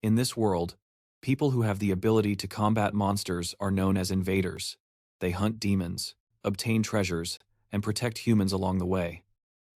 In this world, people who have the ability to combat monsters are known as invaders. They hunt demons, obtain treasures, and protect humans along the way.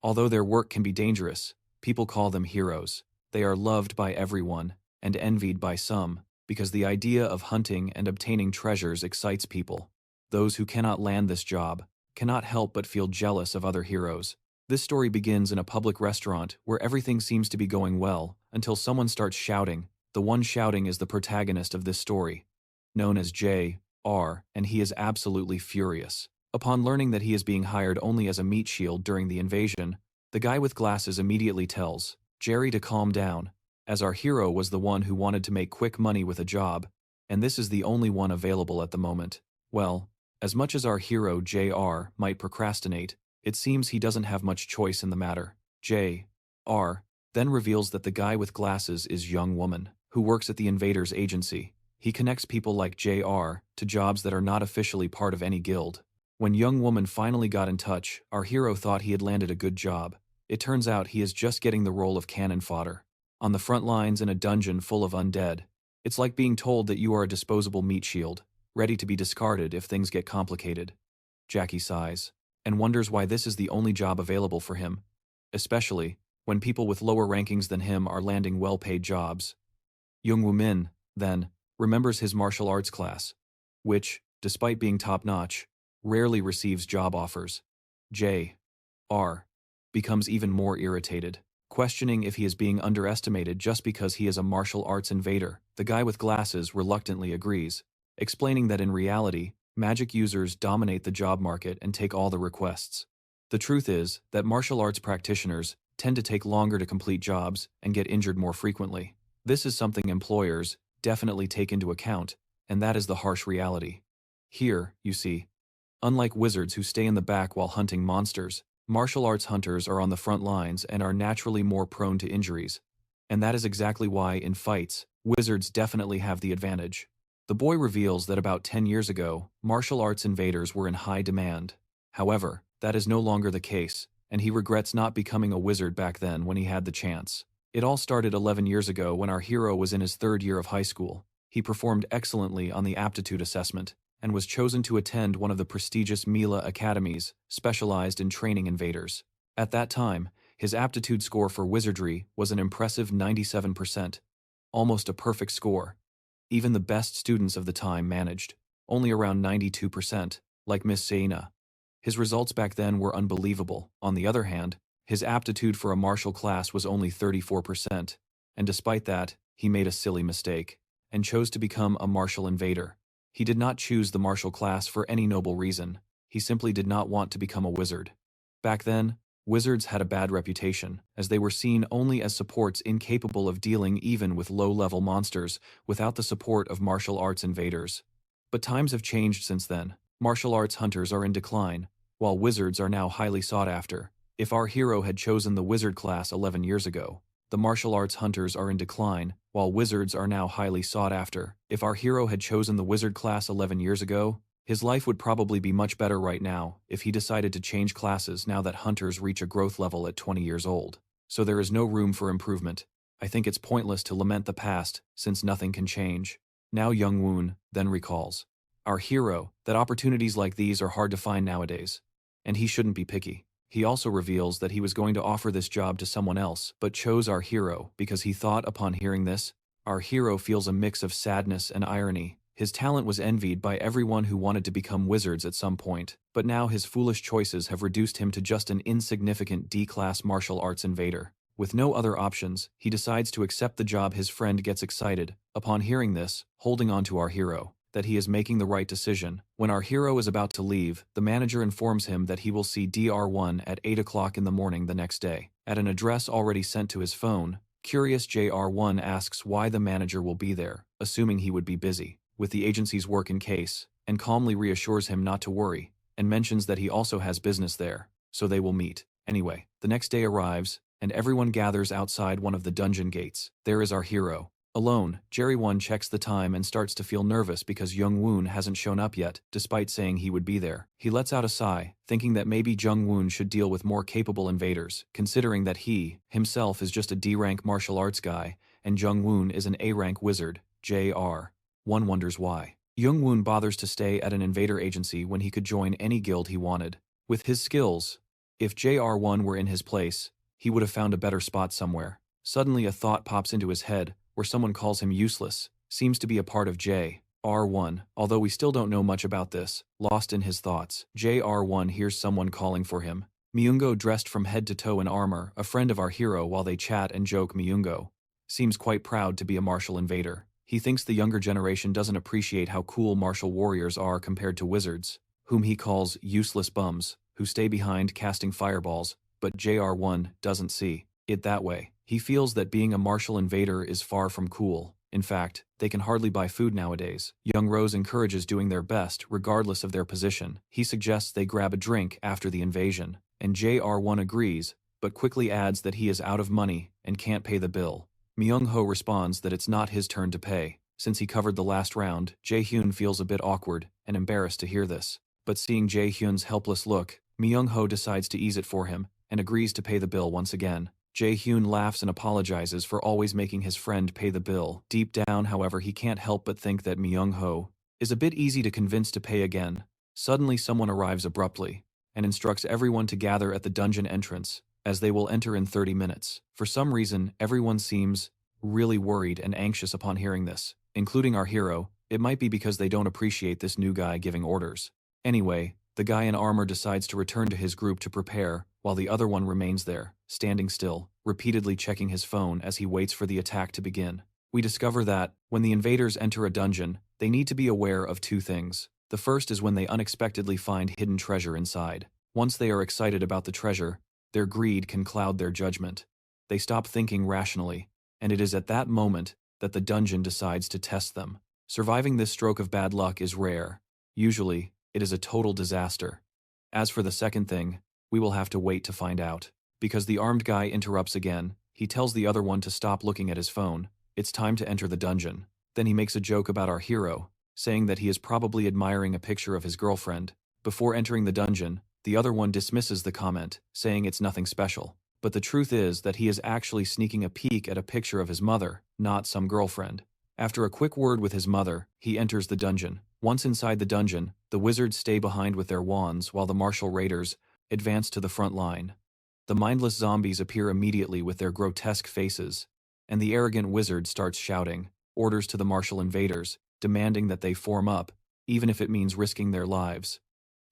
Although their work can be dangerous, people call them heroes. They are loved by everyone, and envied by some, because the idea of hunting and obtaining treasures excites people. Those who cannot land this job cannot help but feel jealous of other heroes. This story begins in a public restaurant where everything seems to be going well until someone starts shouting. The one shouting is the protagonist of this story, known as J.R., and he is absolutely furious. Upon learning that he is being hired only as a meat shield during the invasion, the guy with glasses immediately tells Jerry to calm down, as our hero was the one who wanted to make quick money with a job, and this is the only one available at the moment. Well, as much as our hero J.R. might procrastinate, it seems he doesn't have much choice in the matter. J.R. then reveals that the guy with glasses is Jung Wuming, who works at the Invaders agency. He connects people like J.R. to jobs that are not officially part of any guild. When Jung Wuming finally got in touch, our hero thought he had landed a good job. It turns out he is just getting the role of cannon fodder. On the front lines in a dungeon full of undead. It's like being told that you are a disposable meat shield, ready to be discarded if things get complicated. Jackie sighs, and wonders why this is the only job available for him, especially when people with lower rankings than him are landing well-paid jobs. Jung Wuming, then, remembers his martial arts class, which, despite being top-notch, rarely receives job offers. J.R. becomes even more irritated, questioning if he is being underestimated just because he is a martial arts invader. The guy with glasses reluctantly agrees, explaining that in reality, magic users dominate the job market and take all the requests. The truth is that martial arts practitioners tend to take longer to complete jobs and get injured more frequently. This is something employers definitely take into account, and that is the harsh reality. Here, you see, unlike wizards who stay in the back while hunting monsters, martial arts hunters are on the front lines and are naturally more prone to injuries. And that is exactly why, in fights, wizards definitely have the advantage. The boy reveals that about 10 years ago, martial arts invaders were in high demand. However, that is no longer the case, and he regrets not becoming a wizard back then when he had the chance. It all started 11 years ago when our hero was in his third year of high school. He performed excellently on the aptitude assessment, and was chosen to attend one of the prestigious Milas Academies, specialized in training invaders. At that time, his aptitude score for wizardry was an impressive 97%, almost a perfect score. Even the best students of the time managed only around 92%, like Miss Saina. His results back then were unbelievable. On the other hand, his aptitude for a martial class was only 34%, and despite that, he made a silly mistake, and chose to become a martial invader. He did not choose the martial class for any noble reason. He simply did not want to become a wizard. Back then, wizards had a bad reputation, as they were seen only as supports incapable of dealing even with low-level monsters without the support of martial arts invaders. But times have changed since then. Martial arts hunters are in decline, while wizards are now highly sought after. If our hero had chosen the wizard class 11 years ago, the martial arts hunters are in decline, while wizards are now highly sought after. If our hero had chosen the wizard class 11 years ago, his life would probably be much better right now if he decided to change classes now that hunters reach a growth level at 20 years old. So there is no room for improvement. I think it's pointless to lament the past, since nothing can change. Now Jung Wuming then recalls our hero that opportunities like these are hard to find nowadays, and he shouldn't be picky. He also reveals that he was going to offer this job to someone else, but chose our hero because he thought upon hearing this, our hero feels a mix of sadness and irony. His talent was envied by everyone who wanted to become wizards at some point, but now his foolish choices have reduced him to just an insignificant D-class martial arts invader. With no other options, he decides to accept the job. His friend gets excited, upon hearing this, holding on to our hero, that he is making the right decision. When our hero is about to leave, the manager informs him that he will see DR1 at 8 o'clock in the morning the next day. At an address already sent to his phone, curious JR1 asks why the manager will be there, assuming he would be busy with the agency's work in case, and calmly reassures him not to worry, and mentions that he also has business there, so they will meet. Anyway, the next day arrives, and everyone gathers outside one of the dungeon gates. There is our hero. Alone, Jerry 1 checks the time and starts to feel nervous because Jung Wuming hasn't shown up yet, despite saying he would be there. He lets out a sigh, thinking that maybe Jung Wuming should deal with more capable invaders, considering that he, himself, is just a D-rank martial arts guy, and Jung Wuming is an A-rank wizard, JR. One wonders why. Jung Wuming bothers to stay at an invader agency when he could join any guild he wanted. With his skills, if JR1 were in his place, he would have found a better spot somewhere. Suddenly a thought pops into his head, where someone calls him useless, seems to be a part of JR1, although we still don't know much about this. Lost in his thoughts, JR1 hears someone calling for him. Myungo, dressed from head to toe in armor, a friend of our hero. While they chat and joke, Myungo seems quite proud to be a martial invader. He thinks the younger generation doesn't appreciate how cool martial warriors are compared to wizards, whom he calls useless bums, who stay behind casting fireballs, but JR1 doesn't see it that way. He feels that being a martial invader is far from cool. In fact, they can hardly buy food nowadays. Young Rose encourages doing their best regardless of their position. He suggests they grab a drink after the invasion, and JR1 agrees, but quickly adds that he is out of money and can't pay the bill. Myung-ho responds that it's not his turn to pay. Since he covered the last round, Jae-hyun feels a bit awkward and embarrassed to hear this. But seeing Jae-hyun's helpless look, Myung-ho decides to ease it for him and agrees to pay the bill once again. Jae-hyun laughs and apologizes for always making his friend pay the bill. Deep down, however, he can't help but think that Myung-ho is a bit easy to convince to pay again. Suddenly someone arrives abruptly and instructs everyone to gather at the dungeon entrance, as they will enter in 30 minutes. For some reason, everyone seems really worried and anxious upon hearing this, including our hero. It might be because they don't appreciate this new guy giving orders. Anyway, the guy in armor decides to return to his group to prepare, while the other one remains there, standing still, repeatedly checking his phone as he waits for the attack to begin. We discover that, when the invaders enter a dungeon, they need to be aware of two things. The first is when they unexpectedly find hidden treasure inside. Once they are excited about the treasure, their greed can cloud their judgment. They stop thinking rationally, and it is at that moment that the dungeon decides to test them. Surviving this stroke of bad luck is rare. Usually, it is a total disaster. As for the second thing, we will have to wait to find out. Because the armed guy interrupts again, he tells the other one to stop looking at his phone. It's time to enter the dungeon. Then he makes a joke about our hero, saying that he is probably admiring a picture of his girlfriend. Before entering the dungeon, the other one dismisses the comment, saying it's nothing special. But the truth is that he is actually sneaking a peek at a picture of his mother, not some girlfriend. After a quick word with his mother, he enters the dungeon. Once inside the dungeon, the wizards stay behind with their wands while the martial raiders advance to the front line. The mindless zombies appear immediately with their grotesque faces, and the arrogant wizard starts shouting orders to the martial invaders, demanding that they form up, even if it means risking their lives.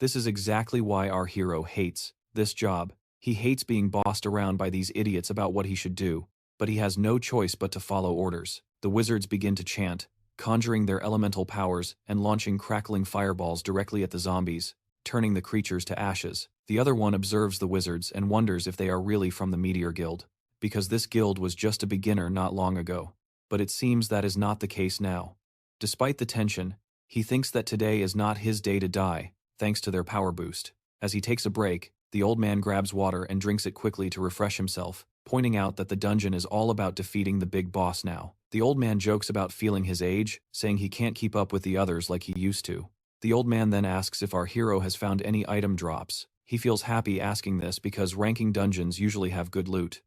This is exactly why our hero hates this job. He hates being bossed around by these idiots about what he should do, but he has no choice but to follow orders. The wizards begin to chant, conjuring their elemental powers and launching crackling fireballs directly at the zombies, turning the creatures to ashes. The other one observes the wizards and wonders if they are really from the Meteor Guild, because this guild was just a beginner not long ago. But it seems that is not the case now. Despite the tension, he thinks that today is not his day to die, thanks to their power boost. As he takes a break, the old man grabs water and drinks it quickly to refresh himself, pointing out that the dungeon is all about defeating the big boss now. The old man jokes about feeling his age, saying he can't keep up with the others like he used to. The old man then asks if our hero has found any item drops. He feels happy asking this because ranking dungeons usually have good loot.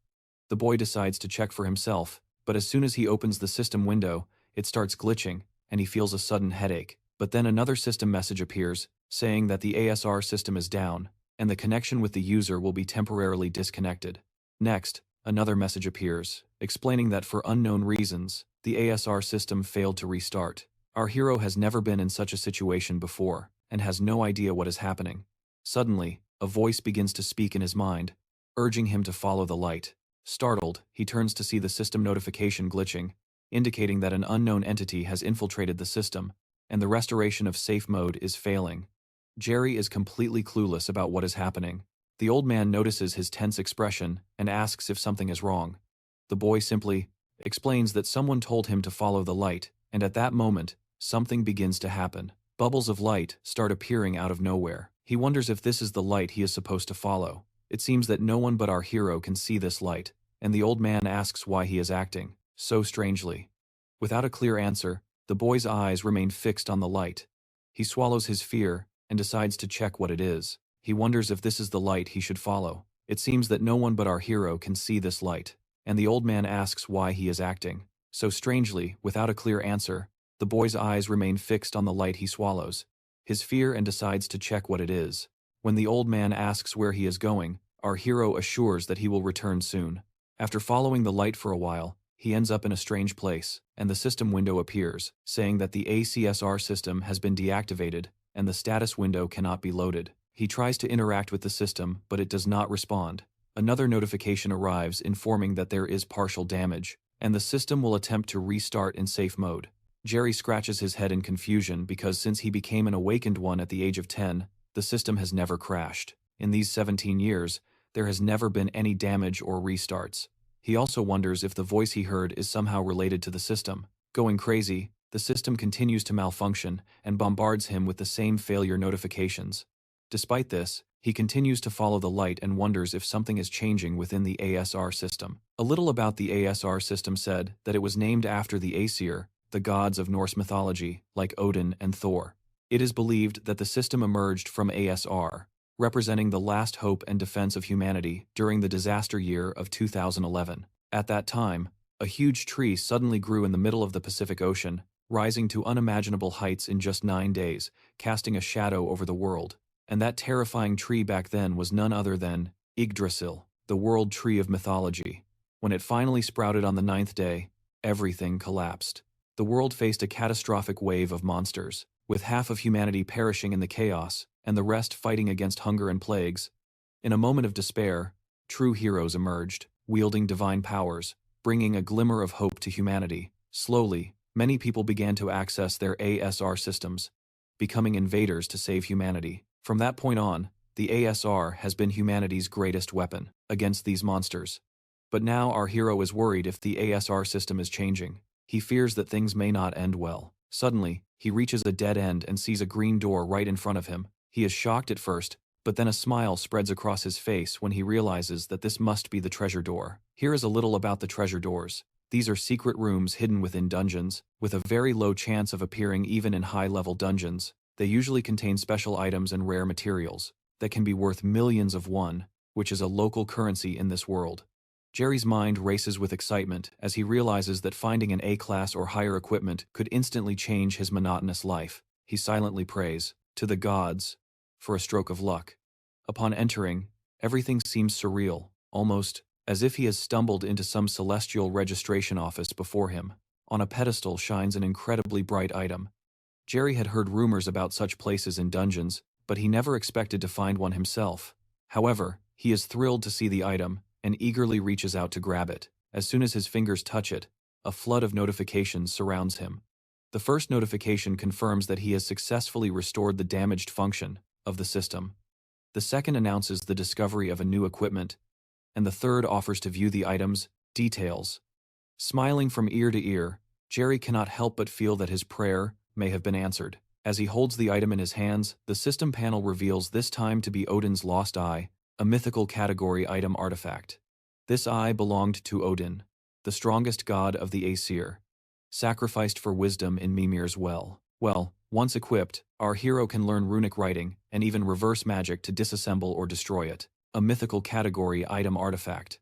The boy decides to check for himself, but as soon as he opens the system window, it starts glitching, and he feels a sudden headache. But then another system message appears, saying that the ASR system is down, and the connection with the user will be temporarily disconnected. Next, another message appears, explaining that for unknown reasons, the ASR system failed to restart. Our hero has never been in such a situation before, and has no idea what is happening. Suddenly, a voice begins to speak in his mind, urging him to follow the light. Startled, he turns to see the system notification glitching, indicating that an unknown entity has infiltrated the system, and the restoration of safe mode is failing. Jerry is completely clueless about what is happening. The old man notices his tense expression and asks if something is wrong. The boy simply explains that someone told him to follow the light, and at that moment, something begins to happen. Bubbles of light start appearing out of nowhere. He wonders if this is the light he is supposed to follow. It seems that no one but our hero can see this light, and the old man asks why he is acting so strangely. Without a clear answer, the boy's eyes remain fixed on the light. He swallows his fear and decides to check what it is. He wonders if this is the light he should follow. It seems that no one but our hero can see this light, and the old man asks why he is acting So strangely, without a clear answer, the boy's eyes remain fixed on the light he swallows. His fear and decides to check what it is. When the old man asks where he is going, our hero assures that he will return soon. After following the light for a while, he ends up in a strange place, and the system window appears, saying that the ACSR system has been deactivated, and the status window cannot be loaded. He tries to interact with the system, but it does not respond. Another notification arrives informing that there is partial damage, and the system will attempt to restart in safe mode. Jerry scratches his head in confusion because since he became an awakened one at the age of 10, the system has never crashed. In these 17 years, there has never been any damage or restarts. He also wonders if the voice he heard is somehow related to the system. Going crazy, the system continues to malfunction and bombards him with the same failure notifications. Despite this, he continues to follow the light and wonders if something is changing within the ASR system. A little about the ASR system said that it was named after the Aesir, the gods of Norse mythology, like Odin and Thor. It is believed that the system emerged from ASR, representing the last hope and defense of humanity during the disaster year of 2011. At that time, a huge tree suddenly grew in the middle of the Pacific Ocean, rising to unimaginable heights in just 9 days, casting a shadow over the world. And that terrifying tree back then was none other than Yggdrasil, the world tree of mythology. When it finally sprouted on the 9th day, everything collapsed. The world faced a catastrophic wave of monsters, with half of humanity perishing in the chaos, and the rest fighting against hunger and plagues. In a moment of despair, true heroes emerged, wielding divine powers, bringing a glimmer of hope to humanity. Slowly, many people began to access their ASR systems, becoming invaders to save humanity. From that point on, the ASR has been humanity's greatest weapon against these monsters. But now our hero is worried if the ASR system is changing. He fears that things may not end well. Suddenly, he reaches a dead end and sees a green door right in front of him. He is shocked at first, but then a smile spreads across his face when he realizes that this must be the treasure door. Here is a little about the treasure doors. These are secret rooms hidden within dungeons, with a very low chance of appearing even in high-level dungeons. They usually contain special items and rare materials that can be worth millions of won, which is a local currency in this world. Jerry's mind races with excitement as he realizes that finding an A-class or higher equipment could instantly change his monotonous life. He silently prays to the gods for a stroke of luck. Upon entering, everything seems surreal, almost as if he has stumbled into some celestial registration office before him. On a pedestal shines an incredibly bright item. Jerry had heard rumors about such places in dungeons, but he never expected to find one himself. However, he is thrilled to see the item and eagerly reaches out to grab it. As soon as his fingers touch it, a flood of notifications surrounds him. The first notification confirms that he has successfully restored the damaged function of the system. The second announces the discovery of a new equipment, and the third offers to view the item's details. Smiling from ear to ear, Jerry cannot help but feel that his prayer may have been answered. As he holds the item in his hands, the system panel reveals this time to be Odin's lost eye, a mythical category item artifact. This eye belonged to Odin, the strongest god of the Aesir, sacrificed for wisdom in Mimir's well. Once equipped, our hero can learn runic writing and even reverse magic to disassemble or destroy it. A mythical category item artifact.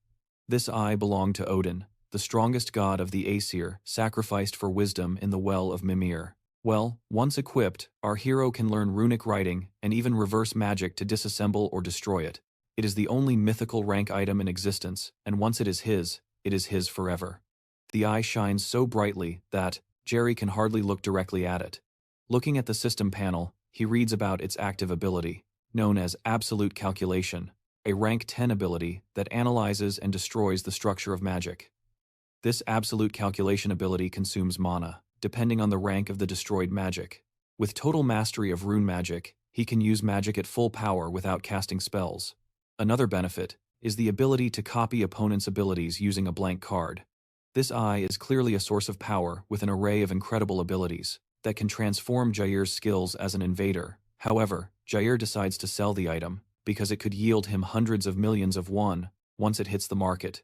This eye belonged to Odin, the strongest god of the Aesir, sacrificed for wisdom in the well of Mimir. Once equipped, our hero can learn runic writing and even reverse magic to disassemble or destroy it. It is the only mythical rank item in existence, and once it is his forever. The eye shines so brightly that Jerry can hardly look directly at it. Looking at the system panel, he reads about its active ability, known as Absolute Calculation, a rank 10 ability that analyzes and destroys the structure of magic. This Absolute Calculation ability consumes mana, depending on the rank of the destroyed magic. With total mastery of rune magic, he can use magic at full power without casting spells. Another benefit is the ability to copy opponents' abilities using a blank card. This eye is clearly a source of power with an array of incredible abilities that can transform Jair's skills as an invader. However, Jair decides to sell the item because it could yield him hundreds of millions of won once it hits the market.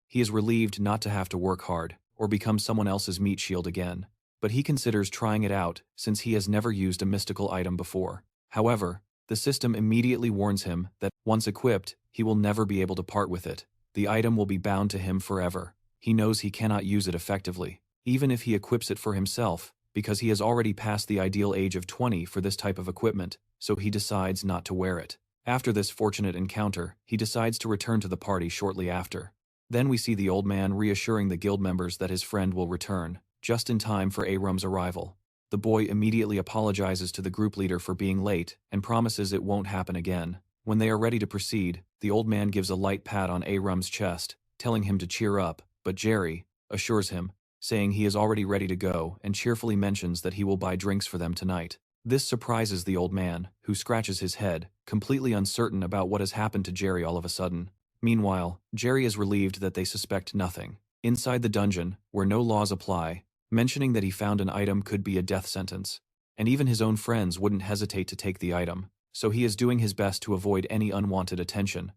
He is relieved not to have to work hard or become someone else's meat shield again, but he considers trying it out since he has never used a mystical item before. However, the system immediately warns him that, once equipped, he will never be able to part with it. The item will be bound to him forever. He knows he cannot use it effectively. even if he equips it for himself, because he has already passed the ideal age of 20 for this type of equipment, so he decides not to wear it. After this fortunate encounter, he decides to return to the party shortly after. Then we see the old man reassuring the guild members that his friend will return, just in time for Aram's arrival. The boy immediately apologizes to the group leader for being late and promises it won't happen again. When they are ready to proceed, the old man gives a light pat on Aram's chest, telling him to cheer up, but Jerry assures him, saying he is already ready to go and cheerfully mentions that he will buy drinks for them tonight. This surprises the old man, who scratches his head, completely uncertain about what has happened to Jerry all of a sudden. Meanwhile, Jerry is relieved that they suspect nothing. Inside the dungeon, where no laws apply, mentioning that he found an item could be a death sentence, and even his own friends wouldn't hesitate to take the item, so he is doing his best to avoid any unwanted attention.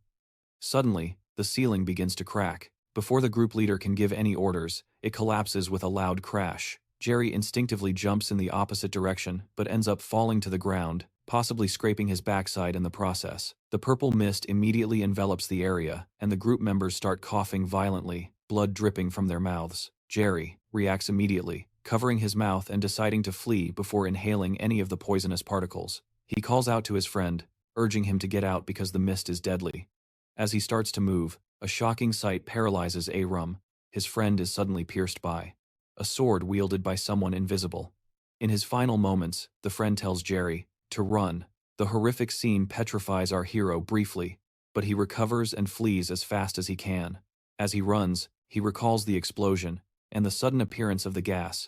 Suddenly, the ceiling begins to crack. Before the group leader can give any orders, it collapses with a loud crash. Jerry instinctively jumps in the opposite direction, but ends up falling to the ground, possibly scraping his backside in the process. The purple mist immediately envelops the area, and the group members start coughing violently, blood dripping from their mouths. Jerry reacts immediately, covering his mouth and deciding to flee before inhaling any of the poisonous particles. He calls out to his friend, urging him to get out because the mist is deadly. As he starts to move, a shocking sight paralyzes Aram. His friend is suddenly pierced by a sword wielded by someone invisible. In his final moments, the friend tells Jerry to run. The horrific scene petrifies our hero briefly, but he recovers and flees as fast as he can. As he runs, he recalls the explosion and the sudden appearance of the gas.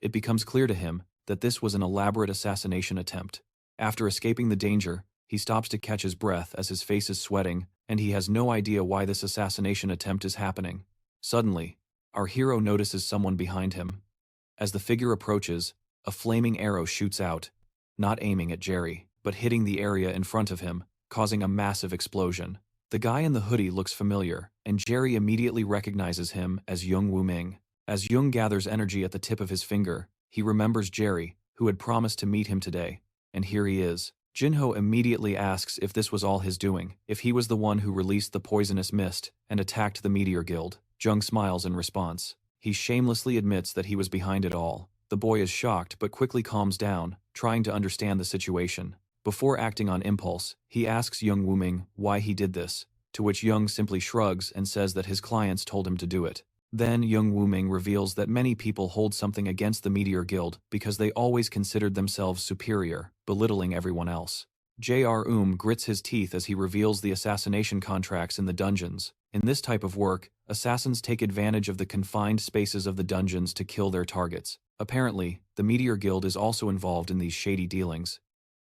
It becomes clear to him that this was an elaborate assassination attempt. After escaping the danger, he stops to catch his breath as his face is sweating, and he has no idea why this assassination attempt is happening. Suddenly, our hero notices someone behind him. As the figure approaches, a flaming arrow shoots out, not aiming at Jerry, but hitting the area in front of him, causing a massive explosion. The guy in the hoodie looks familiar, and Jerry immediately recognizes him as Jung Wuming. As Jung gathers energy at the tip of his finger, he remembers Jerry, who had promised to meet him today, and here he is. Jinho immediately asks if this was all his doing, if he was the one who released the poisonous mist and attacked the Meteor Guild. Jung smiles in response. He shamelessly admits that he was behind it all. The boy is shocked but quickly calms down, trying to understand the situation. Before acting on impulse, he asks Jung Wuming why he did this, to which Jung simply shrugs and says that his clients told him to do it. Then Jung Wuming reveals that many people hold something against the Meteor Guild because they always considered themselves superior, belittling everyone else. J.R. Grits his teeth as he reveals the assassination contracts in the dungeons. In this type of work, assassins take advantage of the confined spaces of the dungeons to kill their targets. Apparently, the Meteor Guild is also involved in these shady dealings,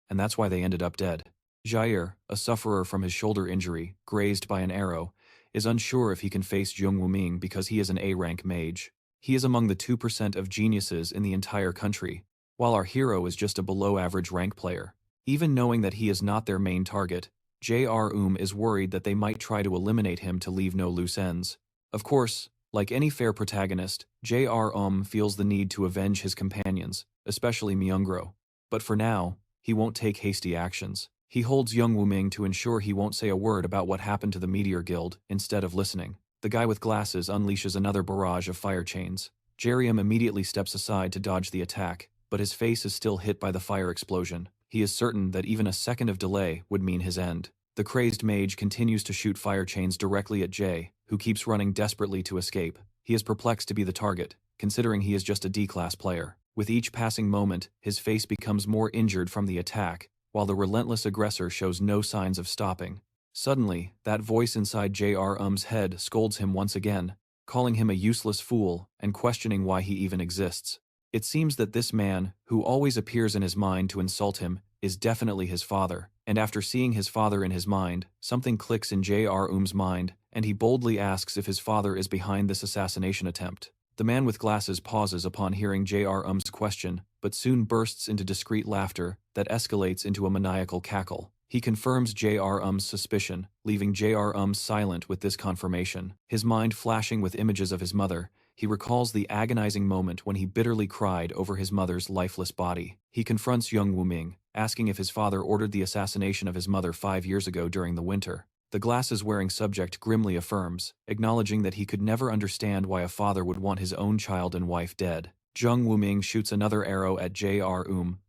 and that's why they ended up dead. Jair, a sufferer from his shoulder injury, grazed by an arrow, is unsure if he can face Jung Wuming because he is an A-rank mage. He is among the 2% of geniuses in the entire country, while our hero is just a below-average rank player. Even knowing that he is not their main target, J.R. is worried that they might try to eliminate him to leave no loose ends. Of course, like any fair protagonist, J.R. feels the need to avenge his companions, especially Myungro. But for now, he won't take hasty actions. He holds Jung Wuming to ensure he won't say a word about what happened to the Meteor Guild, instead of listening. The guy with glasses unleashes another barrage of fire chains. Jerium immediately steps aside to dodge the attack, but his face is still hit by the fire explosion. He is certain that even a second of delay would mean his end. The crazed mage continues to shoot fire chains directly at Jay, who keeps running desperately to escape. He is perplexed to be the target, considering he is just a D-class player. With each passing moment, his face becomes more injured from the attack, while the relentless aggressor shows no signs of stopping. Suddenly, that voice inside J.R.'s head scolds him once again, calling him a useless fool and questioning why he even exists. It seems that this man, who always appears in his mind to insult him, is definitely his father, and after seeing his father in his mind, something clicks in J.R.'s mind, and he boldly asks if his father is behind this assassination attempt. The man with glasses pauses upon hearing J.R.'s question, but soon bursts into discreet laughter that escalates into a maniacal cackle. He confirms J.R.'s suspicion, leaving J.R. silent with this confirmation. His mind flashing with images of his mother, he recalls the agonizing moment when he bitterly cried over his mother's lifeless body. He confronts Jung Wuming, asking if his father ordered the assassination of his mother 5 years ago during the winter. The glasses-wearing subject grimly affirms, acknowledging that he could never understand why a father would want his own child and wife dead. Jung Wuming shoots another arrow at Jr.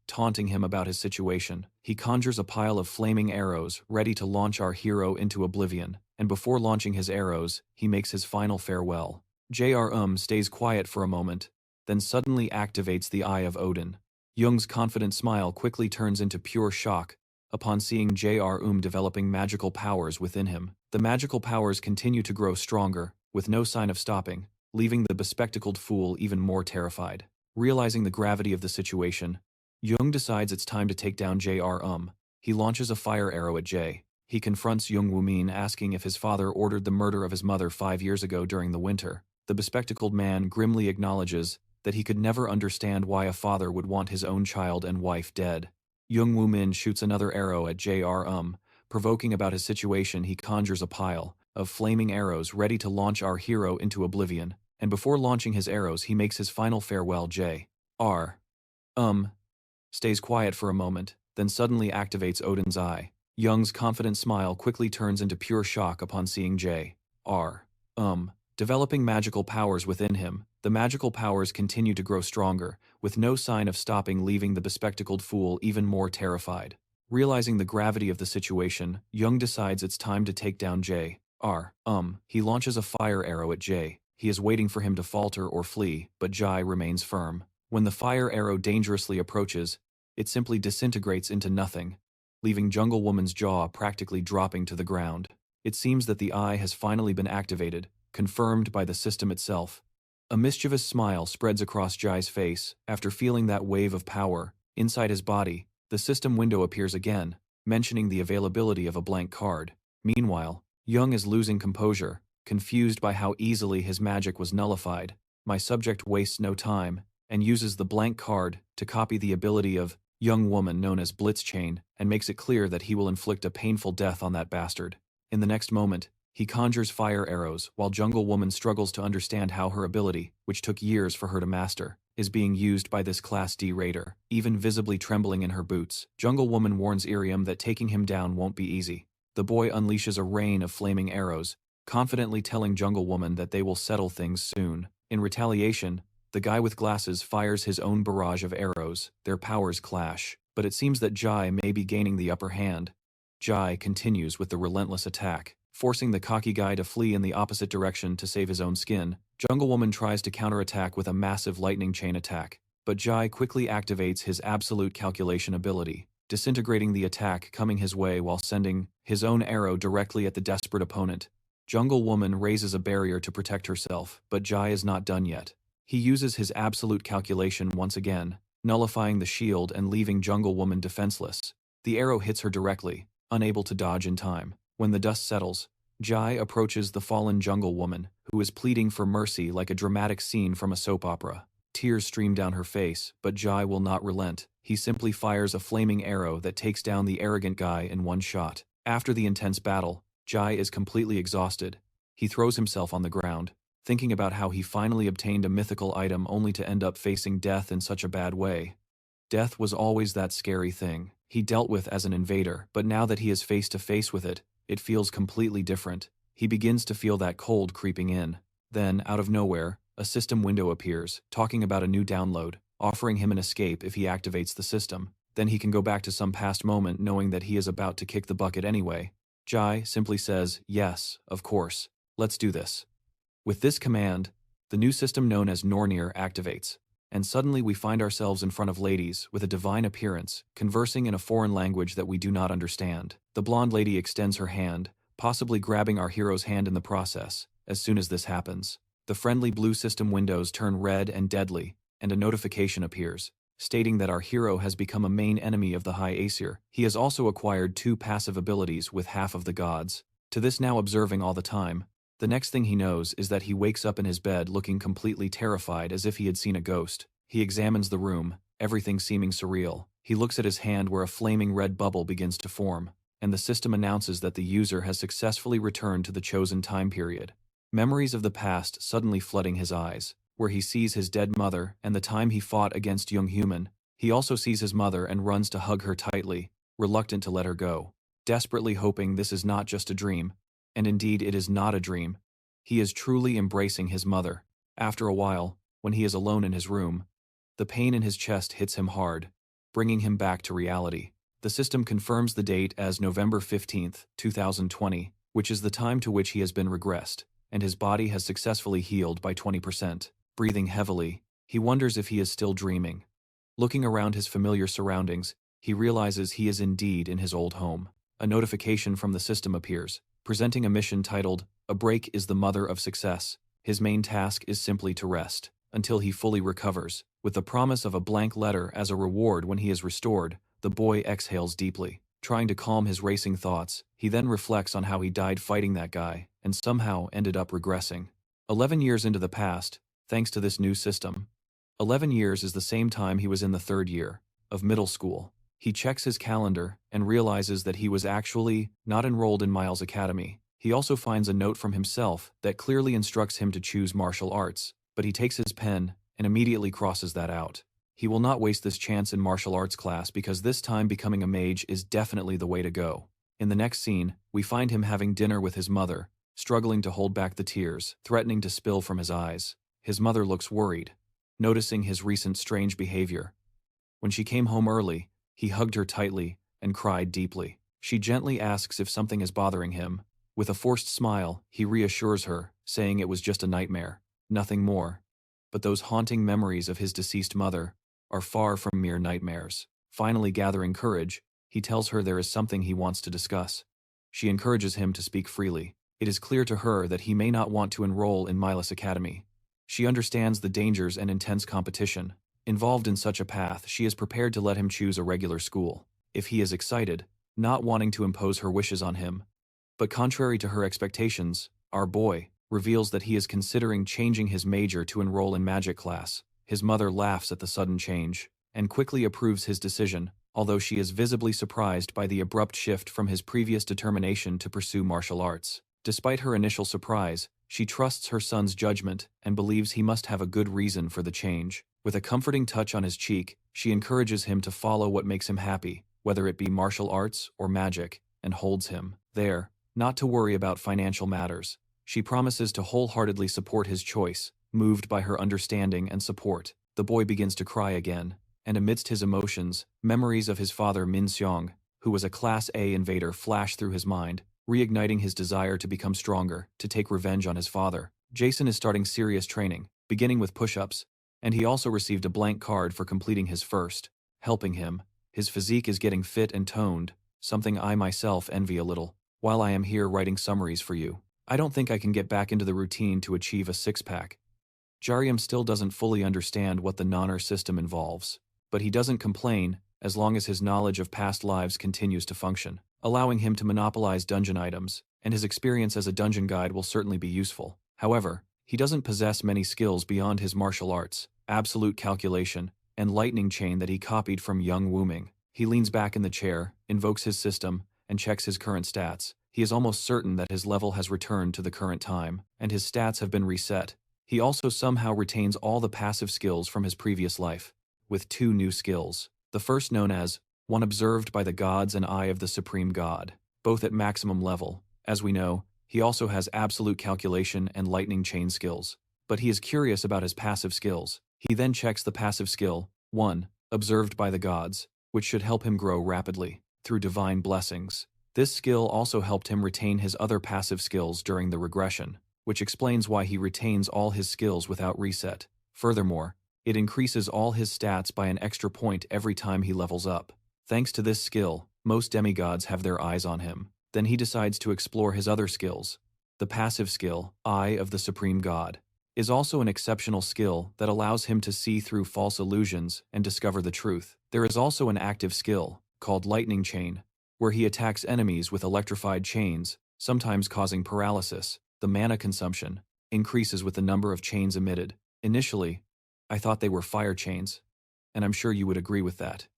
Taunting him about his situation. He conjures a pile of flaming arrows, ready to launch our hero into oblivion, and before launching his arrows, he makes his final farewell. Jr. Stays quiet for a moment, then suddenly activates the Eye of Odin. Jung's confident smile quickly turns into pure shock upon seeing Jr. Developing magical powers within him. The magical powers continue to grow stronger, with no sign of stopping, leaving the bespectacled fool even more terrified. Realizing the gravity of the situation, Jung decides it's time to take down Jr. He launches a fire arrow at J. He confronts Jung Wuming, asking if his father ordered the murder of his mother 5 years ago during the winter. The bespectacled man grimly acknowledges that he could never understand why a father would want his own child and wife dead. Jung Wuming shoots another arrow at Jr. Provoking about his situation, he conjures a pile of flaming arrows ready to launch our hero into oblivion, and before launching his arrows he makes his final farewell. Jr. Stays quiet for a moment, then suddenly activates Odin's Eye. Jung's confident smile quickly turns into pure shock upon seeing Jr. Developing magical powers within him. The magical powers continue to grow stronger, with no sign of stopping, leaving the bespectacled fool even more terrified. Realizing the gravity of the situation, Jung decides it's time to take down Jr. He launches a fire arrow at J. He is waiting for him to falter or flee, but Jai remains firm. When the fire arrow dangerously approaches, it simply disintegrates into nothing, leaving Jungle Woman's jaw practically dropping to the ground. It seems that the eye has finally been activated, confirmed by the system itself. A mischievous smile spreads across Jai's face after feeling that wave of power. Inside his body, the system window appears again, mentioning the availability of a blank card. Meanwhile, Jung is losing composure, confused by how easily his magic was nullified. My subject wastes no time and uses the blank card to copy the ability of young woman known as Blitz Chain and makes it clear that he will inflict a painful death on that bastard. In the next moment, he conjures fire arrows while Jungle Woman struggles to understand how her ability, which took years for her to master, is being used by this Class D raider. Even visibly trembling in her boots, Jungle Woman warns Irium that taking him down won't be easy. The boy unleashes a rain of flaming arrows, confidently telling Jungle Woman that they will settle things soon. In retaliation, the guy with glasses fires his own barrage of arrows. Their powers clash, but it seems that Jai may be gaining the upper hand. Jai continues with the relentless attack, forcing the cocky guy to flee in the opposite direction to save his own skin. Jungle Woman tries to counterattack with a massive lightning chain attack, but Jai quickly activates his absolute calculation ability, disintegrating the attack coming his way while sending his own arrow directly at the desperate opponent. Jungle Woman raises a barrier to protect herself, but Jai is not done yet. He uses his absolute calculation once again, nullifying the shield and leaving Jungle Woman defenseless. The arrow hits her directly, unable to dodge in time. When the dust settles, Jai approaches the fallen Jungle Woman, who is pleading for mercy like a dramatic scene from a soap opera. Tears stream down her face, but Jai will not relent. He simply fires a flaming arrow that takes down the arrogant guy in one shot. After the intense battle, Jai is completely exhausted. He throws himself on the ground, thinking about how he finally obtained a mythical item only to end up facing death in such a bad way. Death was always that scary thing he dealt with as an invader, but now that he is face to face with it, it feels completely different. He begins to feel that cold creeping in. Then, out of nowhere, a system window appears, talking about a new download, offering him an escape if he activates the system. Then he can go back to some past moment knowing that he is about to kick the bucket anyway. Jai simply says, "Yes, of course, let's do this." With this command, the new system known as Nornir activates, and suddenly we find ourselves in front of ladies with a divine appearance, conversing in a foreign language that we do not understand. The blonde lady extends her hand, possibly grabbing our hero's hand in the process. As soon as this happens, the friendly blue system windows turn red and deadly, and a notification appears, stating that our hero has become a main enemy of the High Aesir. He has also acquired 2 passive abilities with half of the gods. To this now observing all the time, the next thing he knows is that he wakes up in his bed looking completely terrified as if he had seen a ghost. He examines the room, everything seeming surreal. He looks at his hand where a flaming red bubble begins to form, and the system announces that the user has successfully returned to the chosen time period. Memories of the past suddenly flooding his eyes, where he sees his dead mother and the time he fought against Jung Wuming. He also sees his mother and runs to hug her tightly, reluctant to let her go. desperately hoping this is not just a dream. And indeed it is not a dream. He is truly embracing his mother. After a while, when he is alone in his room, the pain in his chest hits him hard, bringing him back to reality. The system confirms the date as November 15th, 2020, which is the time to which he has been regressed, and his body has successfully healed by 20%. Breathing heavily, he wonders if he is still dreaming. Looking around his familiar surroundings, he realizes he is indeed in his old home. A notification from the system appears, presenting a mission titled, "A break is the mother of success." His main task is simply to rest, until he fully recovers. With the promise of a blank letter as a reward when he is restored, the boy exhales deeply. Trying to calm his racing thoughts, he then reflects on how he died fighting that guy, and somehow ended up regressing. 11 years into the past, thanks to this new system. 11 years is the same time he was in the 3rd year of middle school. He checks his calendar and realizes that he was actually not enrolled in Milas Academy. He also finds a note from himself that clearly instructs him to choose martial arts, but he takes his pen and immediately crosses that out. He will not waste this chance in martial arts class because this time becoming a mage is definitely the way to go. In the next scene, we find him having dinner with his mother, struggling to hold back the tears, threatening to spill from his eyes. His mother looks worried, noticing his recent strange behavior. When she came home early, he hugged her tightly and cried deeply. She gently asks if something is bothering him. With a forced smile, he reassures her, saying it was just a nightmare, nothing more. But those haunting memories of his deceased mother are far from mere nightmares. Finally gathering courage, he tells her there is something he wants to discuss. She encourages him to speak freely. It is clear to her that he may not want to enroll in Milas Academy. She understands the dangers and intense competition. Involved in such a path, she is prepared to let him choose a regular school, if he is excited, not wanting to impose her wishes on him. But contrary to her expectations, our boy reveals that he is considering changing his major to enroll in magic class. His mother laughs at the sudden change, and quickly approves his decision, although she is visibly surprised by the abrupt shift from his previous determination to pursue martial arts. Despite her initial surprise, she trusts her son's judgment and believes he must have a good reason for the change. With a comforting touch on his cheek, she encourages him to follow what makes him happy, whether it be martial arts or magic, and holds him there, not to worry about financial matters. She promises to wholeheartedly support his choice, moved by her understanding and support. The boy begins to cry again, and amidst his emotions, memories of his father Min Seong, who was a Class A invader, flash through his mind, reigniting his desire to become stronger, to take revenge on his father. Jason is starting serious training, beginning with push-ups, and he also received a blank card for completing his first, helping him. His physique is getting fit and toned, something I myself envy a little. While I am here writing summaries for you, I don't think I can get back into the routine to achieve a six-pack. Jaim still doesn't fully understand what the Nornir system involves, but he doesn't complain as long as his knowledge of past lives continues to function, allowing him to monopolize dungeon items, and his experience as a dungeon guide will certainly be useful. However, he doesn't possess many skills beyond his martial arts, absolute calculation, and lightning chain that he copied from Jung Wuming. He leans back in the chair, invokes his system, and checks his current stats. He is almost certain that his level has returned to the current time, and his stats have been reset. He also somehow retains all the passive skills from his previous life, with 2 new skills. The first known as, One Observed by the Gods and Eye of the Supreme God, both at maximum level. As we know, he also has absolute calculation and lightning chain skills, but he is curious about his passive skills. He then checks the passive skill, 1, Observed by the Gods, which should help him grow rapidly, through divine blessings. This skill also helped him retain his other passive skills during the regression, which explains why he retains all his skills without reset. Furthermore, it increases all his stats by an extra point every time he levels up. Thanks to this skill, most demigods have their eyes on him. Then he decides to explore his other skills. The passive skill, Eye of the Supreme God, is also an exceptional skill that allows him to see through false illusions and discover the truth. There is also an active skill, called Lightning Chain, where he attacks enemies with electrified chains, sometimes causing paralysis. The mana consumption increases with the number of chains emitted. Initially, I thought they were fire chains, and I'm sure you would agree with that.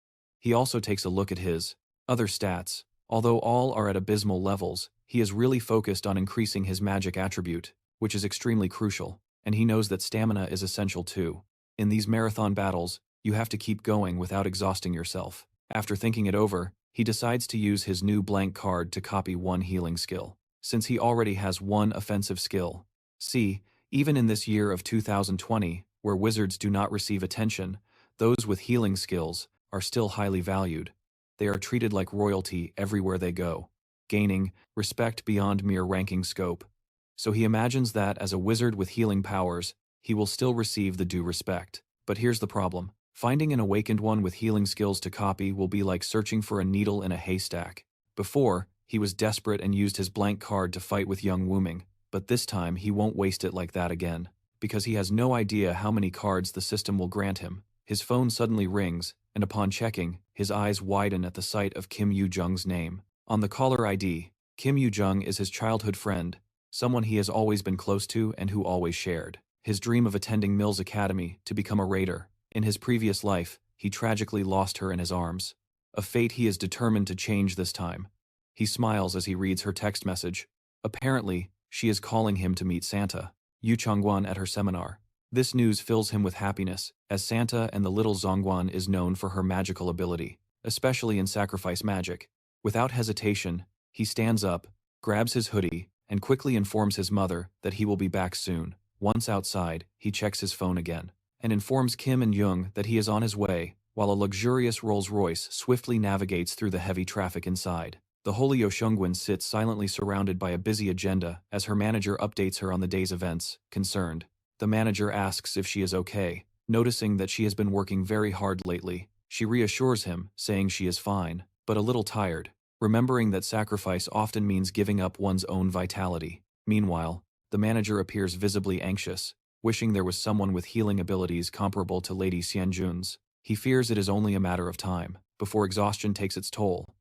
He also takes a look at his other stats. Although all are at abysmal levels, he is really focused on increasing his magic attribute, which is extremely crucial, and he knows that stamina is essential too. In these marathon battles, you have to keep going without exhausting yourself. After thinking it over, He decides to use his new blank card to copy one healing skill, since he already has one offensive skill. See, even in this year of 2020, where wizards do not receive attention, those with healing skills are still highly valued. They are treated like royalty everywhere they go, gaining respect beyond mere ranking scope. So he imagines that as a wizard with healing powers, he will still receive the due respect. But here's the problem. Finding an awakened one with healing skills to copy will be like searching for a needle in a haystack. Before, he was desperate and used his blank card to fight with Jung Wuming, but this time he won't waste it like that again, because he has no idea how many cards the system will grant him. His phone suddenly rings, and upon checking, his eyes widen at the sight of Kim Yoo-jung's name. On the caller ID, Kim Yoo-jung is his childhood friend, someone he has always been close to and who always shared his dream of attending Milas Academy to become a raider. In his previous life, he tragically lost her in his arms, a fate he is determined to change this time. He smiles as he reads her text message. Apparently, she is calling him to meet Santa, Yu Chongguan, at her seminar. This news fills him with happiness, as Santa and the little Zongguan is known for her magical ability, especially in sacrifice magic. Without hesitation, he stands up, grabs his hoodie, and quickly informs his mother that he will be back soon. Once outside, he checks his phone again, and informs Kim and Jung that he is on his way, while a luxurious Rolls-Royce swiftly navigates through the heavy traffic inside. The holy Yoshungwon sits silently surrounded by a busy agenda as her manager updates her on the day's events. Concerned, the manager asks if she is okay, noticing that she has been working very hard lately. She reassures him, saying she is fine, but a little tired, remembering that sacrifice often means giving up one's own vitality. Meanwhile, the manager appears visibly anxious, wishing there was someone with healing abilities comparable to Lady Xianjun's. He fears it is only a matter of time before exhaustion takes its toll.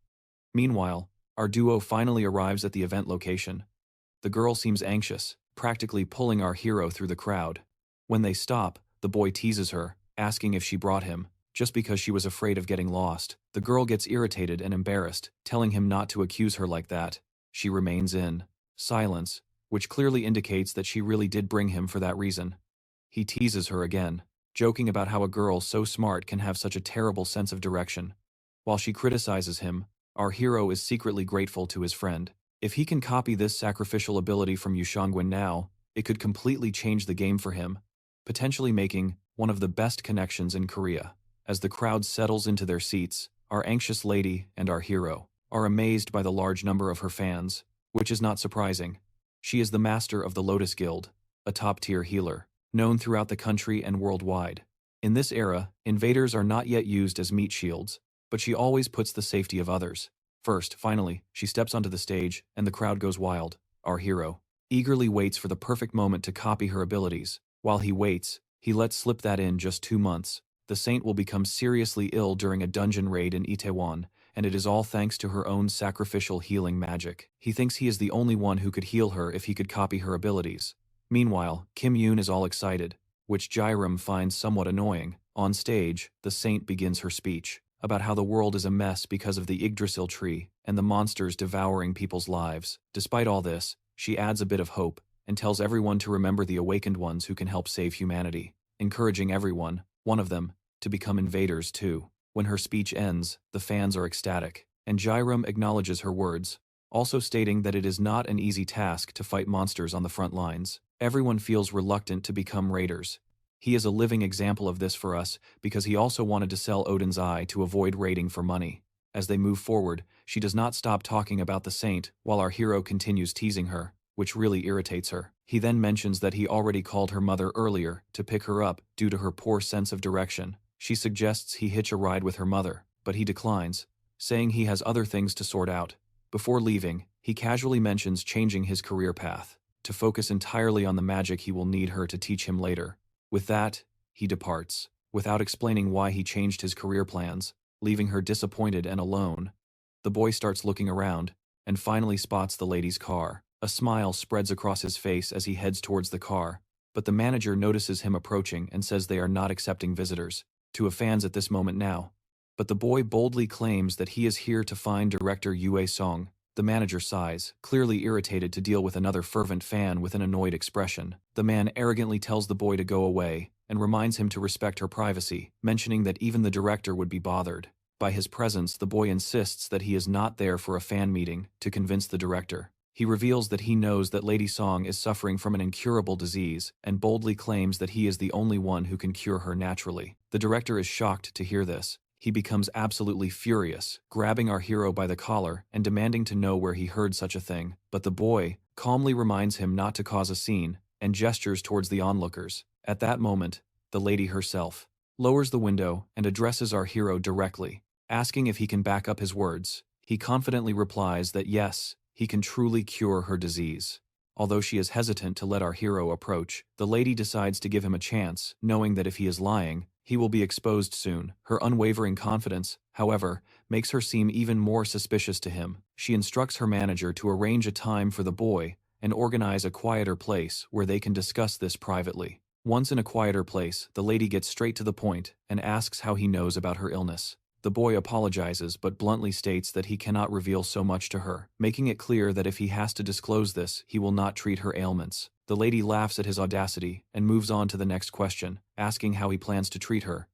Meanwhile, our duo finally arrives at the event location. The girl seems anxious, practically pulling our hero through the crowd. When they stop, the boy teases her, asking if she brought him, just because she was afraid of getting lost. The girl gets irritated and embarrassed, telling him not to accuse her like that. She remains in silence, which clearly indicates that she really did bring him for that reason. He teases her again, joking about how a girl so smart can have such a terrible sense of direction. While she criticizes him, our hero is secretly grateful to his friend. If he can copy this sacrificial ability from Yushangwen now, it could completely change the game for him, potentially making one of the best connections in Korea. As the crowd settles into their seats, our anxious lady and our hero are amazed by the large number of her fans, which is not surprising. She is the master of the Lotus Guild, a top-tier healer, known throughout the country and worldwide. In this era, invaders are not yet used as meat shields, but she always puts the safety of others first. Finally, she steps onto the stage, and the crowd goes wild. Our hero eagerly waits for the perfect moment to copy her abilities. While he waits, he lets slip that in just 2 months, the saint will become seriously ill during a dungeon raid in Itaewon, and it is all thanks to her own sacrificial healing magic. He thinks he is the only one who could heal her if he could copy her abilities. Meanwhile, Kim Yoon is all excited, which Jaim finds somewhat annoying. On stage, the saint begins her speech about how the world is a mess because of the Yggdrasil tree and the monsters devouring people's lives. Despite all this, she adds a bit of hope and tells everyone to remember the awakened ones who can help save humanity, encouraging everyone, one of them, to become invaders too. When her speech ends, the fans are ecstatic, and Jaim acknowledges her words, also stating that it is not an easy task to fight monsters on the front lines. Everyone feels reluctant to become raiders. He is a living example of this for us because he also wanted to sell Odin's eye to avoid raiding for money. As they move forward, she does not stop talking about the saint while our hero continues teasing her, which really irritates her. He then mentions that he already called her mother earlier to pick her up due to her poor sense of direction. She suggests he hitch a ride with her mother, but he declines, saying he has other things to sort out. Before leaving, he casually mentions changing his career path to focus entirely on the magic he will need her to teach him later. With that, he departs, without explaining why he changed his career plans, leaving her disappointed and alone. The boy starts looking around, and finally spots the lady's car. A smile spreads across his face as he heads towards the car, but the manager notices him approaching and says they are not accepting visitors to fans at this moment now. But the boy boldly claims that he is here to find director Yue Song. The manager sighs, clearly irritated to deal with another fervent fan with an annoyed expression. The man arrogantly tells the boy to go away and reminds him to respect her privacy, mentioning that even the director would be bothered. By his presence, the boy insists that he is not there for a fan meeting to convince the director. He reveals that he knows that Lady Song is suffering from an incurable disease and boldly claims that he is the only one who can cure her naturally. The director is shocked to hear this. He becomes absolutely furious, grabbing our hero by the collar and demanding to know where he heard such a thing. But the boy calmly reminds him not to cause a scene and gestures towards the onlookers. At that moment, the lady herself lowers the window and addresses our hero directly, asking if he can back up his words. He confidently replies that yes, he can truly cure her disease. Although she is hesitant to let our hero approach, the lady decides to give him a chance, knowing that if he is lying, he will be exposed soon. Her unwavering confidence, however, makes her seem even more suspicious to him. She instructs her manager to arrange a time for the boy and organize a quieter place where they can discuss this privately. Once in a quieter place, the lady gets straight to the point and asks how he knows about her illness. The boy apologizes but bluntly states that he cannot reveal so much to her, making it clear that if he has to disclose this, he will not treat her ailments. The lady laughs at his audacity and moves on to the next question, asking how he plans to treat her.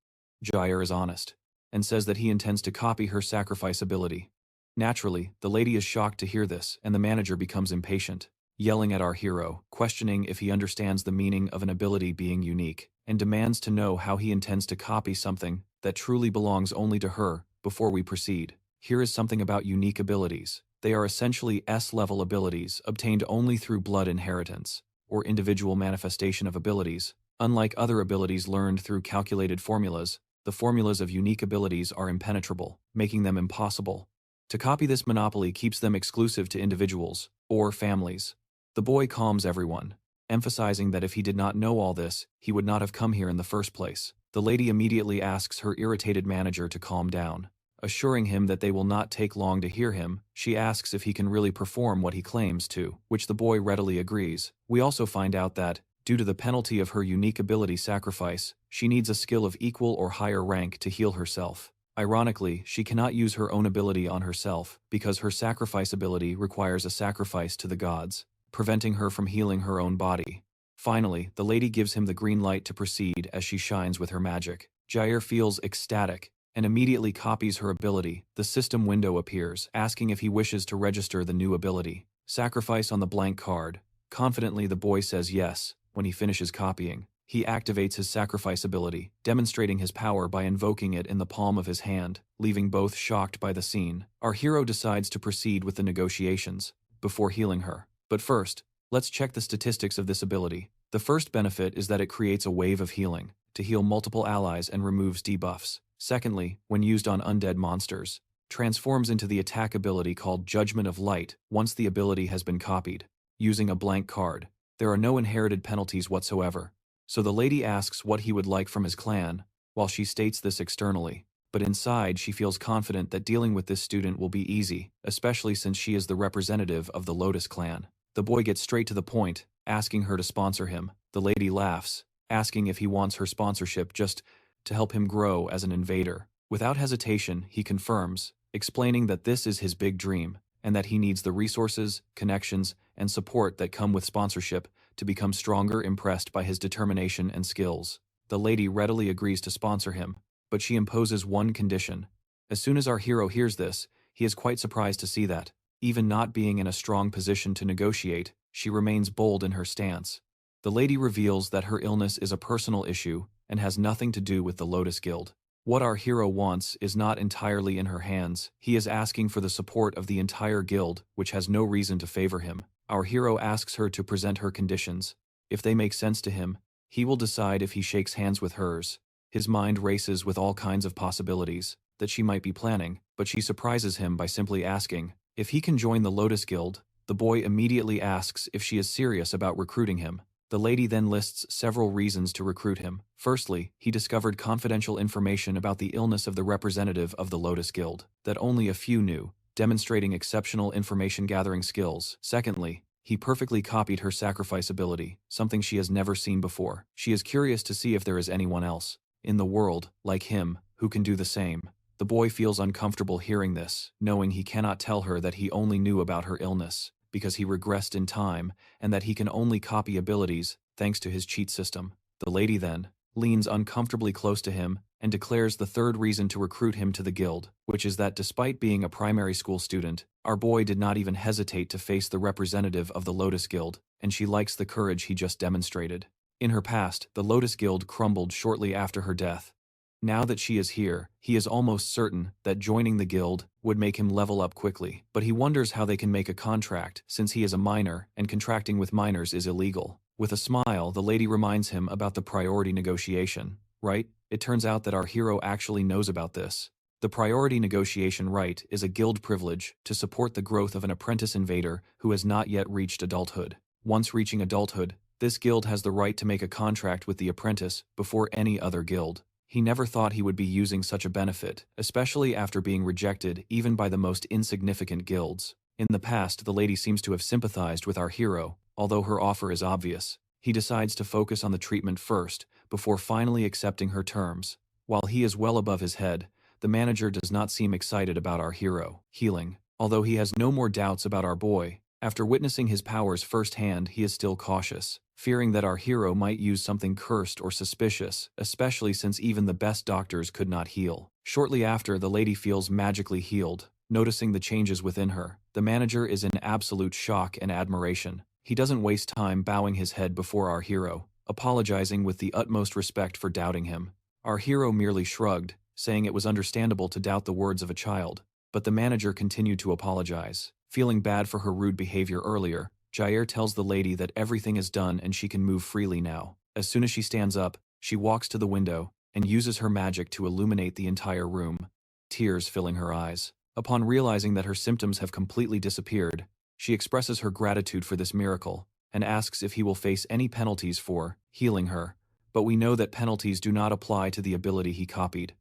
Jair is honest and says that he intends to copy her sacrifice ability. Naturally, the lady is shocked to hear this, and the manager becomes impatient, yelling at our hero, questioning if he understands the meaning of an ability being unique, and demands to know how he intends to copy something that truly belongs only to her. Before we proceed, here is something about unique abilities. They are essentially S-level abilities obtained only through blood inheritance, or individual manifestation of abilities. Unlike other abilities learned through calculated formulas, the formulas of unique abilities are impenetrable, making them impossible. To copy this monopoly keeps them exclusive to individuals, or families. The boy calms everyone, emphasizing that if he did not know all this, he would not have come here in the first place. The lady immediately asks her irritated manager to calm down. Assuring him that they will not take long to hear him, she asks if he can really perform what he claims to, which the boy readily agrees. We also find out that, due to the penalty of her unique ability sacrifice, she needs a skill of equal or higher rank to heal herself. Ironically, she cannot use her own ability on herself, because her sacrifice ability requires a sacrifice to the gods, preventing her from healing her own body. Finally, the lady gives him the green light to proceed as she shines with her magic. Jair feels ecstatic and immediately copies her ability. The system window appears, asking if he wishes to register the new ability. Sacrifice on the blank card. Confidently, the boy says yes. When he finishes copying, he activates his sacrifice ability, demonstrating his power by invoking it in the palm of his hand, leaving both shocked by the scene. Our hero decides to proceed with the negotiations before healing her. But first, let's check the statistics of this ability. The first benefit is that it creates a wave of healing to heal multiple allies and removes debuffs. Secondly, when used on undead monsters, transforms into the attack ability called Judgment of Light once the ability has been copied. Using a blank card, there are no inherited penalties whatsoever. So the lady asks what he would like from his clan, while she states this externally. But inside, she feels confident that dealing with this student will be easy, especially since she is the representative of the Lotus clan. The boy gets straight to the point, asking her to sponsor him. The lady laughs, asking if he wants her sponsorship just to help him grow as an invader. Without hesitation, he confirms, explaining that this is his big dream, and that he needs the resources, connections, and support that come with sponsorship to become stronger, impressed by his determination and skills. The lady readily agrees to sponsor him, but she imposes one condition. As soon as our hero hears this, he is quite surprised to see that, even not being in a strong position to negotiate, she remains bold in her stance. The lady reveals that her illness is a personal issue and has nothing to do with the Lotus Guild. What our hero wants is not entirely in her hands. He is asking for the support of the entire guild, which has no reason to favor him. Our hero asks her to present her conditions. If they make sense to him, he will decide if he shakes hands with hers. His mind races with all kinds of possibilities that she might be planning, but she surprises him by simply asking if he can join the Lotus Guild. The boy immediately asks if she is serious about recruiting him. The lady then lists several reasons to recruit him. Firstly, he discovered confidential information about the illness of the representative of the Lotus Guild that only a few knew, demonstrating exceptional information-gathering skills. Secondly, he perfectly copied her sacrifice ability, something she has never seen before. She is curious to see if there is anyone else in the world, like him, who can do the same. The boy feels uncomfortable hearing this, knowing he cannot tell her that he only knew about her illness because he regressed in time, and that he can only copy abilities thanks to his cheat system. The lady then leans uncomfortably close to him and declares the third reason to recruit him to the guild, which is that despite being a primary school student, our boy did not even hesitate to face the representative of the Lotus Guild, and she likes the courage he just demonstrated. In her past, the Lotus Guild crumbled shortly after her death. Now that she is here, he is almost certain that joining the guild would make him level up quickly, but he wonders how they can make a contract since he is a minor and contracting with minors is illegal. With a smile, the lady reminds him about the priority negotiation. Right? It turns out that our hero actually knows about this. The priority negotiation right is a guild privilege to support the growth of an apprentice invader who has not yet reached adulthood. Once reaching adulthood, this guild has the right to make a contract with the apprentice before any other guild. He never thought he would be using such a benefit, especially after being rejected even by the most insignificant guilds. In the past, the lady seems to have sympathized with our hero, although her offer is obvious. He decides to focus on the treatment first, before finally accepting her terms. While he is well above his head, the manager does not seem excited about our hero healing. Although he has no more doubts about our boy, after witnessing his powers firsthand, he is still cautious, fearing that our hero might use something cursed or suspicious, especially since even the best doctors could not heal. Shortly after, the lady feels magically healed. Noticing the changes within her, the manager is in absolute shock and admiration. He doesn't waste time bowing his head before our hero, apologizing with the utmost respect for doubting him. Our hero merely shrugged, saying it was understandable to doubt the words of a child, but the manager continued to apologize. Feeling bad for her rude behavior earlier, Jair tells the lady that everything is done and she can move freely now. As soon as she stands up, she walks to the window and uses her magic to illuminate the entire room, tears filling her eyes. Upon realizing that her symptoms have completely disappeared, she expresses her gratitude for this miracle and asks if he will face any penalties for healing her, but we know that penalties do not apply to the ability he copied.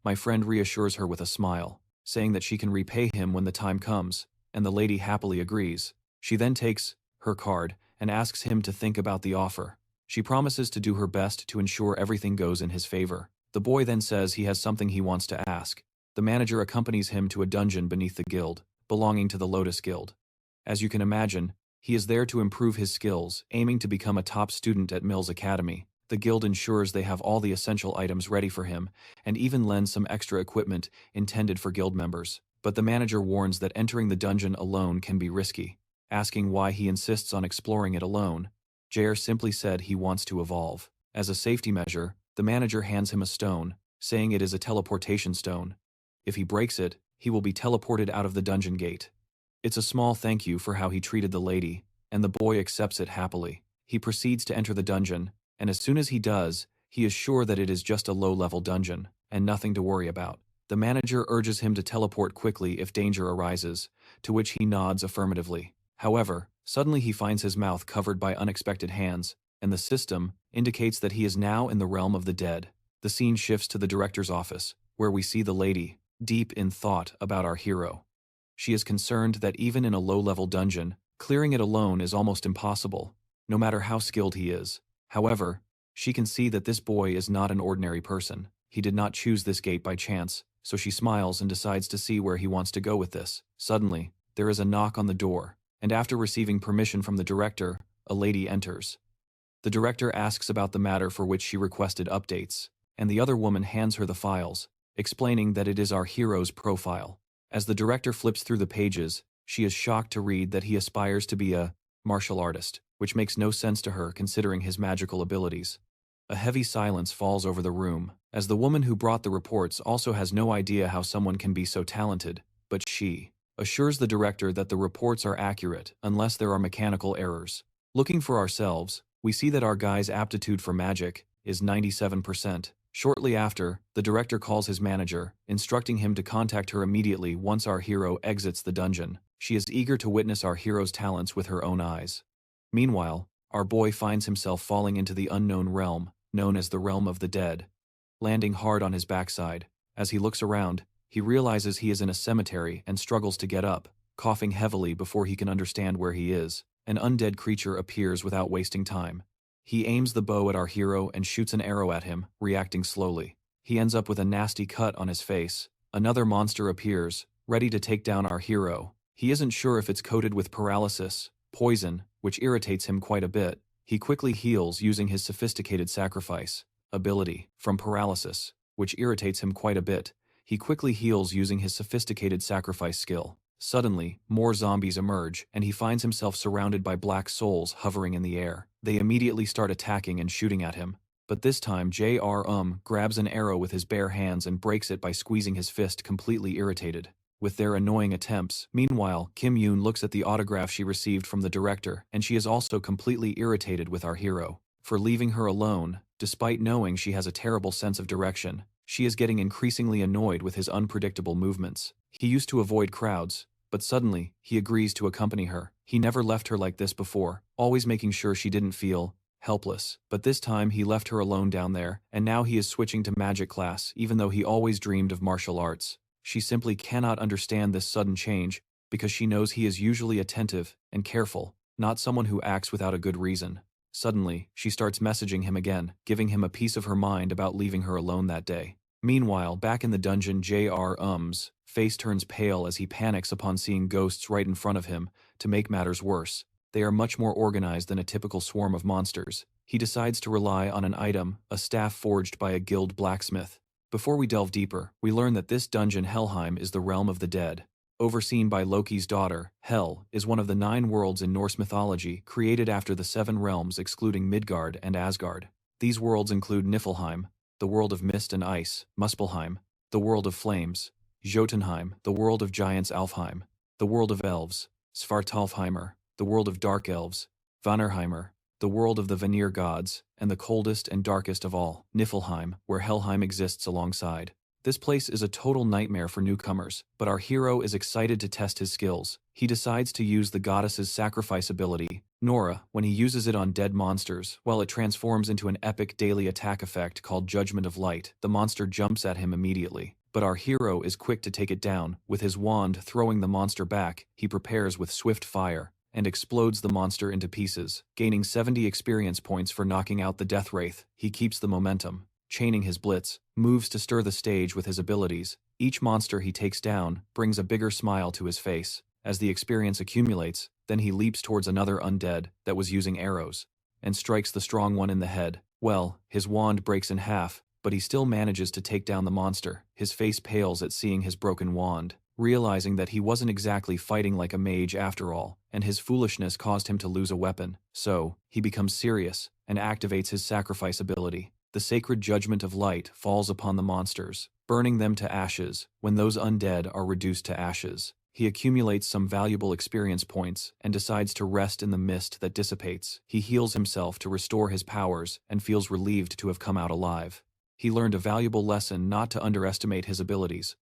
My friend reassures her with a smile, saying that she can repay him when the time comes, and the lady happily agrees. She then takes her card and asks him to think about the offer. She promises to do her best to ensure everything goes in his favor. The boy then says he has something he wants to ask. The manager accompanies him to a dungeon beneath the guild, belonging to the Lotus Guild. As you can imagine, he is there to improve his skills, aiming to become a top student at Milas Academy. The guild ensures they have all the essential items ready for him, and even lends some extra equipment intended for guild members. But the manager warns that entering the dungeon alone can be risky. Asking why he insists on exploring it alone, Jair simply said he wants to evolve. As a safety measure, the manager hands him a stone, saying it is a teleportation stone. If he breaks it, he will be teleported out of the dungeon gate. It's a small thank you for how he treated the lady, and the boy accepts it happily. He proceeds to enter the dungeon, and as soon as he does, he is sure that it is just a low-level dungeon, and nothing to worry about. The manager urges him to teleport quickly if danger arises, to which he nods affirmatively. However, suddenly he finds his mouth covered by unexpected hands, and the system indicates that he is now in the realm of the dead. The scene shifts to the director's office, where we see the lady, deep in thought about our hero. She is concerned that even in a low-level dungeon, clearing it alone is almost impossible, no matter how skilled he is. However, she can see that this boy is not an ordinary person. He did not choose this gate by chance, so she smiles and decides to see where he wants to go with this. Suddenly, there is a knock on the door, and after receiving permission from the director, a lady enters. The director asks about the matter for which she requested updates, and the other woman hands her the files, explaining that it is our hero's profile. As the director flips through the pages, she is shocked to read that he aspires to be a martial artist, which makes no sense to her considering his magical abilities. A heavy silence falls over the room, as the woman who brought the reports also has no idea how someone can be so talented, but she assures the director that the reports are accurate unless there are mechanical errors. Looking for ourselves, we see that our guy's aptitude for magic is 97%. Shortly after, the director calls his manager, instructing him to contact her immediately once our hero exits the dungeon. She is eager to witness our hero's talents with her own eyes. Meanwhile, our boy finds himself falling into the unknown realm, known as the realm of the dead. Landing hard on his backside, as he looks around, he realizes he is in a cemetery and struggles to get up, coughing heavily before he can understand where he is. An undead creature appears without wasting time. He aims the bow at our hero and shoots an arrow at him, reacting slowly. He ends up with a nasty cut on his face. Another monster appears, ready to take down our hero. He isn't sure if it's coated with paralysis, poison, which irritates him quite a bit. He quickly heals using his sophisticated sacrifice ability from paralysis. which irritates him quite a bit. He quickly heals using his sophisticated sacrifice skill. Suddenly, more zombies emerge, and he finds himself surrounded by black souls hovering in the air. They immediately start attacking and shooting at him. But this time J.R. grabs an arrow with his bare hands and breaks it by squeezing his fist, completely irritated with their annoying attempts. Meanwhile, Kim Yoon looks at the autograph she received from the director, and she is also completely irritated with our hero for leaving her alone. Despite knowing she has a terrible sense of direction, she is getting increasingly annoyed with his unpredictable movements. He used to avoid crowds, but suddenly, he agrees to accompany her. He never left her like this before, always making sure she didn't feel helpless. But this time he left her alone down there, and now he is switching to magic class even though he always dreamed of martial arts. She simply cannot understand this sudden change, because she knows he is usually attentive and careful, not someone who acts without a good reason. Suddenly, she starts messaging him again, giving him a piece of her mind about leaving her alone that day. Meanwhile, back in the dungeon, J.R.'s face turns pale as he panics upon seeing ghosts right in front of him. To make matters worse, they are much more organized than a typical swarm of monsters. He decides to rely on an item, a staff forged by a guild blacksmith. Before we delve deeper, we learn that this dungeon, Helheim, is the realm of the dead. Overseen by Loki's daughter, Hel is one of the 9 worlds in Norse mythology created after the 7 realms excluding Midgard and Asgard. These worlds include Niflheim, the world of mist and ice; Muspelheim, the world of flames; Jotunheim, the world of giants; Alfheim, the world of elves; Svartalfheimer, the world of dark elves; Vanirheimer, the world of the Vanir gods; and the coldest and darkest of all, Niflheim, where Helheim exists alongside. This place is a total nightmare for newcomers, but our hero is excited to test his skills. He decides to use the goddess's sacrifice ability, Nora, when he uses it on dead monsters. While it transforms into an epic daily attack effect called Judgment of Light, the monster jumps at him immediately. But our hero is quick to take it down. With his wand throwing the monster back, he prepares with swift fire and explodes the monster into pieces, gaining 70 experience points for knocking out the Death Wraith. He keeps the momentum, chaining his blitz, moves to stir the stage with his abilities. Each monster he takes down brings a bigger smile to his face. As the experience accumulates, then he leaps towards another undead that was using arrows, and strikes the strong one in the head. Well, his wand breaks in half, but he still manages to take down the monster. His face pales at seeing his broken wand, realizing that he wasn't exactly fighting like a mage after all, and his foolishness caused him to lose a weapon. So, he becomes serious, and activates his sacrifice ability. The sacred judgment of light falls upon the monsters, burning them to ashes. When those undead are reduced to ashes, he accumulates some valuable experience points and decides to rest in the mist that dissipates. He heals himself to restore his powers and feels relieved to have come out alive. He learned a valuable lesson not to underestimate his abilities.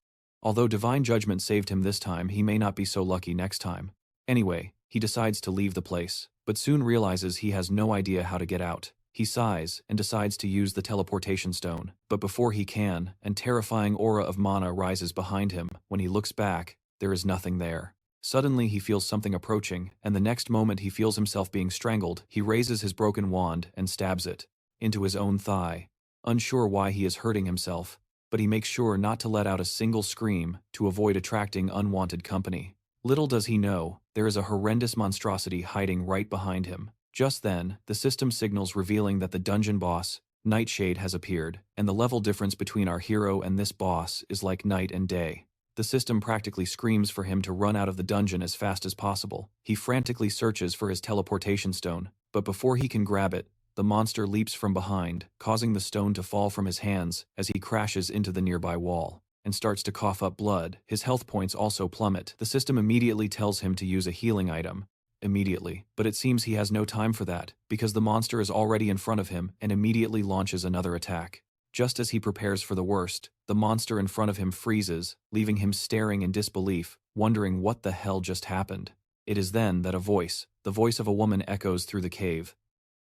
Although divine judgment saved him this time, he may not be so lucky next time. Anyway, he decides to leave the place, but soon realizes he has no idea how to get out. He sighs and decides to use the teleportation stone, but before he can, an terrifying aura of mana rises behind him. When he looks back, there is nothing there. Suddenly he feels something approaching, and the next moment he feels himself being strangled. He raises his broken wand and stabs it into his own thigh, unsure why he is hurting himself, but he makes sure not to let out a single scream to avoid attracting unwanted company. Little does he know, there is a horrendous monstrosity hiding right behind him. Just then, the system signals revealing that the dungeon boss, Nightshade, has appeared, and the level difference between our hero and this boss is like night and day. The system practically screams for him to run out of the dungeon as fast as possible. He frantically searches for his teleportation stone, but before he can grab it, the monster leaps from behind, causing the stone to fall from his hands as he crashes into the nearby wall and starts to cough up blood. His health points also plummet. The system immediately tells him to use a healing item. Immediately, but it seems he has no time for that, because the monster is already in front of him and immediately launches another attack. Just as he prepares for the worst, the monster in front of him freezes, leaving him staring in disbelief, wondering what the hell just happened. It is then that a voice, the voice of a woman, echoes through the cave.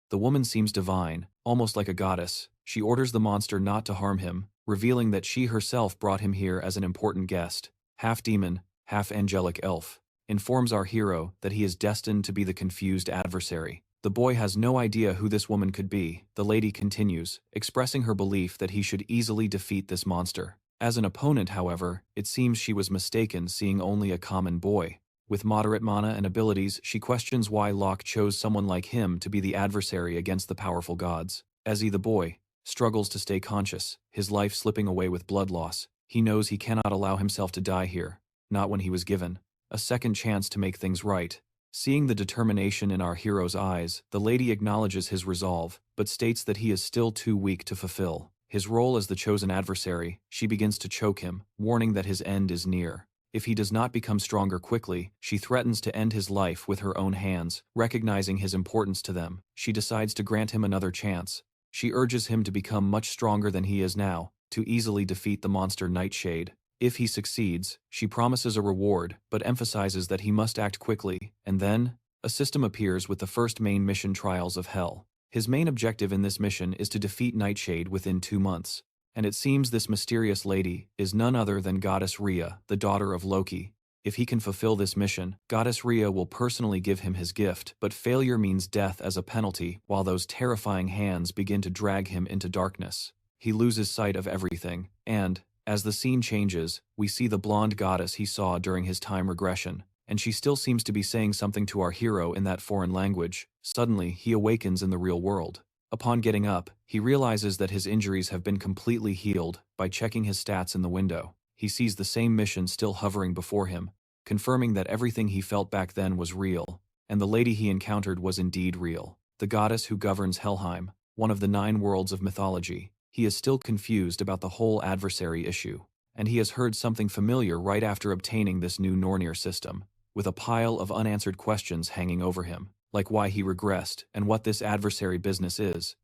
The woman seems divine, almost like a goddess. She orders the monster not to harm him, revealing that she herself brought him here as an important guest. Half demon, half angelic elf informs our hero that he is destined to be the confused adversary. The boy has no idea who this woman could be. The lady continues, expressing her belief that he should easily defeat this monster. As an opponent, however, it seems she was mistaken, seeing only a common boy. With moderate mana and abilities, she questions why Locke chose someone like him to be the adversary against the powerful gods. Ezzy the boy, struggles to stay conscious, his life slipping away with blood loss. He knows he cannot allow himself to die here, not when he was given a second chance to make things right. Seeing the determination in our hero's eyes, the lady acknowledges his resolve, but states that he is still too weak to fulfill his role as the chosen adversary. She begins to choke him, warning that his end is near. If he does not become stronger quickly, she threatens to end his life with her own hands. Recognizing his importance to them, she decides to grant him another chance. She urges him to become much stronger than he is now, to easily defeat the monster Nightshade. If he succeeds, she promises a reward, but emphasizes that he must act quickly, and then, a system appears with the first main mission, Trials of Hell. His main objective in this mission is to defeat Nightshade within 2 months. And it seems this mysterious lady is none other than Goddess Rhea, the daughter of Loki. If he can fulfill this mission, Goddess Rhea will personally give him his gift, but failure means death as a penalty, while those terrifying hands begin to drag him into darkness. He loses sight of everything, and, as the scene changes, we see the blonde goddess he saw during his time regression, and she still seems to be saying something to our hero in that foreign language. Suddenly, he awakens in the real world. Upon getting up, he realizes that his injuries have been completely healed. By checking his stats in the window, he sees the same mission still hovering before him, confirming that everything he felt back then was real, and the lady he encountered was indeed real. The goddess who governs Helheim, one of the 9 worlds of mythology. He is still confused about the whole adversary issue, and he has heard something familiar right after obtaining this new Nornir system, with a pile of unanswered questions hanging over him, like why he regressed and what this adversary business is.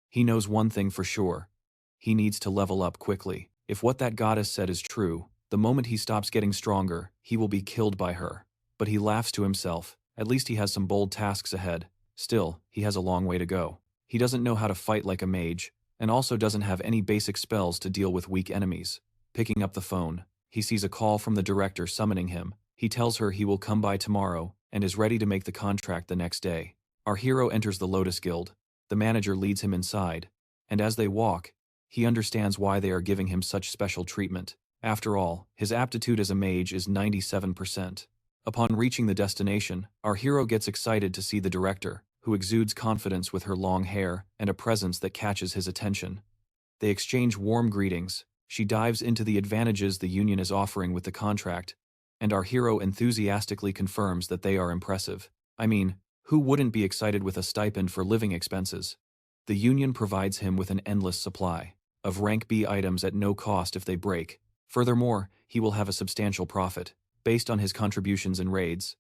He knows one thing for sure. He needs to level up quickly. If what that goddess said is true, the moment he stops getting stronger, he will be killed by her. But he laughs to himself. At least he has some bold tasks ahead. Still, he has a long way to go. He doesn't know how to fight like a mage, and also doesn't have any basic spells to deal with weak enemies. Picking up the phone, he sees a call from the director summoning him. He tells her he will come by tomorrow, and is ready to make the contract the next day. Our hero enters the Lotus Guild. The manager leads him inside, and as they walk, he understands why they are giving him such special treatment. After all, his aptitude as a mage is 97%. Upon reaching the destination, our hero gets excited to see the director, who exudes confidence with her long hair and a presence that catches his attention. They exchange warm greetings. She dives into the advantages the union is offering with the contract, and our hero enthusiastically confirms that they are impressive. I mean, who wouldn't be excited with a stipend for living expenses? The union provides him with an endless supply of rank B items at no cost if they break. Furthermore, he will have a substantial profit, based on his contributions in raids.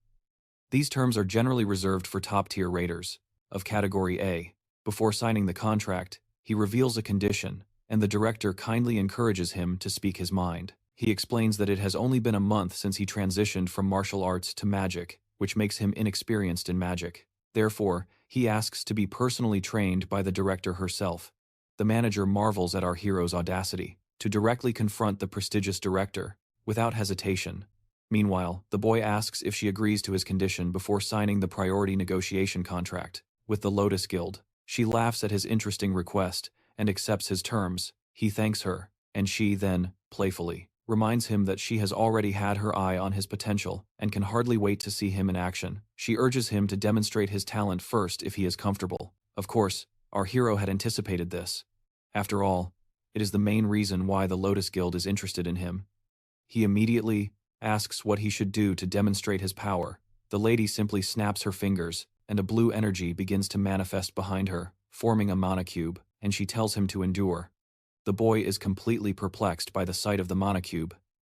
These terms are generally reserved for top-tier raiders, of Category A. Before signing the contract, he reveals a condition, and the director kindly encourages him to speak his mind. He explains that it has only been a month since he transitioned from martial arts to magic, which makes him inexperienced in magic. Therefore, he asks to be personally trained by the director herself. The manager marvels at our hero's audacity to directly confront the prestigious director, without hesitation. Meanwhile, the boy asks if she agrees to his condition before signing the priority negotiation contract with the Lotus Guild. She laughs at his interesting request and accepts his terms. He thanks her, and she then, playfully, reminds him that she has already had her eye on his potential and can hardly wait to see him in action. She urges him to demonstrate his talent first if he is comfortable. Of course, our hero had anticipated this. After all, it is the main reason why the Lotus Guild is interested in him. He immediately asks what he should do to demonstrate his power. The lady simply snaps her fingers, and a blue energy begins to manifest behind her, forming a monocube, and she tells him to endure. The boy is completely perplexed by the sight of the monocube.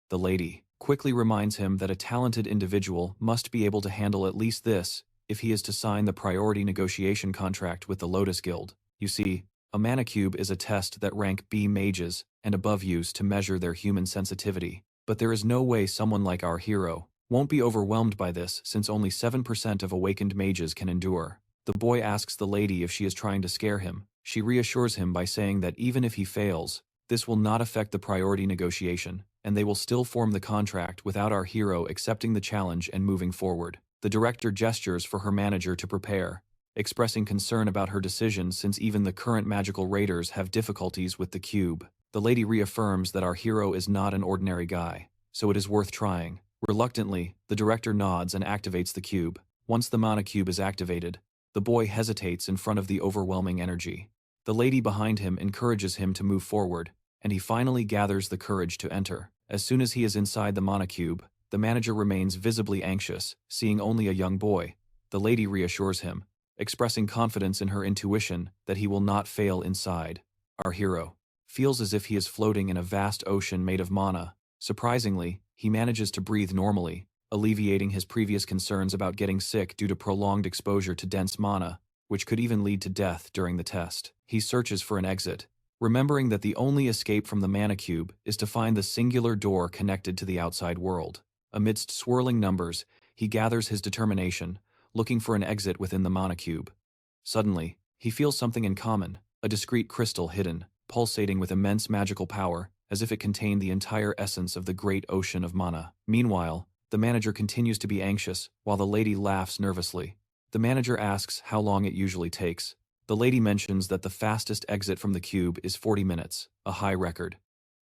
The lady quickly reminds him that a talented individual must be able to handle at least this if he is to sign the priority negotiation contract with the Lotus Guild. You see, a monocube is a test that rank B mages and above use to measure their human sensitivity. But there is no way someone like our hero won't be overwhelmed by this, since only 7% of awakened mages can endure. The boy asks the lady if she is trying to scare him. She reassures him by saying that even if he fails, this will not affect the priority negotiation, and they will still form the contract without our hero accepting the challenge and moving forward. The director gestures for her manager to prepare, expressing concern about her decision since even the current magical raiders have difficulties with the cube. The lady reaffirms that our hero is not an ordinary guy, so it is worth trying. Reluctantly, the director nods and activates the cube. Once the monocube is activated, the boy hesitates in front of the overwhelming energy. The lady behind him encourages him to move forward, and he finally gathers the courage to enter. As soon as he is inside the monocube, the manager remains visibly anxious, seeing only a young boy. The lady reassures him, expressing confidence in her intuition that he will not fail inside. Our hero feels as if he is floating in a vast ocean made of mana. Surprisingly, he manages to breathe normally, alleviating his previous concerns about getting sick due to prolonged exposure to dense mana, which could even lead to death during the test. He searches for an exit, remembering that the only escape from the mana cube is to find the singular door connected to the outside world. Amidst swirling numbers, he gathers his determination, looking for an exit within the mana cube. Suddenly, he feels something in common, a discrete crystal hidden, pulsating with immense magical power, as if it contained the entire essence of the great ocean of mana. Meanwhile, the manager continues to be anxious, while the lady laughs nervously. The manager asks how long it usually takes. The lady mentions that the fastest exit from the cube is 40 minutes, a high record.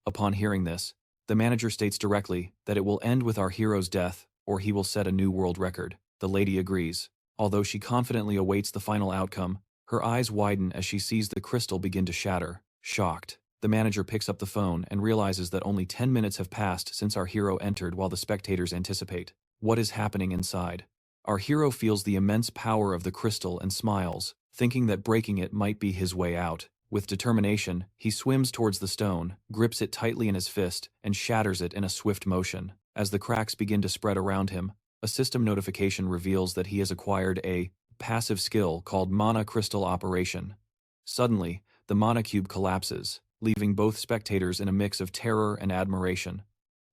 Upon hearing this, the manager states directly that it will end with our hero's death, or he will set a new world record. The lady agrees. Although she confidently awaits the final outcome, her eyes widen as she sees the crystal begin to shatter. Shocked, the manager picks up the phone and realizes that only 10 minutes have passed since our hero entered while the spectators anticipate. What is happening inside? Our hero feels the immense power of the crystal and smiles, thinking that breaking it might be his way out. With determination, he swims towards the stone, grips it tightly in his fist, and shatters it in a swift motion. As the cracks begin to spread around him, a system notification reveals that he has acquired a passive skill called Mana Crystal Operation. Suddenly, the mana cube collapses, leaving both spectators in a mix of terror and admiration.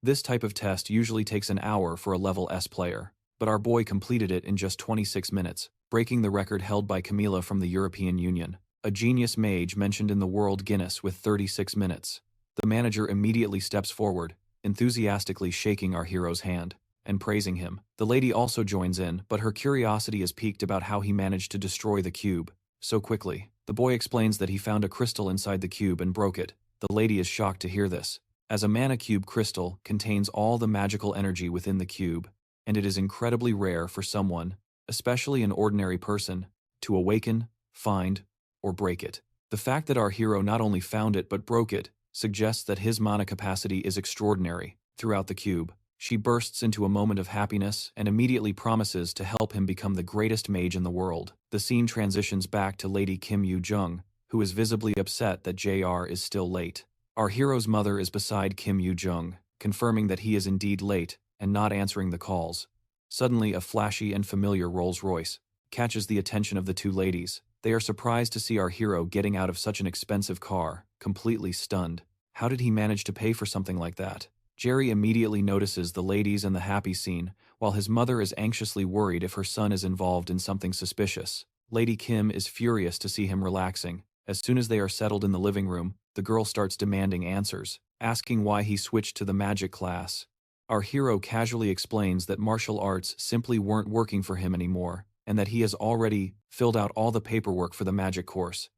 This type of test usually takes an hour for a level S player, but our boy completed it in just 26 minutes, breaking the record held by Camila from the European Union, a genius mage mentioned in the World Guinness with 36 minutes. The manager immediately steps forward, enthusiastically shaking our hero's hand and praising him. The lady also joins in, but her curiosity is piqued about how he managed to destroy the cube so quickly. The boy explains that he found a crystal inside the cube and broke it. The lady is shocked to hear this, as a mana cube crystal contains all the magical energy within the cube, and it is incredibly rare for someone, especially an ordinary person, to awaken, find, or break it. The fact that our hero not only found it but broke it suggests that his mana capacity is extraordinary. Throughout the cube, she bursts into a moment of happiness and immediately promises to help him become the greatest mage in the world. The scene transitions back to Lady Kim Yoo-jung, who is visibly upset that JR is still late. Our hero's mother is beside Kim Yoo-jung, confirming that he is indeed late and not answering the calls. Suddenly, a flashy and familiar Rolls-Royce catches the attention of the two ladies. They are surprised to see our hero getting out of such an expensive car, completely stunned. How did he manage to pay for something like that? Jerry immediately notices the ladies and the happy scene, while his mother is anxiously worried if her son is involved in something suspicious. Lady Kim is furious to see him relaxing. As soon as they are settled in the living room, the girl starts demanding answers, asking why he switched to the magic class. Our hero casually explains that martial arts simply weren't working for him anymore, and that he has already filled out all the paperwork for the magic course.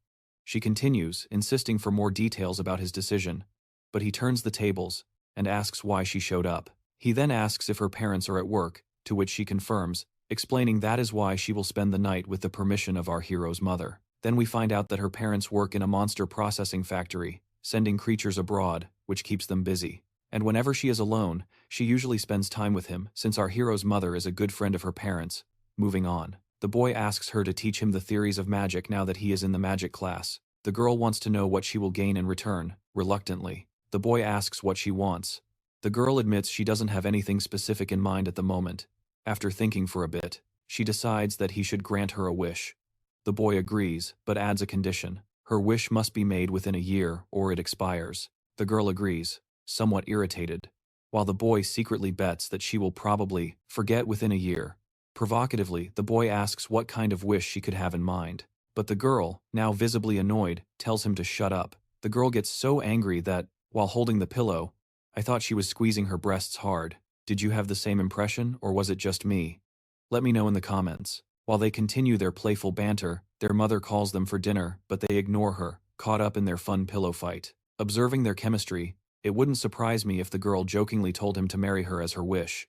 She continues, insisting for more details about his decision, but he turns the tables and asks why she showed up. He then asks if her parents are at work, to which she confirms, explaining that is why she will spend the night with the permission of our hero's mother. Then we find out that her parents work in a monster processing factory, sending creatures abroad, which keeps them busy. And whenever she is alone, she usually spends time with him, since our hero's mother is a good friend of her parents. Moving on. The boy asks her to teach him the theories of magic now that he is in the magic class. The girl wants to know what she will gain in return, reluctantly. The boy asks what she wants. The girl admits she doesn't have anything specific in mind at the moment. After thinking for a bit, she decides that he should grant her a wish. The boy agrees, but adds a condition. Her wish must be made within a year, or it expires. The girl agrees, somewhat irritated, while the boy secretly bets that she will probably forget within a year. Provocatively, the boy asks what kind of wish she could have in mind. But the girl, now visibly annoyed, tells him to shut up. The girl gets so angry that, while holding the pillow, I thought she was squeezing her breasts hard. Did you have the same impression, or was it just me? Let me know in the comments. While they continue their playful banter, their mother calls them for dinner, but they ignore her, caught up in their fun pillow fight. Observing their chemistry, it wouldn't surprise me if the girl jokingly told him to marry her as her wish.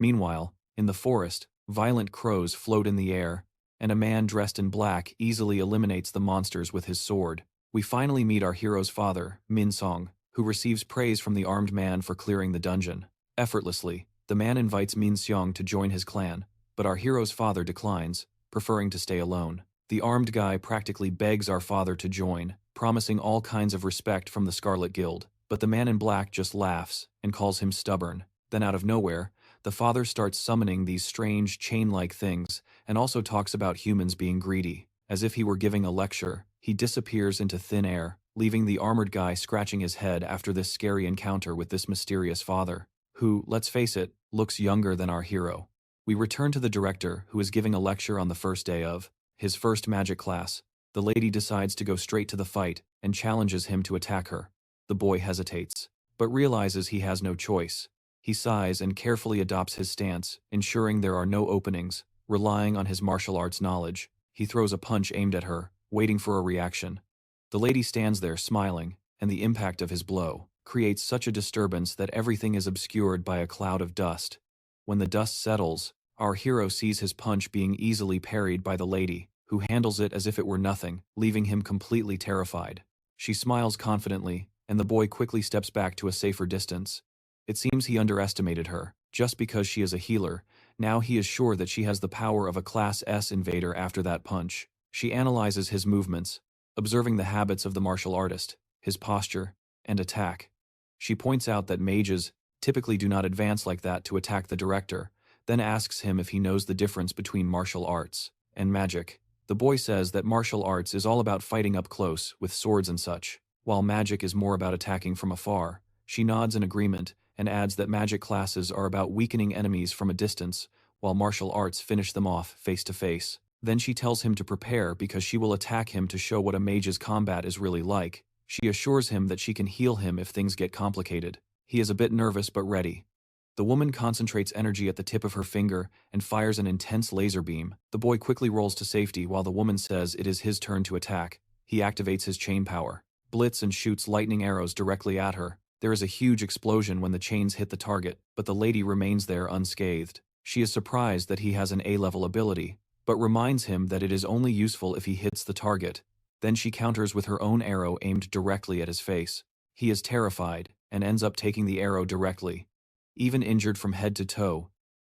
Meanwhile, in the forest, violent crows float in the air, and a man dressed in black easily eliminates the monsters with his sword. We finally meet our hero's father, Min Song, who receives praise from the armed man for clearing the dungeon. Effortlessly, the man invites Min Seong to join his clan, but our hero's father declines, preferring to stay alone. The armed guy practically begs our father to join, promising all kinds of respect from the Scarlet Guild, but the man in black just laughs and calls him stubborn. Then out of nowhere, the father starts summoning these strange chain-like things and also talks about humans being greedy. As if he were giving a lecture, he disappears into thin air, leaving the armored guy scratching his head after this scary encounter with this mysterious father, who, let's face it, looks younger than our hero. We return to the director, who is giving a lecture on the first day of his first magic class. The lady decides to go straight to the fight and challenges him to attack her. The boy hesitates, but realizes he has no choice. He sighs and carefully adopts his stance, ensuring there are no openings. Relying on his martial arts knowledge, he throws a punch aimed at her, waiting for a reaction. The lady stands there smiling, and the impact of his blow creates such a disturbance that everything is obscured by a cloud of dust. When the dust settles, our hero sees his punch being easily parried by the lady, who handles it as if it were nothing, leaving him completely terrified. She smiles confidently, and the boy quickly steps back to a safer distance. It seems he underestimated her. Just because she is a healer, now he is sure that she has the power of a Class S invader after that punch. She analyzes his movements, observing the habits of the martial artist, his posture, and attack. She points out that mages typically do not advance like that to attack the director, then asks him if he knows the difference between martial arts and magic. The boy says that martial arts is all about fighting up close with swords and such, while magic is more about attacking from afar. She nods in agreement and adds that magic classes are about weakening enemies from a distance, while martial arts finish them off face to face. Then she tells him to prepare because she will attack him to show what a mage's combat is really like. She assures him that she can heal him if things get complicated. He is a bit nervous but ready. The woman concentrates energy at the tip of her finger and fires an intense laser beam. The boy quickly rolls to safety while the woman says it is his turn to attack. He activates his chain power, blitz and shoots lightning arrows directly at her. There is a huge explosion when the chains hit the target, but the lady remains there unscathed. She is surprised that he has an A-level ability, but reminds him that it is only useful if he hits the target. Then she counters with her own arrow aimed directly at his face. He is terrified and ends up taking the arrow directly. Even injured from head to toe,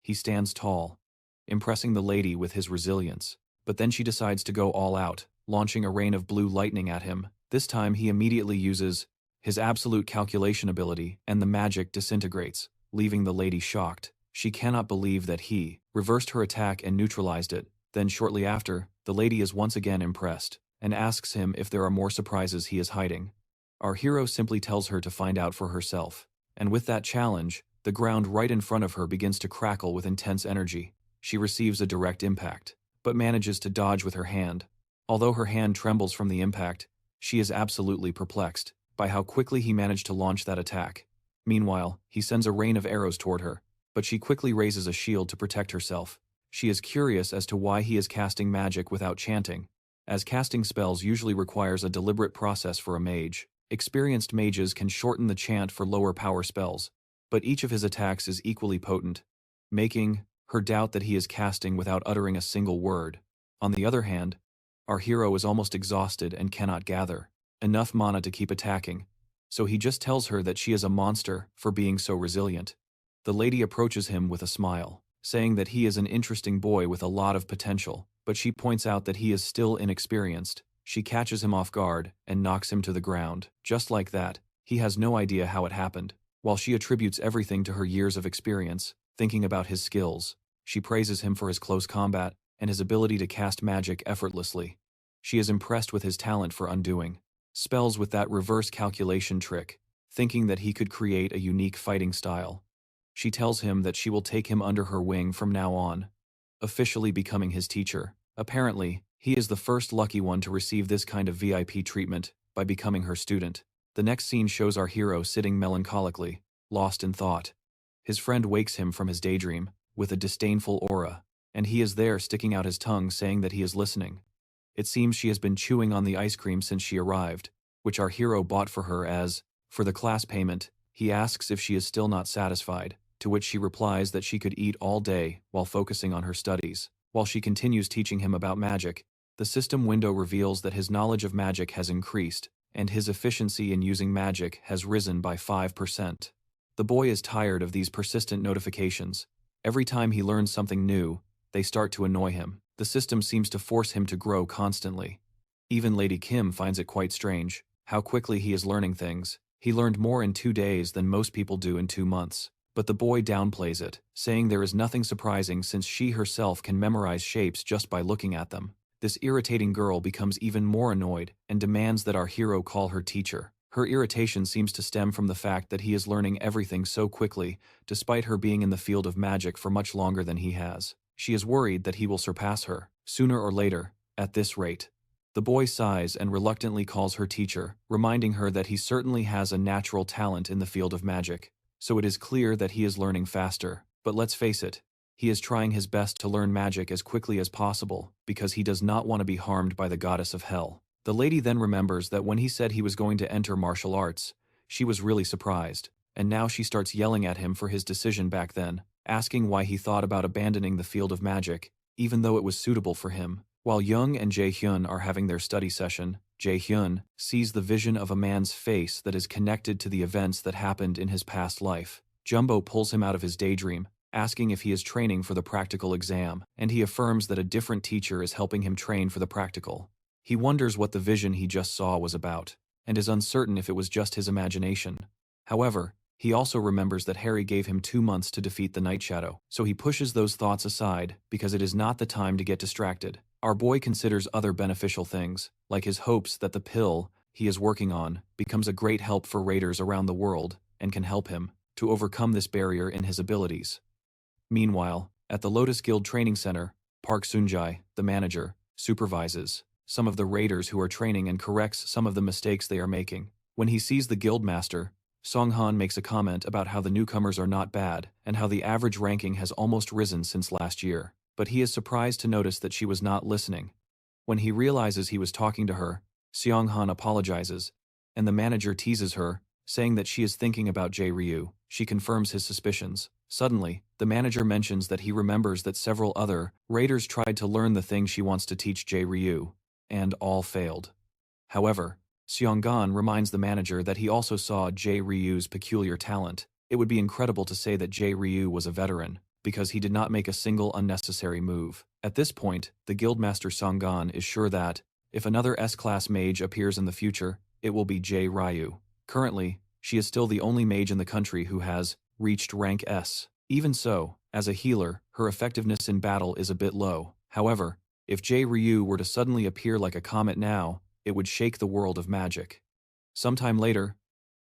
he stands tall, impressing the lady with his resilience. But then she decides to go all out, launching a rain of blue lightning at him. This time he immediately uses his absolute calculation ability, and the magic disintegrates, leaving the lady shocked. She cannot believe that he reversed her attack and neutralized it. Then shortly after, the lady is once again impressed, and asks him if there are more surprises he is hiding. Our hero simply tells her to find out for herself. And with that challenge, the ground right in front of her begins to crackle with intense energy. She receives a direct impact, but manages to dodge with her hand. Although her hand trembles from the impact, she is absolutely perplexed by how quickly he managed to launch that attack. Meanwhile, he sends a rain of arrows toward her, but she quickly raises a shield to protect herself. She is curious as to why he is casting magic without chanting, as casting spells usually requires a deliberate process for a mage. Experienced mages can shorten the chant for lower power spells, but each of his attacks is equally potent, making her doubt that he is casting without uttering a single word. On the other hand, our hero is almost exhausted and cannot gather enough mana to keep attacking, so he just tells her that she is a monster for being so resilient. The lady approaches him with a smile, saying that he is an interesting boy with a lot of potential, but she points out that he is still inexperienced. She catches him off guard and knocks him to the ground. Just like that, he has no idea how it happened. While she attributes everything to her years of experience, thinking about his skills, she praises him for his close combat and his ability to cast magic effortlessly. She is impressed with his talent for undoing spells with that reverse calculation trick, thinking that he could create a unique fighting style. She tells him that she will take him under her wing from now on, officially becoming his teacher. Apparently, he is the first lucky one to receive this kind of VIP treatment by becoming her student. The next scene shows our hero sitting melancholically, lost in thought. His friend wakes him from his daydream with a disdainful aura, and he is there sticking out his tongue saying that he is listening. It seems she has been chewing on the ice cream since she arrived, which our hero bought for her as, for the class payment. He asks if she is still not satisfied, to which she replies that she could eat all day while focusing on her studies. While she continues teaching him about magic, The system window reveals that his knowledge of magic has increased, and his efficiency in using magic has risen by 5%. The boy is tired of these persistent notifications. Every time he learns something new, they start to annoy him. The system seems to force him to grow constantly. Even Lady Kim finds it quite strange, how quickly he is learning things. He learned more in 2 days than most people do in 2 months. But the boy downplays it, saying there is nothing surprising since she herself can memorize shapes just by looking at them. This irritating girl becomes even more annoyed and demands that our hero call her teacher. Her irritation seems to stem from the fact that he is learning everything so quickly, despite her being in the field of magic for much longer than he has. She is worried that he will surpass her, sooner or later, at this rate. The boy sighs and reluctantly calls her teacher, reminding her that he certainly has a natural talent in the field of magic. So it is clear that he is learning faster. But let's face it, he is trying his best to learn magic as quickly as possible, because he does not want to be harmed by the goddess of hell. The lady then remembers that when he said he was going to enter martial arts, she was really surprised, and now she starts yelling at him for his decision back then, asking why he thought about abandoning the field of magic, even though it was suitable for him. While Jung and Jae-hyun are having their study session, Jae-hyun sees the vision of a man's face that is connected to the events that happened in his past life. Jumbo pulls him out of his daydream, asking if he is training for the practical exam, and he affirms that a different teacher is helping him train for the practical. He wonders what the vision he just saw was about, and is uncertain if it was just his imagination. However, he also remembers that Harry gave him 2 months to defeat the Night Shadow, so he pushes those thoughts aside because it is not the time to get distracted. Our boy considers other beneficial things, like his hopes that the pill he is working on becomes a great help for raiders around the world and can help him to overcome this barrier in his abilities. Meanwhile, at the Lotus Guild Training Center, Park Sunjae, the manager, supervises some of the raiders who are training and corrects some of the mistakes they are making. When he sees the guildmaster, Song-han makes a comment about how the newcomers are not bad and how the average ranking has almost risen since last year, but he is surprised to notice that she was not listening. When he realizes he was talking to her, Seong-han apologizes, and the manager teases her, saying that she is thinking about Jae-ryu. She confirms his suspicions. Suddenly, the manager mentions that he remembers that several other raiders tried to learn the thing she wants to teach Jae-ryu, and all failed. However, Seong-gan reminds the manager that he also saw Jae-ryu's peculiar talent. It would be incredible to say that Jae-ryu was a veteran, because he did not make a single unnecessary move. At this point, the guildmaster Song-gan is sure that, if another S-class mage appears in the future, it will be Jae-ryu. Currently, she is still the only mage in the country who has reached rank S. Even so, as a healer, her effectiveness in battle is a bit low. However, if Jae-ryu were to suddenly appear like a comet now, it would shake the world of magic. Sometime later,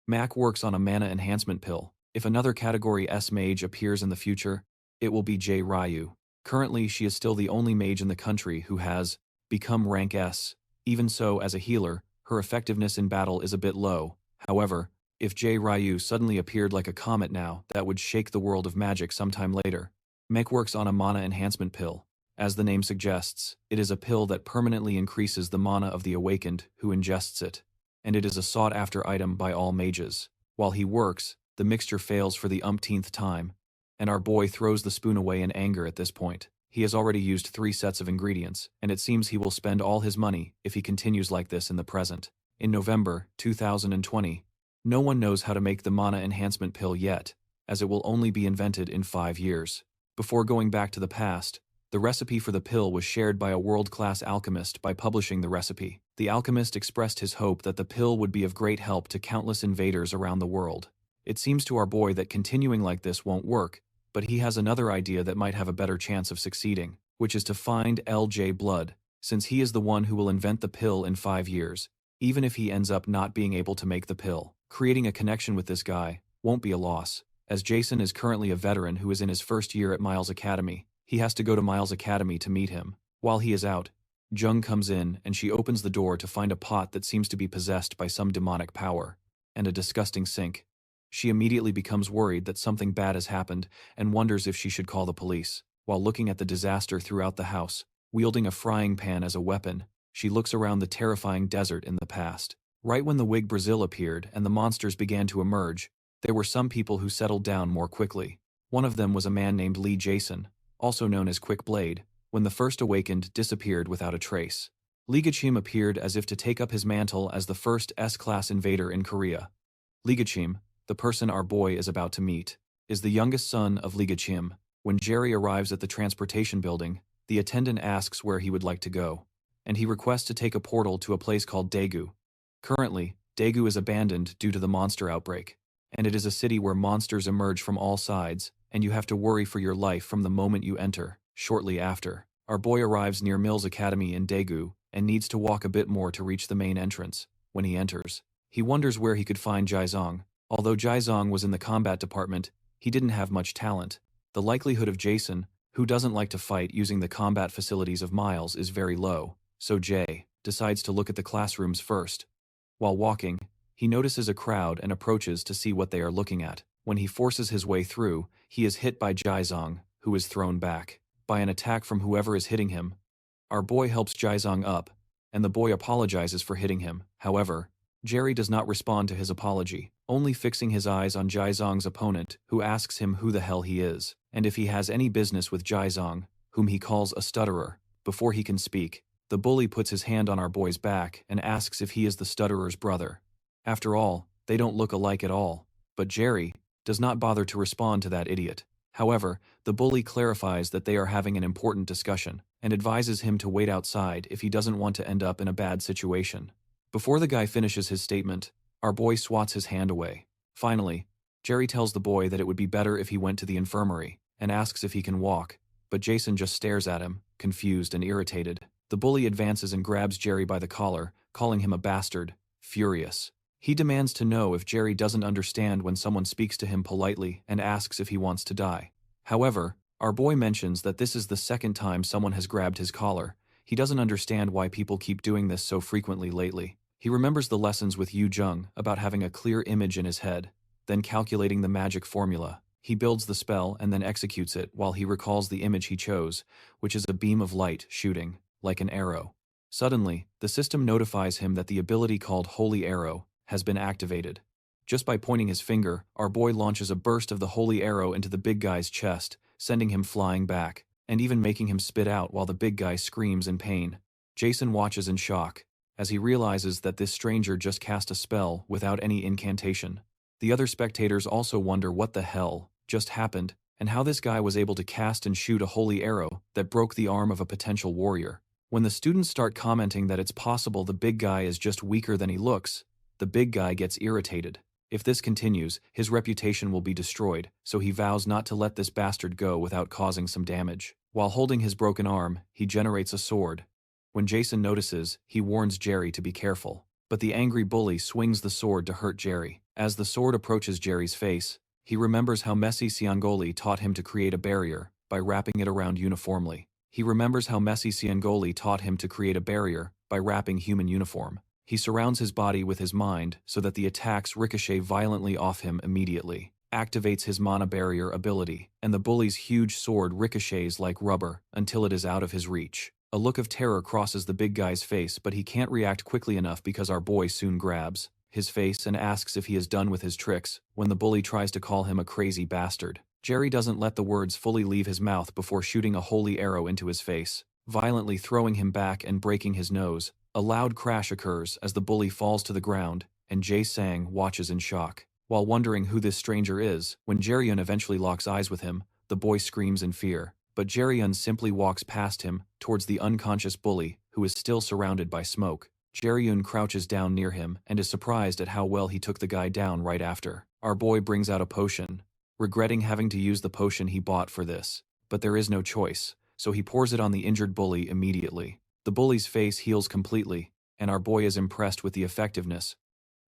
Mac works on a mana enhancement pill. If another category S mage appears in the future, it will be Jae-ryu. Currently, she is still the only mage in the country who has become rank S. Even so, as a healer, her effectiveness in battle is a bit low. However, if Jae-ryu suddenly appeared like a comet now, that would shake the world of magic sometime later. Mech works on a mana enhancement pill. As the name suggests, it is a pill that permanently increases the mana of the awakened who ingests it, and it is a sought-after item by all mages. While he works, the mixture fails for the umpteenth time, and our boy throws the spoon away in anger at this point. He has already used 3 sets of ingredients, and it seems he will spend all his money if he continues like this in the present. In November 2020, no one knows how to make the mana enhancement pill yet, as it will only be invented in 5 years. Before going back to the past, the recipe for the pill was shared by a world-class alchemist by publishing the recipe. The alchemist expressed his hope that the pill would be of great help to countless invaders around the world. It seems to our boy that continuing like this won't work, but he has another idea that might have a better chance of succeeding, which is to find LJ Blood, since he is the one who will invent the pill in 5 years, even if he ends up not being able to make the pill. Creating a connection with this guy won't be a loss, as Jason is currently a veteran who is in his first year at Milas Academy. He has to go to Milas Academy to meet him. While he is out, Jung comes in and she opens the door to find a pot that seems to be possessed by some demonic power, and a disgusting sink. She immediately becomes worried that something bad has happened and wonders if she should call the police. While looking at the disaster throughout the house, wielding a frying pan as a weapon, she looks around the terrifying desert in the past. Right when the Wig Brazil appeared and the monsters began to emerge, there were some people who settled down more quickly. One of them was a man named Lee Jason, also known as Quick Blade, when the first awakened disappeared without a trace. Ligachim appeared as if to take up his mantle as the first S-class invader in Korea. Ligachim, the person our boy is about to meet, is the youngest son of Ligachim. When Jerry arrives at the transportation building, the attendant asks where he would like to go, and he requests to take a portal to a place called Daegu. Currently, Daegu is abandoned due to the monster outbreak, and it is a city where monsters emerge from all sides, and you have to worry for your life from the moment you enter. Shortly after, our boy arrives near Milas Academy in Daegu, and needs to walk a bit more to reach the main entrance. When he enters, he wonders where he could find Jaizong. Although Jaizong was in the combat department, he didn't have much talent. The likelihood of Jason, who doesn't like to fight using the combat facilities of Miles, is very low, so Jay decides to look at the classrooms first. While walking, he notices a crowd and approaches to see what they are looking at. When he forces his way through, he is hit by Jaizong, who is thrown back by an attack from whoever is hitting him. Our boy helps Jaizong up, and the boy apologizes for hitting him. However, Jerry does not respond to his apology, only fixing his eyes on Jaizong's opponent, who asks him who the hell he is, and if he has any business with Jaizong, whom he calls a stutterer. Before he can speak, the bully puts his hand on our boy's back and asks if he is the stutterer's brother. After all, they don't look alike at all, but Jerry does not bother to respond to that idiot. However, the bully clarifies that they are having an important discussion, and advises him to wait outside if he doesn't want to end up in a bad situation. Before the guy finishes his statement, our boy swats his hand away. Finally, Jerry tells the boy that it would be better if he went to the infirmary, and asks if he can walk, but Jason just stares at him, confused and irritated. The bully advances and grabs Jerry by the collar, calling him a bastard. Furious, he demands to know if Jerry doesn't understand when someone speaks to him politely and asks if he wants to die. However, our boy mentions that this is the second time someone has grabbed his collar. He doesn't understand why people keep doing this so frequently lately. He remembers the lessons with Yu Jung about having a clear image in his head, then calculating the magic formula. He builds the spell and then executes it while he recalls the image he chose, which is a beam of light shooting, like an arrow. Suddenly, the system notifies him that the ability called Holy Arrow has been activated. Just by pointing his finger, our boy launches a burst of the Holy Arrow into the big guy's chest, sending him flying back, and even making him spit out while the big guy screams in pain. Jason watches in shock, as he realizes that this stranger just cast a spell without any incantation. The other spectators also wonder what the hell just happened, and how this guy was able to cast and shoot a holy arrow that broke the arm of a potential warrior. When the students start commenting that it's possible the big guy is just weaker than he looks, the big guy gets irritated. If this continues, his reputation will be destroyed, so he vows not to let this bastard go without causing some damage. While holding his broken arm, he generates a sword. When Jason notices, he warns Jerry to be careful, but the angry bully swings the sword to hurt Jerry. As the sword approaches Jerry's face, he remembers how Messi Ciangoli taught him to create a barrier by wrapping it around uniformly. He remembers how Messi Ciangoli taught him to create a barrier by wrapping human uniform. He surrounds his body with his mind so that the attacks ricochet violently off him immediately, activates his mana barrier ability, and the bully's huge sword ricochets like rubber until it is out of his reach. A look of terror crosses the big guy's face, but he can't react quickly enough because our boy soon grabs his face and asks if he is done with his tricks. When the bully tries to call him a crazy bastard, Jerry doesn't let the words fully leave his mouth before shooting a holy arrow into his face, violently throwing him back and breaking his nose. A loud crash occurs as the bully falls to the ground, and Jae Sang watches in shock. While wondering who this stranger is, when Jerryun eventually locks eyes with him, the boy screams in fear, but Jerryun simply walks past him, towards the unconscious bully, who is still surrounded by smoke. Jerryun crouches down near him and is surprised at how well he took the guy down right after. Our boy brings out a potion, regretting having to use the potion he bought for this, but there is no choice, so he pours it on the injured bully immediately. The bully's face heals completely, and our boy is impressed with the effectiveness.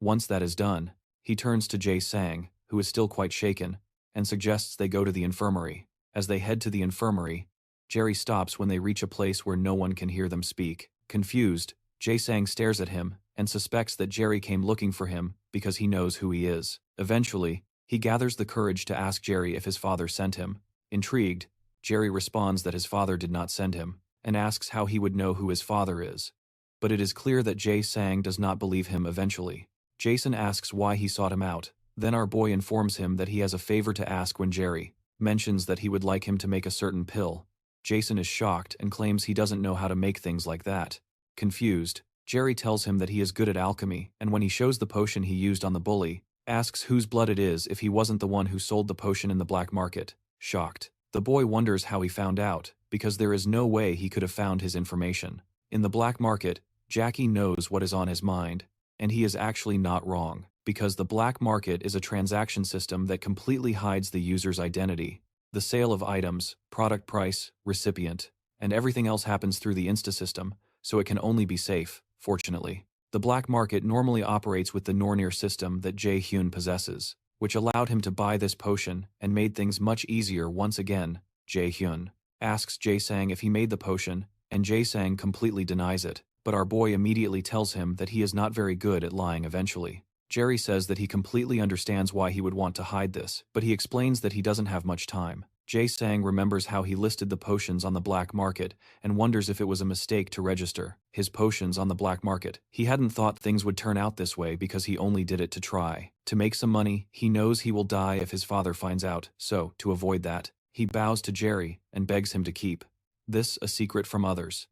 Once that is done, he turns to Jae Sang, who is still quite shaken, and suggests they go to the infirmary. As they head to the infirmary, Jerry stops when they reach a place where no one can hear them speak. Confused, Jae Sang stares at him and suspects that Jerry came looking for him because he knows who he is. Eventually, he gathers the courage to ask Jerry if his father sent him. Intrigued, Jerry responds that his father did not send him, and asks how he would know who his father is. But it is clear that Jae Sang does not believe him eventually. Jason asks why he sought him out. Then our boy informs him that he has a favor to ask. When Jerry mentions that he would like him to make a certain pill, Jason is shocked and claims he doesn't know how to make things like that. Confused, Jerry tells him that he is good at alchemy, and when he shows the potion he used on the bully, asks whose blood it is if he wasn't the one who sold the potion in the black market. Shocked, the boy wonders how he found out, because there is no way he could have found his information. In the black market, Jackie knows what is on his mind, and he is actually not wrong, because the black market is a transaction system that completely hides the user's identity. The sale of items, product price, recipient, and everything else happens through the Insta system, so it can only be safe, fortunately. The black market normally operates with the Nornir system that Jae-hyun possesses, which allowed him to buy this potion and made things much easier once again. Jae-hyun asks Jae-sang if he made the potion, and Jae-sang completely denies it, but our boy immediately tells him that he is not very good at lying eventually. Jerry says that he completely understands why he would want to hide this, but he explains that he doesn't have much time. Jae-sang remembers how he listed the potions on the black market and wonders if it was a mistake to register his potions on the black market. He hadn't thought things would turn out this way because he only did it to try to make some money. He knows he will die if his father finds out, so, to avoid that, he bows to Jerry and begs him to keep this a secret from others.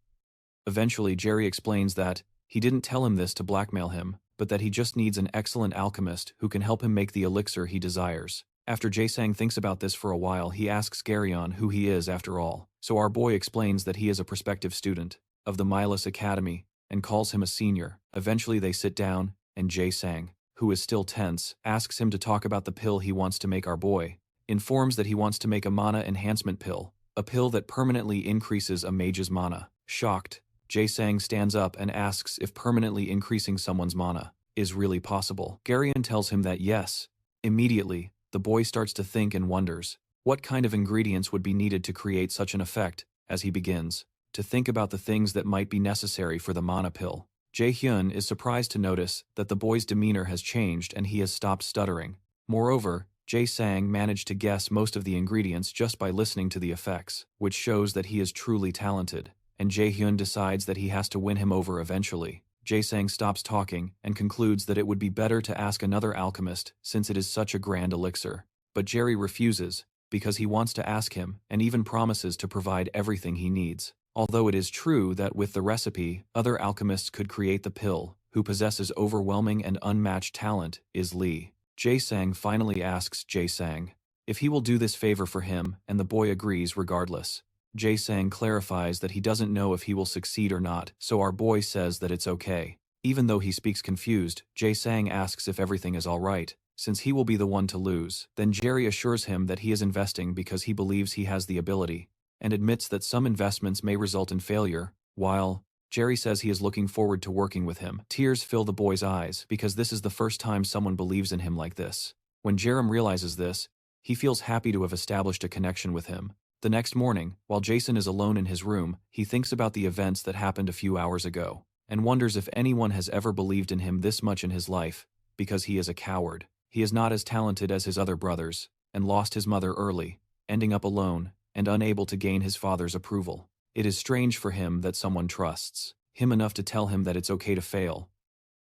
Eventually, Jerry explains that he didn't tell him this to blackmail him, but that he just needs an excellent alchemist who can help him make the elixir he desires. After Jae-sang thinks about this for a while, he asks Garyon who he is after all, so our boy explains that he is a prospective student of the Milas Academy and calls him a senior. Eventually they sit down, and Jae-sang, who is still tense, asks him to talk about the pill he wants to make. Our boy informs that he wants to make a mana enhancement pill, a pill that permanently increases a mage's mana. Shocked, Jae-sang stands up and asks if permanently increasing someone's mana is really possible. Garyon tells him that yes. Immediately, the boy starts to think and wonders what kind of ingredients would be needed to create such an effect. As he begins to think about the things that might be necessary for the mana pill, Jae-hyun is surprised to notice that the boy's demeanor has changed and he has stopped stuttering. Moreover, Jae-sang managed to guess most of the ingredients just by listening to the effects, which shows that he is truly talented, and Jae-hyun decides that he has to win him over eventually. Jae-sang stops talking and concludes that it would be better to ask another alchemist since it is such a grand elixir. But Jerry refuses, because he wants to ask him and even promises to provide everything he needs. Although it is true that with the recipe, other alchemists could create the pill, who possesses overwhelming and unmatched talent is Lee. Jae-sang finally asks Jae-sang if he will do this favor for him, and the boy agrees regardless. Jae-sang clarifies that he doesn't know if he will succeed or not, so our boy says that it's okay. Even though he speaks confused, Jae-sang asks if everything is alright, since he will be the one to lose. Then Jerry assures him that he is investing because he believes he has the ability, and admits that some investments may result in failure, while Jerry says he is looking forward to working with him. Tears fill the boy's eyes because this is the first time someone believes in him like this. When Jaim realizes this, he feels happy to have established a connection with him. The next morning, while Jason is alone in his room, he thinks about the events that happened a few hours ago, and wonders if anyone has ever believed in him this much in his life, because he is a coward. He is not as talented as his other brothers, and lost his mother early, ending up alone, and unable to gain his father's approval. It is strange for him that someone trusts him enough to tell him that it's okay to fail.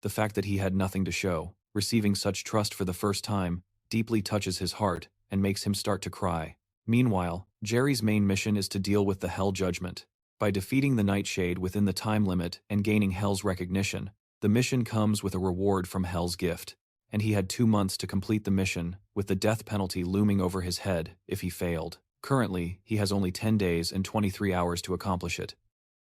The fact that he had nothing to show, receiving such trust for the first time, deeply touches his heart, and makes him start to cry. Meanwhile, Jerry's main mission is to deal with the Hell Judgment. By defeating the Nightshade within the time limit and gaining Hell's recognition, the mission comes with a reward from Hell's gift, and he had 2 months to complete the mission, with the death penalty looming over his head if he failed. Currently, he has only 10 days and 23 hours to accomplish it.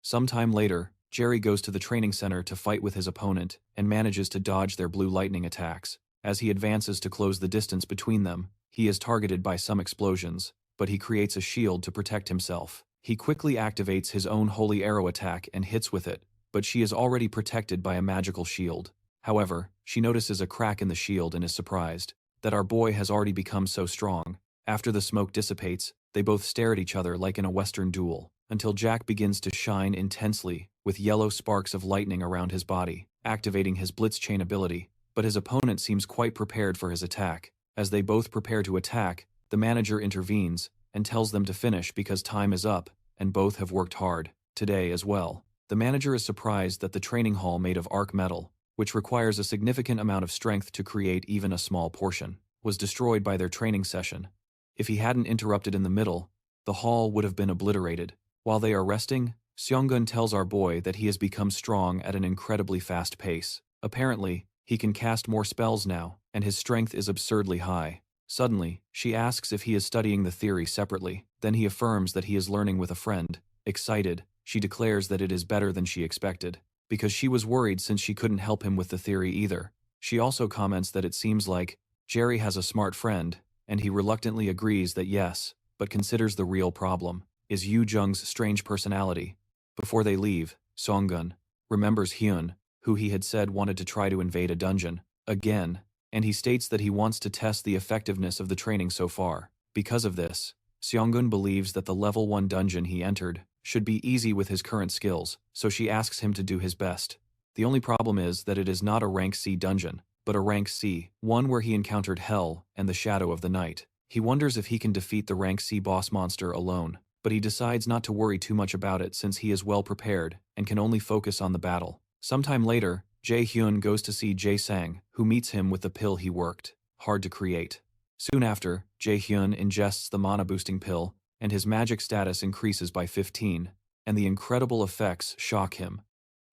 Sometime later, Jerry goes to the training center to fight with his opponent and manages to dodge their blue lightning attacks. As he advances to close the distance between them, he is targeted by some explosions, but he creates a shield to protect himself. He quickly activates his own holy arrow attack and hits with it, but she is already protected by a magical shield. However, she notices a crack in the shield and is surprised that our boy has already become so strong. After the smoke dissipates, they both stare at each other like in a Western duel, until Jack begins to shine intensely, with yellow sparks of lightning around his body, activating his Blitz Chain ability, but his opponent seems quite prepared for his attack. As they both prepare to attack, the manager intervenes and tells them to finish because time is up, and both have worked hard today as well. The manager is surprised that the training hall made of arc metal, which requires a significant amount of strength to create even a small portion, was destroyed by their training session. If he hadn't interrupted in the middle, the hall would have been obliterated. While they are resting, Seonggun tells our boy that he has become strong at an incredibly fast pace. Apparently, he can cast more spells now, and his strength is absurdly high. Suddenly, she asks if he is studying the theory separately. Then he affirms that he is learning with a friend. Excited, she declares that it is better than she expected, because she was worried since she couldn't help him with the theory either. She also comments that it seems like Jerry has a smart friend, and he reluctantly agrees that yes, but considers the real problem is Yu Jung's strange personality. Before they leave, Seonggun remembers Hyun, who he had said wanted to try to invade a dungeon again, and he states that he wants to test the effectiveness of the training so far. Because of this, Seonggun believes that the level 1 dungeon he entered should be easy with his current skills, so she asks him to do his best. The only problem is that it is not a rank C dungeon, but a rank C, one where he encountered Hell and the Shadow of the Night. He wonders if he can defeat the rank C boss monster alone, but he decides not to worry too much about it since he is well prepared and can only focus on the battle. Sometime later, Jae Hyun goes to see Jae Sang, who meets him with the pill he worked hard to create. Soon after, Jae Hyun ingests the mana-boosting pill, and his magic status increases by 15, and the incredible effects shock him.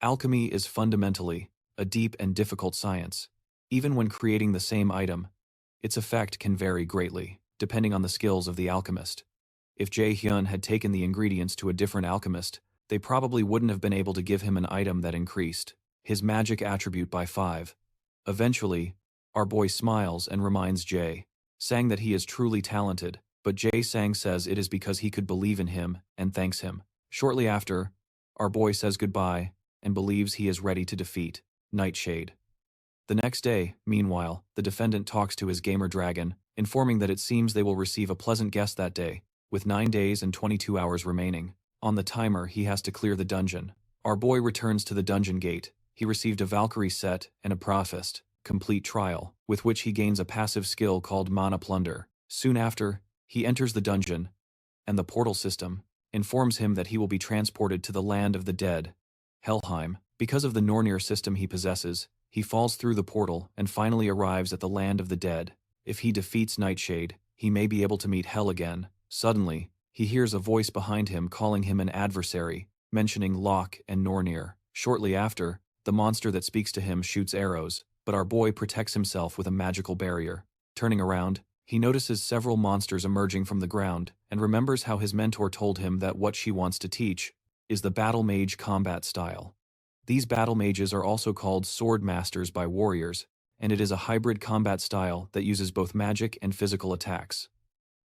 Alchemy is fundamentally a deep and difficult science. Even when creating the same item, its effect can vary greatly, depending on the skills of the alchemist. If Jae Hyun had taken the ingredients to a different alchemist, they probably wouldn't have been able to give him an item that increased his magic attribute by 5. Eventually, our boy smiles and reminds Jae Sang that he is truly talented, but Jae Sang says it is because he could believe in him and thanks him. Shortly after, our boy says goodbye and believes he is ready to defeat Nightshade. The next day, meanwhile, the defendant talks to his gamer dragon, informing that it seems they will receive a pleasant guest that day, with 9 days and 22 hours remaining. On the timer, he has to clear the dungeon. Our boy returns to the dungeon gate. He received a Valkyrie set and a Prophist complete trial, with which he gains a passive skill called Mana Plunder. Soon after, he enters the dungeon, and the portal system informs him that he will be transported to the land of the dead, Helheim. Because of the Nornir system he possesses, he falls through the portal and finally arrives at the land of the dead. If he defeats Nightshade, he may be able to meet Hell again. Suddenly, he hears a voice behind him calling him an adversary, mentioning Locke and Nornir. Shortly after, the monster that speaks to him shoots arrows, but our boy protects himself with a magical barrier. Turning around, he notices several monsters emerging from the ground and remembers how his mentor told him that what she wants to teach is the battle mage combat style. These battle mages are also called sword masters by warriors, and it is a hybrid combat style that uses both magic and physical attacks.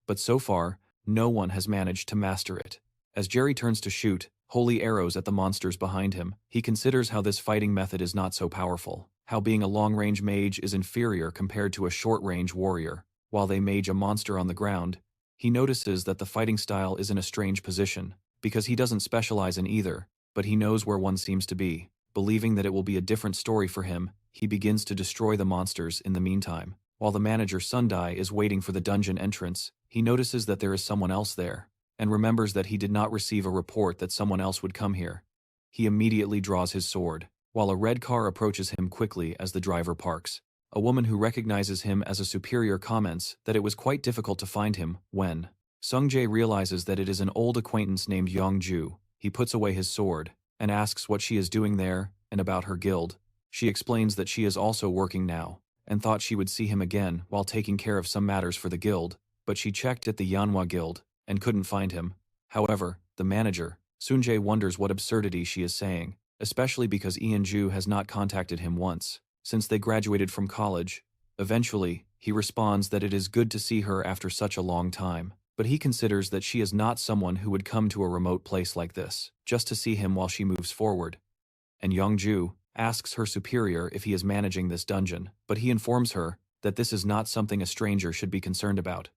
But so far, no one has managed to master it. As Jerry turns to shoot holy arrows at the monsters behind him, he considers how this fighting method is not so powerful, how being a long-range mage is inferior compared to a short-range warrior. While they mage a monster on the ground, he notices that the fighting style is in a strange position, because he doesn't specialize in either, but he knows where one seems to be. Believing that it will be a different story for him, he begins to destroy the monsters in the meantime. While the manager Sundai is waiting for the dungeon entrance, he notices that there is someone else there, and remembers that he did not receive a report that someone else would come here. He immediately draws his sword, while a red car approaches him quickly as the driver parks. A woman who recognizes him as a superior comments that it was quite difficult to find him when Sungjae realizes that it is an old acquaintance named Yongju. He puts away his sword and asks what she is doing there and about her guild. She explains that she is also working now and thought she would see him again while taking care of some matters for the guild, but she checked at the Yanhwa guild and couldn't find him. However, the manager, Sunjae, wonders what absurdity she is saying, especially because Ian-ju has not contacted him once since they graduated from college. Eventually, he responds that it is good to see her after such a long time, but he considers that she is not someone who would come to a remote place like this just to see him while she moves forward. And Yongju asks her superior if he is managing this dungeon, but he informs her that this is not something a stranger should be concerned about.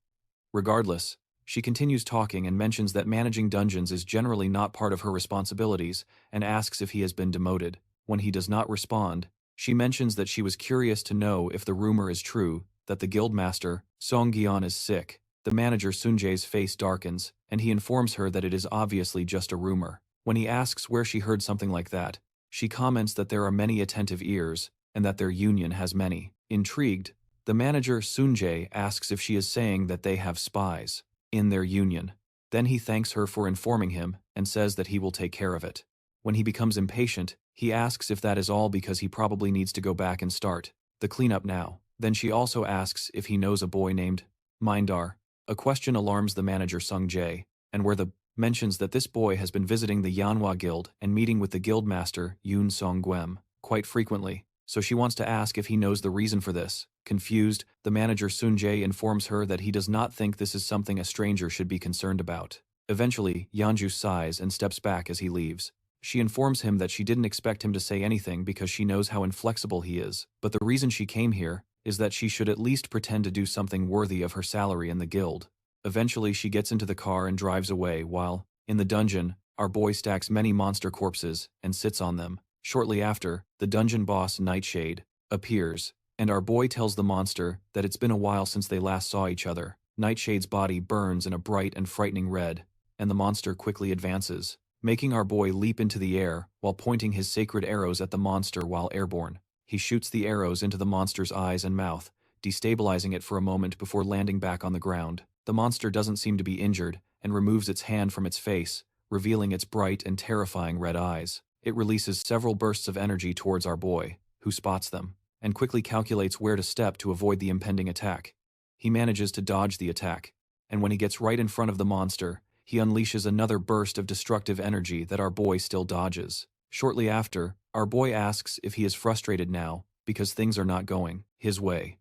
Regardless, she continues talking and mentions that managing dungeons is generally not part of her responsibilities and asks if he has been demoted. When he does not respond, she mentions that she was curious to know if the rumor is true that the guildmaster, Song Gyeon, is sick. The manager Sunjae's face darkens, and he informs her that it is obviously just a rumor. When he asks where she heard something like that, she comments that there are many attentive ears, and that their union has many. Intrigued, the manager Sunjae asks if she is saying that they have spies in their union. Then he thanks her for informing him and says that he will take care of it. When he becomes impatient, he asks if that is all because he probably needs to go back and start the cleanup now. Then she also asks if he knows a boy named Mindar. A question alarms the manager Sung Jae, and where the mentions that this boy has been visiting the Yanhwa Guild and meeting with the guildmaster Yoon Song Gwem quite frequently, so she wants to ask if he knows the reason for this. Confused, the manager Sun Jae informs her that he does not think this is something a stranger should be concerned about. Eventually, Yeonju sighs and steps back as he leaves. She informs him that she didn't expect him to say anything because she knows how inflexible he is, but the reason she came here is that she should at least pretend to do something worthy of her salary in the guild. Eventually she gets into the car and drives away while, in the dungeon, our boy stacks many monster corpses and sits on them. Shortly after, the dungeon boss Nightshade appears, and our boy tells the monster that it's been a while since they last saw each other. Nightshade's body burns in a bright and frightening red, and the monster quickly advances, making our boy leap into the air while pointing his sacred arrows at the monster while airborne. He shoots the arrows into the monster's eyes and mouth, destabilizing it for a moment before landing back on the ground. The monster doesn't seem to be injured and removes its hand from its face, revealing its bright and terrifying red eyes. It releases several bursts of energy towards our boy, who spots them, and quickly calculates where to step to avoid the impending attack. He manages to dodge the attack, and when he gets right in front of the monster, he unleashes another burst of destructive energy that our boy still dodges. Shortly after, our boy asks if he is frustrated now because things are not going his way.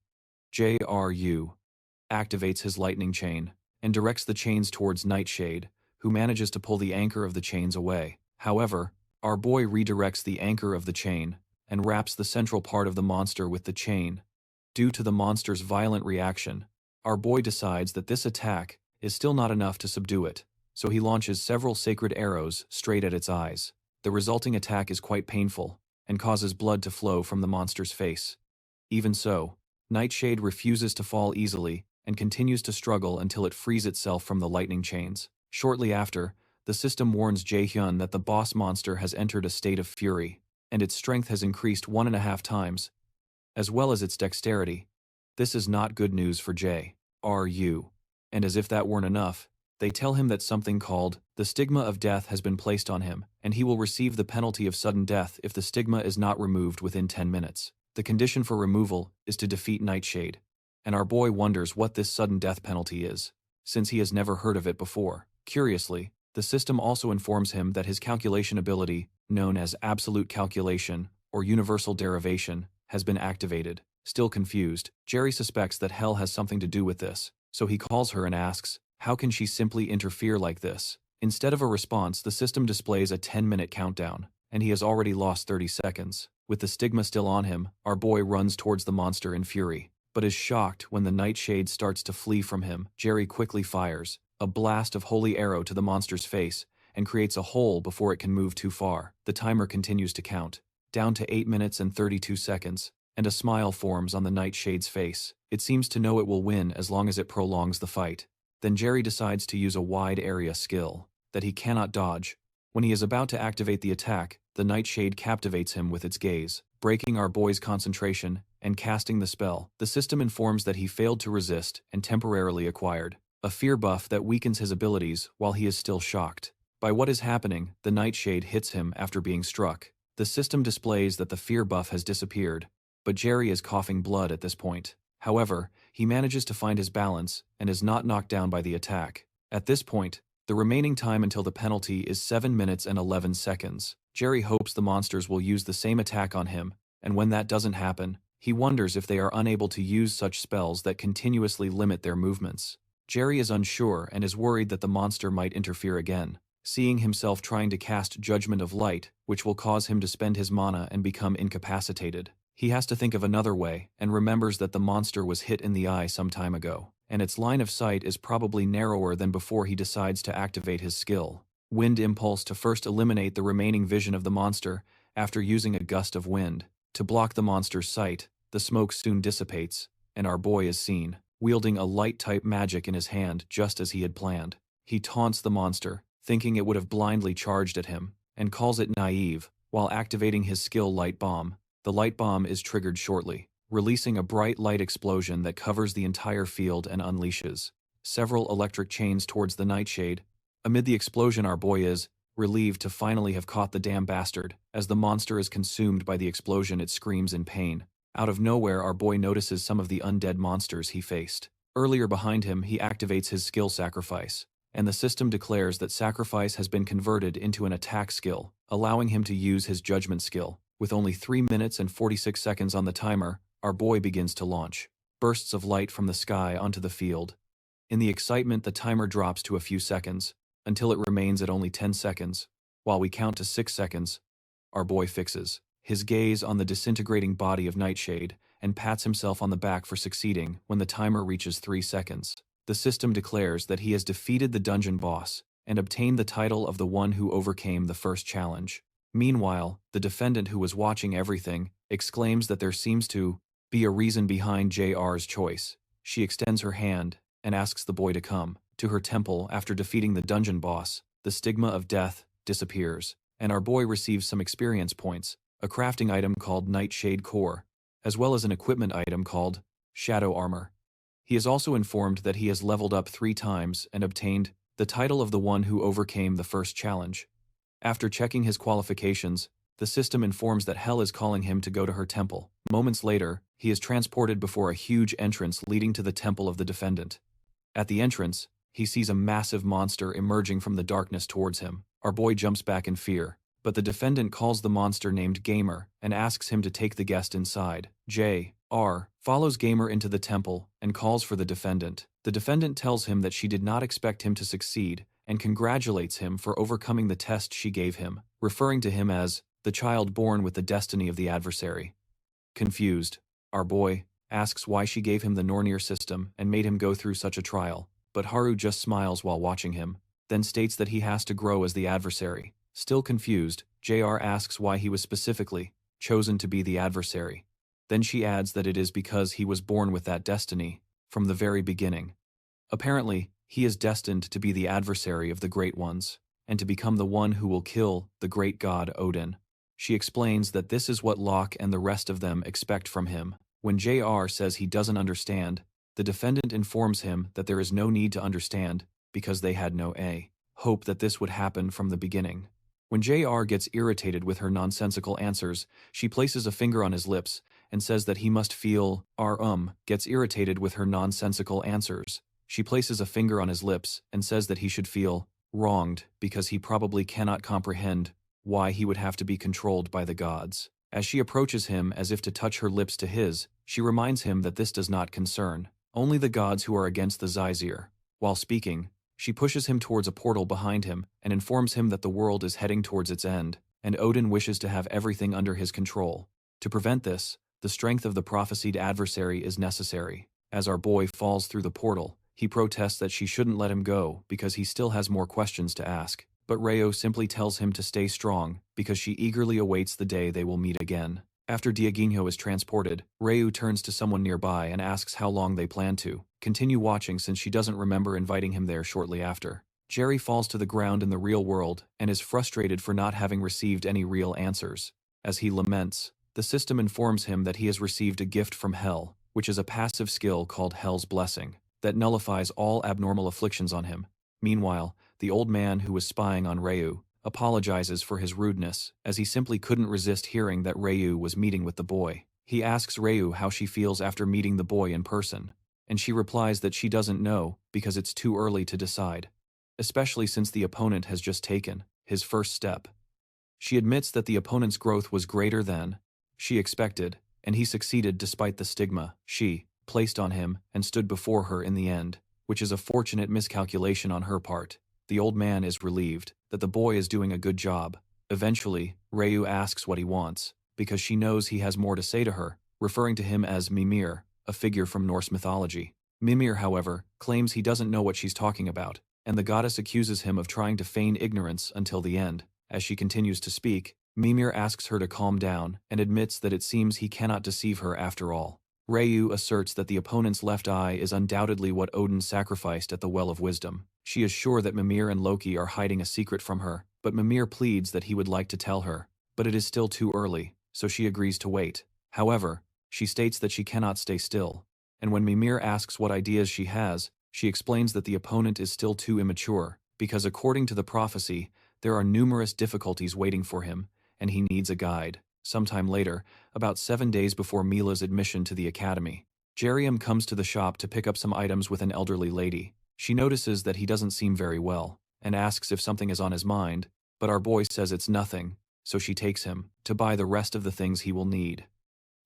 JRU activates his lightning chain and directs the chains towards Nightshade, who manages to pull the anchor of the chains away. However, our boy redirects the anchor of the chain and wraps the central part of the monster with the chain. Due to the monster's violent reaction, our boy decides that this attack is still not enough to subdue it, so he launches several sacred arrows straight at its eyes. The resulting attack is quite painful and causes blood to flow from the monster's face. Even so, Nightshade refuses to fall easily and continues to struggle until it frees itself from the lightning chains. Shortly after, the system warns Jaehyun that the boss monster has entered a state of fury, and its strength has increased 1.5 times, as well as its dexterity. This is not good news for JRU, and as if that weren't enough, they tell him that something called the stigma of death has been placed on him, and he will receive the penalty of sudden death if the stigma is not removed within 10 minutes. The condition for removal is to defeat Nightshade, and our boy wonders what this sudden death penalty is, since he has never heard of it before. Curiously, the system also informs him that his calculation ability, known as absolute calculation or universal derivation, has been activated. Still confused, Jerry suspects that hell has something to do with this, so he calls her and asks, how can she simply interfere like this? Instead of a response, the system displays a 10-minute countdown, and he has already lost 30 seconds. With the stigma still on him, our boy runs towards the monster in fury, but is shocked when the Nightshade starts to flee from him. Jerry quickly fires a blast of holy arrow to the monster's face and creates a hole before it can move too far. The timer continues to count, down to 8 minutes and 32 seconds, and a smile forms on the Nightshade's face. It seems to know it will win as long as it prolongs the fight. Then Jerry decides to use a wide area skill that he cannot dodge. When he is about to activate the attack, the Nightshade captivates him with its gaze, breaking our boy's concentration and casting the spell. The system informs that he failed to resist and temporarily acquired a fear buff that weakens his abilities while he is still shocked. By what is happening, the Nightshade hits him after being struck. The system displays that the fear buff has disappeared, but Jerry is coughing blood at this point. However, he manages to find his balance and is not knocked down by the attack. At this point, the remaining time until the penalty is 7 minutes and 11 seconds. Jerry hopes the monsters will use the same attack on him, and when that doesn't happen, he wonders if they are unable to use such spells that continuously limit their movements. Jerry is unsure and is worried that the monster might interfere again, seeing himself trying to cast Judgment of Light, which will cause him to spend his mana and become incapacitated. He has to think of another way and remembers that the monster was hit in the eye some time ago, and its line of sight is probably narrower than before he decides to activate his skill, Wind Impulse, to first eliminate the remaining vision of the monster after using a gust of wind. To block the monster's sight, the smoke soon dissipates, and our boy is seen, wielding a light-type magic in his hand just as he had planned. He taunts the monster, thinking it would have blindly charged at him, and calls it naive, while activating his skill Light Bomb. The light bomb is triggered shortly, releasing a bright light explosion that covers the entire field and unleashes several electric chains towards the Nightshade, Amid the explosion, our boy is relieved to finally have caught the damn bastard. As the monster is consumed by the explosion, it screams in pain. Out of nowhere, our boy notices some of the undead monsters he faced. Earlier behind him, he activates his skill Sacrifice, and the system declares that Sacrifice has been converted into an attack skill, allowing him to use his Judgment skill. With only 3 minutes and 46 seconds on the timer, our boy begins to launch bursts of light from the sky onto the field. In the excitement, the timer drops to a few seconds, until it remains at only 10 seconds. While we count to 6 seconds, our boy fixes his gaze on the disintegrating body of Nightshade and pats himself on the back for succeeding. When the timer reaches 3 seconds, the system declares that he has defeated the dungeon boss and obtained the title of the one who overcame the first challenge. Meanwhile, the defendant, who was watching everything, exclaims that there seems to be a reason behind JR's choice. She extends her hand and asks the boy to come to her temple. After defeating the dungeon boss, the stigma of death disappears, and our boy receives some experience points, a crafting item called Nightshade Core, as well as an equipment item called Shadow Armor. He is also informed that he has leveled up 3 times and obtained the title of the one who overcame the first challenge. After checking his qualifications, the system informs that Hell is calling him to go to her temple. Moments later, he is transported before a huge entrance leading to the temple of the defendant. At the entrance, he sees a massive monster emerging from the darkness towards him. Our boy jumps back in fear, but the defendant calls the monster named Gamer and asks him to take the guest inside. J.R. follows Gamer into the temple and calls for the defendant. The defendant tells him that she did not expect him to succeed and congratulates him for overcoming the test she gave him, referring to him as the child born with the destiny of the adversary. Confused, our boy asks why she gave him the Nornir System and made him go through such a trial, but Haru just smiles while watching him, then states that he has to grow as the adversary. Still confused, JR asks why he was specifically chosen to be the adversary. Then she adds that it is because he was born with that destiny from the very beginning. Apparently, he is destined to be the adversary of the Great Ones, and to become the one who will kill the great god Odin. She explains that this is what Locke and the rest of them expect from him. When JR says he doesn't understand, the defendant informs him that there is no need to understand, because they had no hope that this would happen from the beginning. When JR gets irritated with her nonsensical answers, she places a finger on his lips and says that he must feel gets irritated with her nonsensical answers. She places a finger on his lips and says that he should feel wronged because he probably cannot comprehend why he would have to be controlled by the gods. As she approaches him as if to touch her lips to his, she reminds him that this does not concern only the gods who are against the Aesir. While speaking, she pushes him towards a portal behind him and informs him that the world is heading towards its end, and Odin wishes to have everything under his control. To prevent this, the strength of the prophesied adversary is necessary. As our boy falls through the portal, he protests that she shouldn't let him go because he still has more questions to ask, but Reo simply tells him to stay strong because she eagerly awaits the day they will meet again. After Dieguinho is transported, Reu turns to someone nearby and asks how long they plan to continue watching since she doesn't remember inviting him there shortly after. Jerry falls to the ground in the real world and is frustrated for not having received any real answers. As he laments, the system informs him that he has received a gift from Hell, which is a passive skill called Hell's Blessing, that nullifies all abnormal afflictions on him. Meanwhile, the old man who was spying on Reu apologizes for his rudeness, as he simply couldn't resist hearing that Reu was meeting with the boy. He asks Reu how she feels after meeting the boy in person, and she replies that she doesn't know because it's too early to decide, especially since the opponent has just taken his first step. She admits that the opponent's growth was greater than she expected, and he succeeded despite the stigma she placed on him and stood before her in the end, which is a fortunate miscalculation on her part. The old man is relieved that the boy is doing a good job. Eventually, Reu asks what he wants, because she knows he has more to say to her, referring to him as Mimir, a figure from Norse mythology. Mimir, however, claims he doesn't know what she's talking about, and the goddess accuses him of trying to feign ignorance until the end. As she continues to speak, Mimir asks her to calm down and admits that it seems he cannot deceive her after all. Reu asserts that the opponent's left eye is undoubtedly what Odin sacrificed at the Well of Wisdom. She is sure that Mimir and Loki are hiding a secret from her, but Mimir pleads that he would like to tell her, but it is still too early, so she agrees to wait. However, she states that she cannot stay still, and when Mimir asks what ideas she has, she explains that the opponent is still too immature, because according to the prophecy, there are numerous difficulties waiting for him, and he needs a guide. Sometime later, about 7 days before Mila's admission to the academy, Jaim comes to the shop to pick up some items with an elderly lady. She notices that he doesn't seem very well, and asks if something is on his mind, but our boy says it's nothing, so she takes him to buy the rest of the things he will need.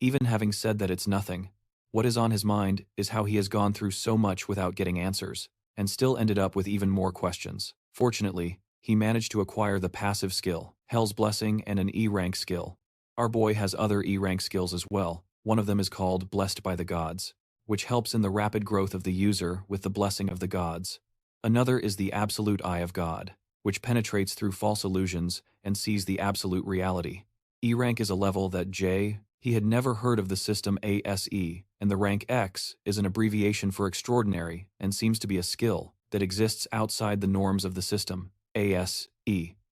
Even having said that it's nothing, what is on his mind is how he has gone through so much without getting answers, and still ended up with even more questions. Fortunately, he managed to acquire the passive skill, Hell's Blessing, and an E-rank skill. Our boy has other E-rank skills as well. One of them is called Blessed by the Gods, which helps in the rapid growth of the user with the blessing of the gods. Another is the Absolute Eye of God, which penetrates through false illusions and sees the absolute reality. E-rank is a level that he had never heard of the system ASE, and the rank X is an abbreviation for extraordinary and seems to be a skill that exists outside the norms of the system ASE.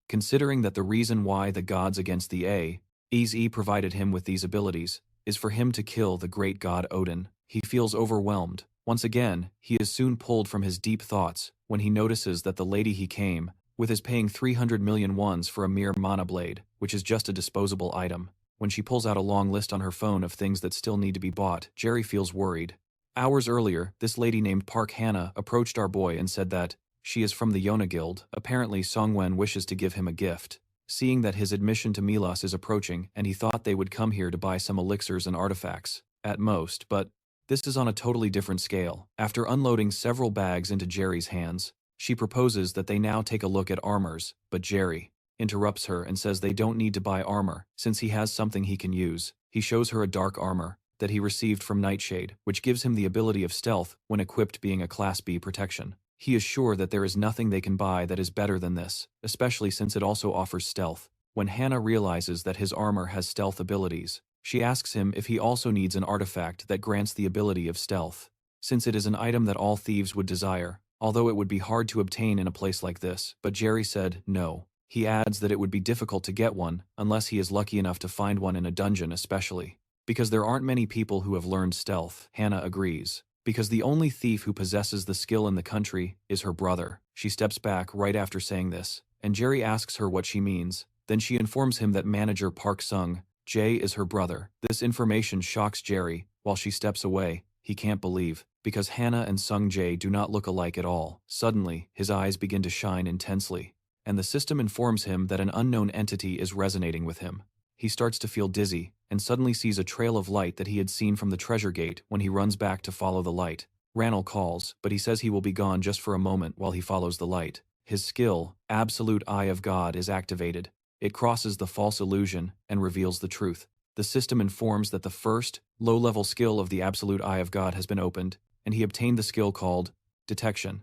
Considering that the reason why the gods against the ASE provided him with these abilities is for him to kill the great god Odin, he feels overwhelmed. Once again, he is soon pulled from his deep thoughts when he notices that the lady he came with is paying 300 million wons for a mere mana blade, which is just a disposable item. When she pulls out a long list on her phone of things that still need to be bought, Jerry feels worried. Hours earlier, this lady named Park Hannah approached our boy and said that she is from the Yona Guild. Apparently, Songwen wishes to give him a gift, seeing that his admission to Milas is approaching, and he thought they would come here to buy some elixirs and artifacts, at most, but this is on a totally different scale. After unloading several bags into Jerry's hands, she proposes that they now take a look at armors, but Jerry interrupts her and says they don't need to buy armor, since he has something he can use. He shows her a dark armor that he received from Nightshade, which gives him the ability of stealth when equipped, being a Class B protection. He is sure that there is nothing they can buy that is better than this, especially since it also offers stealth. When Hannah realizes that his armor has stealth abilities, she asks him if he also needs an artifact that grants the ability of stealth, since it is an item that all thieves would desire, although it would be hard to obtain in a place like this. But Jerry said no. He adds that it would be difficult to get one unless he is lucky enough to find one in a dungeon, especially because there aren't many people who have learned stealth. Hannah agrees, because the only thief who possesses the skill in the country is her brother. She steps back right after saying this, and Jerry asks her what she means. Then she informs him that manager Park Sung Jae is her brother. This information shocks Jerry. While she steps away, he can't believe, because Hannah and Sung Jae do not look alike at all. Suddenly, his eyes begin to shine intensely, and the system informs him that an unknown entity is resonating with him. He starts to feel dizzy, and suddenly sees a trail of light that he had seen from the treasure gate. When he runs back to follow the light, Ranel calls, but he says he will be gone just for a moment while he follows the light. His skill, Absolute Eye of God, is activated. It crosses the false illusion and reveals the truth. The system informs that the first, low-level skill of the Absolute Eye of God has been opened, and he obtained the skill called Detection.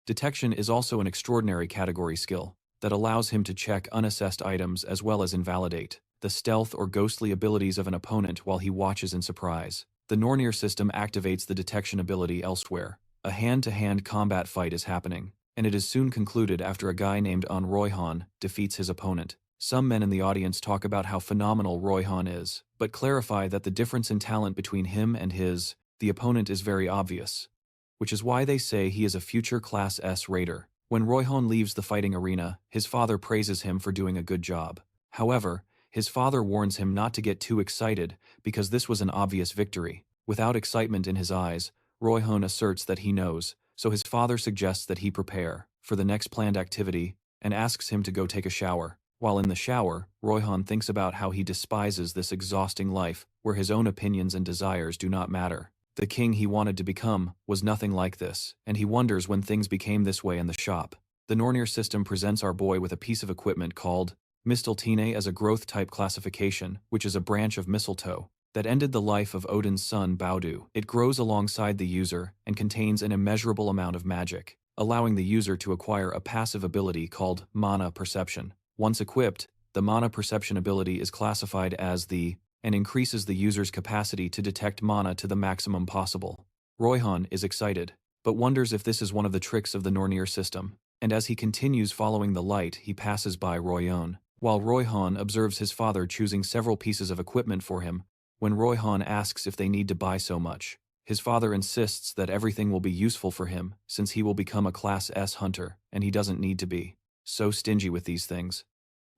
Detection is also an extraordinary category skill that allows him to check unassessed items as well as invalidate the stealth or ghostly abilities of an opponent while he watches in surprise. The Nornir system activates the detection ability elsewhere. A hand-to-hand combat fight is happening, and it is soon concluded after a guy named An Royhan defeats his opponent. Some men in the audience talk about how phenomenal Royhan is, but clarify that the difference in talent between him and the opponent is very obvious, which is why they say he is a future Class S raider. When Royhan leaves the fighting arena, his father praises him for doing a good job. However, his father warns him not to get too excited because this was an obvious victory. Without excitement in his eyes, Royhan asserts that he knows, so his father suggests that he prepare for the next planned activity and asks him to go take a shower. While in the shower, Royhan thinks about how he despises this exhausting life where his own opinions and desires do not matter. The king he wanted to become was nothing like this, and he wonders when things became this way in the shop. The Nornir system presents our boy with a piece of equipment called Mistletoe as a growth-type classification, which is a branch of mistletoe that ended the life of Odin's son Baudu. It grows alongside the user and contains an immeasurable amount of magic, allowing the user to acquire a passive ability called Mana Perception. Once equipped, the Mana Perception ability is classified as and increases the user's capacity to detect mana to the maximum possible. Royhan is excited, but wonders if this is one of the tricks of the Nornir system, and as he continues following the light, he passes by Royhan. While Royhan observes his father choosing several pieces of equipment for him, when Royhan asks if they need to buy so much, His father insists that everything will be useful for him since he will become a Class S hunter and he doesn't need to be so stingy with these things.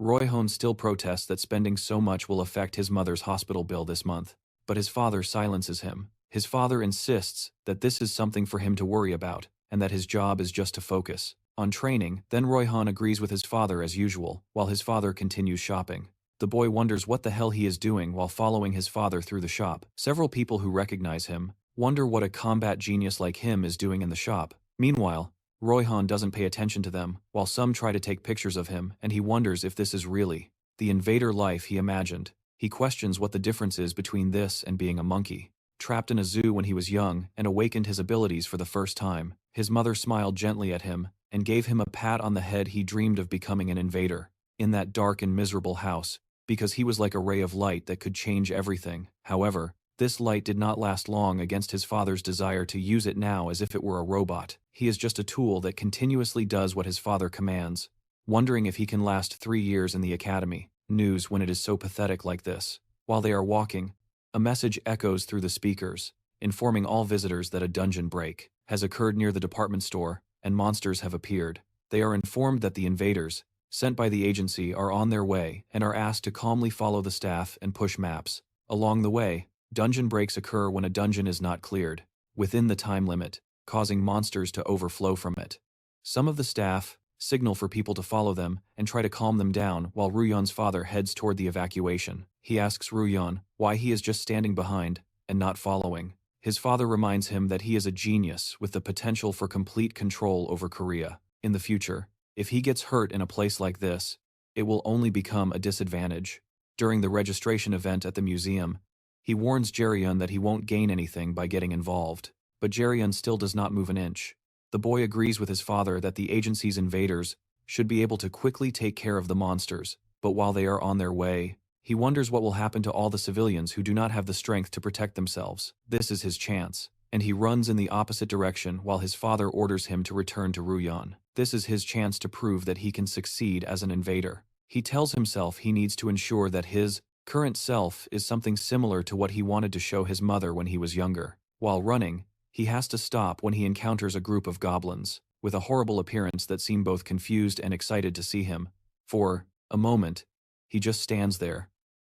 Royhon still protests that spending so much will affect his mother's hospital bill this month, but his father silences him. His father insists that this is something for him to worry about and that his job is just to focus on training. Then Royhon agrees with his father as usual while his father continues shopping. The boy wonders what the hell he is doing while following his father through the shop. Several people who recognize him wonder what a combat genius like him is doing in the shop. Meanwhile, Royhon doesn't pay attention to them, while some try to take pictures of him, and he wonders if this is really the invader life he imagined. He questions what the difference is between this and being a monkey. Trapped in a zoo when he was young and awakened his abilities for the first time, his mother smiled gently at him and gave him a pat on the head. He dreamed of becoming an invader in that dark and miserable house, because he was like a ray of light that could change everything. However, this light did not last long against his father's desire to use it now as if it were a robot. He is just a tool that continuously does what his father commands, wondering if he can last 3 years in the academy. News when it is so pathetic like this. While they are walking, a message echoes through the speakers, informing all visitors that a dungeon break has occurred near the department store and monsters have appeared. They are informed that the invaders, sent by the agency, are on their way and are asked to calmly follow the staff and push maps. Along the way, dungeon breaks occur when a dungeon is not cleared within the time limit, causing monsters to overflow from it. Some of the staff signal for people to follow them and try to calm them down while Ruyon's father heads toward the evacuation. He asks Ruyon why he is just standing behind and not following. His father reminds him that he is a genius with the potential for complete control over Korea. In the future, if he gets hurt in a place like this, it will only become a disadvantage. During the registration event at the museum, he warns Jerryun that he won't gain anything by getting involved, but Jerryun still does not move an inch. The boy agrees with his father that the agency's invaders should be able to quickly take care of the monsters, but while they are on their way, he wonders what will happen to all the civilians who do not have the strength to protect themselves. This is his chance, and he runs in the opposite direction while his father orders him to return to Ruyon. This is his chance to prove that he can succeed as an invader. He tells himself he needs to ensure that his current self is something similar to what he wanted to show his mother when he was younger. While running, he has to stop when he encounters a group of goblins with a horrible appearance that seem both confused and excited to see him. For a moment, he just stands there,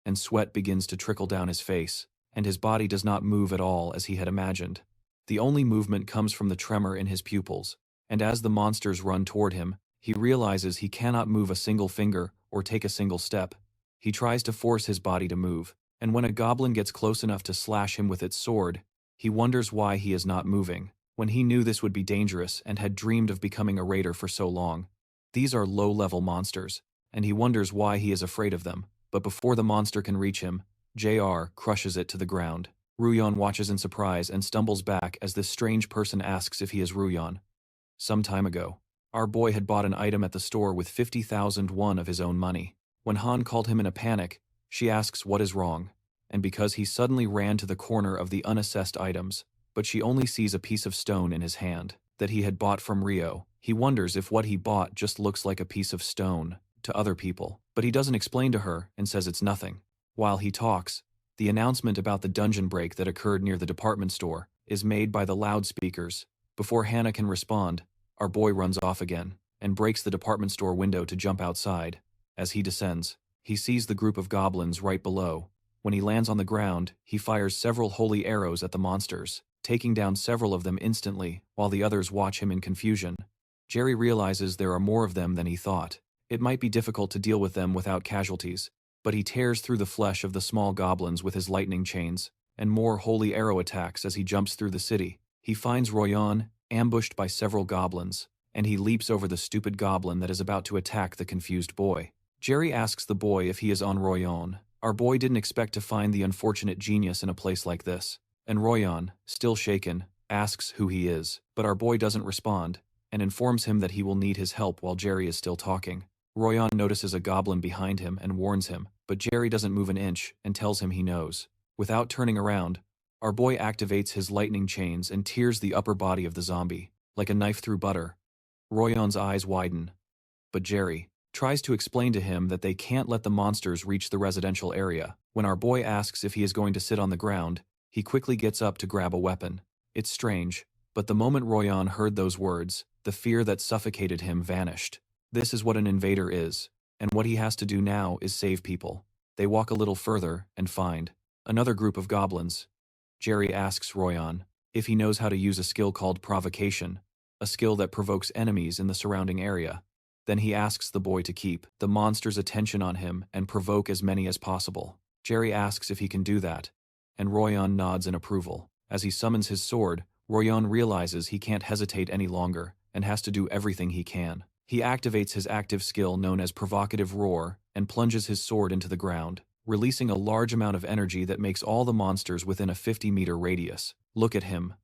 and sweat begins to trickle down his face, and his body does not move at all as he had imagined. The only movement comes from the tremor in his pupils, and as the monsters run toward him, he realizes he cannot move a single finger or take a single step. He tries to force his body to move, and when a goblin gets close enough to slash him with its sword, he wonders why he is not moving, when he knew this would be dangerous and had dreamed of becoming a raider for so long. These are low-level monsters, and he wonders why he is afraid of them. But before the monster can reach him, JR crushes it to the ground. Ruyon watches in surprise and stumbles back as this strange person asks if he is Ruyon. Some time ago, our boy had bought an item at the store with 50,000 won of his own money. When Han called him in a panic, she asks what is wrong, and because he suddenly ran to the corner of the unassessed items, but she only sees a piece of stone in his hand that he had bought from Rio. He wonders if what he bought just looks like a piece of stone to other people, but he doesn't explain to her and says it's nothing. While he talks, the announcement about the dungeon break that occurred near the department store is made by the loudspeakers. Before Hannah can respond, our boy runs off again and breaks the department store window to jump outside. As he descends, he sees the group of goblins right below. When he lands on the ground, he fires several holy arrows at the monsters, taking down several of them instantly, while the others watch him in confusion. Jerry realizes there are more of them than he thought. It might be difficult to deal with them without casualties, but he tears through the flesh of the small goblins with his lightning chains, and more holy arrow attacks as he jumps through the city. He finds Royon, ambushed by several goblins, and he leaps over the stupid goblin that is about to attack the confused boy. Jerry asks the boy if he is on Royon. Our boy didn't expect to find the unfortunate genius in a place like this, and Royon, still shaken, asks who he is, but our boy doesn't respond, and informs him that he will need his help while Jerry is still talking. Royon notices a goblin behind him and warns him, but Jerry doesn't move an inch and tells him he knows. Without turning around, our boy activates his lightning chains and tears the upper body of the zombie, like a knife through butter. Royon's eyes widen, but Jerry tries to explain to him that they can't let the monsters reach the residential area. When our boy asks if he is going to sit on the ground, He quickly gets up to grab a weapon. It's strange, but the moment Royan heard those words, the fear that suffocated him vanished. This is what an invader is, and what he has to do now is save people. They walk a little further and find another group of goblins. Jerry asks Royan if he knows how to use a skill called Provocation, a skill that provokes enemies in the surrounding area. Then he asks the boy to keep the monster's attention on him and provoke as many as possible. Jerry asks if he can do that, and Royan nods in approval. As he summons his sword, Royan realizes he can't hesitate any longer and has to do everything he can. He activates his active skill known as Provocative Roar and plunges his sword into the ground, releasing a large amount of energy that makes all the monsters within a 50-meter radius look at him.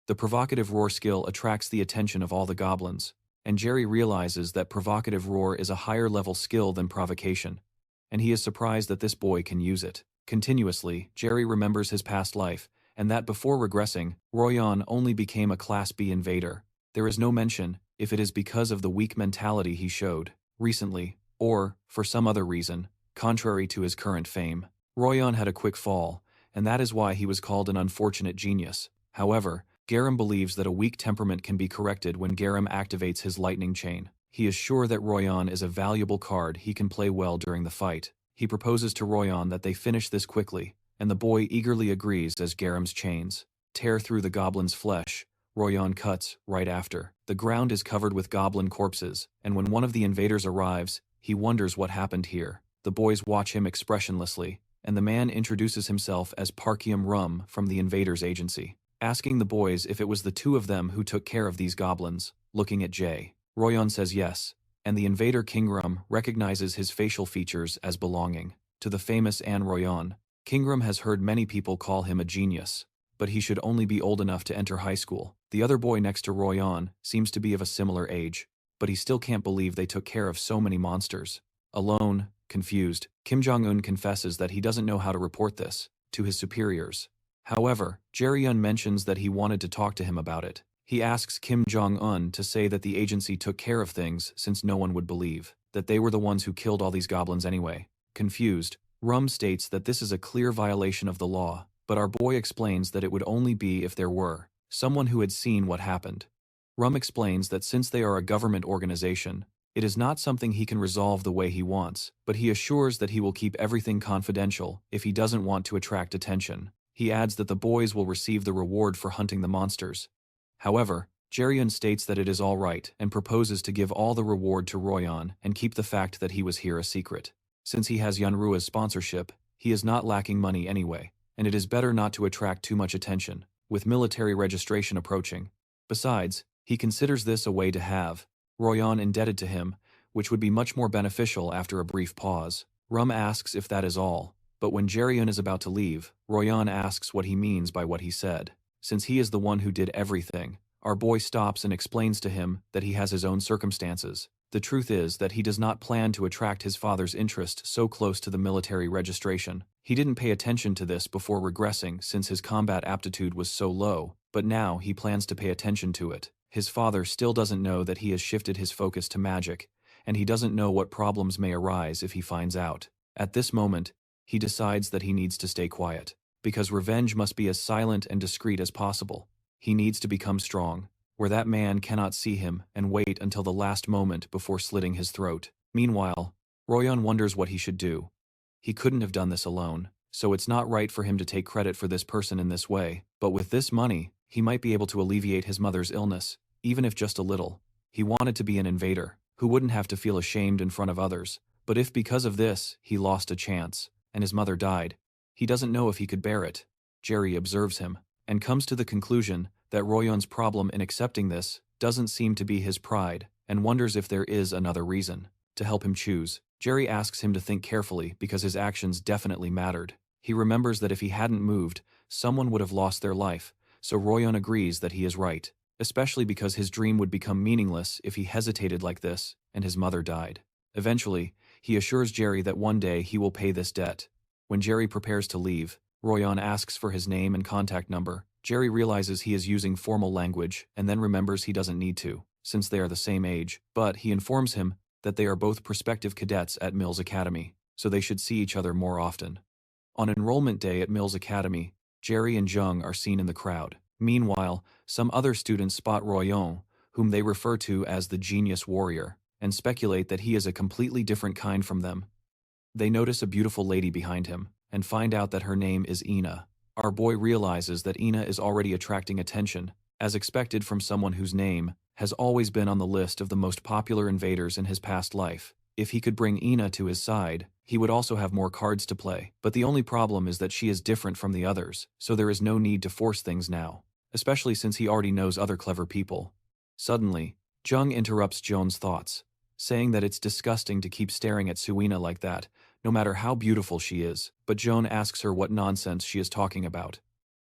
The Provocative Roar skill attracts the attention of all the goblins, and Jerry realizes that Provocative Roar is a higher-level skill than Provocation, and he is surprised that this boy can use it. Continuously, Jerry remembers his past life, and that before regressing, Royan only became a Class B invader. There is no mention if it is because of the weak mentality he showed recently, or for some other reason, contrary to his current fame. Royan had a quick fall, and that is why he was called an unfortunate genius. However, Jaim believes that a weak temperament can be corrected when Jaim activates his lightning chain. He is sure that Royan is a valuable card he can play well during the fight. He proposes to Royan that they finish this quickly, and the boy eagerly agrees as Jaim's chains tear through the goblin's flesh. Royan cuts right after. The ground is covered with goblin corpses, and when one of the invaders arrives, he wonders what happened here. The boys watch him expressionlessly, and the man introduces himself as Parkium Rum from the invaders' agency, asking the boys if it was the two of them who took care of these goblins. Looking at Jay, Royan says yes, and the invader King Rum recognizes his facial features as belonging to the famous Anne Royan. King Rum has heard many people call him a genius, but he should only be old enough to enter high school. The other boy next to Royan seems to be of a similar age, but he still can't believe they took care of so many monsters. Alone, confused, Kim Jong-un confesses that he doesn't know how to report this to his superiors. However, Jerry-un mentions that he wanted to talk to him about it. He asks Kim Jong-un to say that the agency took care of things since no one would believe that they were the ones who killed all these goblins anyway. Confused, Rum states that this is a clear violation of the law, but our boy explains that it would only be if there were someone who had seen what happened. Rum explains that since they are a government organization, it is not something he can resolve the way he wants, but he assures that he will keep everything confidential if he doesn't want to attract attention. He adds that the boys will receive the reward for hunting the monsters. However, Jerry-un states that it is all right and proposes to give all the reward to Royan and keep the fact that he was here a secret. Since he has Yunrua's sponsorship, he is not lacking money anyway, and it is better not to attract too much attention, with military registration approaching. Besides, he considers this a way to have Royan indebted to him, which would be much more beneficial after a brief pause. Rum asks if that is all, but when Jerry-un is about to leave, Royan asks what he means by what he said. Since he is the one who did everything, our boy stops and explains to him that he has his own circumstances. The truth is that he does not plan to attract his father's interest so close to the military registration. He didn't pay attention to this before regressing since his combat aptitude was so low, but now he plans to pay attention to it. His father still doesn't know that he has shifted his focus to magic, and he doesn't know what problems may arise if he finds out. At this moment, he decides that he needs to stay quiet, because revenge must be as silent and discreet as possible. He needs to become strong, where that man cannot see him and wait until the last moment before slitting his throat. Meanwhile, Royan wonders what he should do. He couldn't have done this alone, so it's not right for him to take credit for this person in this way, but with this money, he might be able to alleviate his mother's illness, even if just a little. He wanted to be an invader, who wouldn't have to feel ashamed in front of others, but if because of this, he lost a chance, and his mother died, he doesn't know if he could bear it. Jerry observes him, and comes to the conclusion that Royan's problem in accepting this doesn't seem to be his pride, and wonders if there is another reason. To help him choose, Jerry asks him to think carefully because his actions definitely mattered. He remembers that if he hadn't moved, someone would have lost their life, so Royan agrees that he is right, especially because his dream would become meaningless if he hesitated like this, and his mother died. Eventually, he assures Jerry that one day he will pay this debt. When Jerry prepares to leave, Royan asks for his name and contact number. Jerry realizes he is using formal language and then remembers he doesn't need to, since they are the same age, but he informs him that they are both prospective cadets at Milas Academy, so they should see each other more often. On enrollment day at Milas Academy, Jerry and Jung are seen in the crowd. Meanwhile, some other students spot Royon, whom they refer to as the Genius Warrior, and speculate that he is a completely different kind from them. They notice a beautiful lady behind him, and find out that her name is Ina. Our boy realizes that Ina is already attracting attention, as expected from someone whose name has always been on the list of the most popular invaders in his past life. If he could bring Ina to his side, he would also have more cards to play. But the only problem is that she is different from the others, so there is no need to force things now, especially since he already knows other clever people. Suddenly, Jung interrupts Joan's thoughts, saying that it's disgusting to keep staring at Suina like that, no matter how beautiful she is, but Joan asks her what nonsense she is talking about.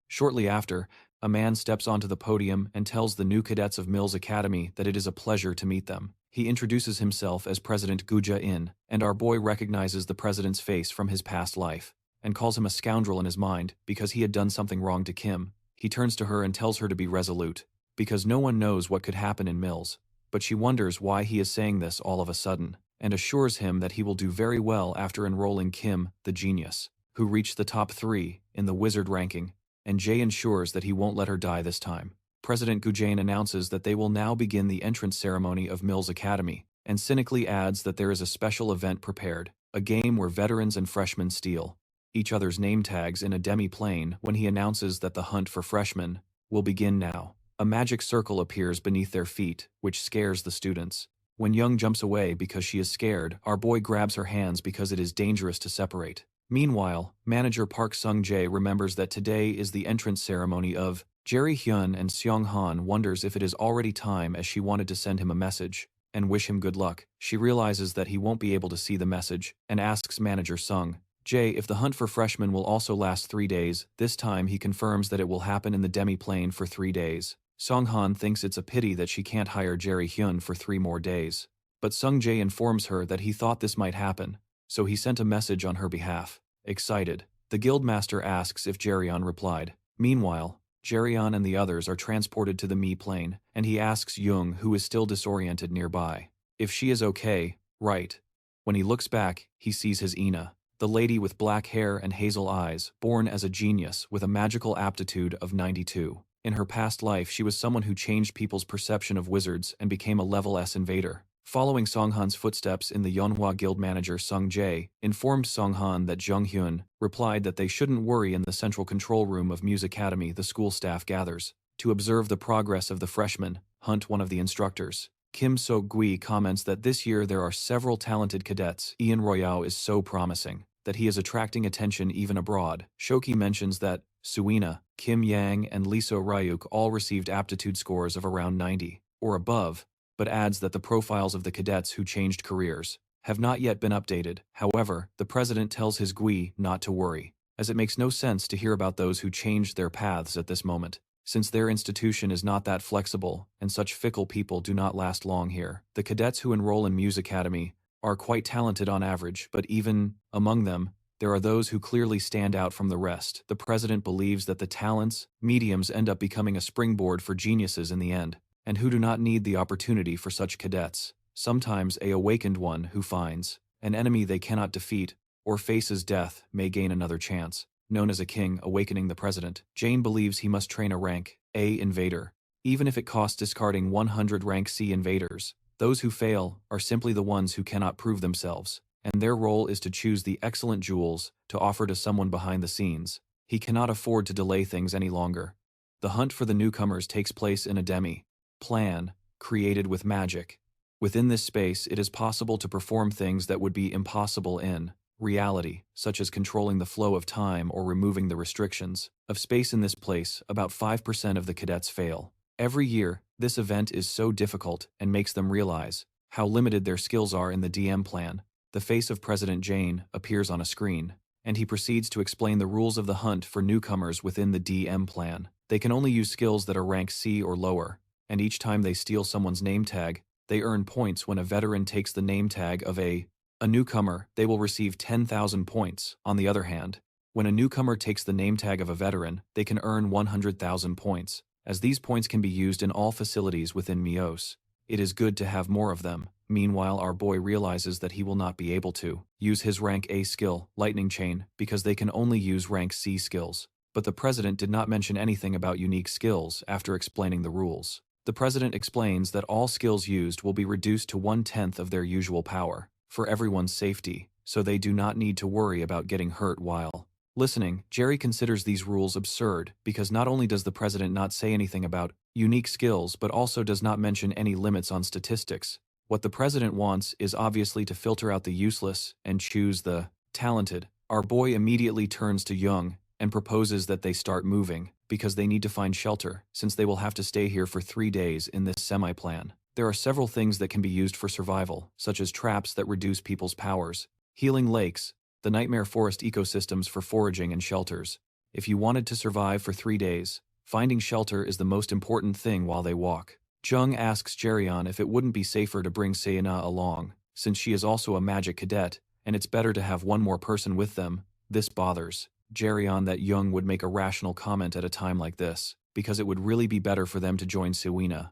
Shortly after, a man steps onto the podium and tells the new cadets of Milas Academy that it is a pleasure to meet them. He introduces himself as President Guja-in, and our boy recognizes the president's face from his past life, and calls him a scoundrel in his mind because he had done something wrong to Kim. He turns to her and tells her to be resolute, because no one knows what could happen in Mills, but she wonders why he is saying this all of a sudden, and assures him that he will do very well after enrolling Kim, the genius, who reached the top 3 in the wizard ranking, and Jay ensures that he won't let her die this time. President Gujain announces that they will now begin the entrance ceremony of Milas Academy, and cynically adds that there is a special event prepared, a game where veterans and freshmen steal each other's name tags in a demi-plane when he announces that the hunt for freshmen will begin now. A magic circle appears beneath their feet, which scares the students. When Young jumps away because she is scared, our boy grabs her hands because it is dangerous to separate. Meanwhile, manager Park Sung-jae remembers that today is the entrance ceremony of Jerry Hyun, and Seong-han wonders if it is already time, as she wanted to send him a message and wish him good luck. She realizes that he won't be able to see the message and asks manager Sung-jae if the hunt for freshmen will also last 3 days. This time he confirms that it will happen in the demi-plane for 3 days. Song-han thinks it's a pity that she can't hire Jerry Hyun for 3 more days. But Sung-jae informs her that he thought this might happen, so he sent a message on her behalf. Excited, the guildmaster asks if Jerryon replied. Meanwhile, Jerryon and the others are transported to the Mi plane, and he asks Jung, who is still disoriented nearby, if she is okay, right? When he looks back, he sees his Ina, the lady with black hair and hazel eyes, born as a genius with a magical aptitude of 92. In her past life, she was someone who changed people's perception of wizards and became a level S invader. Following Song-han's footsteps in the Yeonhwa guild, manager Sung-jae informed Song-han that Jung-hyun replied that they shouldn't worry. In the central control room of Muse Academy, the school staff gathers to observe the progress of the freshmen. Hunt, one of the instructors, Kim So-gui, comments that this year there are several talented cadets. Ian Royale is so promising that he is attracting attention even abroad. Shoki mentions that Suina, Kim Yang, and Lee So-ryuk all received aptitude scores of around 90 or above, but adds that the profiles of the cadets who changed careers have not yet been updated. However, the president tells his Gui not to worry, as it makes no sense to hear about those who changed their paths at this moment, since their institution is not that flexible, and such fickle people do not last long here. The cadets who enroll in Muse Academy are quite talented on average, but even among them, there are those who clearly stand out from the rest. The president believes that the talents, mediums end up becoming a springboard for geniuses in the end, and who do not need the opportunity for such cadets. Sometimes a awakened one who finds an enemy they cannot defeat or faces death may gain another chance. Known as a king awakening the president, Jaim believes he must train a rank A invader, even if it costs discarding 100 rank C invaders. Those who fail are simply the ones who cannot prove themselves, and their role is to choose the excellent jewels to offer to someone behind the scenes. He cannot afford to delay things any longer. The hunt for the newcomers takes place in a demi-plan created with magic. Within this space, it is possible to perform things that would be impossible in reality, such as controlling the flow of time or removing the restrictions of space. In this place, about 5% of the cadets fail. Every year, this event is so difficult and makes them realize how limited their skills are in the DM plan. The face of President Jane appears on a screen, and he proceeds to explain the rules of the hunt for newcomers within the DM plan. They can only use skills that are rank C or lower, and each time they steal someone's name tag, they earn points. When a veteran takes the name tag of a newcomer, they will receive 10,000 points. On the other hand, when a newcomer takes the name tag of a veteran, they can earn 100,000 points. As these points can be used in all facilities within Mios, it is good to have more of them. Meanwhile, our boy realizes that he will not be able to use his rank A skill, Lightning Chain, because they can only use rank C skills. but the president did not mention anything about unique skills after explaining the rules. The president explains that all skills used will be reduced to 1/10 of their usual power, for everyone's safety, so they do not need to worry about getting hurt while listening. Jerry considers these rules absurd because not only does the president not say anything about unique skills but also does not mention any limits on statistics. What the president wants is obviously to filter out the useless and choose the talented. Our boy immediately turns to Jung and proposes that they start moving because they need to find shelter since they will have to stay here for 3 days in this semi-plan. There are several things that can be used for survival, such as traps that reduce people's powers, healing lakes, the nightmare forest ecosystems for foraging and shelters. If you wanted to survive for 3 days, finding shelter is the most important thing while they walk. Jung asks Jerion if it wouldn't be safer to bring Sayana along, since she is also a magic cadet, and it's better to have one more person with them. This bothers Jerion that Jung would make a rational comment at a time like this, because it would really be better for them to join Sayana.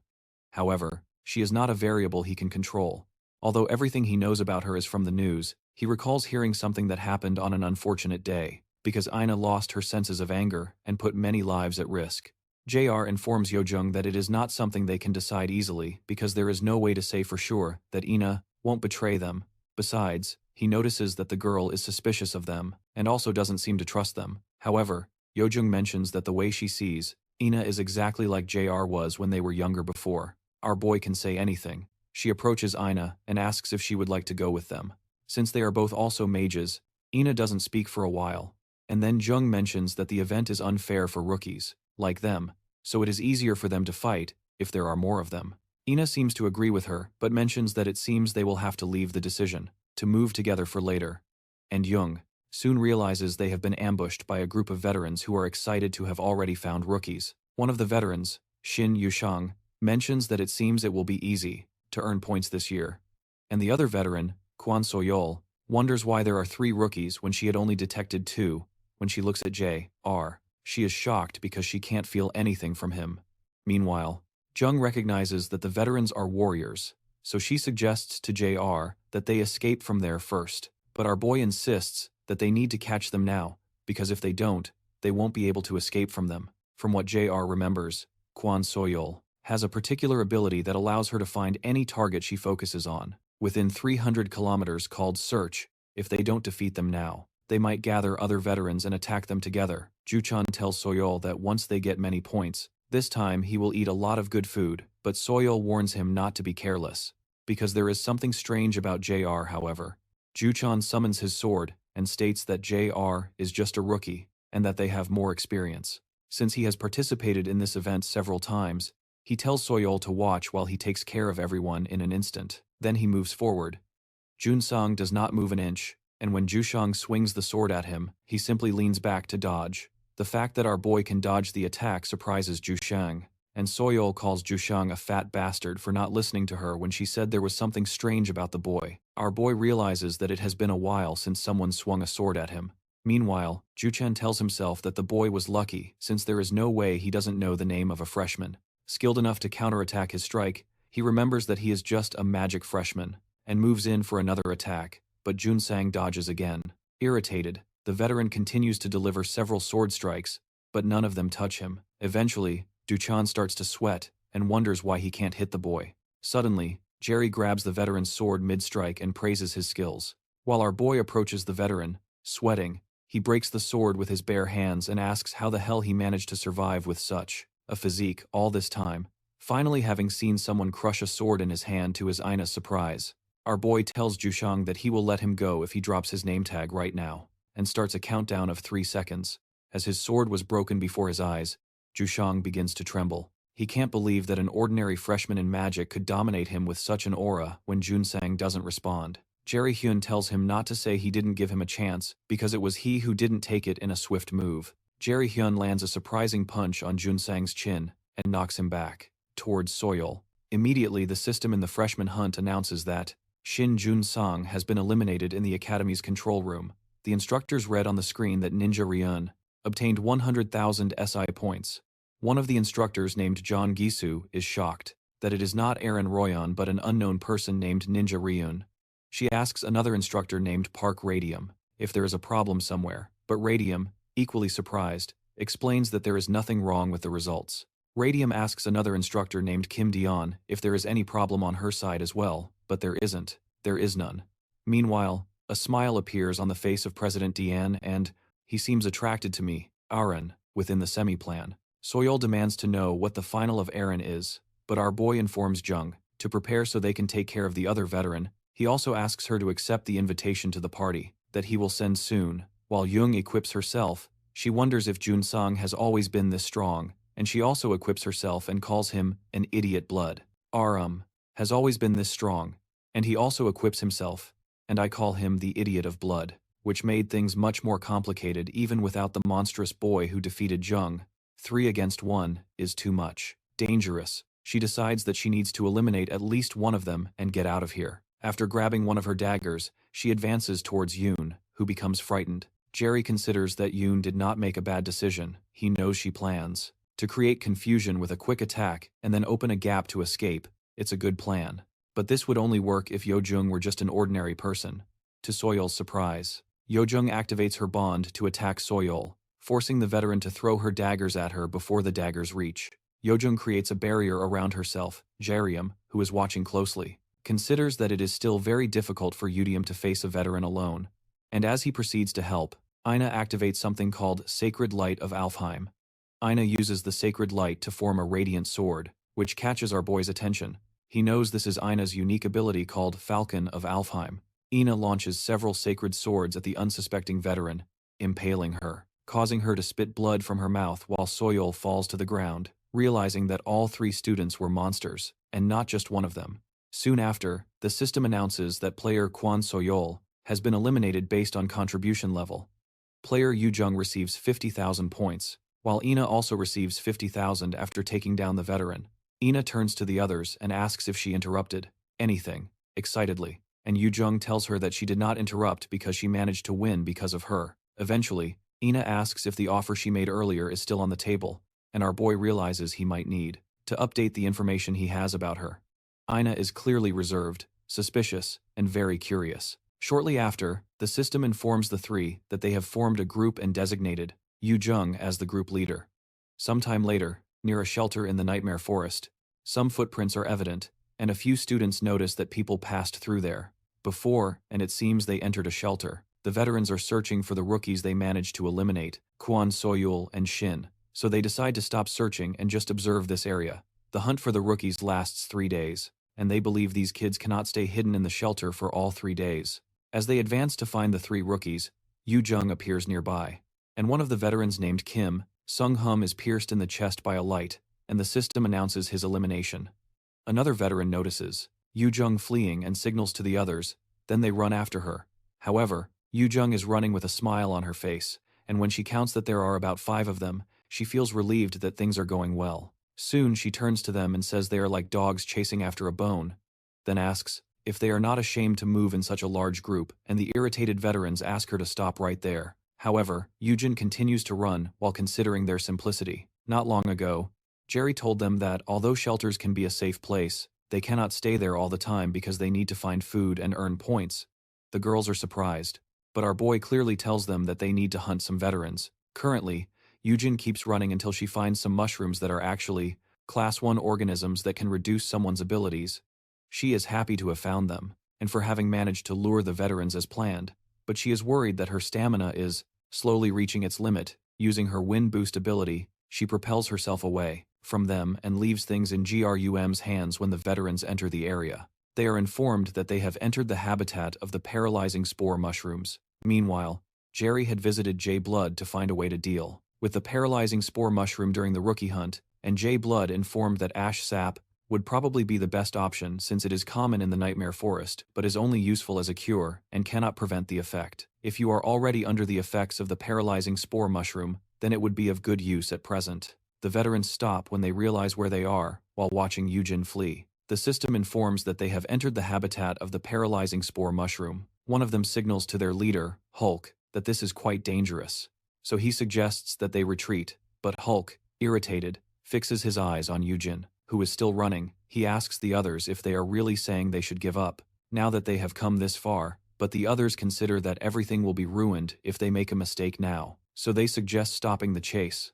However, she is not a variable he can control. Although everything he knows about her is from the news, he recalls hearing something that happened on an unfortunate day, because Ina lost her senses of anger and put many lives at risk. JR informs Yojung that it is not something they can decide easily because there is no way to say for sure that Ina won't betray them. Besides, he notices that the girl is suspicious of them and also doesn't seem to trust them. However, Yojung mentions that the way she sees Ina is exactly like JR was when they were younger before. Our boy can say anything. She approaches Ina and asks if she would like to go with them. Since they are both also mages, Ina doesn't speak for a while, and then Jung mentions that the event is unfair for rookies, like them, so it is easier for them to fight if there are more of them. Ina seems to agree with her, but mentions that it seems they will have to leave the decision to move together for later. And Jung soon realizes they have been ambushed by a group of veterans who are excited to have already found rookies. One of the veterans, Shin Yushang, mentions that it seems it will be easy to earn points this year, and the other veteran, Quan Soyol, wonders why there are 3 rookies when she had only detected 2. When she looks at J.R., she is shocked because she can't feel anything from him. Meanwhile, Jung recognizes that the veterans are warriors, so she suggests to J.R. that they escape from there first, but our boy insists that they need to catch them now, because if they don't, they won't be able to escape from them. From what J.R. remembers, Quan Soyol has a particular ability that allows her to find any target she focuses on within 300 kilometers called Search. If they don't defeat them now, they might gather other veterans and attack them together. Juchan tells Soyol that once they get many points, this time he will eat a lot of good food, but Soyol warns him not to be careless, because there is something strange about JR. However, Juchan summons his sword and states that JR is just a rookie and that they have more experience. Since he has participated in this event several times, he tells Soyol to watch while he takes care of everyone in an instant. Then he moves forward. Junsang does not move an inch, and when Jushang swings the sword at him, he simply leans back to dodge. The fact that our boy can dodge the attack surprises Jushang, and Soyol calls Jushang a fat bastard for not listening to her when she said there was something strange about the boy. Our boy realizes that it has been a while since someone swung a sword at him. Meanwhile, Juchen tells himself that the boy was lucky since there is no way he doesn't know the name of a freshman. Skilled enough to counterattack his strike, he remembers that he is just a magic freshman, and moves in for another attack, but Junsang dodges again. Irritated, the veteran continues to deliver several sword strikes, but none of them touch him. Eventually, Duchan starts to sweat, and wonders why he can't hit the boy. Suddenly, Jerry grabs the veteran's sword mid-strike and praises his skills. While our boy approaches the veteran, sweating, he breaks the sword with his bare hands and asks how the hell he managed to survive with such a physique all this time. Finally having seen someone crush a sword in his hand to his Ina's surprise, our boy tells Jushang that he will let him go if he drops his name tag right now, and starts a countdown of 3 seconds. As his sword was broken before his eyes, Jushang begins to tremble. He can't believe that an ordinary freshman in magic could dominate him with such an aura when Junsang doesn't respond. Jerry Hyun tells him not to say he didn't give him a chance because it was he who didn't take it in a swift move. Jerry Hyun lands a surprising punch on Junsang's chin and knocks him back towards Soyol. Immediately the system in the freshman hunt announces that Shin Junsang has been eliminated in the Academy's control room. The instructors read on the screen that Ninja Ryun obtained 100,000 SI points. One of the instructors named John Gisu is shocked that it is not Aaron Royan but an unknown person named Ninja Ryun. She asks another instructor named Park Radium if there is a problem somewhere, but Radium, equally surprised, explains that there is nothing wrong with the results. Radium asks another instructor named Kim Dion if there is any problem on her side as well, but there isn't. There is none. Meanwhile, a smile appears on the face of President Dian and, he seems attracted to me, Aaron, within the semi-plan. Soyol demands to know what the final of Aaron is, but our boy informs Jung to prepare so they can take care of the other veteran. He also asks her to accept the invitation to the party that he will send soon. While Jung equips herself, she wonders if Junsang has always been this strong, and she also equips herself and calls him an idiot blood. Has always been this strong, and he also equips himself, and I call him the idiot of blood, which made things much more complicated even without the monstrous boy who defeated Jung. 3 against 1 is too much. Dangerous. She decides that she needs to eliminate at least one of them and get out of here. After grabbing one of her daggers, she advances towards Yoon, who becomes frightened. Jerry considers that Yoon did not make a bad decision. He knows she plans to create confusion with a quick attack and then open a gap to escape. It's a good plan. But this would only work if Yojung were just an ordinary person. To Soyol's surprise, Yojung activates her bond to attack Soyol, forcing the veteran to throw her daggers at her before the daggers reach. Yojung creates a barrier around herself. Jarium, who is watching closely, considers that it is still very difficult for Udium to face a veteran alone. And as he proceeds to help, Ina activates something called Sacred Light of Alfheim. Ina uses the Sacred Light to form a radiant sword, which catches our boy's attention. He knows this is Ina's unique ability called Falcon of Alfheim. Ina launches several sacred swords at the unsuspecting veteran, impaling her, causing her to spit blood from her mouth while Soyol falls to the ground, realizing that all 3 students were monsters, and not just one of them. Soon after, the system announces that player Kwan Soyol has been eliminated based on contribution level. Player Yujung receives 50,000 points, while Ina also receives 50,000 after taking down the veteran. Ina turns to the others and asks if she interrupted anything, excitedly, and Yujung tells her that she did not interrupt because she managed to win because of her. Eventually, Ina asks if the offer she made earlier is still on the table, and our boy realizes he might need to update the information he has about her. Ina is clearly reserved, suspicious, and very curious. Shortly after, the system informs the 3 that they have formed a group and designated Yujung as the group leader. Sometime later, near a shelter in the Nightmare Forest, some footprints are evident, and a few students notice that people passed through there before, and it seems they entered a shelter. The veterans are searching for the rookies they managed to eliminate, Kwan Soyul and Shin, so they decide to stop searching and just observe this area. The hunt for the rookies lasts 3 days, and they believe these kids cannot stay hidden in the shelter for all 3 days. As they advance to find the 3 rookies, Yujung appears nearby, and one of the veterans named Kim Sung-hum is pierced in the chest by a light, and the system announces his elimination. Another veteran notices Yujung fleeing and signals to the others, then they run after her. However, Yujung is running with a smile on her face, and when she counts that there are about 5 of them, she feels relieved that things are going well. Soon she turns to them and says they are like dogs chasing after a bone, then asks if they are not ashamed to move in such a large group, and the irritated veterans ask her to stop right there. However, Yujin continues to run while considering their simplicity. Not long ago, Jerry told them that although shelters can be a safe place, they cannot stay there all the time because they need to find food and earn points. The girls are surprised, but our boy clearly tells them that they need to hunt some veterans. Currently, Yujin keeps running until she finds some mushrooms that are actually Class 1 organisms that can reduce someone's abilities. She is happy to have found them, and for having managed to lure the veterans as planned, but she is worried that her stamina is slowly reaching its limit. Using her wind boost ability, she propels herself away from them and leaves things in GRUM's hands when the veterans enter the area. They are informed that they have entered the habitat of the paralyzing spore mushrooms. Meanwhile, Jerry had visited J Blood to find a way to deal with the paralyzing spore mushroom during the rookie hunt, and J Blood informed that ash sap would probably be the best option since it is common in the Nightmare Forest but is only useful as a cure and cannot prevent the effect. If you are already under the effects of the paralyzing spore mushroom, then it would be of good use at present. The veterans stop when they realize where they are while watching Yujin flee. The system informs that they have entered the habitat of the paralyzing spore mushroom. One of them signals to their leader, Hulk, that this is quite dangerous. So he suggests that they retreat, but Hulk, irritated, fixes his eyes on Yujin, who is still running. He asks the others if they are really saying they should give up, now that they have come this far, but the others consider that everything will be ruined if they make a mistake now. so they suggest stopping the chase.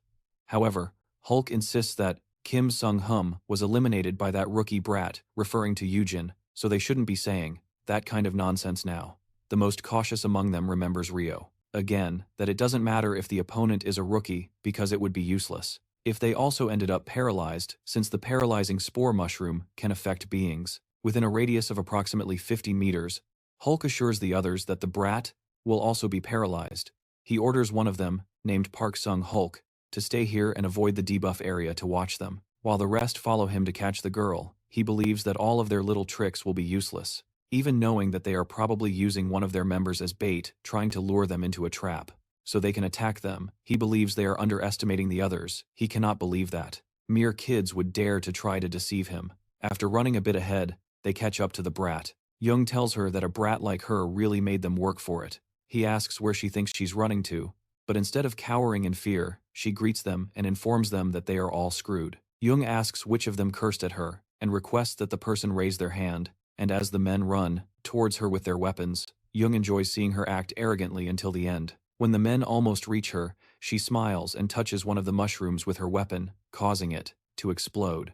However, Hulk insists that Kim Sung-hum was eliminated by that rookie brat, referring to Yujin, so they shouldn't be saying that kind of nonsense now. The most cautious among them remembers Rio. Again, that it doesn't matter if the opponent is a rookie, because it would be useless if they also ended up paralyzed, since the paralyzing spore mushroom can affect beings within a radius of approximately 50 meters. Hulk assures the others that the brat will also be paralyzed. He orders one of them, named Park Sung-hulk, to stay here and avoid the debuff area to watch them, while the rest follow him to catch the girl. He believes that all of their little tricks will be useless, even knowing that they are probably using one of their members as bait, trying to lure them into a trap so they can attack them. He believes they are underestimating the others. He cannot believe that mere kids would dare to try to deceive him. After running a bit ahead, they catch up to the brat. Jung tells her that a brat like her really made them work for it. He asks where she thinks she's running to, but instead of cowering in fear, she greets them and informs them that they are all screwed. Jung asks which of them cursed at her, and requests that the person raise their hand, and as the men run towards her with their weapons, Jung enjoys seeing her act arrogantly until the end. When the men almost reach her, she smiles and touches one of the mushrooms with her weapon, causing it to explode.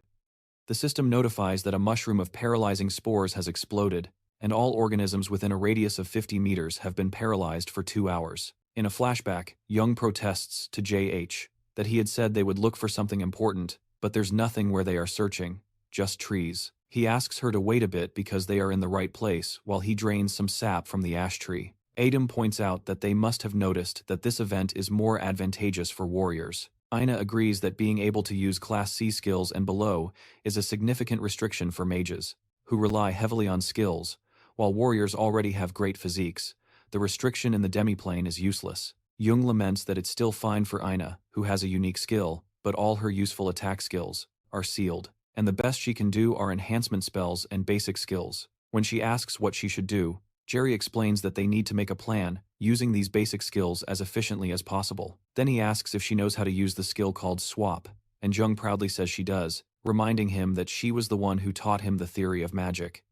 The system notifies that a mushroom of paralyzing spores has exploded, and all organisms within a radius of 50 meters have been paralyzed for 2 hours. In a flashback, Jung protests to JH that he had said they would look for something important, but there's nothing where they are searching, just trees. He asks her to wait a bit because they are in the right place while he drains some sap from the ash tree. Adam points out that they must have noticed that this event is more advantageous for warriors. Ina agrees that being able to use Class C skills and below is a significant restriction for mages, who rely heavily on skills, while warriors already have great physiques. The restriction in the demiplane is useless. Jung laments that it's still fine for Ina, who has a unique skill, but all her useful attack skills are sealed, and the best she can do are enhancement spells and basic skills. When she asks what she should do, Jerry explains that they need to make a plan, using these basic skills as efficiently as possible. Then he asks if she knows how to use the skill called swap, and Jung proudly says she does, reminding him that she was the one who taught him the theory of magic.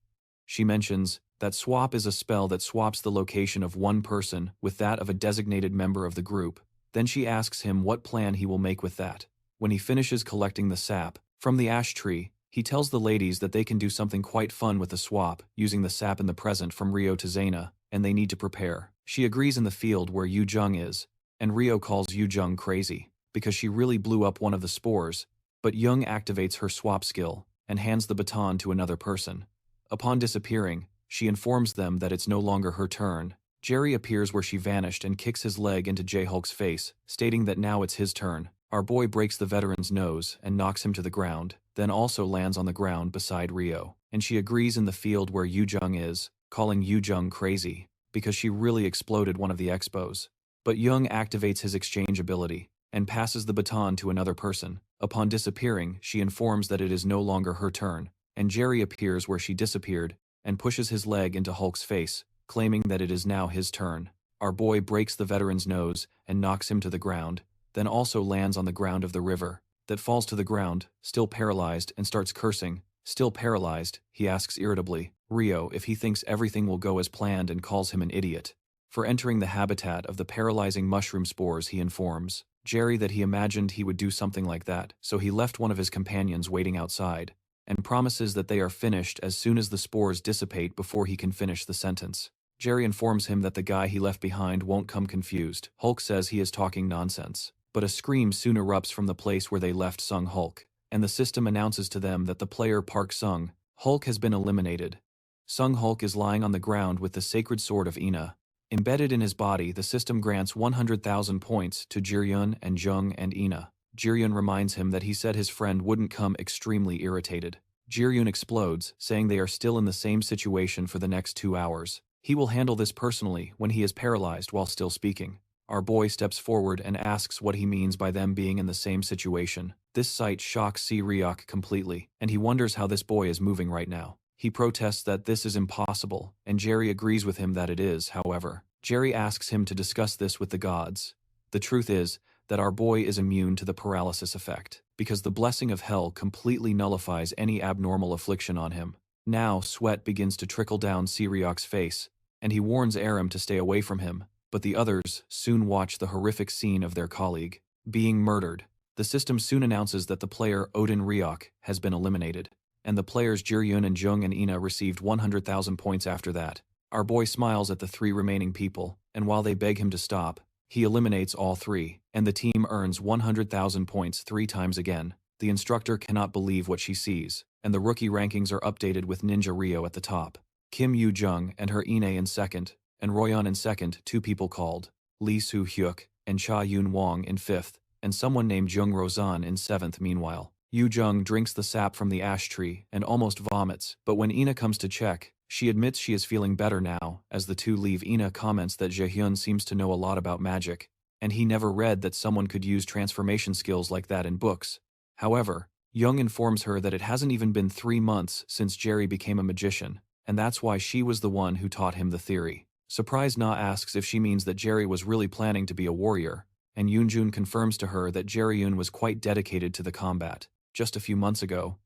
She mentions that swap is a spell that swaps the location of one person with that of a designated member of the group. Then she asks him what plan he will make with that. When he finishes collecting the sap from the ash tree, he tells the ladies that they can do something quite fun with the swap, using the sap in the present from Rio to Zaina, and they need to prepare. She agrees in the field where Yu Jung is, and Rio calls Yu Jung crazy, because she really blew up one of the spores, but Jung activates her swap skill, and hands the baton to another person. Upon disappearing, she informs them that it's no longer her turn. Jerry appears where she vanished and kicks his leg into J-Hulk's face, stating that now it's his turn. Our boy breaks the veteran's nose and knocks him to the ground, then also lands on the ground beside Rio, and she agrees in the field where Yu Jung is, calling Yu Jung crazy, because she really exploded one of the expos. But Jung activates his exchange ability, and passes the baton to another person. Upon disappearing, she informs that it is no longer her turn, and Jerry appears where she disappeared, and pushes his leg into Hulk's face, claiming that it is now his turn. Our boy breaks the veteran's nose and knocks him to the ground, then also lands on the ground of the river, that falls to the ground, still paralyzed, and starts cursing. Still paralyzed, he asks irritably Rio if he thinks everything will go as planned and calls him an idiot for entering the habitat of the paralyzing mushroom spores. He informs Jerry that he imagined he would do something like that, so he left one of his companions waiting outside, and promises that they are finished as soon as the spores dissipate before he can finish the sentence. Jerry informs him that the guy he left behind won't come confused. Hulk says he is talking nonsense, but a scream soon erupts from the place where they left Sung Hulk, and the system announces to them that the player Park Sung Hulk has been eliminated. Sung Hulk is lying on the ground with the sacred sword of Ina embedded in his body. The system grants 100,000 points to Jiryun and Jung and Ina. Jiryun reminds him that he said his friend wouldn't come, extremely irritated. Jiryun explodes, saying they are still in the same situation for the next 2 hours. He will handle this personally when he is paralyzed while still speaking. Our boy steps forward and asks what he means by them being in the same situation. This sight shocks Ryok completely, and he wonders how this boy is moving right now. He protests that this is impossible, and Jerry agrees with him that it is. However, Jerry asks him to discuss this with the gods. The truth is that our boy is immune to the paralysis effect, because the blessing of hell completely nullifies any abnormal affliction on him. Now sweat begins to trickle down Ryok's face, and he warns Aram to stay away from him, but the others soon watch the horrific scene of their colleague being murdered. The system soon announces that the player Odin Ryok has been eliminated, and the players Jiryun and Jung and Ina received 100,000 points after that. Our boy smiles at the 3 remaining people, and while they beg him to stop, he eliminates all 3, and the team earns 100,000 points 3 times again. The instructor cannot believe what she sees, and the rookie rankings are updated with Ninja Rio at the top. Kim Yoo Jung and her Ine in second, and Royan in second, 2 people called Lee Soo Hyuk and Cha Yun Wong in 5th, and someone named Jung Rozan in 7th. Meanwhile, Yu Jung drinks the sap from the ash tree and almost vomits, but when Ina comes to check, she admits she is feeling better now. As the 2 leave, Ina comments that Jaehyun seems to know a lot about magic, and he never read that someone could use transformation skills like that in books. However, Jung informs her that it hasn't even been 3 months since Jerry became a magician, and that's why she was the one who taught him the theory. Surprised, Na asks if she means that Jerry was really planning to be a warrior, and Yoonjun confirms to her that Jerryun was quite dedicated to the combat just a few months ago.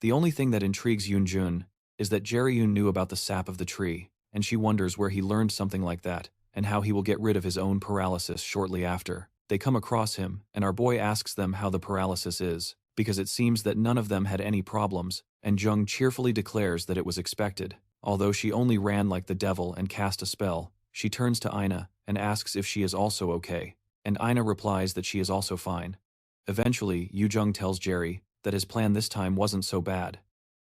The only thing that intrigues Yoonjun is that Jerryun knew about the sap of the tree, and she wonders where he learned something like that, and how he will get rid of his own paralysis shortly after. They come across him, and our boy asks them how the paralysis is, because it seems that none of them had any problems, and Jung cheerfully declares that it was expected. Although she only ran like the devil and cast a spell, she turns to Ina and asks if she is also okay, and Ina replies that she is also fine. Eventually, Yu Jung tells Jerry that his plan this time wasn't so bad.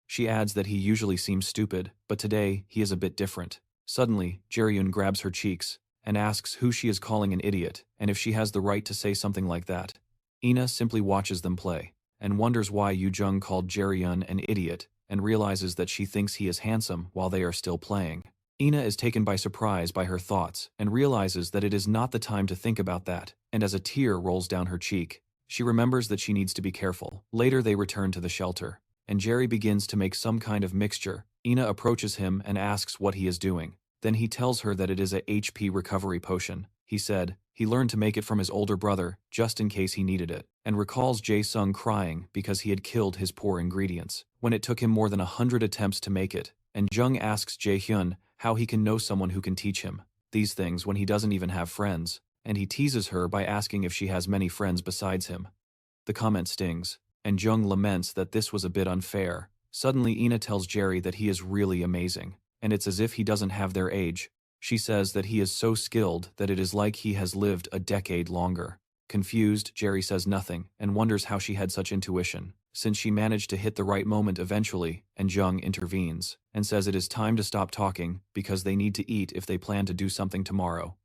She adds that he usually seems stupid, but today he is a bit different. Suddenly, Jerryun grabs her cheeks and asks who she is calling an idiot and if she has the right to say something like that. Ina simply watches them play and wonders why Yu Jung called Jerryun an idiot, and realizes that she thinks he is handsome while they are still playing. Ina is taken by surprise by her thoughts and realizes that it is not the time to think about that, and as a tear rolls down her cheek, she remembers that she needs to be careful. Later they return to the shelter, and Jerry begins to make some kind of mixture. Ina approaches him and asks what he is doing. Then he tells her that it is a HP recovery potion. He said he learned to make it from his older brother just in case he needed it, and recalls Jae-sung crying because he had killed his poor ingredients when it took him more than 100 attempts to make it, and Jung asks Jae-hyun how he can know someone who can teach him these things when he doesn't even have friends, and he teases her by asking if she has many friends besides him. The comment stings, and Jung laments that this was a bit unfair. Suddenly Ina tells Jerry that he is really amazing, and it's as if he doesn't have their age. She says that he is so skilled that it is like he has lived a decade longer. Confused, Jerry says nothing and wonders how she had such intuition, since she managed to hit the right moment eventually, and Jung intervenes and says it is time to stop talking because they need to eat if they plan to do something tomorrow.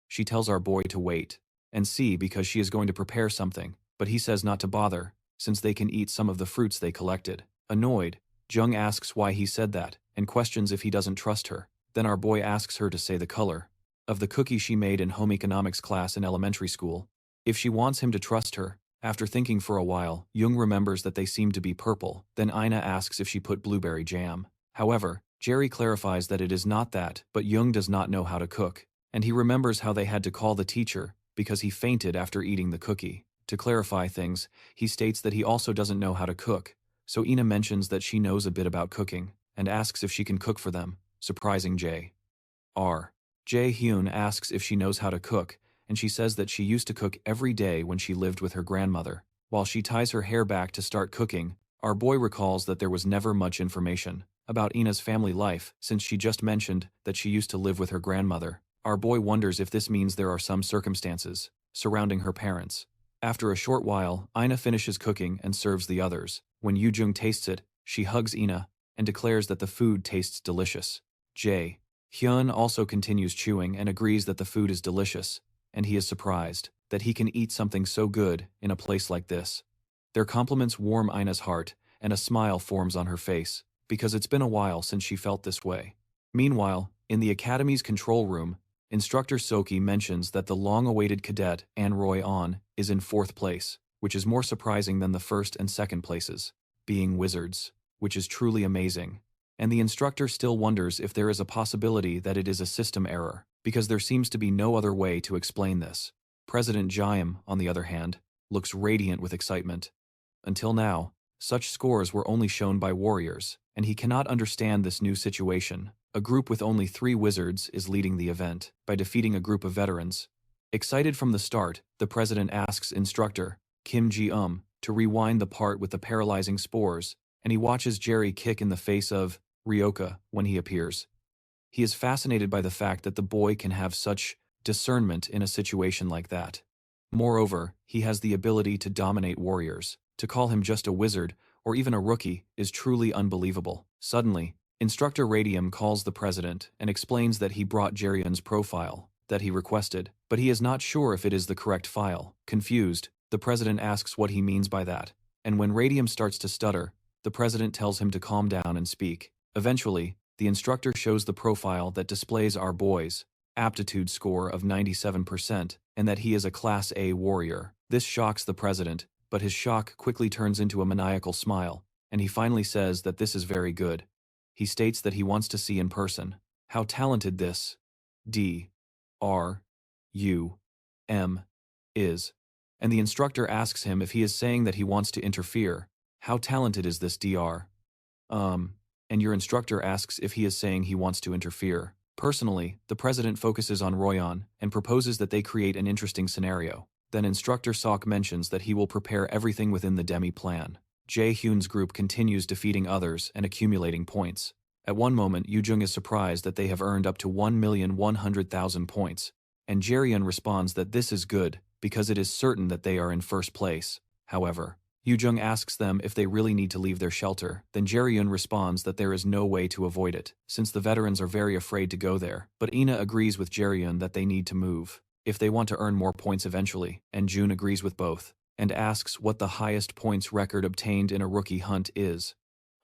She tells our boy to wait and see because she is going to prepare something, but he says not to bother since they can eat some of the fruits they collected. Annoyed, Jung asks why he said that and questions if he doesn't trust her. Then our boy asks her to say the color of the cookie she made in home economics class in elementary school. If she wants him to trust her. After thinking for a while, Jung remembers that they seem to be purple. Then Ina asks if she put blueberry jam. However, Jerry clarifies that it is not that, but Jung does not know how to cook, and he remembers how they had to call the teacher because he fainted after eating the cookie. To clarify things, he states that he also doesn't know how to cook, so Ina mentions that she knows a bit about cooking and asks if she can cook for them, surprising Jae-r. Jae-hyun asks if she knows how to cook, and she says that she used to cook every day when she lived with her grandmother. While she ties her hair back to start cooking, our boy recalls that there was never much information about Ina's family life since she just mentioned that she used to live with her grandmother. Our boy wonders if this means there are some circumstances surrounding her parents. After a short while, Ina finishes cooking and serves the others. When Yoo-jung tastes it, she hugs Ina and declares that the food tastes delicious. Jae-hyun also continues chewing and agrees that the food is delicious, and he is surprised that he can eat something so good in a place like this. Their compliments warm Ina's heart, and a smile forms on her face, because it's been a while since she felt this way. Meanwhile, in the Academy's control room, Instructor Soki mentions that the long-awaited cadet An Roy-on is in 4th place, which is more surprising than the 1st and 2nd places, being wizards, which is truly amazing. And the instructor still wonders if there is a possibility that it is a system error, because there seems to be no other way to explain this. President Jaim, on the other hand, looks radiant with excitement. Until now, such scores were only shown by warriors, and he cannot understand this new situation. A group with only 3 wizards is leading the event by defeating a group of veterans. Excited from the start, the president asks instructor, Kim Ji-um, to rewind the part with the paralyzing spores, and he watches Jerry kick in the face of Ryoka when he appears. He is fascinated by the fact that the boy can have such discernment in a situation like that. Moreover, he has the ability to dominate warriors. To call him just a wizard, or even a rookie, is truly unbelievable. Suddenly, Instructor Radium calls the president and explains that he brought Jerion's profile that he requested, but he is not sure if it is the correct file. Confused, the president asks what he means by that, and when Radium starts to stutter, the president tells him to calm down and speak. Eventually, the instructor shows the profile that displays our boy's aptitude score of 97% and that he is a Class A warrior. This shocks the president, but his shock quickly turns into a maniacal smile, and he finally says that this is very good. He states that he wants to see in person how talented this D.R.U.M. is. And the instructor asks him if he is saying that he wants to interfere. How talented is this Dr. And your instructor asks if he is saying he wants to interfere. Personally, the president focuses on Royan and proposes that they create an interesting scenario. Then instructor Sok mentions that he will prepare everything within the Demi plan. Jae-hyun's group continues defeating others and accumulating points. At one moment, Yoo-jung is surprised that they have earned up to 1,100,000 points, and Jerion responds that this is good, because it is certain that they are in first place. However, Yoo-jung asks them if they really need to leave their shelter, then Jerion responds that there is no way to avoid it, since the veterans are very afraid to go there, but Ina agrees with Jerion that they need to move, if they want to earn more points eventually, and June agrees with both, and asks what the highest points record obtained in a rookie hunt is.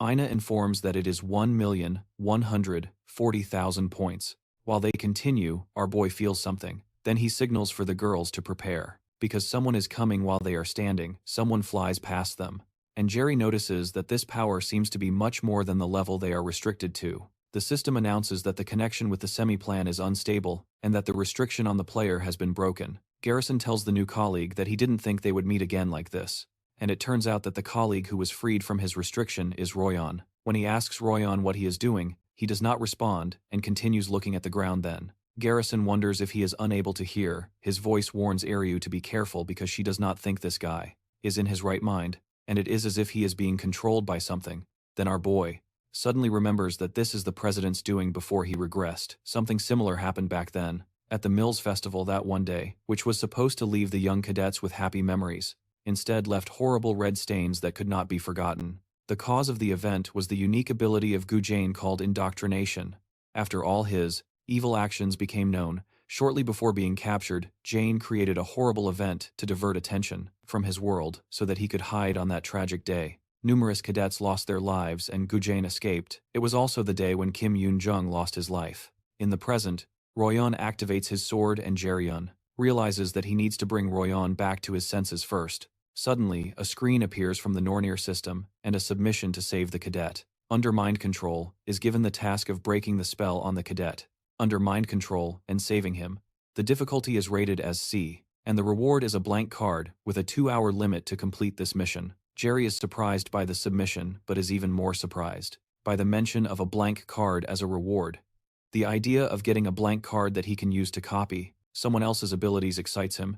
Ina informs that it is 1,140,000 points. While they continue, our boy feels something. Then he signals for the girls to prepare. Because someone is coming while they are standing, someone flies past them. And Jerry notices that this power seems to be much more than the level they are restricted to. The system announces that the connection with the semi-plan is unstable, and that the restriction on the player has been broken. Garrison tells the new colleague that he didn't think they would meet again like this. And it turns out that the colleague who was freed from his restriction is Royan. When he asks Royan what he is doing, he does not respond, and continues looking at the ground then. Garrison wonders if he is unable to hear. His voice warns Ariu to be careful because she does not think this guy is in his right mind, and it is as if he is being controlled by something. Then our boy suddenly remembers that this is the president's doing before he regressed. Something similar happened back then, at the Mills Festival that one day, which was supposed to leave the young cadets with happy memories, instead left horrible red stains that could not be forgotten. The cause of the event was the unique ability of Gu Jane called indoctrination. After all his evil actions became known, shortly before being captured, Jane created a horrible event to divert attention from his world so that he could hide on that tragic day. Numerous cadets lost their lives and Gu Jane escaped. It was also the day when Kim Yoon-jung lost his life. In the present, Royan activates his sword and Jerion realizes that he needs to bring Royan back to his senses first. Suddenly, a screen appears from the Nornir System and a submission to save the cadet. Under mind control, is given the task of breaking the spell on the cadet. Under mind control and saving him, the difficulty is rated as C, and the reward is a blank card with a 2-hour limit to complete this mission. Jerry is surprised by the submission but is even more surprised by the mention of a blank card as a reward. The idea of getting a blank card that he can use to copy someone else's abilities excites him,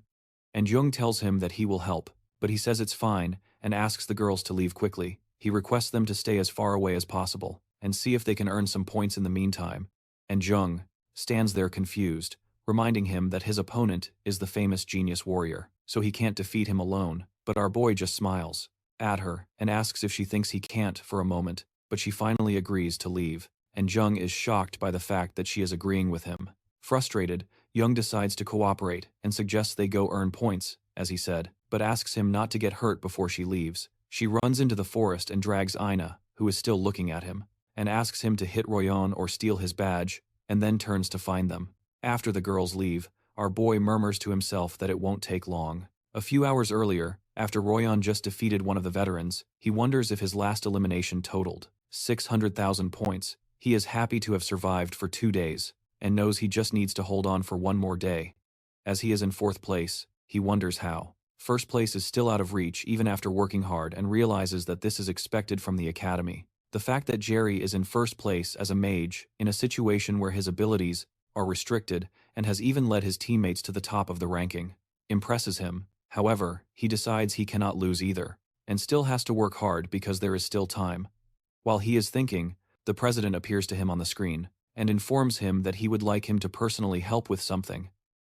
and Jung tells him that he will help, but he says it's fine and asks the girls to leave quickly. He requests them to stay as far away as possible and see if they can earn some points in the meantime, and Jung stands there confused, reminding him that his opponent is the famous genius warrior, so he can't defeat him alone. But our boy just smiles at her and asks if she thinks he can't for a moment, but she finally agrees to leave, and Jung is shocked by the fact that she is agreeing with him. Frustrated, Jung decides to cooperate and suggests they go earn points, as he said, but asks him not to get hurt before she leaves. She runs into the forest and drags Ina, who is still looking at him, and asks him to hit Royan or steal his badge, and then turns to find them. After the girls leave, our boy murmurs to himself that it won't take long. A few hours earlier, after Royan just defeated one of the veterans, he wonders if his last elimination totaled 600,000 points. He is happy to have survived for 2 days, and knows he just needs to hold on for one more day. As he is in 4th place, he wonders how. First place is still out of reach even after working hard and realizes that this is expected from the academy. The fact that Jerry is in first place as a mage, in a situation where his abilities are restricted and has even led his teammates to the top of the ranking, impresses him. However, he decides he cannot lose either, and still has to work hard because there is still time. While he is thinking, the president appears to him on the screen, and informs him that he would like him to personally help with something.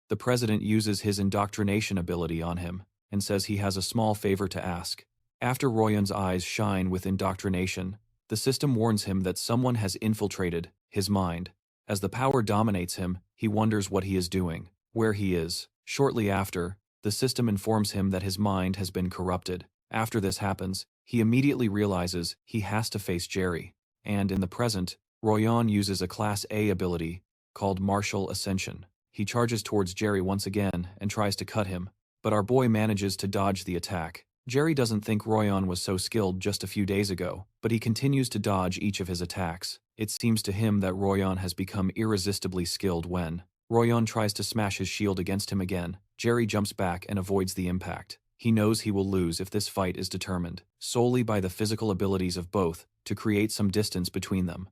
The president uses his indoctrination ability on him, and says he has a small favor to ask. After Royon's eyes shine with indoctrination, the system warns him that someone has infiltrated his mind. As the power dominates him, he wonders what he is doing, where he is. Shortly after, the system informs him that his mind has been corrupted. After this happens, he immediately realizes he has to face Jerry, and in the present, Royon uses a Class A ability called Martial Ascension. He charges towards Jerry once again and tries to cut him, but our boy manages to dodge the attack. Jerry doesn't think Royon was so skilled just a few days ago, but he continues to dodge each of his attacks. It seems to him that Royon has become irresistibly skilled when Royon tries to smash his shield against him again. Jerry jumps back and avoids the impact. He knows he will lose if this fight is determined solely by the physical abilities of both to create some distance between them.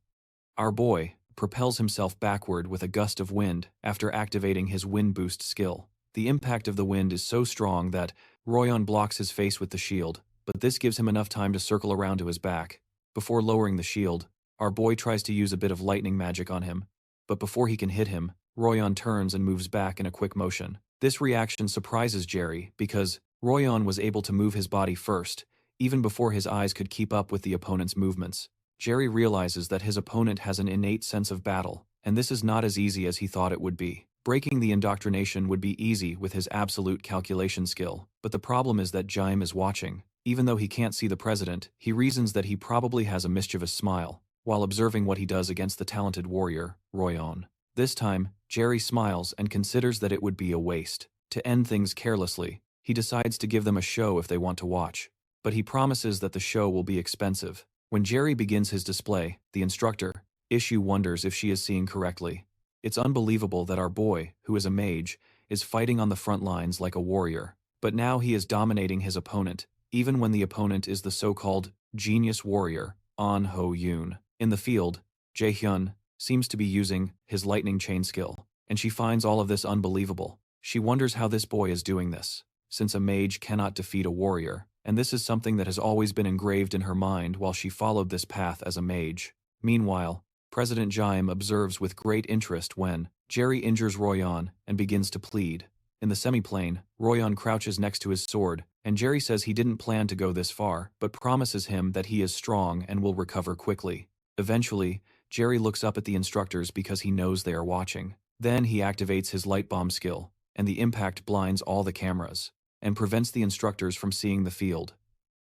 Our boy propels himself backward with a gust of wind after activating his wind boost skill. The impact of the wind is so strong that Royon blocks his face with the shield, but this gives him enough time to circle around to his back. Before lowering the shield, our boy tries to use a bit of lightning magic on him, but before he can hit him, Royon turns and moves back in a quick motion. This reaction surprises Jerry because Royon was able to move his body first, even before his eyes could keep up with the opponent's movements. Jerry realizes that his opponent has an innate sense of battle, and this is not as easy as he thought it would be. Breaking the indoctrination would be easy with his absolute calculation skill, but the problem is that Jaim is watching. Even though he can't see the president, he reasons that he probably has a mischievous smile, while observing what he does against the talented warrior, Royon. This time, Jerry smiles and considers that it would be a waste. To end things carelessly, he decides to give them a show if they want to watch, but he promises that the show will be expensive. When Jerry begins his display, the instructor, Issue, wonders if she is seeing correctly. It's unbelievable that our boy, who is a mage, is fighting on the front lines like a warrior, but now he is dominating his opponent, even when the opponent is the so-called genius warrior, An Ho-yoon. In the field, Jae-hyun seems to be using his lightning chain skill, and she finds all of this unbelievable. She wonders how this boy is doing this, since a mage cannot defeat a warrior, and this is something that has always been engraved in her mind while she followed this path as a mage. Meanwhile, President Jaim observes with great interest when Jerry injures Royon and begins to plead. In the semi-plane, Royon crouches next to his sword, and Jerry says he didn't plan to go this far, but promises him that he is strong and will recover quickly. Eventually, Jerry looks up at the instructors because he knows they are watching. Then he activates his light bomb skill, and the impact blinds all the cameras, and prevents the instructors from seeing the field.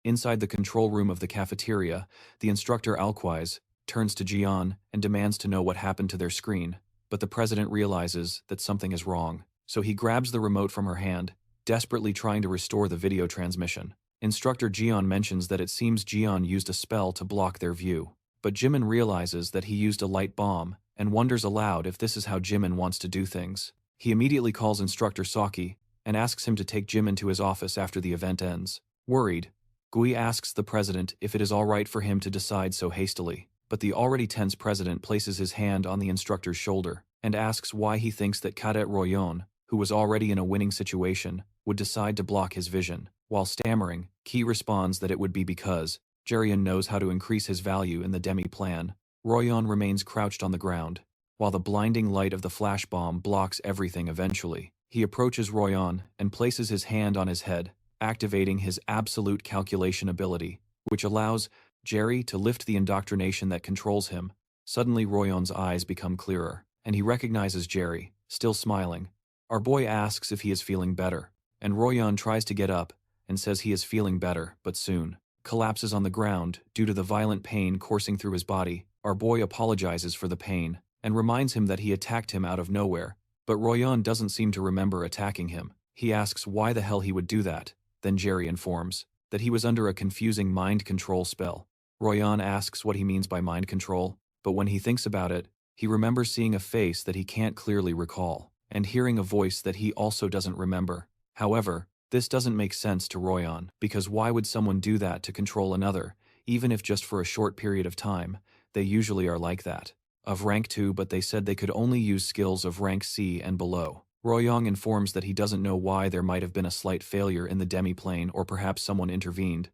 Inside the control room of the cafeteria, the instructor Alquise turns to Jian and demands to know what happened to their screen, but the president realizes that something is wrong, so he grabs the remote from her hand, desperately trying to restore the video transmission. Instructor Jian mentions that it seems Jian used a spell to block their view, but Jimin realizes that he used a light bomb and wonders aloud if this is how Jimin wants to do things. He immediately calls Instructor Saki and asks him to take Jimin to his office after the event ends. Worried, Gui asks the president if it is all right for him to decide so hastily, but the already tense president places his hand on the instructor's shoulder and asks why he thinks that Cadet Royon, who was already in a winning situation, would decide to block his vision. While stammering, Ki responds that it would be because Jerian knows how to increase his value in the Demi plan. Royon remains crouched on the ground, while the blinding light of the flash bomb blocks everything eventually. He approaches Royon and places his hand on his head, activating his absolute calculation ability, which allows Jerry to lift the indoctrination that controls him. Suddenly Royon's eyes become clearer, and he recognizes Jerry, still smiling. Our boy asks if he is feeling better, and Royon tries to get up and says he is feeling better, but soon collapses on the ground due to the violent pain coursing through his body. Our boy apologizes for the pain and reminds him that he attacked him out of nowhere, but Royon doesn't seem to remember attacking him. He asks why the hell he would do that. Then Jerry informs that he was under a confusing mind control spell. Royon asks what he means by mind control, but when he thinks about it, he remembers seeing a face that he can't clearly recall, and hearing a voice that he also doesn't remember. However, this doesn't make sense to Royon, because why would someone do that to control another, even if just for a short period of time. They usually are like that. Of rank 2, but they said they could only use skills of rank C and below. Royong informs that he doesn't know why there might have been a slight failure in the demi-plane, or perhaps someone intervened.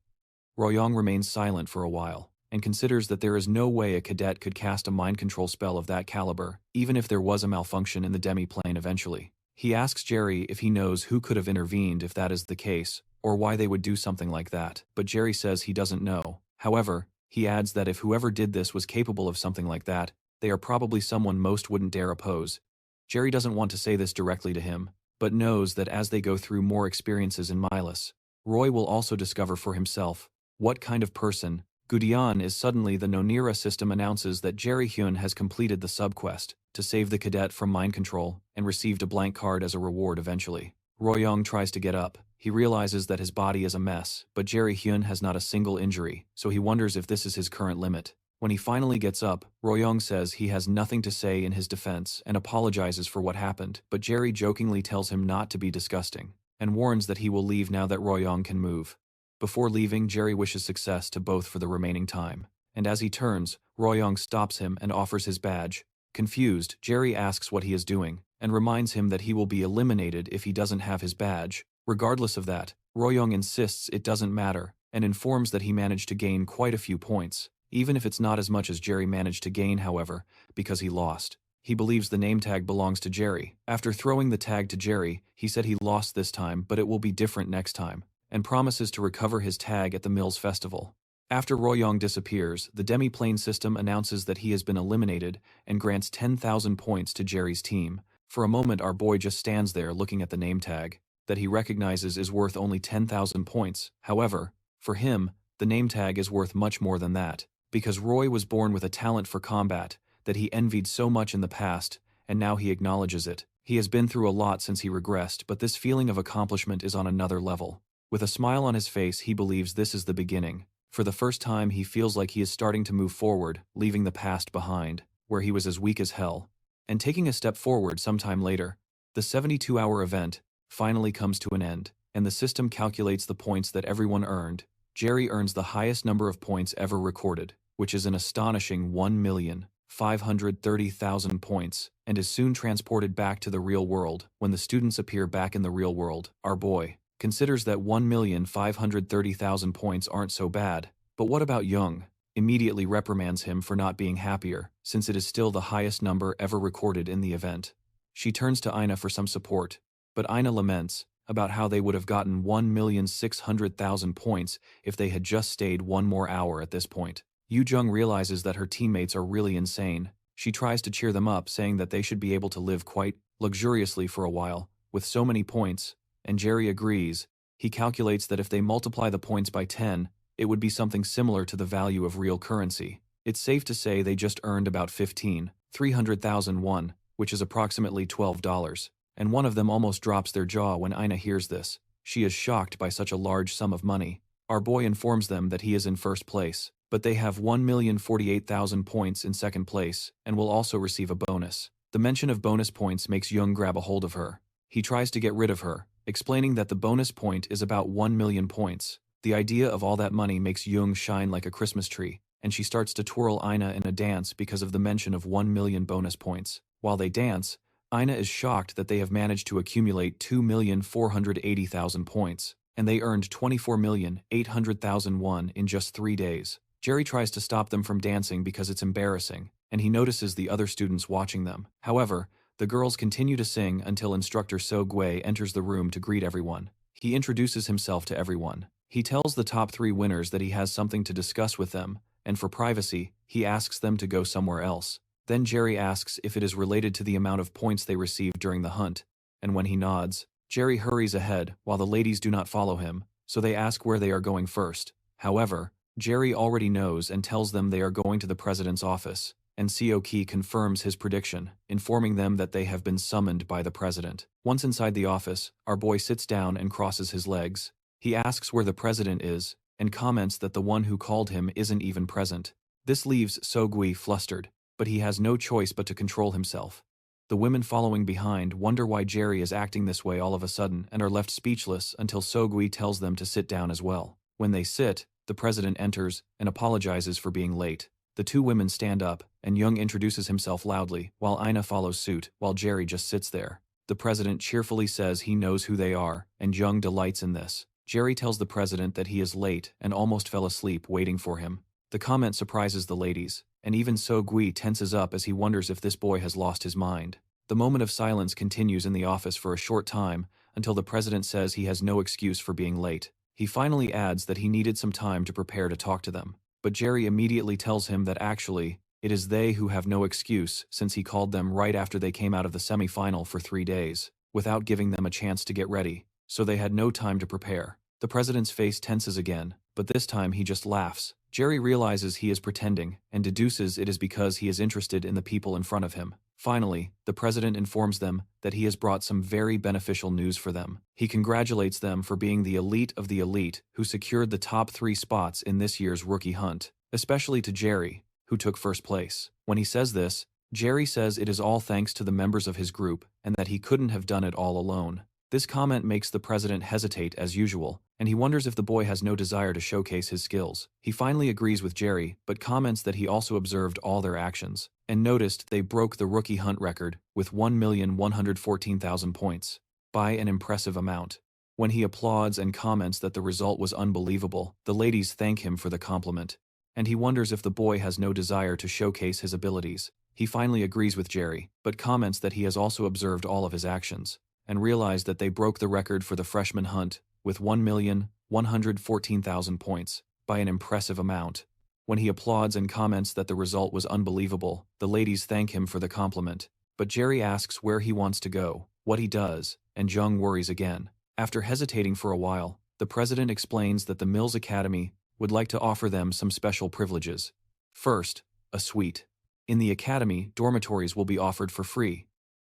Royong remains silent for a while, and considers that there is no way a cadet could cast a mind control spell of that caliber, even if there was a malfunction in the demi-plane eventually. He asks Jerry if he knows who could have intervened if that is the case, or why they would do something like that, but Jerry says he doesn't know. However, he adds that if whoever did this was capable of something like that, they are probably someone most wouldn't dare oppose. Jerry doesn't want to say this directly to him, but knows that as they go through more experiences in Milas, Roy will also discover for himself what kind of person Gudian is. Suddenly the Nornir System announces that Jerry Hyun has completed the subquest to save the cadet from mind control and received a blank card as a reward eventually. Royong tries to get up. He realizes that his body is a mess, but Jerry Hyun has not a single injury, so he wonders if this is his current limit. When he finally gets up, Royong says he has nothing to say in his defense and apologizes for what happened, but Jerry jokingly tells him not to be disgusting, and warns that he will leave now that Royong can move. Before leaving, Jerry wishes success to both for the remaining time, and as he turns, Royong stops him and offers his badge. Confused, Jerry asks what he is doing, and reminds him that he will be eliminated if he doesn't have his badge. Regardless of that, Royong insists it doesn't matter, and informs that he managed to gain quite a few points, even if it's not as much as Jerry managed to gain, however, because he lost. He believes the name tag belongs to Jerry. After throwing the tag to Jerry, he said he lost this time, but it will be different next time, and promises to recover his tag at the Mills Festival. After Royong disappears, the demi-plane system announces that he has been eliminated and grants 10,000 points to Jerry's team. For a moment our boy just stands there looking at the name tag, that he recognizes is worth only 10,000 points. However, for him, the name tag is worth much more than that, because Roy was born with a talent for combat that he envied so much in the past, and now he acknowledges it. He has been through a lot since he regressed, but this feeling of accomplishment is on another level. With a smile on his face, he believes this is the beginning. For the first time, he feels like he is starting to move forward, leaving the past behind, where he was as weak as hell, and taking a step forward sometime later. The 72-hour event finally comes to an end, and the system calculates the points that everyone earned. Jerry earns the highest number of points ever recorded, which is an astonishing 1,530,000 points, and is soon transported back to the real world. When the students appear back in the real world, our boy considers that 1,530,000 points aren't so bad. But what about Jung? Immediately reprimands him for not being happier, since it is still the highest number ever recorded in the event. She turns to Ina for some support, but Ina laments about how they would have gotten 1,600,000 points if they had just stayed one more hour at this point. Yu Jung realizes that her teammates are really insane. She tries to cheer them up, saying that they should be able to live quite luxuriously for a while, with so many points, and Jerry agrees. He calculates that if they multiply the points by 10, it would be something similar to the value of real currency. It's safe to say they just earned about 300,000 won, which is approximately $12, and one of them almost drops their jaw when Ina hears this. She is shocked by such a large sum of money. Our boy informs them that he is in first place, but they have 1,048,000 points in second place, and will also receive a bonus. The mention of bonus points makes Jung grab a hold of her. He tries to get rid of her, explaining that the bonus point is about 1 million points. The idea of all that money makes Jung shine like a Christmas tree, and she starts to twirl Ina in a dance because of the mention of 1 million bonus points. While they dance, Ina is shocked that they have managed to accumulate 2,480,000 points, and they earned 24,800,000 won in just 3 days. Jerry tries to stop them from dancing because it's embarrassing, and he notices the other students watching them. However, the girls continue to sing until instructor So Gui enters the room to greet everyone. He introduces himself to everyone. He tells the top 3 winners that he has something to discuss with them, and for privacy, he asks them to go somewhere else. Then Jerry asks if it is related to the amount of points they received during the hunt, and when he nods, Jerry hurries ahead while the ladies do not follow him, so they ask where they are going first. However, Jerry already knows and tells them they are going to the president's office, and Seoki confirms his prediction, informing them that they have been summoned by the president. Once inside the office, our boy sits down and crosses his legs. He asks where the president is, and comments that the one who called him isn't even present. This leaves So Gui flustered, but he has no choice but to control himself. The women following behind wonder why Jerry is acting this way all of a sudden and are left speechless until So Gui tells them to sit down as well. When they sit, The president enters and apologizes for being late. The two women stand up, and Jung introduces himself loudly, while Ina follows suit, while Jerry just sits there. The president cheerfully says he knows who they are, and Jung delights in this. Jerry tells the president that he is late and almost fell asleep waiting for him. The comment surprises the ladies, and even So Gui tenses up as he wonders if this boy has lost his mind. The moment of silence continues in the office for a short time, until the president says he has no excuse for being late. He finally adds that he needed some time to prepare to talk to them. But Jerry immediately tells him that actually, it is they who have no excuse since he called them right after they came out of the semi-final for 3 days, without giving them a chance to get ready, so they had no time to prepare. The president's face tenses again, but this time he just laughs. Jerry realizes he is pretending, and deduces it is because he is interested in the people in front of him. Finally, the president informs them that he has brought some very beneficial news for them. He congratulates them for being the elite of the elite who secured the top 3 spots in this year's rookie hunt, especially to Jerry, who took first place. When he says this, Jerry says it is all thanks to the members of his group and that he couldn't have done it all alone. This comment makes the president hesitate as usual, and he wonders if the boy has no desire to showcase his skills. He finally agrees with Jerry, but comments that he also observed all their actions, and noticed they broke the rookie hunt record with 1,114,000 points, by an impressive amount. When he applauds and comments that the result was unbelievable, the ladies thank him for the compliment, and he wonders if the boy has no desire to showcase his abilities. He finally agrees with Jerry, but comments that he has also observed all of his actions, and realized that they broke the record for the freshman hunt with 1,114,000 points, by an impressive amount. When he applauds and comments that the result was unbelievable, the ladies thank him for the compliment, but Jerry asks where he wants to go, what he does, and Jung worries again. After hesitating for a while, the president explains that the Milas Academy would like to offer them some special privileges. First, a suite. In the academy, dormitories will be offered for free.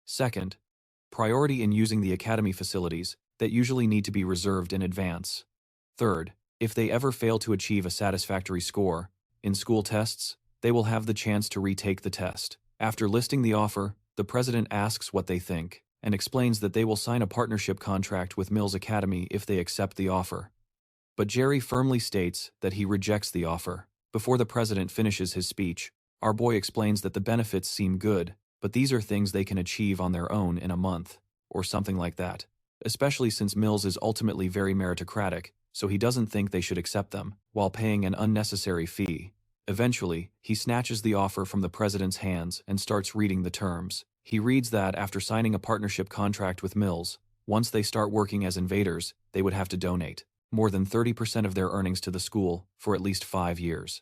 Second, priority in using the academy facilities that usually need to be reserved in advance. Third, if they ever fail to achieve a satisfactory score in school tests, they will have the chance to retake the test. After listing the offer, the president asks what they think, and explains that they will sign a partnership contract with Milas Academy if they accept the offer. But Jerry firmly states that he rejects the offer. Before the president finishes his speech, our boy explains that the benefits seem good, but these are things they can achieve on their own in a month, or something like that. Especially since Mills is ultimately very meritocratic, so he doesn't think they should accept them, while paying an unnecessary fee. Eventually, he snatches the offer from the president's hands and starts reading the terms. He reads that after signing a partnership contract with Mills, once they start working as invaders, they would have to donate more than 30% of their earnings to the school for at least 5 years.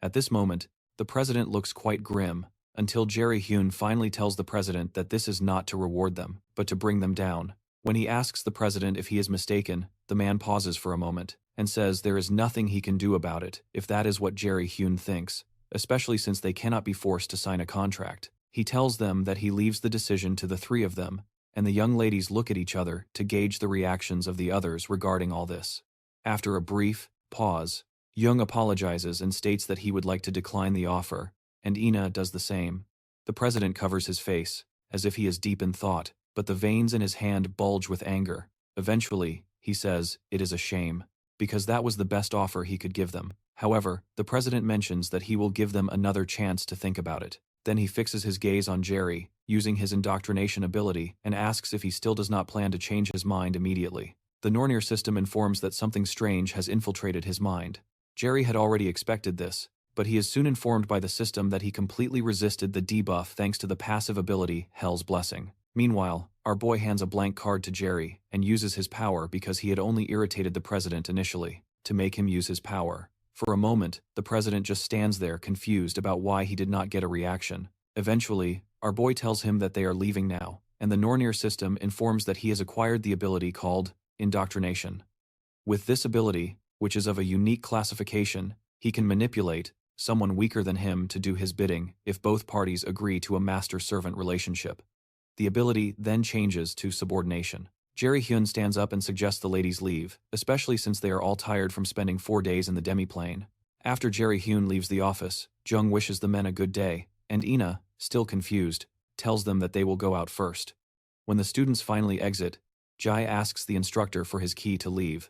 At this moment, the president looks quite grim, until Jerry Hyun finally tells the president that this is not to reward them, but to bring them down. When he asks the president if he is mistaken, the man pauses for a moment, and says there is nothing he can do about it if that is what Jerry Hyun thinks, especially since they cannot be forced to sign a contract. He tells them that he leaves the decision to the 3 of them, and the young ladies look at each other to gauge the reactions of the others regarding all this. After a brief pause, Jung apologizes and states that he would like to decline the offer, and Ina does the same. The president covers his face, as if he is deep in thought, but the veins in his hand bulge with anger. Eventually, he says, it is a shame, because that was the best offer he could give them. However, the president mentions that he will give them another chance to think about it. Then he fixes his gaze on Jerry, using his indoctrination ability, and asks if he still does not plan to change his mind immediately. The Nornir System informs that something strange has infiltrated his mind. Jerry had already expected this, but he is soon informed by the system that he completely resisted the debuff thanks to the passive ability Hell's Blessing. Meanwhile, our boy hands a blank card to Jerry and uses his power because he had only irritated the president initially, to make him use his power. For a moment, the president just stands there confused about why he did not get a reaction. Eventually, our boy tells him that they are leaving now, and the Nornir System informs that he has acquired the ability called Indoctrination. With this ability, which is of a unique classification, he can manipulate someone weaker than him to do his bidding if both parties agree to a master-servant relationship. The ability then changes to subordination. Jerry Hyun stands up and suggests the ladies leave, especially since they are all tired from spending 4 days in the demiplane. After Jerry Hyun leaves the office, Jung wishes the men a good day, and Ina, still confused, tells them that they will go out first. When the students finally exit, Jai asks the instructor for his key to leave.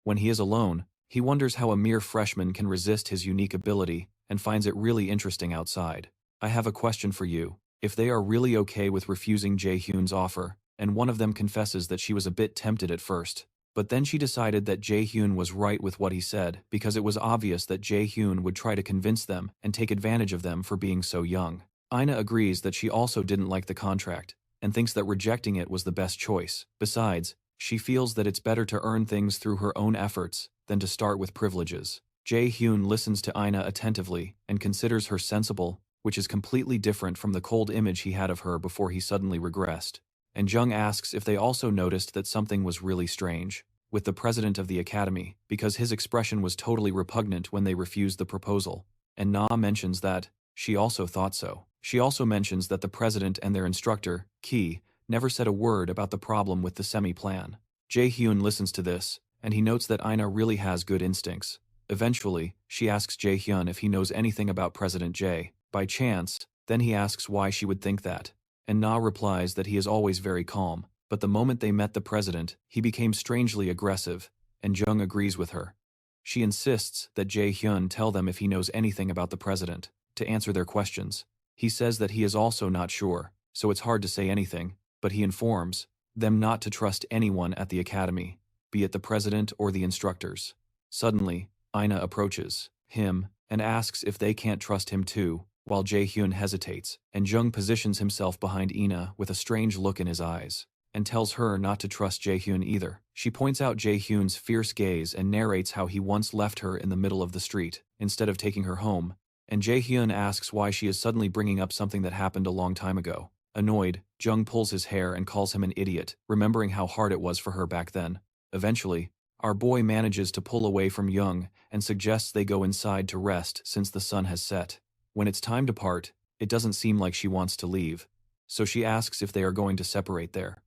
When he is alone, He wonders how a mere freshman can resist his unique ability and finds it really interesting outside. I have a question for you. If they are really okay with refusing Jae-hyun's offer, and one of them confesses that she was a bit tempted at first, but then she decided that Jae-hyun was right with what he said because it was obvious that Jae-hyun would try to convince them and take advantage of them for being so young. Ina agrees that she also didn't like the contract and thinks that rejecting it was the best choice. Besides, she feels that it's better to earn things through her own efforts than to start with privileges. Jae-hyun listens to Ina attentively and considers her sensible, which is completely different from the cold image he had of her before he suddenly regressed. And Jung asks if they also noticed that something was really strange with the president of the academy, because his expression was totally repugnant when they refused the proposal, and Na mentions that she also thought so. She also mentions that the president and their instructor, Ki, never said a word about the problem with the semi-plan. Jae-hyun listens to this, and he notes that Ina really has good instincts. Eventually, she asks Jae-hyun if he knows anything about President Jae, by chance, then he asks why she would think that. And Na replies that he is always very calm, but the moment they met the president, he became strangely aggressive, and Jung agrees with her. She insists that Jae-hyun tell them if he knows anything about the president, to answer their questions. He says that he is also not sure, so it's hard to say anything, but he informs them not to trust anyone at the academy, be it the president or the instructors. Suddenly, Ina approaches him and asks if they can't trust him too, while Jae-hyun hesitates, and Jung positions himself behind Ina with a strange look in his eyes, and tells her not to trust Jae-hyun either. She points out Jae-hyun's fierce gaze and narrates how he once left her in the middle of the street, instead of taking her home, and Jae-hyun asks why she is suddenly bringing up something that happened a long time ago. Annoyed, Jung pulls his hair and calls him an idiot, remembering how hard it was for her back then. Eventually, our boy manages to pull away from Jung and suggests they go inside to rest since the sun has set. When it's time to part, it doesn't seem like she wants to leave, so she asks if they are going to separate there.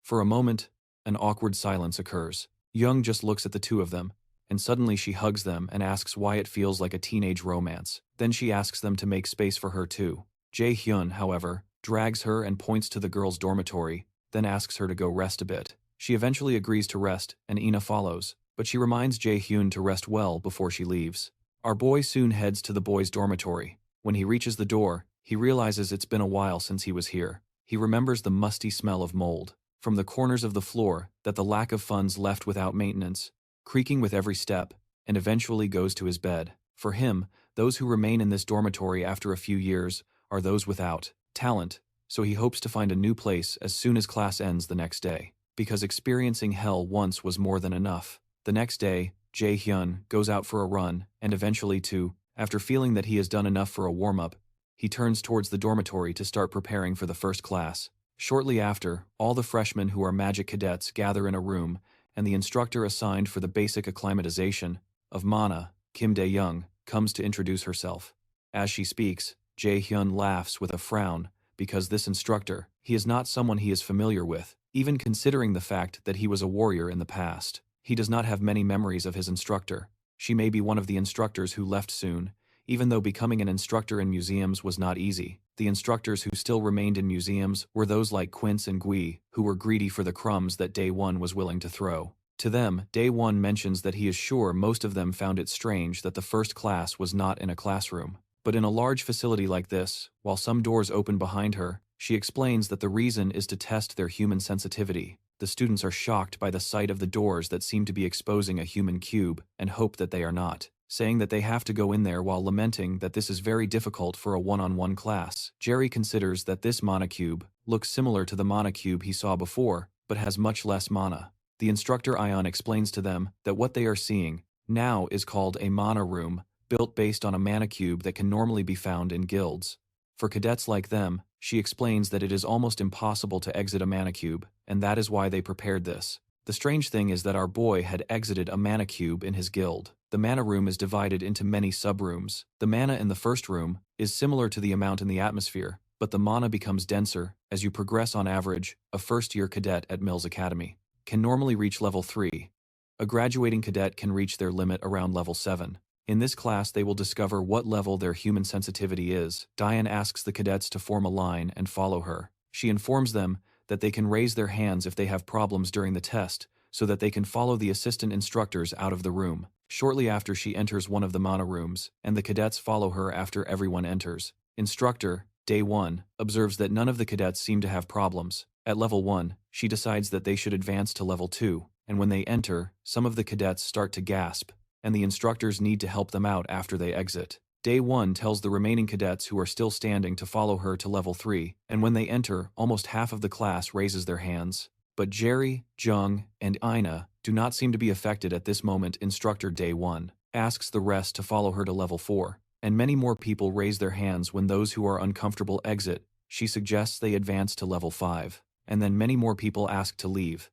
For a moment, an awkward silence occurs. Jung just looks at the two of them, and suddenly she hugs them and asks why it feels like a teenage romance. Then she asks them to make space for her too. Jae-hyun, however, drags her and points to the girls' dormitory, then asks her to go rest a bit. She eventually agrees to rest, and Ina follows, but she reminds Jae-hyun to rest well before she leaves. Our boy soon heads to the boys' dormitory. When he reaches the door, he realizes it's been a while since he was here. He remembers the musty smell of mold from the corners of the floor, that the lack of funds left without maintenance, creaking with every step, and eventually goes to his bed. For him, those who remain in this dormitory after a few years are those without talent, so he hopes to find a new place as soon as class ends the next day, because experiencing hell once was more than enough. The next day, Jae-hyun goes out for a run, and eventually too, after feeling that he has done enough for a warm-up, he turns towards the dormitory to start preparing for the first class. Shortly after, all the freshmen who are magic cadets gather in a room, and the instructor assigned for the basic acclimatization of mana, Kim Dae-young, comes to introduce herself. As she speaks, Jae-hyun laughs with a frown, because this instructor, he is not someone he is familiar with, even considering the fact that he was a warrior in the past. He does not have many memories of his instructor. She may be one of the instructors who left soon, even though becoming an instructor in museums was not easy. The instructors who still remained in museums were those like Quince and Gui, who were greedy for the crumbs that Day One was willing to throw. To them, Day One mentions that he is sure most of them found it strange that the first class was not in a classroom, but in a large facility like this. While some doors open behind her, she explains that the reason is to test their human sensitivity. The students are shocked by the sight of the doors that seem to be exposing a human cube and hope that they are not, saying that they have to go in there while lamenting that this is very difficult for a one-on-one class. Jerry considers that this mana cube looks similar to the mana cube he saw before, but has much less mana. The instructor Ion explains to them that what they are seeing now is called a mana room, built based on a mana cube that can normally be found in guilds. For cadets like them, she explains that it is almost impossible to exit a mana cube, and that is why they prepared this. The strange thing is that our boy had exited a mana cube in his guild. The mana room is divided into many sub-rooms. The mana in the first room is similar to the amount in the atmosphere, but the mana becomes denser as you progress. On average, a first-year cadet at Milas Academy can normally reach level 3. A graduating cadet can reach their limit around level 7. In this class they will discover what level their human sensitivity is. Diane asks the cadets to form a line and follow her. She informs them that they can raise their hands if they have problems during the test, so that they can follow the assistant instructors out of the room. Shortly after, she enters one of the mana rooms, and the cadets follow her after everyone enters. Instructor, Day 1, observes that none of the cadets seem to have problems. At level 1, she decides that they should advance to level 2, and when they enter, some of the cadets start to gasp, and the instructors need to help them out after they exit. Day 1 tells the remaining cadets who are still standing to follow her to level 3, and when they enter, almost half of the class raises their hands. But Jerry, Jung, and Ina do not seem to be affected at this moment. Instructor Day 1 asks the rest to follow her to level 4, and many more people raise their hands when those who are uncomfortable exit. She suggests they advance to level 5, and then many more people ask to leave.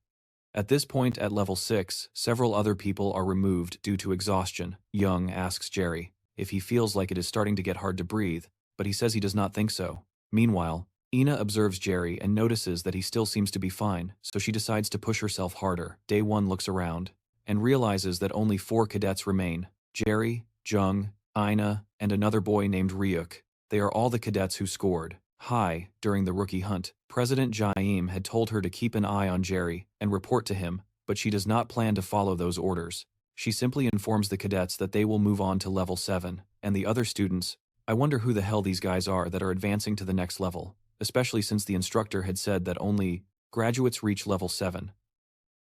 At this point at level 6, several other people are removed due to exhaustion. Jung asks Jerry if he feels like it is starting to get hard to breathe, but he says he does not think so. Meanwhile, Ina observes Jerry and notices that he still seems to be fine, so she decides to push herself harder. Day 1 looks around and realizes that only 4 cadets remain: Jerry, Jung, Ina, and another boy named Ryuk. They are all the cadets who scored high during the rookie hunt. President Jaim had told her to keep an eye on Jerry and report to him, but she does not plan to follow those orders. She simply informs the cadets that they will move on to level 7, and the other students, I wonder who the hell these guys are that are advancing to the next level, especially since the instructor had said that only graduates reach level 7.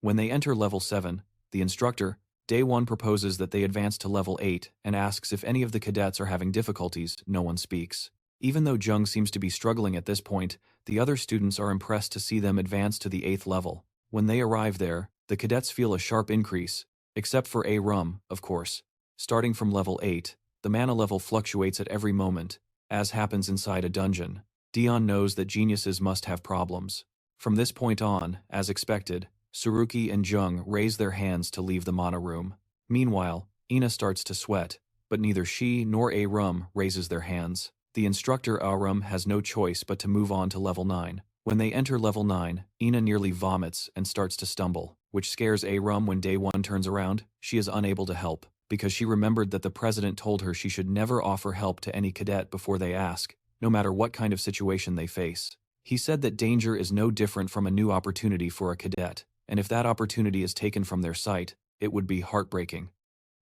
When they enter level 7, the instructor, Day 1, proposes that they advance to level 8 and asks if any of the cadets are having difficulties. No one speaks. Even though Jung seems to be struggling at this point, the other students are impressed to see them advance to the 8th level. When they arrive there, the cadets feel a sharp increase, except for A-Rum, of course. Starting from level 8, the mana level fluctuates at every moment, as happens inside a dungeon. Dion knows that geniuses must have problems. From this point on, as expected, Tsurugi and Jung raise their hands to leave the mana room. Meanwhile, Ina starts to sweat, but neither she nor A-Rum raises their hands. The instructor A-Rum has no choice but to move on to level 9. When they enter level 9, Ina nearly vomits and starts to stumble, which scares A-Rum. When Day 1 turns around, she is unable to help, because she remembered that the president told her she should never offer help to any cadet before they ask, no matter what kind of situation they face. He said that danger is no different from a new opportunity for a cadet, and if that opportunity is taken from their sight, it would be heartbreaking.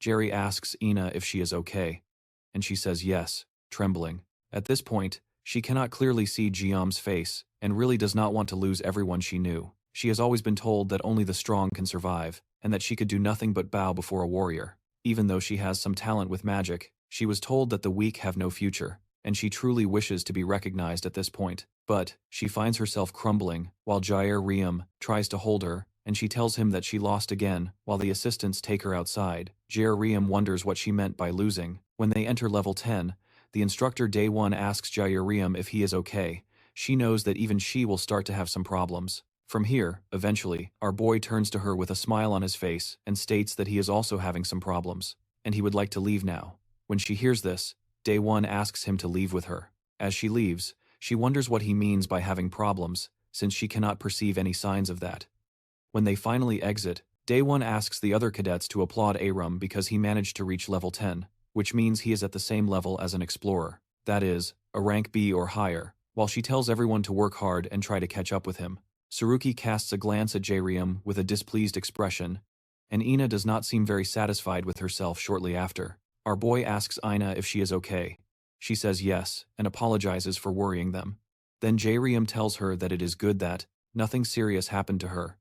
Jerry asks Ina if she is okay, and she says yes, trembling. At this point, she cannot clearly see Jaim's face, and really does not want to lose everyone she knew. She has always been told that only the strong can survive, and that she could do nothing but bow before a warrior. Even though she has some talent with magic, she was told that the weak have no future, and she truly wishes to be recognized at this point. But she finds herself crumbling, while Jair tries to hold her, and she tells him that she lost again, while the assistants take her outside. Jair wonders what she meant by losing. When they enter level 10, the instructor Day 1 asks Jair if he is okay. She knows that even she will start to have some problems. From here, eventually, our boy turns to her with a smile on his face and states that he is also having some problems, and he would like to leave now. When she hears this, Day 1 asks him to leave with her. As she leaves, she wonders what he means by having problems, since she cannot perceive any signs of that. When they finally exit, Day 1 asks the other cadets to applaud A-Rum because he managed to reach level 10, which means he is at the same level as an explorer, that is, a rank B or higher, while she tells everyone to work hard and try to catch up with him. Tsurugi casts a glance at Jair with a displeased expression, and Ina does not seem very satisfied with herself shortly after. Our boy asks Ina if she is okay. She says yes, and apologizes for worrying them. Then Jair tells her that it is good that nothing serious happened to her.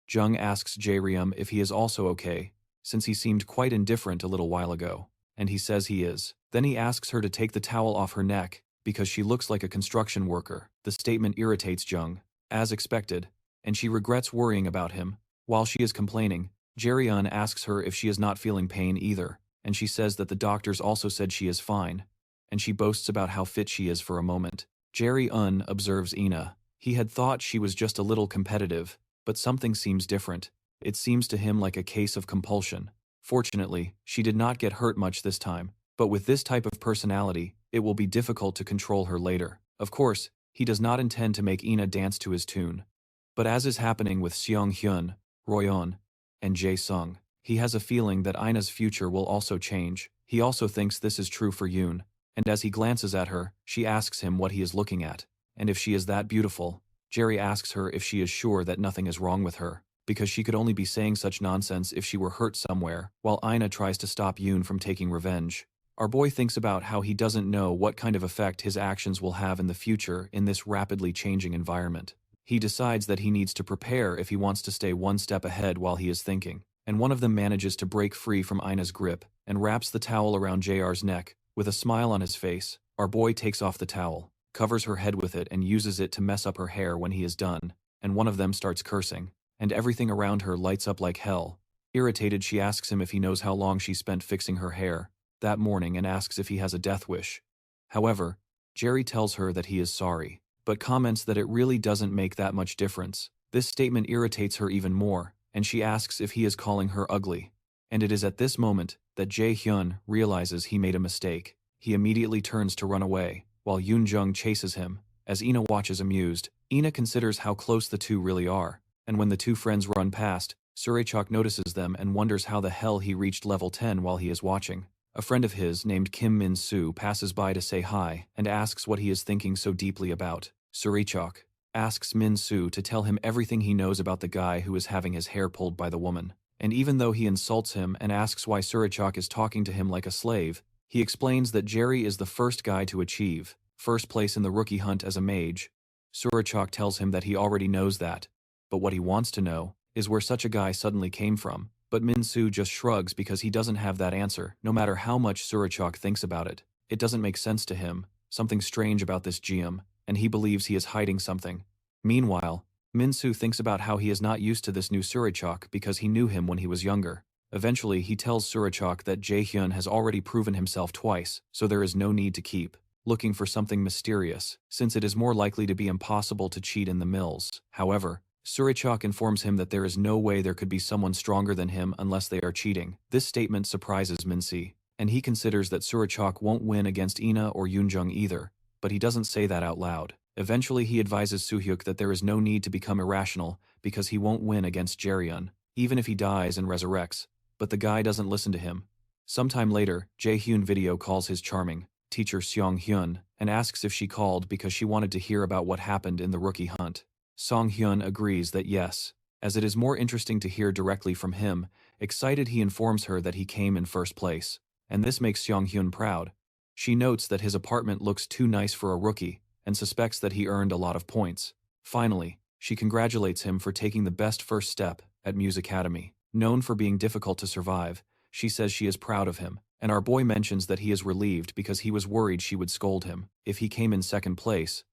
Jung asks Jair if he is also okay, since he seemed quite indifferent a little while ago, and he says he is. Then he asks her to take the towel off her neck, because she looks like a construction worker. The statement irritates Jung, as expected, and she regrets worrying about him. While she is complaining, Jair asks her if she is not feeling pain either, and she says that the doctors also said she is fine, and she boasts about how fit she is for a moment. Jair observes Ina. He had thought she was just a little competitive, but something seems different. It seems to him like a case of compulsion. Fortunately, she did not get hurt much this time, but with this type of personality, it will be difficult to control her later. Of course, he does not intend to make Ina dance to his tune. But as is happening with Seong Hyun, Royeon, and Jae Sung, he has a feeling that Ina's future will also change. He also thinks this is true for Yoon, and as he glances at her, she asks him what he is looking at, and if she is that beautiful. Jerry asks her if she is sure that nothing is wrong with her. because she could only be saying such nonsense if she were hurt somewhere, while Ina tries to stop Yoon from taking revenge. Our boy thinks about how he doesn't know what kind of effect his actions will have in the future in this rapidly changing environment. He decides that he needs to prepare if he wants to stay one step ahead while he is thinking, and one of them manages to break free from Ina's grip and wraps the towel around JR's neck. With a smile on his face, our boy takes off the towel, covers her head with it and uses it to mess up her hair when he is done, and one of them starts cursing, and everything around her lights up like hell. Irritated, she asks him if he knows how long she spent fixing her hair that morning and asks if he has a death wish. However, Jerry tells her that he is sorry, but comments that it really doesn't make that much difference. This statement irritates her even more, and she asks if he is calling her ugly. And it is at this moment that Jae-hyun realizes he made a mistake. He immediately turns to run away, while Yoon-jung chases him. As Ina watches amused, Ina considers how close the two really are, and when the two friends run past, Surechok notices them and wonders how the hell he reached level 10 while he is watching. A friend of his named Kim Min-soo passes by to say hi and asks what he is thinking so deeply about. Surechok asks Min-soo to tell him everything he knows about the guy who is having his hair pulled by the woman. And even though he insults him and asks why Surechok is talking to him like a slave, he explains that Jerry is the first guy to achieve first place in the rookie hunt as a mage. Surechok tells him that he already knows that, but what he wants to know is where such a guy suddenly came from. But Min-soo just shrugs because he doesn't have that answer, no matter how much Surechok thinks about it. It doesn't make sense to him, something strange about this Jaim, and he believes he is hiding something. Meanwhile, Min-soo thinks about how he is not used to this new Surechok because he knew him when he was younger. Eventually, he tells Surechok that Jae-hyun has already proven himself twice, so there is no need to keep looking for something mysterious, since it is more likely to be impossible to cheat in the mills. However, Surechok informs him that there is no way there could be someone stronger than him unless they are cheating. This statement surprises Min-soo, and he considers that Surechok won't win against Ina or Yoon-jung either, but he doesn't say that out loud. Eventually he advises Soo-hyuk that there is no need to become irrational because he won't win against Jae-hyun, even if he dies and resurrects, but the guy doesn't listen to him. Sometime later, Jae-hyun video calls his charming teacher Song-hyun and asks if she called because she wanted to hear about what happened in the rookie hunt. Song-hyun agrees that yes, as it is more interesting to hear directly from him. Excited, he informs her that he came in first place, and this makes Song-hyun proud. She notes that his apartment looks too nice for a rookie, and suspects that he earned a lot of points. Finally, she congratulates him for taking the best first step at Milas Academy. Known for being difficult to survive, she says she is proud of him, and our boy mentions that he is relieved because he was worried she would scold him if he came in second place.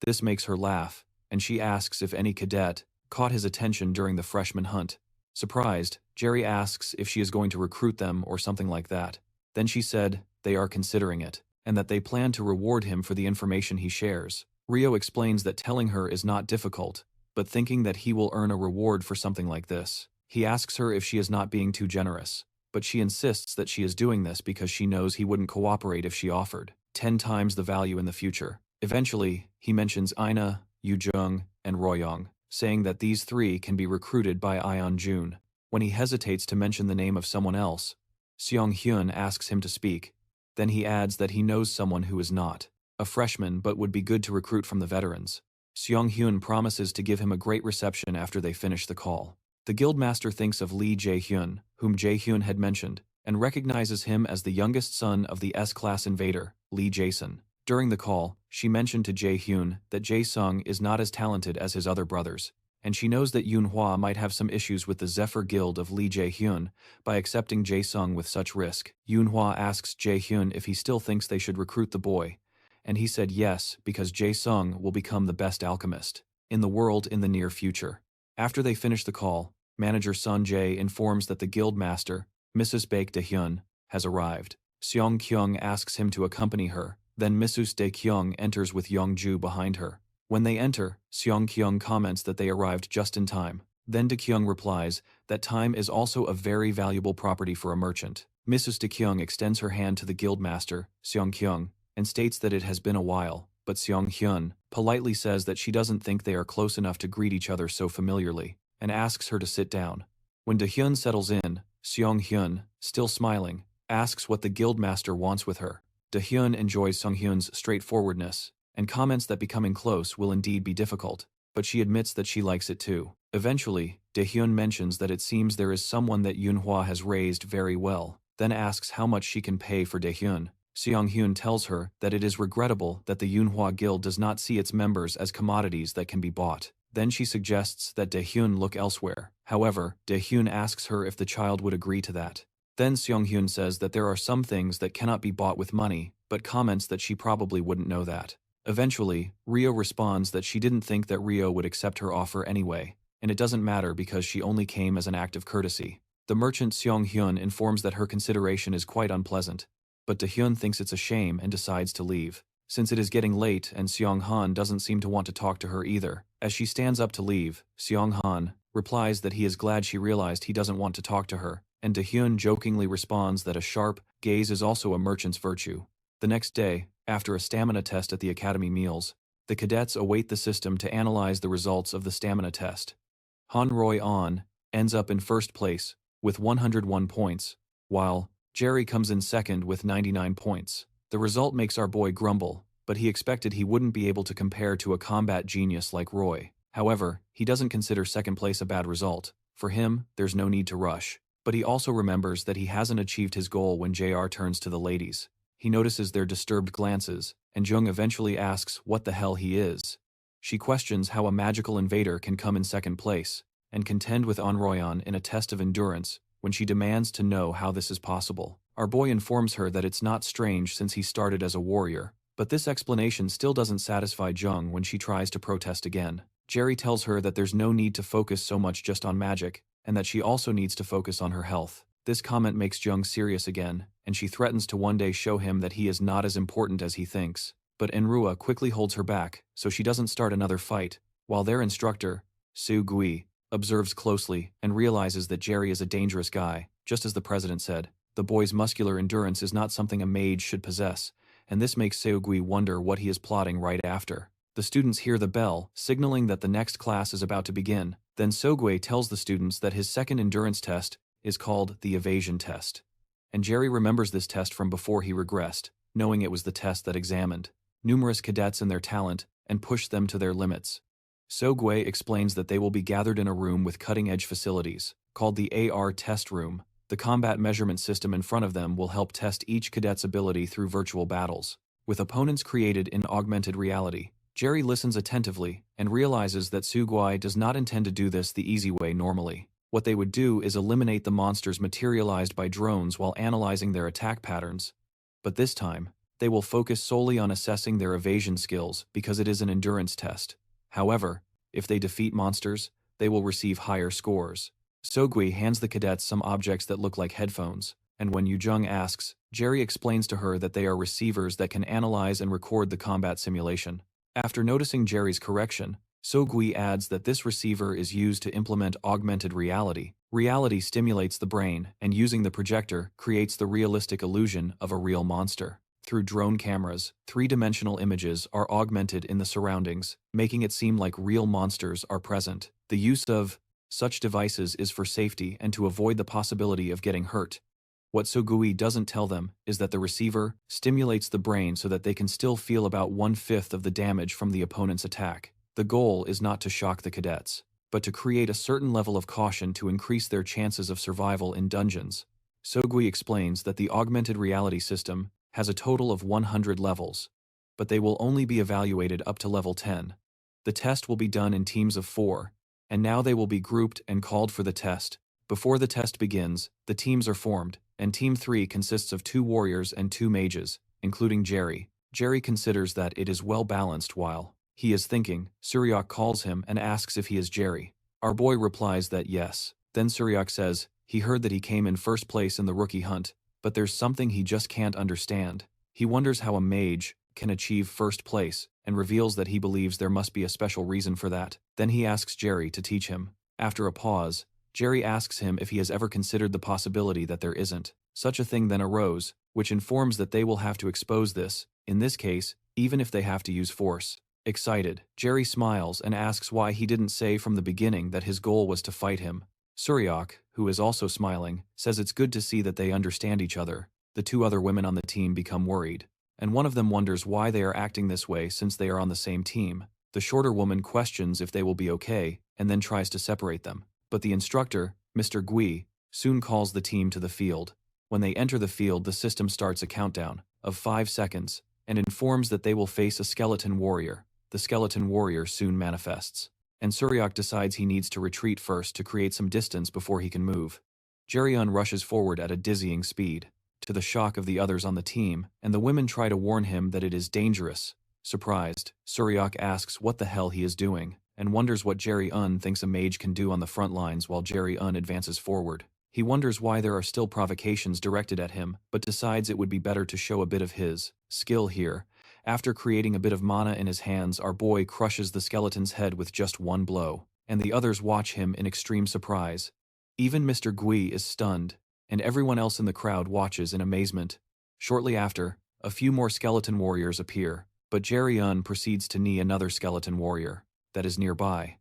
This makes her laugh, and she asks if any cadet caught his attention during the freshman hunt. Surprised, Jerry asks if she is going to recruit them or something like that. Then she said they are considering it, and that they plan to reward him for the information he shares. Rio explains that telling her is not difficult, but thinking that he will earn a reward for something like this. He asks her if she is not being too generous, but she insists that she is doing this because she knows he wouldn't cooperate if she offered 10 times the value in the future. Eventually, he mentions Ina, Yoo-jung, and Royoung, saying that these three can be recruited by Ion-jun. When he hesitates to mention the name of someone else, Seong-hyun asks him to speak. Then he adds that he knows someone who is not a freshman but would be good to recruit from the veterans. Seong-hyun promises to give him a great reception after they finish the call. The guildmaster thinks of Lee Jae-hyun, whom Jae-hyun had mentioned, and recognizes him as the youngest son of the S-class invader, Lee Jason. During the call, she mentioned to Jae-hyun that Jae-sung is not as talented as his other brothers, and she knows that Yoon-hwa might have some issues with the Zephyr Guild of Lee Jae-hyun by accepting Jae-sung with such risk. Yoon-hwa asks Jae-hyun if he still thinks they should recruit the boy, and he said yes because Jae-sung will become the best alchemist in the world in the near future. After they finish the call, manager Sun Jae informs that the guild master, Mrs. Baek De-hyun, has arrived. Seong Kyung asks him to accompany her. Then Mrs. De-kyung enters with Young-ju behind her. When they enter, Seong Kyung comments that they arrived just in time. Then De-kyung replies that time is also a very valuable property for a merchant. Mrs. De-kyung extends her hand to the guildmaster, Seong Kyung, and states that it has been a while, but Seong Hyun politely says that she doesn't think they are close enough to greet each other so familiarly, and asks her to sit down. When De-hyun settles in, Seong Hyun, still smiling, asks what the guildmaster wants with her. De-hyun enjoys Sung-hyun's straightforwardness, and comments that becoming close will indeed be difficult, but she admits that she likes it too. Eventually, Daehyun mentions that it seems there is someone that Yunhwa has raised very well, then asks how much she can pay for Daehyun. Seong-hyun tells her that it is regrettable that the Yunhwa Guild does not see its members as commodities that can be bought. Then she suggests that Daehyun look elsewhere. However, Daehyun asks her if the child would agree to that. Then Seong-hyun says that there are some things that cannot be bought with money, but comments that she probably wouldn't know that. Eventually, Rio responds that she didn't think that Rio would accept her offer anyway, and it doesn't matter because she only came as an act of courtesy. The merchant Seong-hyun informs that her consideration is quite unpleasant, but Daehyun thinks it's a shame and decides to leave. Since it is getting late and Seong-han doesn't seem to want to talk to her either, as she stands up to leave, Seong-han replies that he is glad she realized he doesn't want to talk to her, and Daehyun jokingly responds that a sharp gaze is also a merchant's virtue. The next day, after a stamina test at the academy meals, the cadets await the system to analyze the results of the stamina test. Han Roy-on ends up in first place with 101 points, while Jerry comes in second with 99 points. The result makes our boy grumble, but he expected he wouldn't be able to compare to a combat genius like Roy. However, he doesn't consider second place a bad result. For him, there's no need to rush. But he also remembers that he hasn't achieved his goal when JR turns to the ladies. He notices their disturbed glances, and Jung eventually asks what the hell he is. She questions how a magical invader can come in second place, and contend with Onroyon in a test of endurance when she demands to know how this is possible. Our boy informs her that it's not strange since he started as a warrior, but this explanation still doesn't satisfy Jung when she tries to protest again. Jerry tells her that there's no need to focus so much just on magic, and that she also needs to focus on her health. This comment makes Jung serious again, and she threatens to one day show him that he is not as important as he thinks. But Enrua quickly holds her back, so she doesn't start another fight, while their instructor, Su Gui, observes closely and realizes that Jerry is a dangerous guy. Just as the president said, the boy's muscular endurance is not something a mage should possess, and this makes Seogui wonder what he is plotting right after. The students hear the bell, signaling that the next class is about to begin. Then Seogui tells the students that his second endurance test is called the evasion test. And Jerry remembers this test from before he regressed, knowing it was the test that examined numerous cadets and their talent and pushed them to their limits. Seogui explains that they will be gathered in a room with cutting-edge facilities, called the AR test room. The combat measurement system in front of them will help test each cadet's ability through virtual battles, with opponents created in augmented reality. Jerry listens attentively and realizes that Sugui does not intend to do this the easy way normally. What they would do is eliminate the monsters materialized by drones while analyzing their attack patterns. But this time, they will focus solely on assessing their evasion skills because it is an endurance test. However, if they defeat monsters, they will receive higher scores. Sogui hands the cadets some objects that look like headphones, and when Yujung asks, Jerry explains to her that they are receivers that can analyze and record the combat simulation. After noticing Jerry's correction, Sogui adds that this receiver is used to implement augmented reality. Reality stimulates the brain, and using the projector creates the realistic illusion of a real monster. Through drone cameras, three-dimensional images are augmented in the surroundings, making it seem like real monsters are present. The use of such devices is for safety and to avoid the possibility of getting hurt. What Sogui doesn't tell them is that the receiver stimulates the brain so that they can still feel about 1/5 of the damage from the opponent's attack. The goal is not to shock the cadets, but to create a certain level of caution to increase their chances of survival in dungeons. Sogui explains that the augmented reality system has a total of 100 levels, but they will only be evaluated up to level 10. The test will be done in teams of 4, and now they will be grouped and called for the test. Before the test begins, the teams are formed, and Team 3 consists of 2 warriors and 2 mages, including Jerry. Jerry considers that it is well balanced while he is thinking. Suryak calls him and asks if he is Jerry. Our boy replies that yes. Then Suryak says he heard that he came in first place in the rookie hunt, but there's something he just can't understand. He wonders how a mage can achieve first place, and reveals that he believes there must be a special reason for that. Then he asks Jerry to teach him. After a pause, Jerry asks him if he has ever considered the possibility that there isn't such a thing then arose, which informs that they will have to expose this, in this case, even if they have to use force. Excited, Jerry smiles and asks why he didn't say from the beginning that his goal was to fight him. Suryak, who is also smiling, says it's good to see that they understand each other. The 2 other women on the team become worried, and one of them wonders why they are acting this way since they are on the same team. The shorter woman questions if they will be okay, and then tries to separate them. But the instructor, Mr. Gui, soon calls the team to the field. When they enter the field, the system starts a countdown of 5 seconds and informs that they will face a skeleton warrior. The skeleton warrior soon manifests, and Suryak decides he needs to retreat first to create some distance before he can move. Jaim rushes forward at a dizzying speed, to the shock of the others on the team, and the women try to warn him that it is dangerous. Surprised, Suryak asks what the hell he is doing, and wonders what Jaim thinks a mage can do on the front lines while Jaim advances forward. He wonders why there are still provocations directed at him, but decides it would be better to show a bit of his skill here. After creating a bit of mana in his hands, our boy crushes the skeleton's head with just one blow, and the others watch him in extreme surprise. Even Mr. Gui is stunned, and everyone else in the crowd watches in amazement. Shortly after, a few more skeleton warriors appear, but Jaim proceeds to knee another skeleton warrior that is nearby.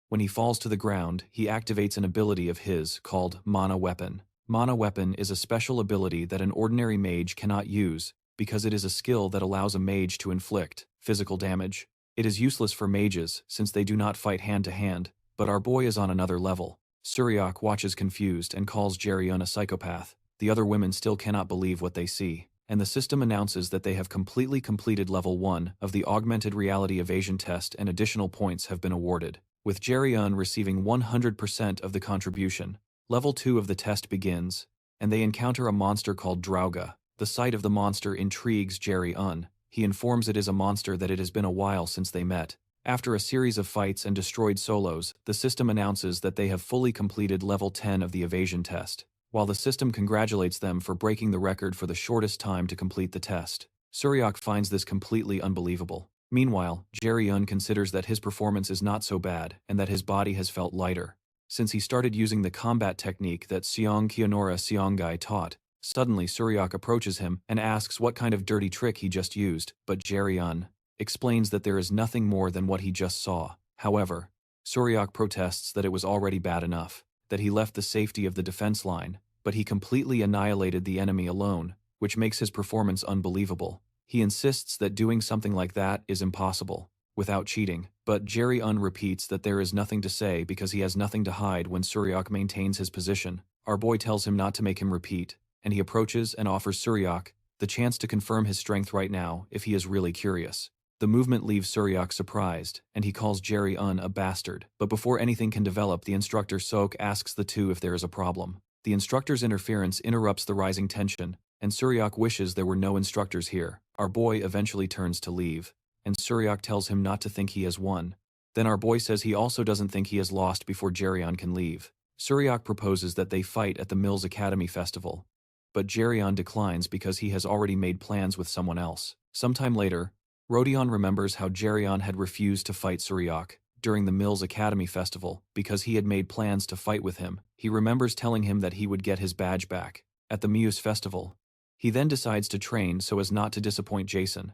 When he falls to the ground, he activates an ability of his called Mana Weapon. Mana Weapon is a special ability that an ordinary mage cannot use, because it is a skill that allows a mage to inflict physical damage. It is useless for mages since they do not fight hand to hand, but our boy is on another level. Suryak watches confused and calls Jaim a psychopath. The other women still cannot believe what they see, and the system announces that they have completely completed level 1 of the augmented reality evasion test and additional points have been awarded, with Jaim receiving 100% of the contribution. Level 2 of the test begins, and they encounter a monster called Drauga. The sight of the monster intrigues Jaim. He informs it is a monster that it has been a while since they met. After a series of fights and destroyed solos, the system announces that they have fully completed level 10 of the evasion test, while the system congratulates them for breaking the record for the shortest time to complete the test. Suryak finds this completely unbelievable. Meanwhile, Jaim considers that his performance is not so bad and that his body has felt lighter. Since he started using the combat technique that Seong Kionora Seongai taught, suddenly Suryak approaches him and asks what kind of dirty trick he just used, but Jaim explains that there is nothing more than what he just saw. However, Suryak protests that it was already bad enough, that he left the safety of the defense line, but he completely annihilated the enemy alone, which makes his performance unbelievable. He insists that doing something like that is impossible, without cheating, but Jaim repeats that there is nothing to say because he has nothing to hide when Suryak maintains his position. Our boy tells him not to make him repeat, and he approaches and offers Suryak the chance to confirm his strength right now if he is really curious. The movement leaves Suryak surprised, and he calls Jaim a bastard. But before anything can develop, the instructor Sok asks the two if there is a problem. The instructor's interference interrupts the rising tension, and Suryak wishes there were no instructors here. Our boy eventually turns to leave, and Suryak tells him not to think he has won. Then our boy says he also doesn't think he has lost before Jaim can leave. Suryak proposes that they fight at the Milas Academy festival, but Jaim declines because he has already made plans with someone else. Sometime later, Rodion remembers how Jaim had refused to fight Suryak during the Milas Academy festival because he had made plans to fight with him. He remembers telling him that he would get his badge back at the Muse festival. He then decides to train so as not to disappoint Jason.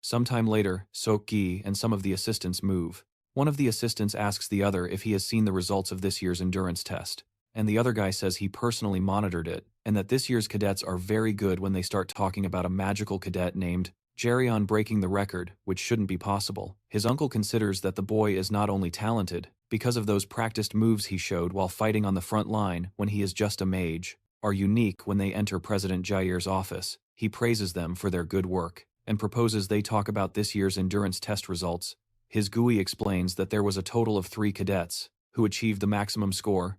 Sometime later, Sok-gi and some of the assistants move. One of the assistants asks the other if he has seen the results of this year's endurance test, and the other guy says he personally monitored it, and that this year's cadets are very good when they start talking about a magical cadet named Jaim breaking the record, which shouldn't be possible. His uncle considers that the boy is not only talented, because of those practiced moves he showed while fighting on the front line when he is just a mage, are unique. When they enter President Jair's office, he praises them for their good work, and proposes they talk about this year's endurance test results. His GUI explains that there was a total of 3 cadets who achieved the maximum score,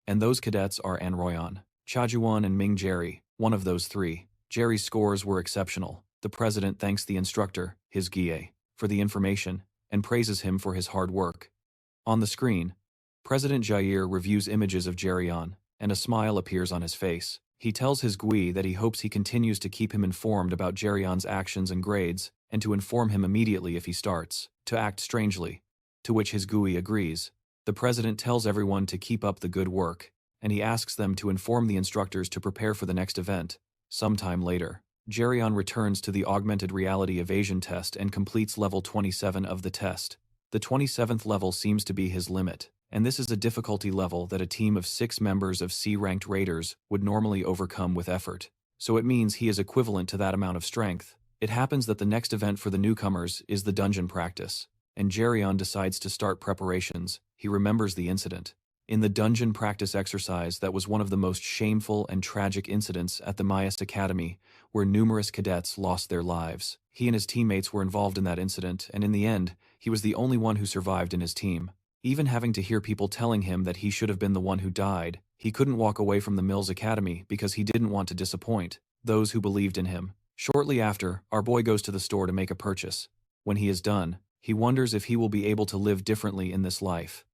and those cadets are Anroyan, Chajuan and Ming Jerry. One of those 3. Jerry's scores were exceptional. The president thanks the instructor, his GA, for the information, and praises him for his hard work. On the screen, President Jair reviews images of Jaim, and a smile appears on his face. He tells his GUI that he hopes he continues to keep him informed about Jaim's actions and grades, and to inform him immediately if he starts to act strangely, to which his GUI agrees. The president tells everyone to keep up the good work, and he asks them to inform the instructors to prepare for the next event. Sometime later, Jaim returns to the augmented reality evasion test and completes level 27 of the test. The 27th level seems to be his limit, and this is a difficulty level that a team of 6 members of C-ranked raiders would normally overcome with effort. So it means he is equivalent to that amount of strength. It happens that the next event for the newcomers is the dungeon practice, and Jaim decides to start preparations. He remembers the incident, In the dungeon practice exercise that was one of the most shameful and tragic incidents at the Milas Academy, where numerous cadets lost their lives. He and his teammates were involved in that incident, and in the end, he was the only one who survived in his team. Even having to hear people telling him that he should have been the one who died, he couldn't walk away from the Milas Academy because he didn't want to disappoint those who believed in him. Shortly after, our boy goes to the store to make a purchase. When he is done, he wonders if he will be able to live differently in this life.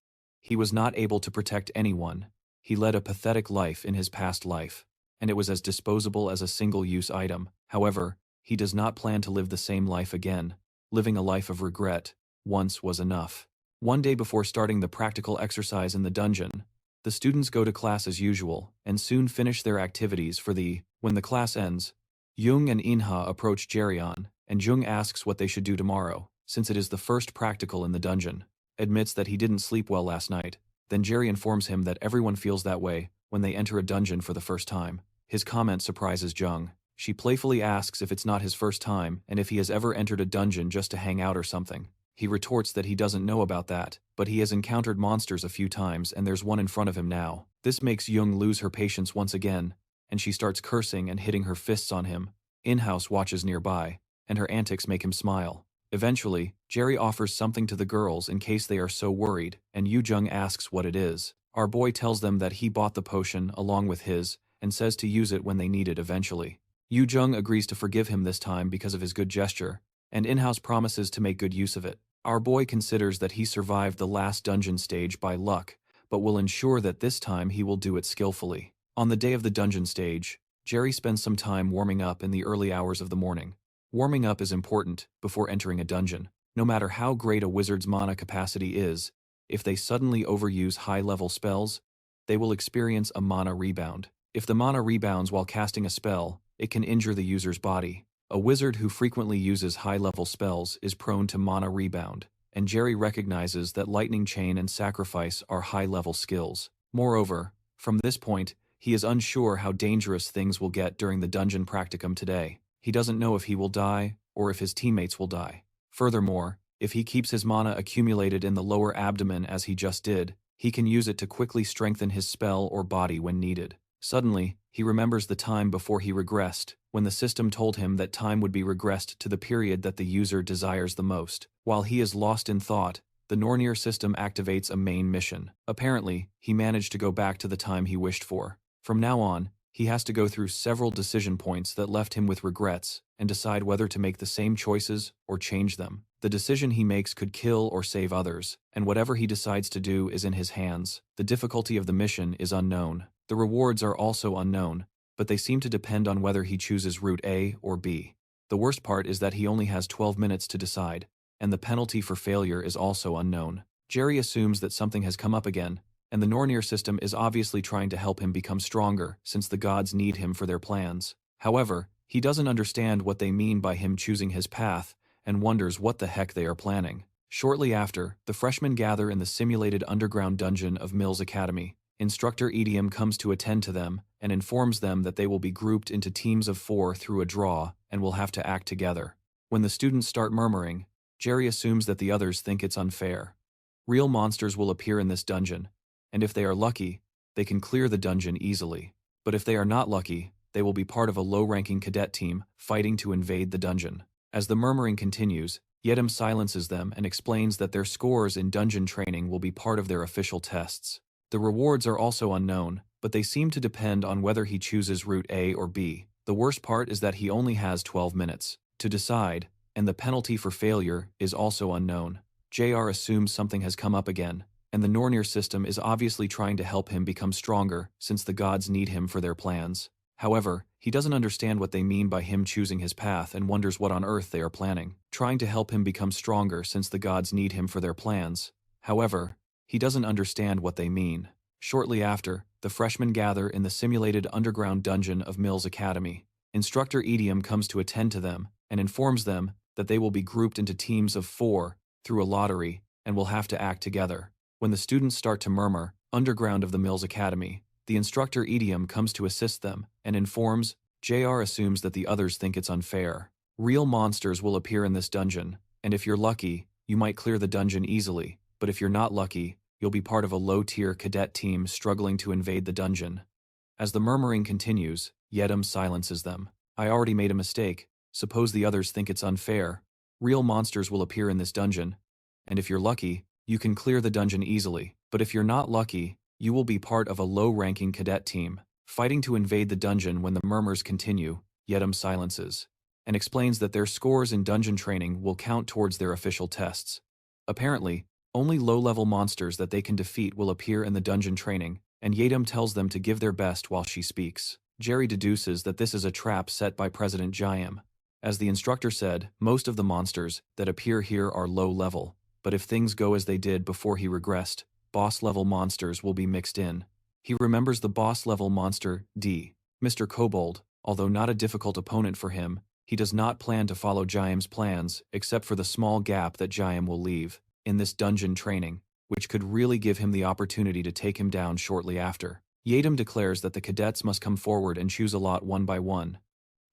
He was not able to protect anyone. He led a pathetic life in his past life, and it was as disposable as a single-use item. However, he does not plan to live the same life again. Living a life of regret once was enough. One day before starting the practical exercise in the dungeon, the students go to class as usual and soon finish their activities for the. When the class ends, Jung and Inha approach Jerion, and Jung asks what they should do tomorrow, since it is the first practical in the dungeon. Admits that he didn't sleep well last night. Then Jerry informs him that everyone feels that way when they enter a dungeon for the first time. His comment surprises Jung. She playfully asks if it's not his first time and if he has ever entered a dungeon just to hang out or something. He retorts that he doesn't know about that, but he has encountered monsters a few times and there's one in front of him now. This makes Jung lose her patience once again, and she starts cursing and hitting her fists on him. In-house watches nearby, and her antics make him smile. Eventually, Jerry offers something to the girls in case they are so worried, and Yu Jung asks what it is. Our boy tells them that he bought the potion along with his, and says to use it when they need it eventually. Yu Jung agrees to forgive him this time because of his good gesture, and In-house promises to make good use of it. Our boy considers that he survived the last dungeon stage by luck, but will ensure that this time he will do it skillfully. On the day of the dungeon stage, Jerry spends some time warming up in the early hours of the morning. Warming up is important before entering a dungeon. No matter how great a wizard's mana capacity is, if they suddenly overuse high-level spells, they will experience a mana rebound. If the mana rebounds while casting a spell, it can injure the user's body. A wizard who frequently uses high-level spells is prone to mana rebound, and Jerry recognizes that Lightning Chain and Sacrifice are high-level skills. Moreover, from this point, he is unsure how dangerous things will get during the dungeon practicum today. He doesn't know if he will die, or if his teammates will die. Furthermore, if he keeps his mana accumulated in the lower abdomen as he just did, he can use it to quickly strengthen his spell or body when needed. Suddenly, he remembers the time before he regressed, when the system told him that time would be regressed to the period that the user desires the most. While he is lost in thought, the Nornir System activates a main mission. Apparently, he managed to go back to the time he wished for. From now on, he has to go through several decision points that left him with regrets and decide whether to make the same choices or change them. The decision he makes could kill or save others, and whatever he decides to do is in his hands. The difficulty of the mission is unknown. The rewards are also unknown, but they seem to depend on whether he chooses route A or B. The worst part is that he only has 12 minutes to decide, and the penalty for failure is also unknown. Jerry assumes that something has come up again, and the Nornir System is obviously trying to help him become stronger since the gods need him for their plans. However, he doesn't understand what they mean by him choosing his path and wonders what the heck they are planning. Shortly after, the freshmen gather in the simulated underground dungeon of Milas Academy. Instructor Idiom comes to attend to them and informs them that they will be grouped into teams of 4 through a draw and will have to act together. When the students start murmuring, Jerry assumes that the others think it's unfair. Real monsters will appear in this dungeon, and if they are lucky, they can clear the dungeon easily. But if they are not lucky, they will be part of a low-ranking cadet team fighting to invade the dungeon. As the murmuring continues, Yedem silences them and explains that their scores in dungeon training will be part of their official tests. The rewards are also unknown, but they seem to depend on whether he chooses route A or B. The worst part is that he only has 12 minutes to decide, and the penalty for failure is also unknown. JR assumes something has come up again, and the Nornir System is obviously trying to help him become stronger since the gods need him for their plans. However, he doesn't understand what they mean by him choosing his path and wonders what on earth they are planning. Trying to help him become stronger since the gods need him for their plans. However, he doesn't understand what they mean. Shortly after, the freshmen gather in the simulated underground dungeon of Milas Academy. Instructor Idiom comes to attend to them and informs them that they will be grouped into teams of 4 through a lottery and will have to act together. When the students start to murmur, underground of the Milas Academy, the instructor Idiom comes to assist them and informs JR assumes that the others think it's unfair. Real monsters will appear in this dungeon, and if you're lucky, you might clear the dungeon easily, but if you're not lucky, you'll be part of a low-tier cadet team struggling to invade the dungeon. As the murmuring continues, Yedam silences them. I already made a mistake. Suppose the others think it's unfair. Real monsters will appear in this dungeon, and if you're lucky, you can clear the dungeon easily. But if you're not lucky, you will be part of a low-ranking cadet team, fighting to invade the dungeon. When the murmurs continue, Yedam silences, and explains that their scores in dungeon training will count towards their official tests. Apparently, only low-level monsters that they can defeat will appear in the dungeon training, and Yedam tells them to give their best while she speaks. Jerry deduces that this is a trap set by President Jaim. As the instructor said, most of the monsters that appear here are low-level, but if things go as they did before he regressed, boss-level monsters will be mixed in. He remembers the boss-level monster, D. Mr. Kobold. Although not a difficult opponent for him, he does not plan to follow Jaim's plans except for the small gap that Jaim will leave in this dungeon training, which could really give him the opportunity to take him down shortly after. Yedam declares that the cadets must come forward and choose a lot one by one.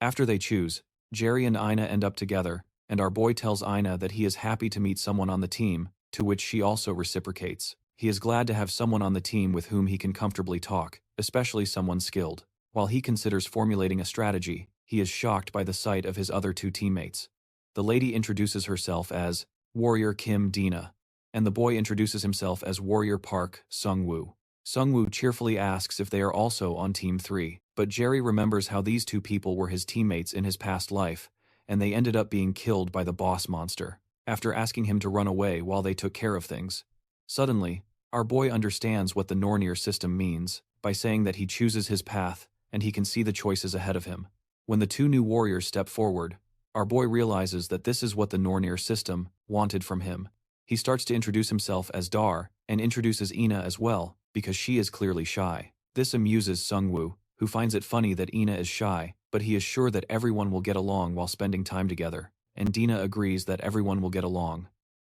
After they choose, Jerry and Ina end up together, and our boy tells Ina that he is happy to meet someone on the team, to which she also reciprocates. He is glad to have someone on the team with whom he can comfortably talk, especially someone skilled. While he considers formulating a strategy, he is shocked by the sight of his other two teammates. The lady introduces herself as Warrior Kim Dina, and the boy introduces himself as Warrior Park Sungwoo. Sungwoo cheerfully asks if they are also on Team 3, but Jerry remembers how these two people were his teammates in his past life, and they ended up being killed by the boss monster, after asking him to run away while they took care of things. Suddenly, our boy understands what the Nornir System means, by saying that he chooses his path, and he can see the choices ahead of him. When the two new warriors step forward, our boy realizes that this is what the Nornir System wanted from him. He starts to introduce himself as Dar, and introduces Ina as well, because she is clearly shy. This amuses Sungwoo, who finds it funny that Ina is shy, but he is sure that everyone will get along while spending time together, and Dina agrees that everyone will get along.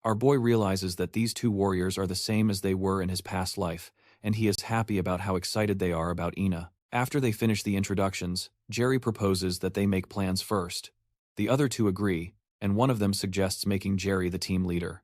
Our boy realizes that these two warriors are the same as they were in his past life, and he is happy about how excited they are about Ina. After they finish the introductions, Jerry proposes that they make plans first. The other two agree, and one of them suggests making Jerry the team leader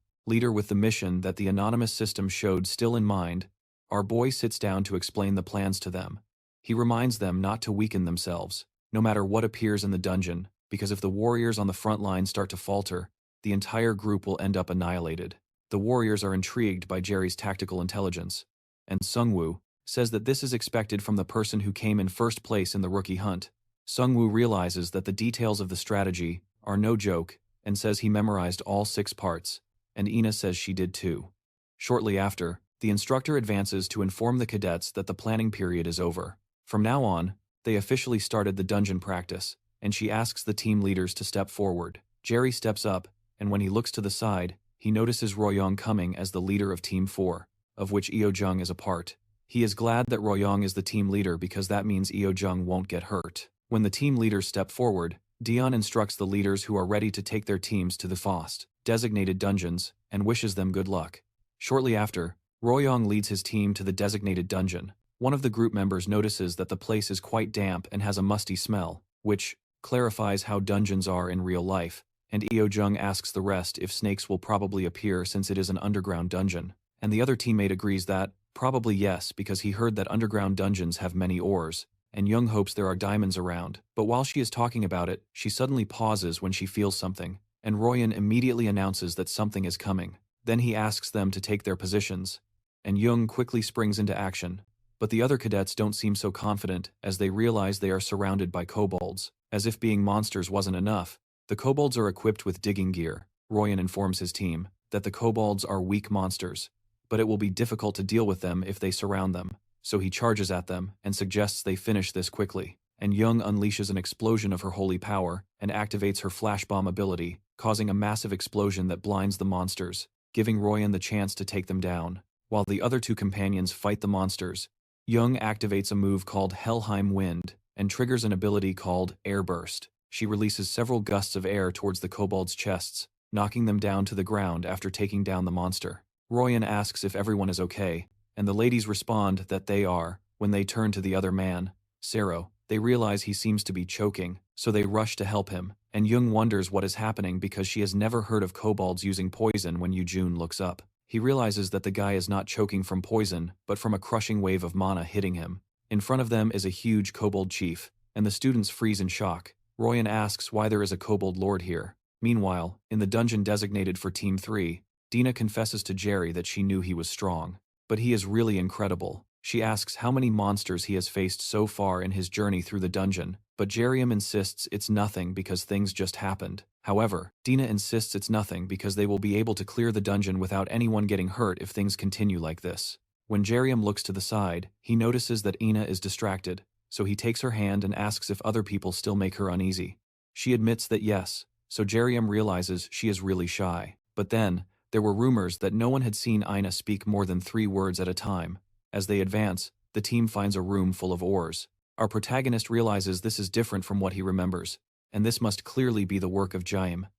with the mission that the anonymous system showed still in mind. Our boy sits down to explain the plans to them. He reminds them not to weaken themselves, no matter what appears in the dungeon, because if the warriors on the front line start to falter, the entire group will end up annihilated. The warriors are intrigued by Jerry's tactical intelligence, and Sungwoo says that this is expected from the person who came in first place in the rookie hunt. Sungwoo realizes that the details of the strategy are no joke, and says he memorized all 6 parts, and Ina says she did too. Shortly after, the instructor advances to inform the cadets that the planning period is over. From now on, they officially started the dungeon practice, and she asks the team leaders to step forward. Jerry steps up, and when he looks to the side, he notices Royoung coming as the leader of Team 4, of which Eojung is a part. He is glad that Royoung is the team leader because that means Eojung won't get hurt. When the team leaders step forward, Dion instructs the leaders who are ready to take their teams to the FOST designated dungeons, and wishes them good luck. Shortly after, Royoung leads his team to the designated dungeon. One of the group members notices that the place is quite damp and has a musty smell, which clarifies how dungeons are in real life, and Eojung asks the rest if snakes will probably appear since it is an underground dungeon, and the other teammate agrees that, probably yes, because he heard that underground dungeons have many ores, and Jung hopes there are diamonds around. But while she is talking about it, she suddenly pauses when she feels something, and Royan immediately announces that something is coming. Then he asks them to take their positions, and Jung quickly springs into action. But the other cadets don't seem so confident as they realize they are surrounded by kobolds. As if being monsters wasn't enough, the kobolds are equipped with digging gear. Royan informs his team that the kobolds are weak monsters, but it will be difficult to deal with them if they surround them, so he charges at them and suggests they finish this quickly. And Jung unleashes an explosion of her holy power and activates her flash bomb ability, causing a massive explosion that blinds the monsters, giving Royan the chance to take them down. While the other two companions fight the monsters, Jung activates a move called Helheim Wind and triggers an ability called Air Burst. She releases several gusts of air towards the kobolds' chests, knocking them down to the ground after taking down the monster. Royan asks if everyone is okay, and the ladies respond that they are. When they turn to the other man, Sero, they realize he seems to be choking, so they rush to help him, and Jung wonders what is happening because she has never heard of kobolds using poison. When Yujun looks up, He realizes that the guy is not choking from poison, but from a crushing wave of mana hitting him. In front of them is a huge kobold chief, and the students freeze in shock. Royan asks why there is a Cobalt Lord here. Meanwhile, in the dungeon designated for Team 3, Dina confesses to Jerry that she knew he was strong. But he is really incredible. She asks how many monsters he has faced so far in his journey through the dungeon, but Jeriam insists it's nothing because things just happened. However, Dina insists it's nothing because they will be able to clear the dungeon without anyone getting hurt if things continue like this. When Jeriam looks to the side, he notices that Ina is distracted, so he takes her hand and asks if other people still make her uneasy. She admits that yes, so Jeriam realizes she is really shy. But then, there were rumors that no one had seen Ina speak more than 3 words at a time. As they advance, the team finds a room full of ores. Our protagonist realizes this is different from what he remembers, and this must clearly be the work of Jaim.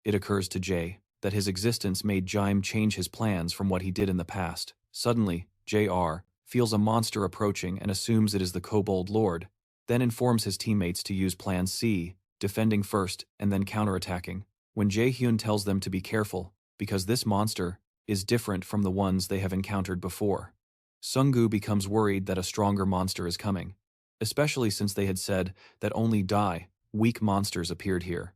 It occurs to Jay that his existence made Jaim change his plans from what he did in the past. Suddenly, JR feels a monster approaching and assumes it is the Cobalt Lord, then informs his teammates to use Plan C, defending first and then counterattacking. When Jae-hyun tells them to be careful, because this monster is different from the ones they have encountered before. Sunggu becomes worried that a stronger monster is coming, especially since they had said that only weak monsters appeared here.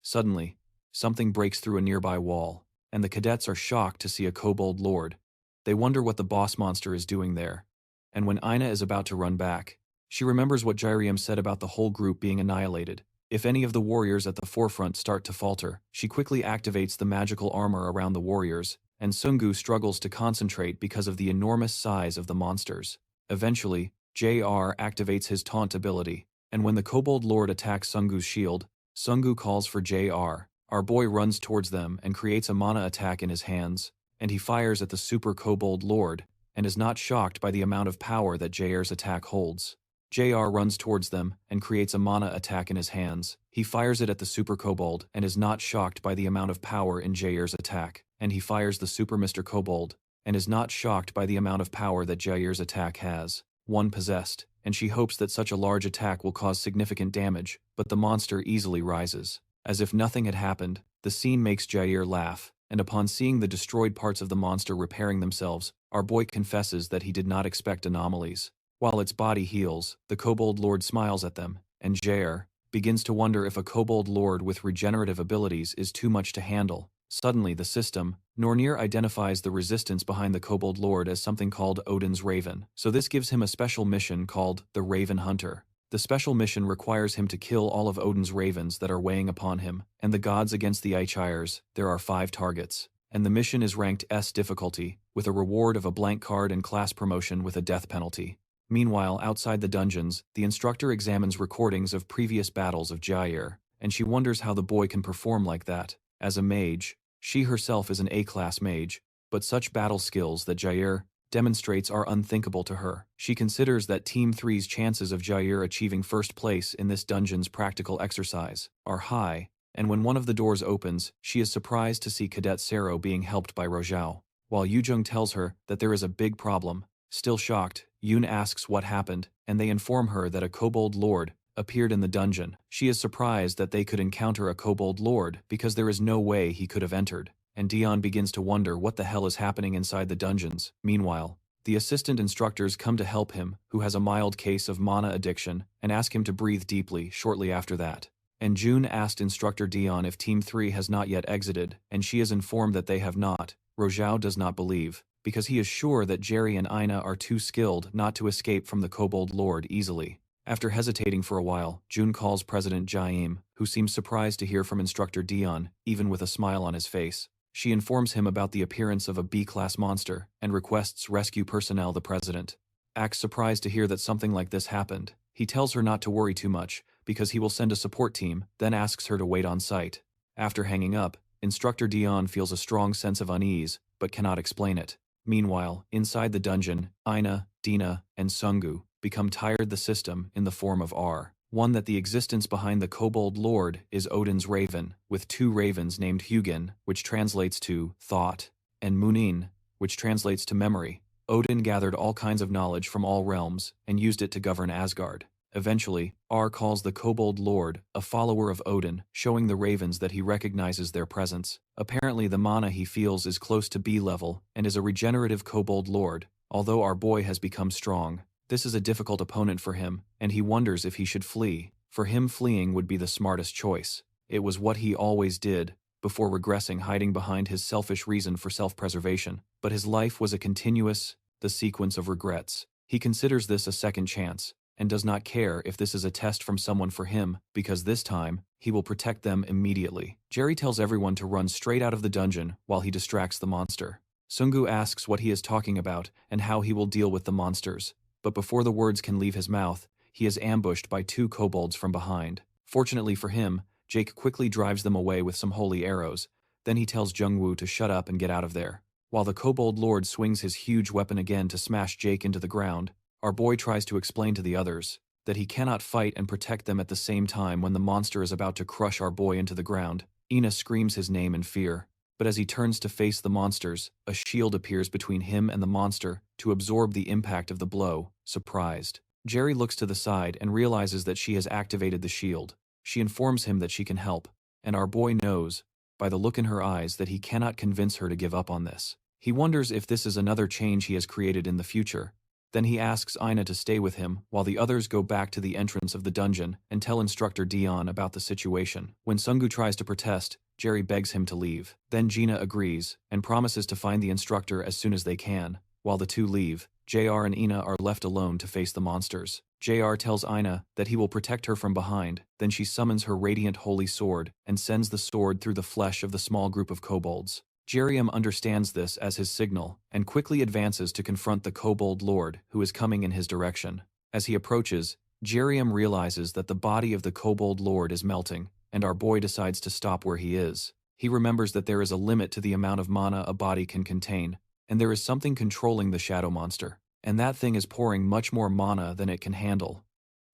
Suddenly, something breaks through a nearby wall, and the cadets are shocked to see a Cobalt Lord. They wonder what the boss monster is doing there. And when Ina is about to run back, she remembers what Jairiam said about the whole group being annihilated. If any of the warriors at the forefront start to falter, she quickly activates the magical armor around the warriors, and Sunggu struggles to concentrate because of the enormous size of the monsters. Eventually, JR activates his taunt ability, and when the Cobalt Lord attacks Sunggu's shield, Sunggu calls for JR. Our boy runs towards them and creates a mana attack in his hands, and he fires at the Super Cobalt Lord, and is not shocked by the amount of power that JR's attack holds. JR runs towards them and creates a mana attack in his hands. He fires it at the Super Kobold and is not shocked by the amount of power in JR's attack, and he fires the Super Mr. Kobold and is not shocked by the amount of power that JR's attack has. One possessed, and she hopes that such a large attack will cause significant damage, but the monster easily rises. As if nothing had happened, the scene makes Jair laugh, and upon seeing the destroyed parts of the monster repairing themselves, our boy confesses that he did not expect anomalies. While its body heals, the Cobalt Lord smiles at them, and Jair begins to wonder if a Cobalt Lord with regenerative abilities is too much to handle. Suddenly the system, Nornir identifies the resistance behind the Cobalt Lord as something called Odin's Raven, so this gives him a special mission called the Raven Hunter. The special mission requires him to kill all of Odin's ravens that are weighing upon him, and the gods against the Aechirs. There are 5 targets, and the mission is ranked S difficulty, with a reward of a blank card and class promotion with a death penalty. Meanwhile, outside the dungeons, the instructor examines recordings of previous battles of Jair, and she wonders how the boy can perform like that. As a mage, she herself is an A-class mage, but such battle skills that Jair demonstrates are unthinkable to her. She considers that Team 3's chances of Jair achieving first place in this dungeon's practical exercise are high, and when one of the doors opens, she is surprised to see Cadet Sero being helped by Rojao, while Yujung tells her that there is a big problem. Still shocked, Yoon asks what happened, and they inform her that a Cobalt Lord appeared in the dungeon. She is surprised that they could encounter a Cobalt Lord because there is no way he could have entered, and Dion begins to wonder what the hell is happening inside the dungeons. Meanwhile, the assistant instructors come to help him, who has a mild case of mana addiction, and ask him to breathe deeply shortly after that. And June asked Instructor Dion if Team 3 has not yet exited, and she is informed that they have not. Rojao does not believe, because he is sure that Jerry and Ina are too skilled not to escape from the Cobalt Lord easily. After hesitating for a while, June calls President Jaim, who seems surprised to hear from Instructor Dion, even with a smile on his face. She informs him about the appearance of a B-class monster, and requests rescue personnel. The president acts surprised to hear that something like this happened. He tells her not to worry too much, because he will send a support team, then asks her to wait on site. After hanging up, Instructor Dion feels a strong sense of unease, but cannot explain it. Meanwhile, inside the dungeon, Ina, Dina, and Sunggu become tired the system in the form of R1 that the existence behind the Cobalt Lord is Odin's Raven, with 2 ravens named Hugin, which translates to thought, and Munin, which translates to memory. Odin gathered all kinds of knowledge from all realms and used it to govern Asgard. Eventually, R calls the Cobalt Lord, a follower of Odin, showing the ravens that he recognizes their presence. Apparently the mana he feels is close to B level, and is a regenerative Cobalt Lord. Although our boy has become strong, this is a difficult opponent for him, and he wonders if he should flee. For him, fleeing would be the smartest choice. It was what he always did, before regressing, hiding behind his selfish reason for self-preservation. But his life was the sequence of regrets. He considers this a second chance, and does not care if this is a test from someone for him, because this time, he will protect them immediately. Jerry tells everyone to run straight out of the dungeon while he distracts the monster. Sungu asks what he is talking about and how he will deal with the monsters, but before the words can leave his mouth, he is ambushed by 2 kobolds from behind. Fortunately for him, Jake quickly drives them away with some holy arrows. Then he tells Jungwoo to shut up and get out of there. While the Cobalt Lord swings his huge weapon again to smash Jake into the ground, our boy tries to explain to the others that he cannot fight and protect them at the same time when the monster is about to crush our boy into the ground. Ina screams his name in fear, but as he turns to face the monsters, a shield appears between him and the monster to absorb the impact of the blow. Surprised, Jerry looks to the side and realizes that she has activated the shield. She informs him that she can help, and our boy knows, by the look in her eyes, that he cannot convince her to give up on this. He wonders if this is another change he has created in the future. Then he asks Ina to stay with him while the others go back to the entrance of the dungeon and tell Instructor Dion about the situation. When Sungu tries to protest, Jerry begs him to leave. Then Gina agrees and promises to find the instructor as soon as they can. While the two leave, JR and Ina are left alone to face the monsters. JR tells Ina that he will protect her from behind, then she summons her radiant holy sword and sends the sword through the flesh of the small group of kobolds. Jaim understands this as his signal and quickly advances to confront the Cobalt Lord who is coming in his direction. As he approaches, Jaim realizes that the body of the Cobalt Lord is melting, and our boy decides to stop where he is. He remembers that there is a limit to the amount of mana a body can contain, and there is something controlling the shadow monster, and that thing is pouring much more mana than it can handle.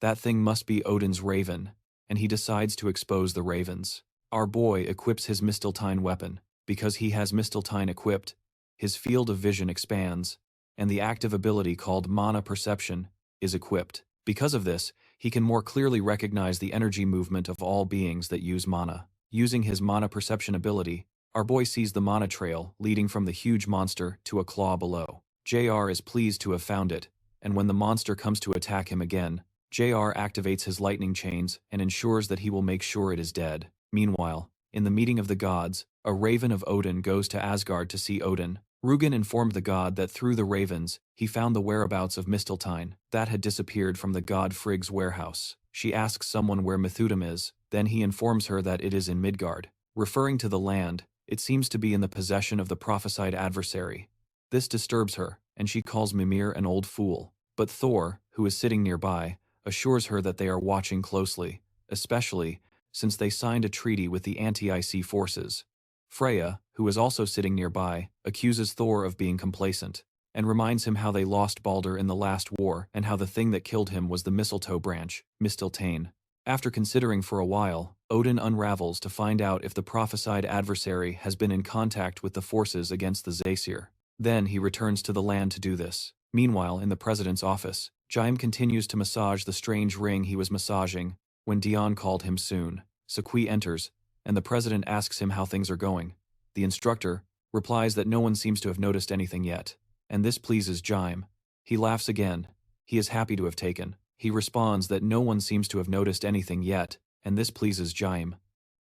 That thing must be Odin's raven, and he decides to expose the ravens. Our boy equips his Mistletoe Weapon. Because he has Mistletoe equipped, his field of vision expands, and the active ability called Mana Perception is equipped. Because of this, he can more clearly recognize the energy movement of all beings that use mana. Using his Mana Perception ability, our boy sees the mana trail leading from the huge monster to a claw below. JR is pleased to have found it, and when the monster comes to attack him again, JR activates his lightning chains and ensures that he will make sure it is dead. Meanwhile, in the meeting of the gods, a raven of Odin goes to Asgard to see Odin. Rugen informed the god that through the ravens, he found the whereabouts of Mistletoe that had disappeared from the god Frigg's warehouse. She asks someone where Mithudum is, then he informs her that it is in Midgard. Referring to the land, it seems to be in the possession of the prophesied adversary. This disturbs her, and she calls Mimir an old fool. But Thor, who is sitting nearby, assures her that they are watching closely, especially since they signed a treaty with the anti-IC forces. Freya, who is also sitting nearby, accuses Thor of being complacent, and reminds him how they lost Balder in the last war and how the thing that killed him was the mistletoe branch, Mistletoe. After considering for a while, Odin unravels to find out if the prophesied adversary has been in contact with the forces against the Aesir. Then he returns to the land to do this. Meanwhile, in the president's office, Jaim continues to massage the strange ring he was massaging when Dion called him soon. Sequi enters, and the president asks him how things are going. The instructor replies that no one seems to have noticed anything yet, and this pleases Jaim. He laughs again. He is happy to have taken. He responds that no one seems to have noticed anything yet, and this pleases Jaim.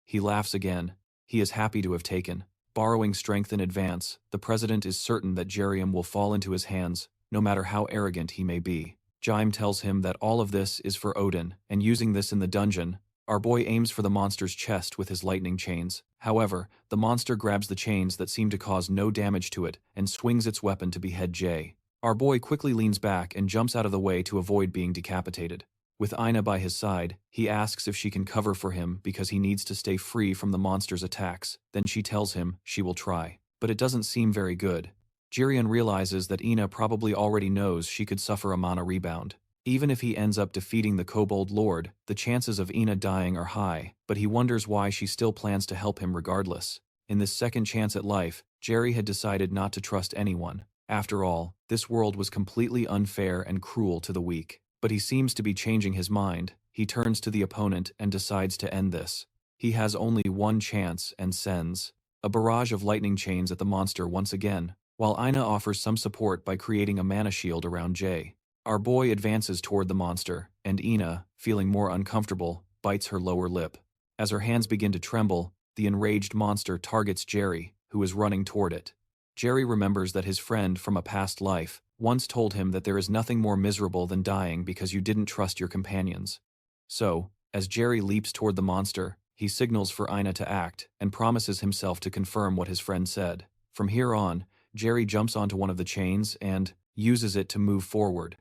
He laughs again. He is happy to have taken. Borrowing strength in advance, the president is certain that Jaim will fall into his hands, no matter how arrogant he may be. Jaim tells him that all of this is for Odin, and using this in the dungeon, our boy aims for the monster's chest with his lightning chains. However, the monster grabs the chains that seem to cause no damage to it and swings its weapon to behead Jay. Our boy quickly leans back and jumps out of the way to avoid being decapitated. With Ina by his side, he asks if she can cover for him because he needs to stay free from the monster's attacks. Then she tells him she will try. But it doesn't seem very good. Jirian realizes that Ina probably already knows she could suffer a mana rebound. Even if he ends up defeating the Cobalt Lord, the chances of Ina dying are high, but he wonders why she still plans to help him regardless. In this second chance at life, Jerry had decided not to trust anyone. After all, this world was completely unfair and cruel to the weak. But he seems to be changing his mind. He turns to the opponent and decides to end this. He has only one chance and sends a barrage of lightning chains at the monster once again, while Ina offers some support by creating a mana shield around Jay. Our boy advances toward the monster, and Ina, feeling more uncomfortable, bites her lower lip. As her hands begin to tremble, the enraged monster targets Jerry, who is running toward it. Jerry remembers that his friend from a past life once told him that there is nothing more miserable than dying because you didn't trust your companions. So, as Jerry leaps toward the monster, he signals for Ina to act and promises himself to confirm what his friend said. From here on, Jerry jumps onto one of the chains and uses it to move forward.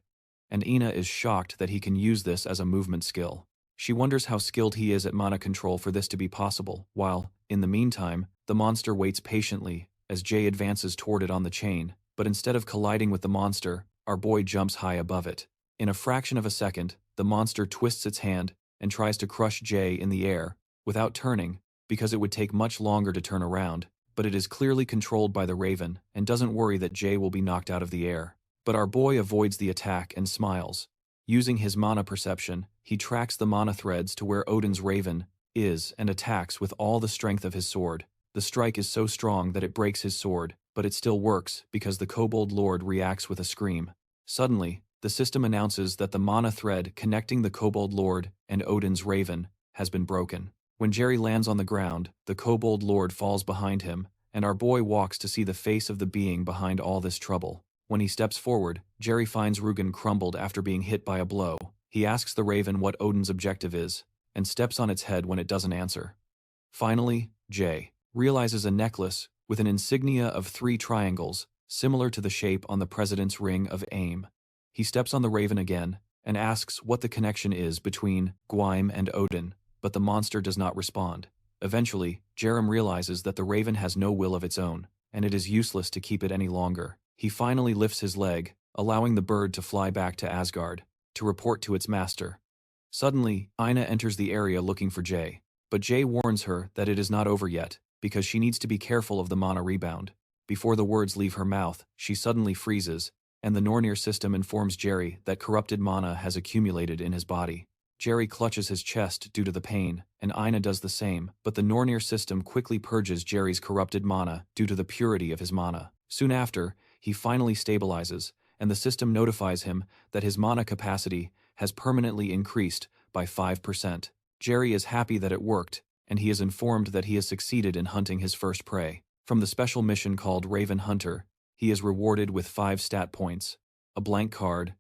And Ina is shocked that he can use this as a movement skill. She wonders how skilled he is at mana control for this to be possible, while, in the meantime, the monster waits patiently as Jay advances toward it on the chain, but instead of colliding with the monster, our boy jumps high above it. In a fraction of a second, the monster twists its hand and tries to crush Jay in the air, without turning, because it would take much longer to turn around, but it is clearly controlled by the Raven and doesn't worry that Jay will be knocked out of the air. But our boy avoids the attack and smiles. Using his mana perception, he tracks the mana threads to where Odin's Raven is and attacks with all the strength of his sword. The strike is so strong that it breaks his sword, but it still works because the Cobalt Lord reacts with a scream. Suddenly, the system announces that the mana thread connecting the Cobalt Lord and Odin's Raven has been broken. When Jerry lands on the ground, the Cobalt Lord falls behind him, and our boy walks to see the face of the being behind all this trouble. When he steps forward, Jerry finds Rugen crumbled after being hit by a blow. He asks the Raven what Odin's objective is, and steps on its head when it doesn't answer. Finally, Jay realizes a necklace with an insignia of 3 triangles, similar to the shape on the President's Ring of Aim. He steps on the Raven again, and asks what the connection is between Jaim and Odin, but the monster does not respond. Eventually, Jaim realizes that the Raven has no will of its own, and it is useless to keep it any longer. He finally lifts his leg, allowing the bird to fly back to Asgard, to report to its master. Suddenly, Ina enters the area looking for Jay, but Jay warns her that it is not over yet, because she needs to be careful of the mana rebound. Before the words leave her mouth, she suddenly freezes, and the Nornir System informs Jerry that corrupted mana has accumulated in his body. Jerry clutches his chest due to the pain, and Ina does the same, but the Nornir System quickly purges Jerry's corrupted mana due to the purity of his mana. Soon after, he finally stabilizes, and the system notifies him that his mana capacity has permanently increased by 5%. Jerry is happy that it worked, and he is informed that he has succeeded in hunting his first prey. From the special mission called Raven Hunter, he is rewarded with 5 stat points, a blank card,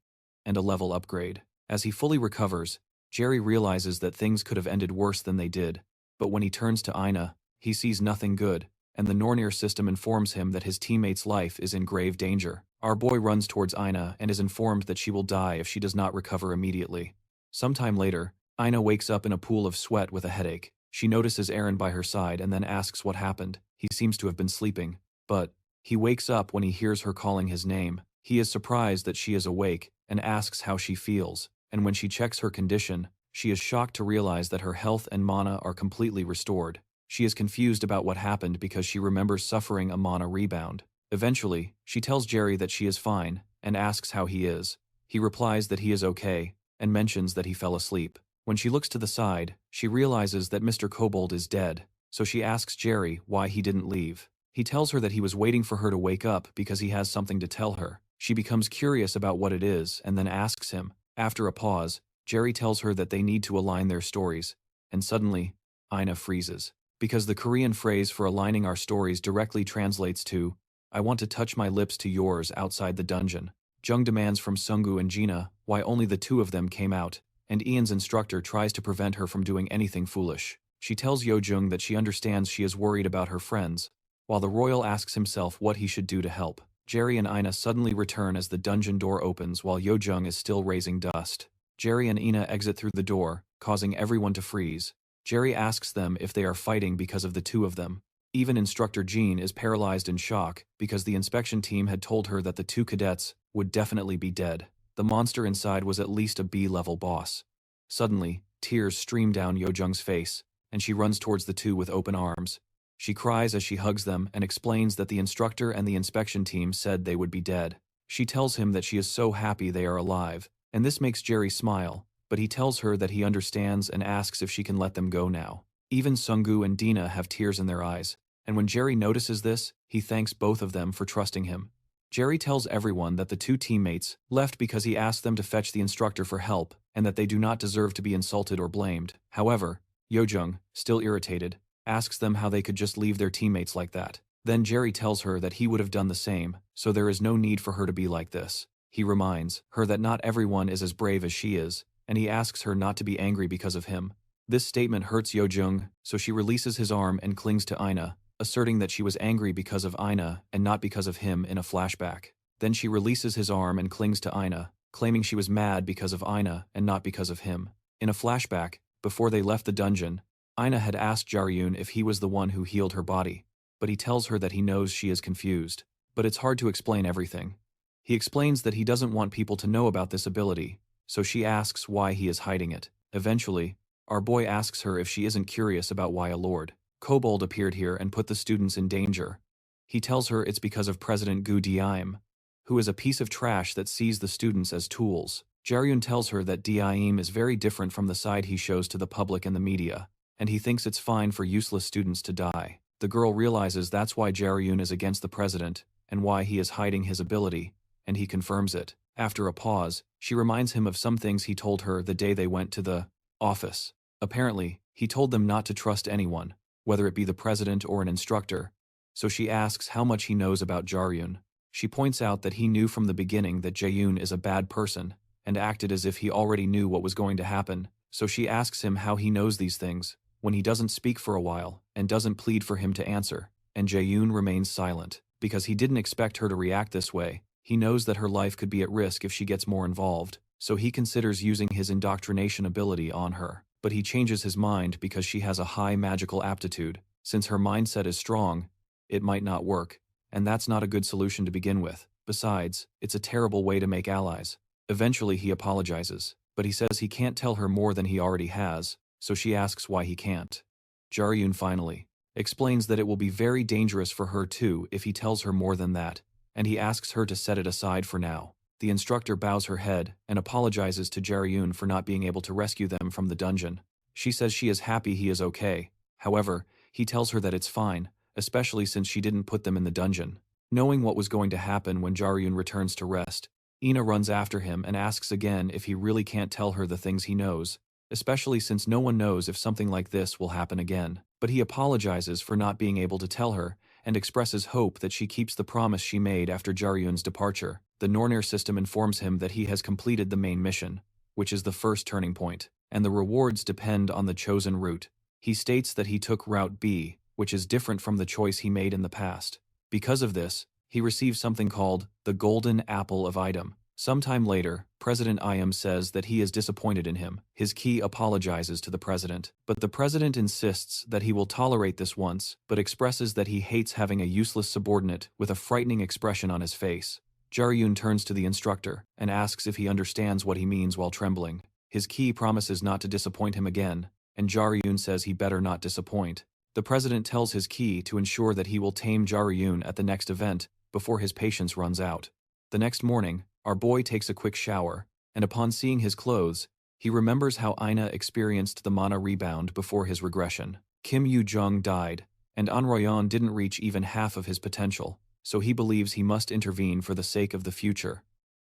and a level upgrade. As he fully recovers, Jerry realizes that things could have ended worse than they did, but when he turns to Ina, he sees nothing good, and the Nornir System informs him that his teammate's life is in grave danger. Our boy runs towards Ina and is informed that she will die if she does not recover immediately. Sometime later, Ina wakes up in a pool of sweat with a headache. She notices Aaron by her side and then asks what happened. He seems to have been sleeping, but he wakes up when he hears her calling his name. He is surprised that she is awake and asks how she feels, and when she checks her condition, she is shocked to realize that her health and mana are completely restored. She is confused about what happened because she remembers suffering a mana rebound. Eventually, she tells Jerry that she is fine and asks how he is. He replies that he is okay and mentions that he fell asleep. When she looks to the side, she realizes that Mr. Cobalt is dead, so she asks Jerry why he didn't leave. He tells her that he was waiting for her to wake up because he has something to tell her. She becomes curious about what it is and then asks him. After a pause, Jerry tells her that they need to align their stories, and suddenly, Ina freezes. Because the Korean phrase for aligning our stories directly translates to, "I want to touch my lips to yours outside the dungeon." Jung demands from Sungu and Gina why only the 2 of them came out, and Ian's instructor tries to prevent her from doing anything foolish. She tells Jung that she understands she is worried about her friends, while the royal asks himself what he should do to help. Jerry and Ina suddenly return as the dungeon door opens while Jung is still raising dust. Jerry and Ina exit through the door, causing everyone to freeze. Jerry asks them if they are fighting because of the 2 of them. Even Instructor Jean is paralyzed in shock because the inspection team had told her that the 2 cadets would definitely be dead. The monster inside was at least a B-level boss. Suddenly, tears stream down Jung's face, and she runs towards the 2 with open arms. She cries as she hugs them and explains that the instructor and the inspection team said they would be dead. She tells him that she is so happy they are alive, And this makes Jerry smile, but he tells her that he understands and asks if she can let them go now. Even Sungu and Dina have tears in their eyes, and when Jerry notices this, he thanks both of them for trusting him. Jerry tells everyone that the two teammates left because he asked them to fetch the instructor for help and that they do not deserve to be insulted or blamed. However, Yojung, still irritated, asks them how they could just leave their teammates like that. Then Jerry tells her that he would have done the same, so there is no need for her to be like this. He reminds her that not everyone is as brave as she is, and he asks her not to be angry because of him. This statement hurts Yojung, so she releases his arm and clings to Aina, asserting that she was angry because of Aina and not because of him in a flashback. Then she releases his arm and clings to Aina, claiming she was mad because of Aina and not because of him. In a flashback, before they left the dungeon, Aina had asked Jaryun if he was the one who healed her body, but he tells her that he knows she is confused. But it's hard to explain everything. He explains that he doesn't want people to know about this ability, so she asks why he is hiding it. Eventually, our boy asks her if she isn't curious about why a lord Cobalt appeared here and put the students in danger. He tells her it's because of President Gu Jaim, who is a piece of trash that sees the students as tools. Jaryun tells her that Jaim is very different from the side he shows to the public and the media, and he thinks it's fine for useless students to die. The girl realizes that's why Jaryun is against the president, and why he is hiding his ability, and he confirms it. After a pause, she reminds him of some things he told her the day they went to the office. Apparently, he told them not to trust anyone, whether it be the president or an instructor, so she asks how much he knows about Jaryun. She points out that he knew from the beginning that Jaryun is a bad person, and acted as if he already knew what was going to happen, so she asks him how he knows these things, when he doesn't speak for a while, and doesn't plead for him to answer, and Jaryun remains silent, because he didn't expect her to react this way. He knows that her life could be at risk if she gets more involved, so he considers using his indoctrination ability on her. But he changes his mind because she has a high magical aptitude. Since her mindset is strong, it might not work, and that's not a good solution to begin with. Besides, it's a terrible way to make allies. Eventually he apologizes, but he says he can't tell her more than he already has, so she asks why he can't. Jaryun finally explains that it will be very dangerous for her too if he tells her more than that, and he asks her to set it aside for now. The instructor bows her head and apologizes to Jaryun for not being able to rescue them from the dungeon. She says she is happy he is okay. However, he tells her that it's fine, especially since she didn't put them in the dungeon. Knowing what was going to happen when Jaryun returns to rest, Ina runs after him and asks again if he really can't tell her the things he knows, especially since no one knows if something like this will happen again. But he apologizes for not being able to tell her, and expresses hope that she keeps the promise she made after Jaryun's departure. The Nornir System informs him that he has completed the main mission, which is the first turning point, and the rewards depend on the chosen route. He states that he took Route B, which is different from the choice he made in the past. Because of this, he receives something called the Golden Apple of Item. Sometime later, President Iam says that he is disappointed in him. His key apologizes to the president, but the president insists that he will tolerate this once, but expresses that he hates having a useless subordinate with a frightening expression on his face. Jaryun turns to the instructor and asks if he understands what he means while trembling. His key promises not to disappoint him again, and Jaryun says he better not disappoint. The president tells his key to ensure that he will tame Jaryun at the next event before his patience runs out. The next morning, our boy takes a quick shower, and upon seeing his clothes, he remembers how Ina experienced the mana rebound before his regression. Kim Yu-jung died, and An Royan didn't reach even half of his potential, so he believes he must intervene for the sake of the future.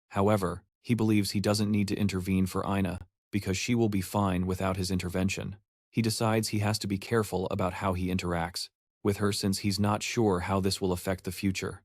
However, he believes he doesn't need to intervene for Ina, because she will be fine without his intervention. He decides he has to be careful about how he interacts with her since he's not sure how this will affect the future.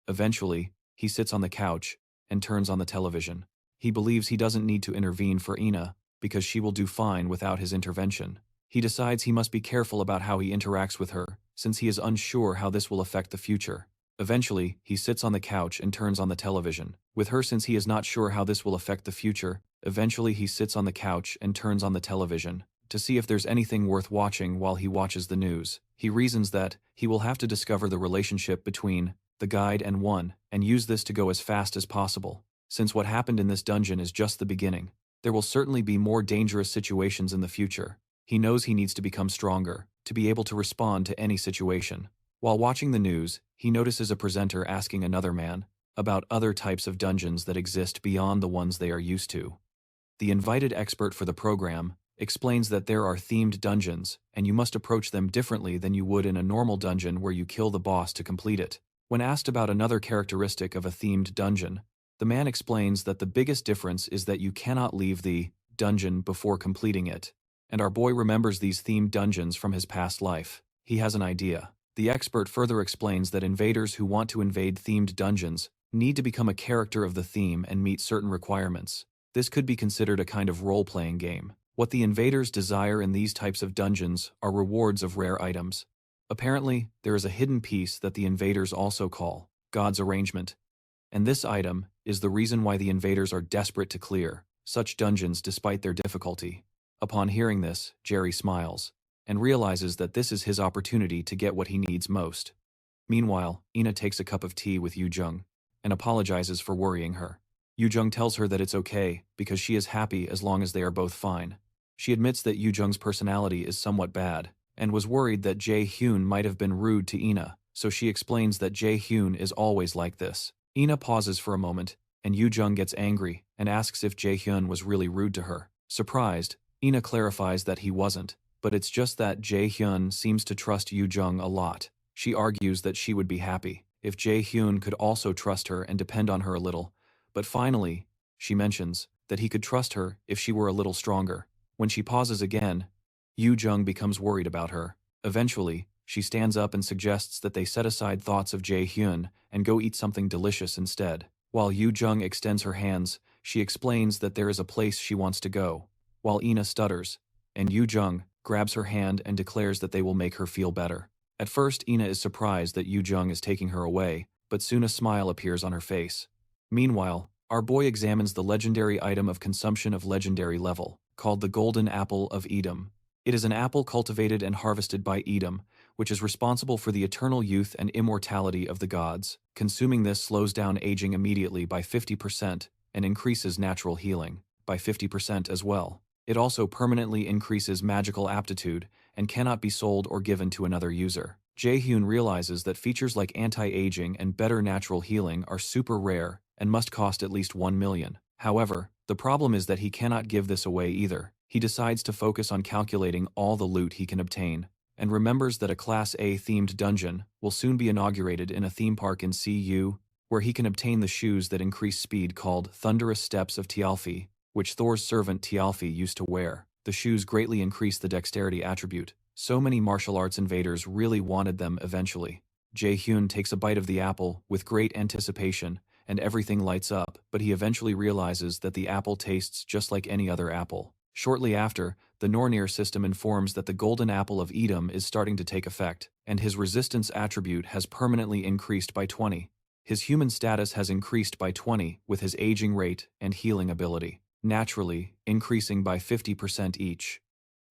Eventually, he sits on the couch and turns on the television. He believes he doesn't need to intervene for Ina because she will do fine without his intervention. He decides he must be careful about how he interacts with her since he is unsure how this will affect the future. Eventually, he sits on the couch and turns on the television. With her since he is not sure how this will affect the future, eventually he sits on the couch and turns on the television to see if there's anything worth watching while he watches the news. He reasons that he will have to discover the relationship between the guide and one, and use this to go as fast as possible. Since what happened in this dungeon is just the beginning, there will certainly be more dangerous situations in the future. He knows he needs to become stronger, to be able to respond to any situation. While watching the news, he notices a presenter asking another man, about other types of dungeons that exist beyond the ones they are used to. The invited expert for the program explains that there are themed dungeons, and you must approach them differently than you would in a normal dungeon where you kill the boss to complete it. When asked about another characteristic of a themed dungeon, the man explains that the biggest difference is that you cannot leave the dungeon before completing it. And our boy remembers these themed dungeons from his past life. He has an idea. The expert further explains that invaders who want to invade themed dungeons need to become a character of the theme and meet certain requirements. This could be considered a kind of role-playing game. What the invaders desire in these types of dungeons are rewards of rare items. Apparently, there is a hidden piece that the invaders also call God's Arrangement, and this item is the reason why the invaders are desperate to clear such dungeons despite their difficulty. Upon hearing this, Jerry smiles and realizes that this is his opportunity to get what he needs most. Meanwhile, Ina takes a cup of tea with Yu Jung and apologizes for worrying her. Yu Jung tells her that it's okay because she is happy as long as they are both fine. She admits that Yu Jung's personality is somewhat bad and was worried that Jae Hyun might have been rude to Ina, so she explains that Jae Hyun is always like this. Ina pauses for a moment, and Yu Jung gets angry and asks if Jae Hyun was really rude to her. Surprised, Ina clarifies that he wasn't, but it's just that Jae Hyun seems to trust Yu Jung a lot. She argues that she would be happy if Jae Hyun could also trust her and depend on her a little, but finally, she mentions that he could trust her if she were a little stronger. When she pauses again, Yu Jung becomes worried about her. Eventually, she stands up and suggests that they set aside thoughts of Jae Hyun and go eat something delicious instead. While Yu Jung extends her hands, she explains that there is a place she wants to go, while Ina stutters, and Yu Jung grabs her hand and declares that they will make her feel better. At first, Ina is surprised that Yu Jung is taking her away, but soon a smile appears on her face. Meanwhile, our boy examines the legendary item of consumption of legendary level, called the Golden Apple of Edom. It is an apple cultivated and harvested by Edom, which is responsible for the eternal youth and immortality of the gods. Consuming this slows down aging immediately by 50% and increases natural healing by 50% as well. It also permanently increases magical aptitude and cannot be sold or given to another user. Jae Hyun realizes that features like anti-aging and better natural healing are super rare and must cost at least 1 million. However, the problem is that he cannot give this away either. He decides to focus on calculating all the loot he can obtain, and remembers that a Class A themed dungeon will soon be inaugurated in a theme park in CU, where he can obtain the shoes that increase speed called Thunderous Steps of Tialfi, which Thor's servant Tialfi used to wear. The shoes greatly increase the dexterity attribute. So many martial arts invaders really wanted them eventually. Jae Hyun takes a bite of the apple with great anticipation, and everything lights up, but he eventually realizes that the apple tastes just like any other apple. Shortly after, the Nornir System informs that the Golden Apple of Edom is starting to take effect, and his resistance attribute has permanently increased by 20. His human status has increased by 20 with his aging rate and healing ability, naturally increasing by 50% each.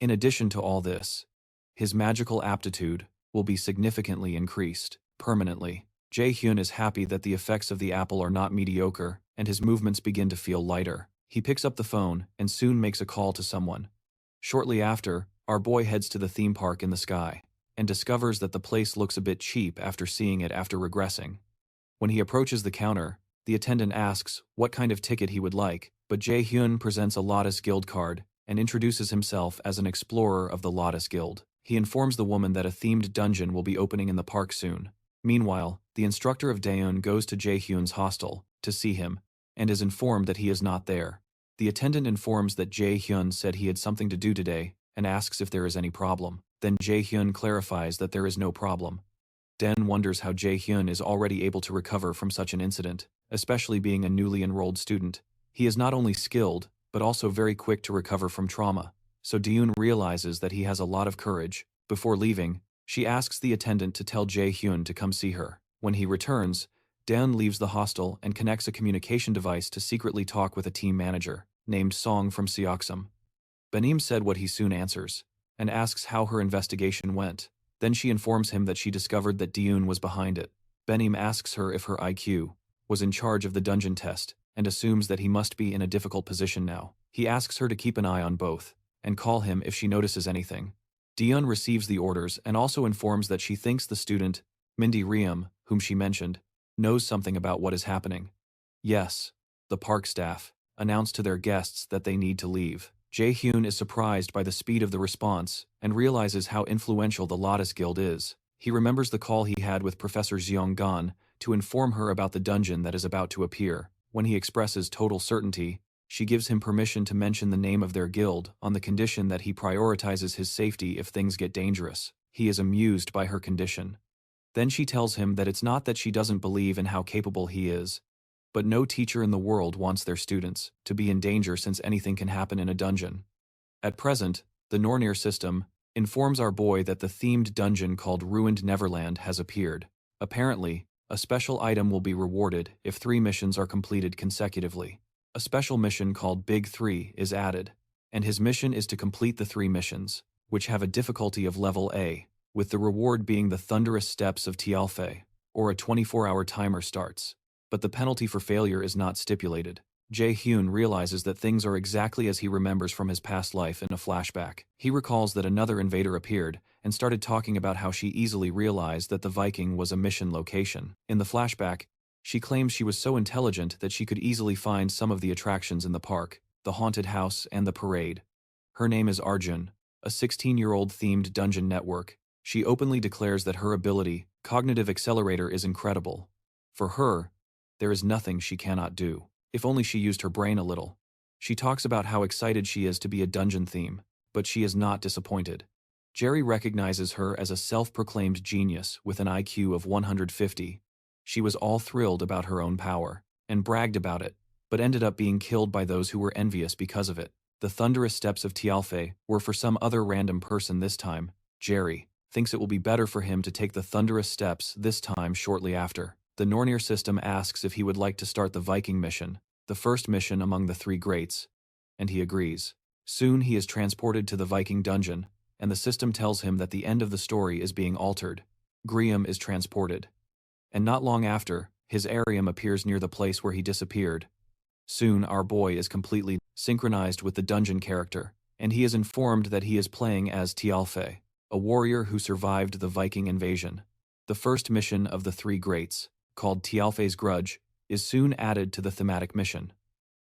In addition to all this, his magical aptitude will be significantly increased, permanently. Jae Hyun is happy that the effects of the apple are not mediocre, and his movements begin to feel lighter. He picks up the phone and soon makes a call to someone. Shortly after, our boy heads to the theme park in the sky, and discovers that the place looks a bit cheap after seeing it after regressing. When he approaches the counter, the attendant asks what kind of ticket he would like, but Jae Hyun presents a Lotus Guild card and introduces himself as an explorer of the Lotus Guild. He informs the woman that a themed dungeon will be opening in the park soon. Meanwhile, the instructor of Daeun goes to Jae Hyun's hostel to see him, and is informed that he is not there. The attendant informs that Jae Hyun said he had something to do today, and asks if there is any problem. Then Jae Hyun clarifies that there is no problem. Den wonders how Jae Hyun is already able to recover from such an incident, especially being a newly enrolled student. He is not only skilled, but also very quick to recover from trauma, so Daeun realizes that he has a lot of courage. Before leaving, she asks the attendant to tell Jae Hyun to come see her. When he returns, Daeun leaves the hostel and connects a communication device to secretly talk with a team manager, named Song from Seoksum. Benim said what he soon answers, and asks how her investigation went. Then she informs him that she discovered that Daeun was behind it. Benim asks her if her IQ was in charge of the dungeon test, and assumes that he must be in a difficult position now. He asks her to keep an eye on both, and call him if she notices anything. Daeun receives the orders and also informs that she thinks the student, Mindy Riem, whom she mentioned, knows something about what is happening. Yes, the park staff announced to their guests that they need to leave. Jae-hyun is surprised by the speed of the response and realizes how influential the Lotus Guild is. He remembers the call he had with Professor Jeong-gon to inform her about the dungeon that is about to appear. When he expresses total certainty, she gives him permission to mention the name of their guild on the condition that he prioritizes his safety if things get dangerous. He is amused by her condition. Then she tells him that it's not that she doesn't believe in how capable he is, but no teacher in the world wants their students to be in danger since anything can happen in a dungeon. At present, the Nornir System informs our boy that the themed dungeon called Ruined Neverland has appeared. Apparently, a special item will be rewarded if 3 missions are completed consecutively. A special mission called Big 3 is added, and his mission is to complete the 3 missions, which have a difficulty of level A, with the reward being the thunderous steps of Tialfe, or a 24-hour timer starts. But the penalty for failure is not stipulated. Jae-hyun realizes that things are exactly as he remembers from his past life in a flashback. He recalls that another invader appeared and started talking about how she easily realized that the Viking was a mission location. In the flashback, she claims she was so intelligent that she could easily find some of the attractions in the park, the haunted house, and the parade. Her name is Arjun, a 16-year-old themed dungeon network. She openly declares that her ability, Cognitive Accelerator, is incredible. For her, there is nothing she cannot do. If only she used her brain a little. She talks about how excited she is to be a dungeon theme, but she is not disappointed. Jerry recognizes her as a self-proclaimed genius with an IQ of 150. She was all thrilled about her own power, and bragged about it, but ended up being killed by those who were envious because of it. The thunderous steps of Tialfe were for some other random person this time. Jerry thinks it will be better for him to take the thunderous steps this time shortly after. The Nornir System asks if he would like to start the Viking mission, the first mission among the 3 greats, and he agrees. Soon he is transported to the Viking dungeon, and the system tells him that the end of the story is being altered. Griam is transported, and not long after, his Arium appears near the place where he disappeared. Soon our boy is completely synchronized with the dungeon character, and he is informed that he is playing as Tialfe, a warrior who survived the Viking invasion. The first mission of the 3 greats, called Tialfe's Grudge, is soon added to the thematic mission.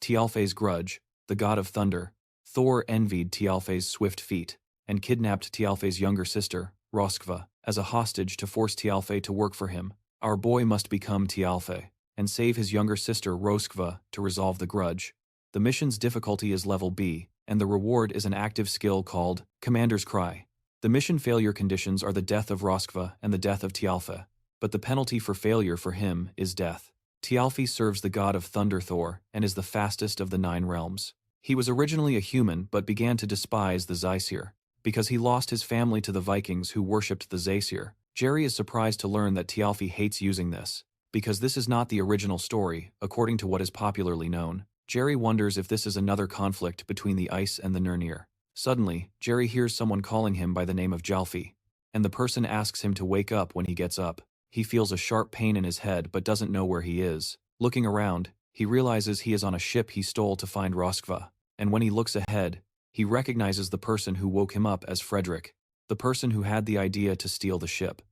Tialfe's Grudge, the god of thunder, Thor envied Tialfe's swift feet, and kidnapped Tialfe's younger sister, Roskva, as a hostage to force Tialfe to work for him. Our boy must become Tialfe, and save his younger sister Roskva to resolve the grudge. The mission's difficulty is level B, and the reward is an active skill called Commander's Cry. The mission failure conditions are the death of Roskva and the death of Tialfe, but the penalty for failure for him is death. Tialfe serves the god of thunder Thor and is the fastest of the 9 realms. He was originally a human but began to despise the Aesir, because he lost his family to the Vikings who worshipped the Aesir. Jerry is surprised to learn that Tialfe hates using this, because this is not the original story, according to what is popularly known. Jerry wonders if this is another conflict between the Ice and the Nornir. Suddenly, Jerry hears someone calling him by the name of Jalfi, and the person asks him to wake up when he gets up. He feels a sharp pain in his head but doesn't know where he is. Looking around, he realizes he is on a ship he stole to find Roskva, and when he looks ahead, he recognizes the person who woke him up as Frederick, the person who had the idea to steal the ship.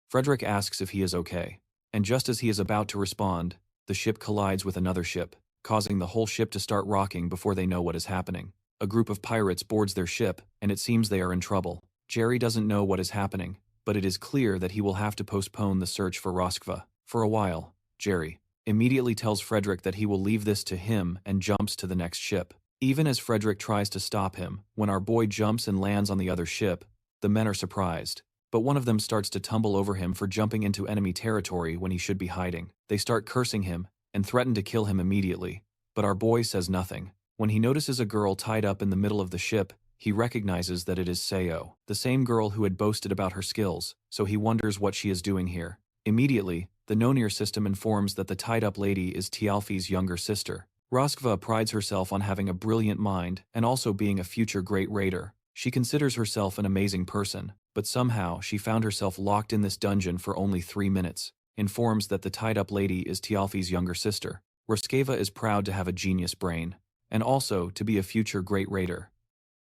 Frederick asks if he is okay, and just as he is about to respond, the ship collides with another ship, causing the whole ship to start rocking before they know what is happening. A group of pirates boards their ship, and it seems they are in trouble. Jerry doesn't know what is happening, but it is clear that he will have to postpone the search for Roskva for a while. Jerry immediately tells Frederick that he will leave this to him and jumps to the next ship. Even as Frederick tries to stop him, when our boy jumps and lands on the other ship, the men are surprised, but one of them starts to tumble over him for jumping into enemy territory when he should be hiding. They start cursing him and threaten to kill him immediately, but our boy says nothing. When he notices a girl tied up in the middle of the ship, he recognizes that it is Seo, the same girl who had boasted about her skills, so he wonders what she is doing here. Immediately, the Nornir System informs that the tied-up lady is Tialfe's younger sister. Roskva prides herself on having a brilliant mind and also being a future great raider. She considers herself an amazing person, but somehow she found herself locked in this dungeon for only 3 minutes. Informs that the tied-up lady is Tialfe's younger sister. Roskva is proud to have a genius brain, and also to be a future great raider.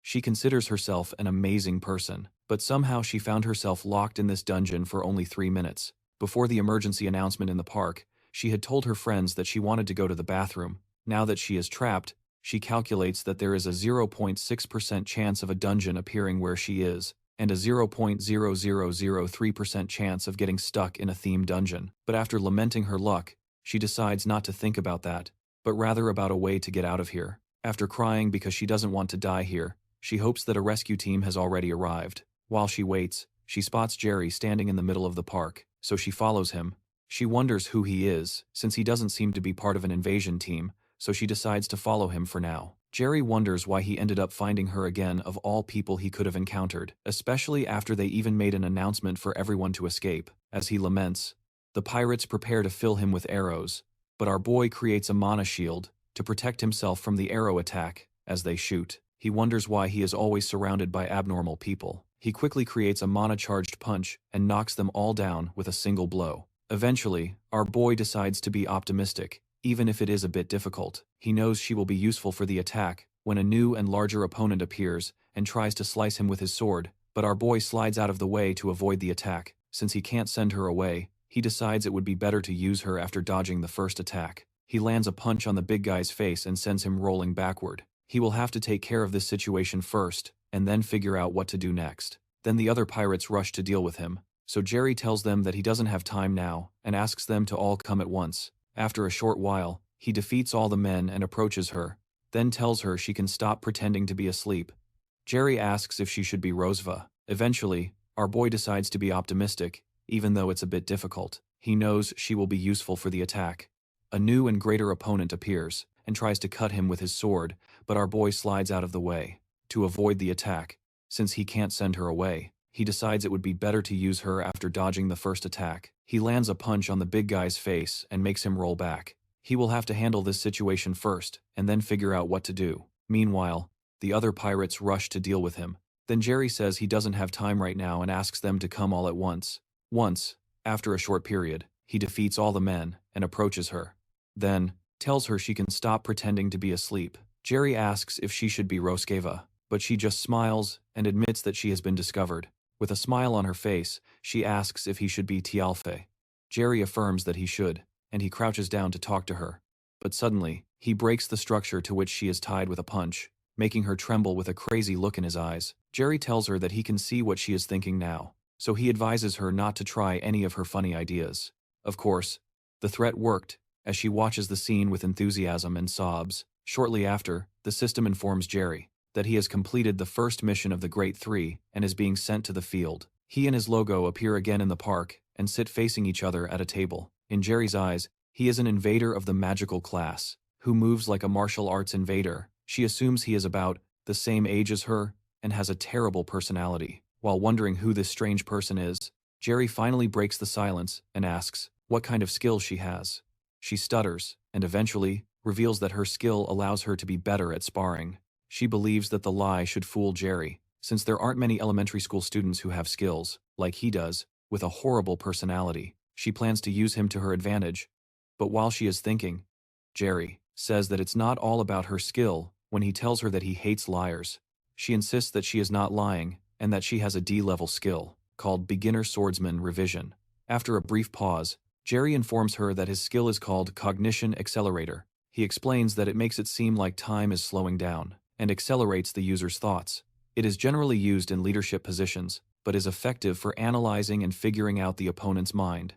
She considers herself an amazing person, but somehow she found herself locked in this dungeon for only 3 minutes. Before the emergency announcement in the park, She had told her friends that she wanted to go to the bathroom. Now that she is trapped, she calculates that there is a 0.6% chance of a dungeon appearing where she is, and a 0.0003% chance of getting stuck in a themed dungeon. But after lamenting her luck, she decides not to think about that, but rather about a way to get out of here. After crying because she doesn't want to die here, she hopes that a rescue team has already arrived. While she waits, she spots Jerry standing in the middle of the park, so she follows him. She wonders who he is, since he doesn't seem to be part of an invasion team, so she decides to follow him for now. Jerry wonders why he ended up finding her again of all people he could have encountered, especially after they even made an announcement for everyone to escape. As he laments, the pirates prepare to fill him with arrows, but our boy creates a mana shield to protect himself from the arrow attack as they shoot. He wonders why he is always surrounded by abnormal people. He quickly creates a mana-charged punch and knocks them all down with a single blow. Eventually, our boy decides to be optimistic, even if it is a bit difficult. He knows she will be useful for the attack when a new and larger opponent appears and tries to slice him with his sword, but our boy slides out of the way to avoid the attack. Since he can't send her away, he decides it would be better to use her after dodging the first attack. He lands a punch on the big guy's face and sends him rolling backward. He will have to take care of this situation first, and then figure out what to do next. Then the other pirates rush to deal with him, so Jerry tells them that he doesn't have time now and asks them to all come at once. After a short while, he defeats all the men and approaches her, then tells her she can stop pretending to be asleep. Jerry asks if she should be Rosva. Eventually, our boy decides to be optimistic, even though it's a bit difficult. He knows she will be useful for the attack. A new and greater opponent appears and tries to cut him with his sword, but our boy slides out of the way. To avoid the attack, since he can't send her away, he decides it would be better to use her after dodging the first attack. He lands a punch on the big guy's face and makes him roll back. He will have to handle this situation first, and then figure out what to do. Meanwhile, the other pirates rush to deal with him. Then Jerry says he doesn't have time right now and asks them to come all at once. After a short period, he defeats all the men and approaches her. Then, tells her she can stop pretending to be asleep. Jerry asks if she should be Roskeva, but she just smiles and admits that she has been discovered. With a smile on her face, she asks if he should be Tialfe. Jerry affirms that he should, and he crouches down to talk to her. But suddenly, he breaks the structure to which she is tied with a punch, making her tremble with a crazy look in his eyes. Jerry tells her that he can see what she is thinking now, so he advises her not to try any of her funny ideas. Of course, the threat worked, as she watches the scene with enthusiasm and sobs. Shortly after, the system informs Jerry that he has completed the first mission of the Great Three and is being sent to the field. He and his logo appear again in the park and sit facing each other at a table. In Jerry's eyes, he is an invader of the magical class, who moves like a martial arts invader. She assumes he is about the same age as her and has a terrible personality. While wondering who this strange person is, Jerry finally breaks the silence and asks what kind of skill she has. She stutters, and eventually reveals that her skill allows her to be better at sparring. She believes that the lie should fool Jerry, since there aren't many elementary school students who have skills, like he does, with a horrible personality. She plans to use him to her advantage, but while she is thinking, Jerry says that it's not all about her skill when he tells her that he hates liars. She insists that she is not lying, and that she has a D-level skill, called Beginner Swordsman Revision. After a brief pause, Jerry informs her that his skill is called Cognition Accelerator. He explains that it makes it seem like time is slowing down, and accelerates the user's thoughts. It is generally used in leadership positions, but is effective for analyzing and figuring out the opponent's mind.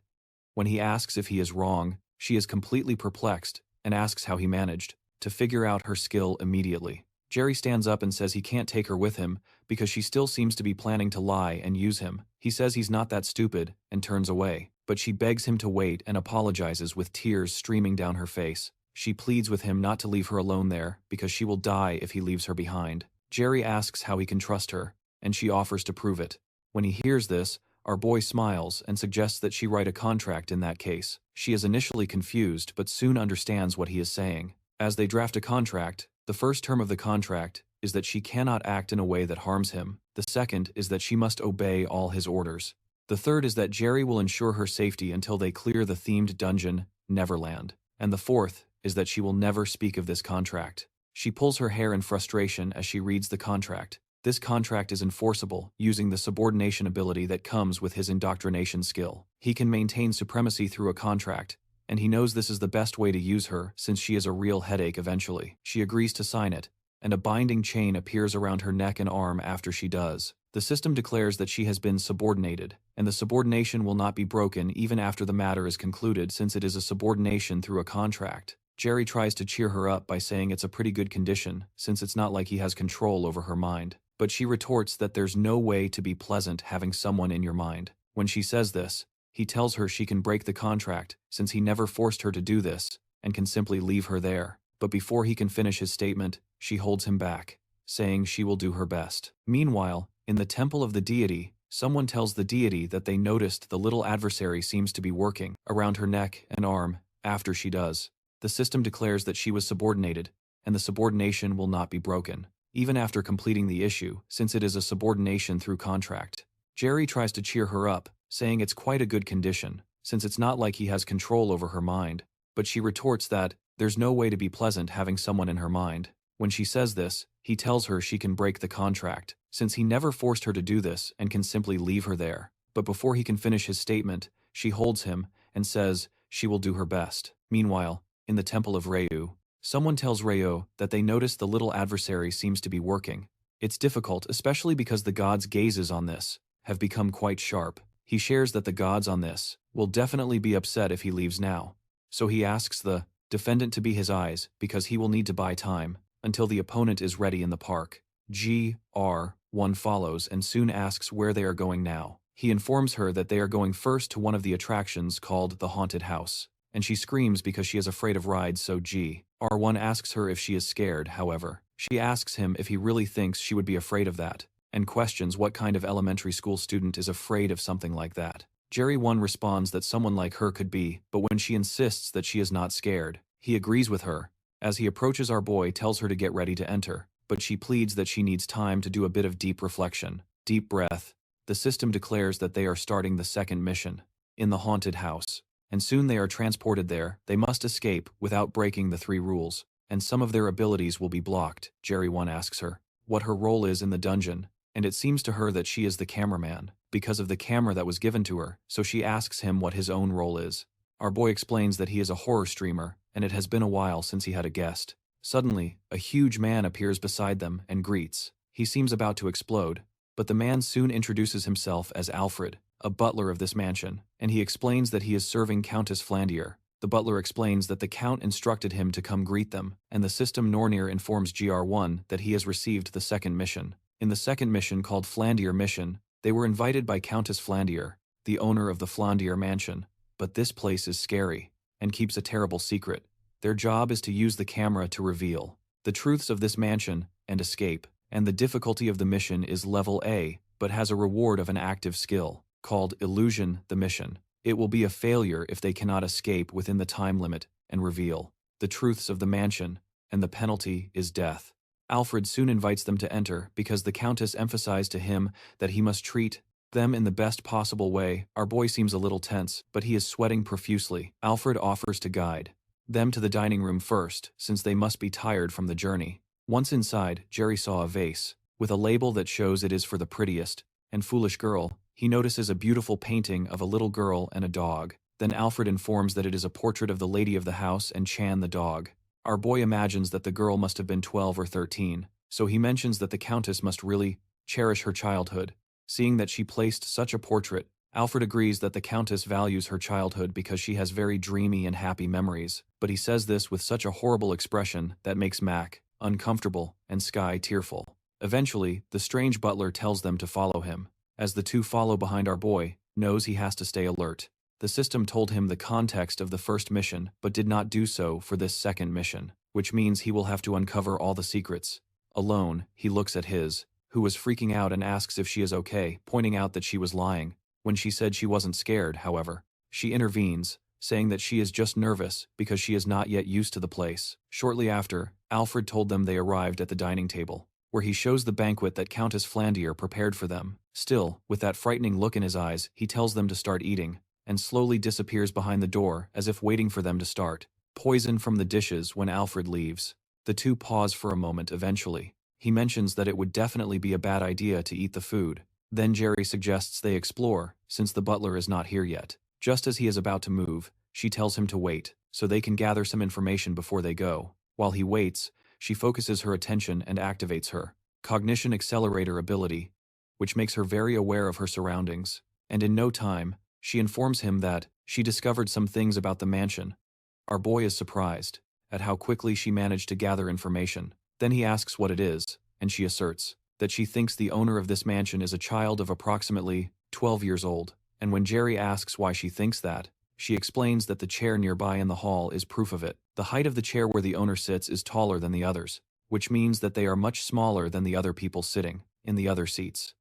When he asks if he is wrong, she is completely perplexed, and asks how he managed to figure out her skill immediately. Jerry stands up and says he can't take her with him, because she still seems to be planning to lie and use him. He says he's not that stupid, and turns away, but she begs him to wait and apologizes with tears streaming down her face. She pleads with him not to leave her alone there, because she will die if he leaves her behind. Jerry asks how he can trust her, and she offers to prove it. When he hears this, our boy smiles and suggests that she write a contract in that case. She is initially confused but soon understands what he is saying. As they draft a contract, the first term of the contract is that she cannot act in a way that harms him. The second is that she must obey all his orders. The third is that Jerry will ensure her safety until they clear the themed dungeon, Neverland. And the fourth is that she will never speak of this contract. She pulls her hair in frustration as she reads the contract. This contract is enforceable using the subordination ability that comes with his indoctrination skill. He can maintain supremacy through a contract, and he knows this is the best way to use her since she is a real headache eventually. She agrees to sign it, and a binding chain appears around her neck and arm after she does. The system declares that she has been subordinated, and the subordination will not be broken even after the matter is concluded since it is a subordination through a contract. Jerry tries to cheer her up by saying it's a pretty good condition since it's not like he has control over her mind. But she retorts that there's no way to be pleasant having someone in your mind. When she says this, he tells her she can break the contract since he never forced her to do this and can simply leave her there. But before he can finish his statement, she holds him back, saying she will do her best. Meanwhile, in the temple of the deity, someone tells the deity that they noticed the little adversary seems to be working around her neck and arm after she does. The system declares that she was subordinated, and the subordination will not be broken, even after completing the issue, since it is a subordination through contract. Jerry tries to cheer her up, saying it's quite a good condition, since it's not like he has control over her mind, but she retorts that there's no way to be pleasant having someone in her mind. When she says this, he tells her she can break the contract, since he never forced her to do this and can simply leave her there. But before he can finish his statement, she holds him and says she will do her best. Meanwhile, in the temple of Ryu, someone tells Ryu that they notice the little adversary seems to be working. It's difficult, especially because the god's gazes on this have become quite sharp. He shares that the gods on this will definitely be upset if he leaves now. So he asks the defendant to be his eyes because he will need to buy time until the opponent is ready in the park. GR1 follows and soon asks where they are going now. He informs her that they are going first to one of the attractions called the Haunted House, and she screams because she is afraid of rides, so GR1 asks her if she is scared. However, she asks him if he really thinks she would be afraid of that, and questions what kind of elementary school student is afraid of something like that. Jerry 1 responds that someone like her could be, but when she insists that she is not scared, he agrees with her. As he approaches, our boy tells her to get ready to enter, but she pleads that she needs time to do a bit of deep reflection. Deep breath. The system declares that they are starting the second mission, in the haunted house, and soon they are transported there. They must escape without breaking the 3 rules, and some of their abilities will be blocked. Jerry 1 asks her what her role is in the dungeon, and it seems to her that she is the cameraman, because of the camera that was given to her, so she asks him what his own role is. Our boy explains that he is a horror streamer, and it has been a while since he had a guest. Suddenly, a huge man appears beside them and greets. He seems about to explode, but the man soon introduces himself as Alfred, a butler of this mansion, and he explains that he is serving Countess Flandier. The butler explains that the Count instructed him to come greet them, and the system Nornir informs GR1 that he has received the second mission. In the second mission called Flandier Mission, they were invited by Countess Flandier, the owner of the Flandier Mansion, but this place is scary and keeps a terrible secret. Their job is to use the camera to reveal the truths of this mansion and escape, and the difficulty of the mission is level A, but has a reward of an active skill, called Illusion the Mission. It will be a failure if they cannot escape within the time limit and reveal the truths of the mansion, and the penalty is death. Alfred soon invites them to enter because the Countess emphasized to him that he must treat them in the best possible way. Our boy seems a little tense, but he is sweating profusely. Alfred offers to guide them to the dining room first, since they must be tired from the journey. Once inside, Jerry saw a vase with a label that shows it is for the prettiest and foolish girl. He notices a beautiful painting of a little girl and a dog. Then Alfred informs that it is a portrait of the lady of the house and Chan the dog. Our boy imagines that the girl must have been 12 or 13, so he mentions that the Countess must really cherish her childhood. Seeing that she placed such a portrait, Alfred agrees that the Countess values her childhood because she has very dreamy and happy memories, but he says this with such a horrible expression that makes Mac uncomfortable and Sky tearful. Eventually, the strange butler tells them to follow him. As the two follow behind, our boy knows he has to stay alert. The system told him the context of the first mission, but did not do so for this second mission, which means he will have to uncover all the secrets. Alone, he looks at his, who was freaking out, and asks if she is okay, pointing out that she was lying. When she said she wasn't scared, however, she intervenes, saying that she is just nervous because she is not yet used to the place. Shortly after, Alfred told them they arrived at the dining table, where he shows the banquet that Countess Flandier prepared for them. Still, with that frightening look in his eyes, he tells them to start eating, and slowly disappears behind the door as if waiting for them to start. Poison from the dishes when Alfred leaves. The two pause for a moment. Eventually, he mentions that it would definitely be a bad idea to eat the food. Then Jerry suggests they explore, since the butler is not here yet. Just as he is about to move, She tells him to wait, so they can gather some information before they go. While he waits, she focuses her attention and activates her Cognition Accelerator ability, which makes her very aware of her surroundings. And in no time, she informs him that she discovered some things about the mansion. Our boy is surprised at how quickly she managed to gather information. Then he asks what it is, and she asserts that she thinks the owner of this mansion is a child of approximately 12 years old. And when Jerry asks why she thinks that, she explains that the chair nearby in the hall is proof of it. The height of the chair where the owner sits is taller than the others, which means that they are much smaller than the other people sitting in the other seats.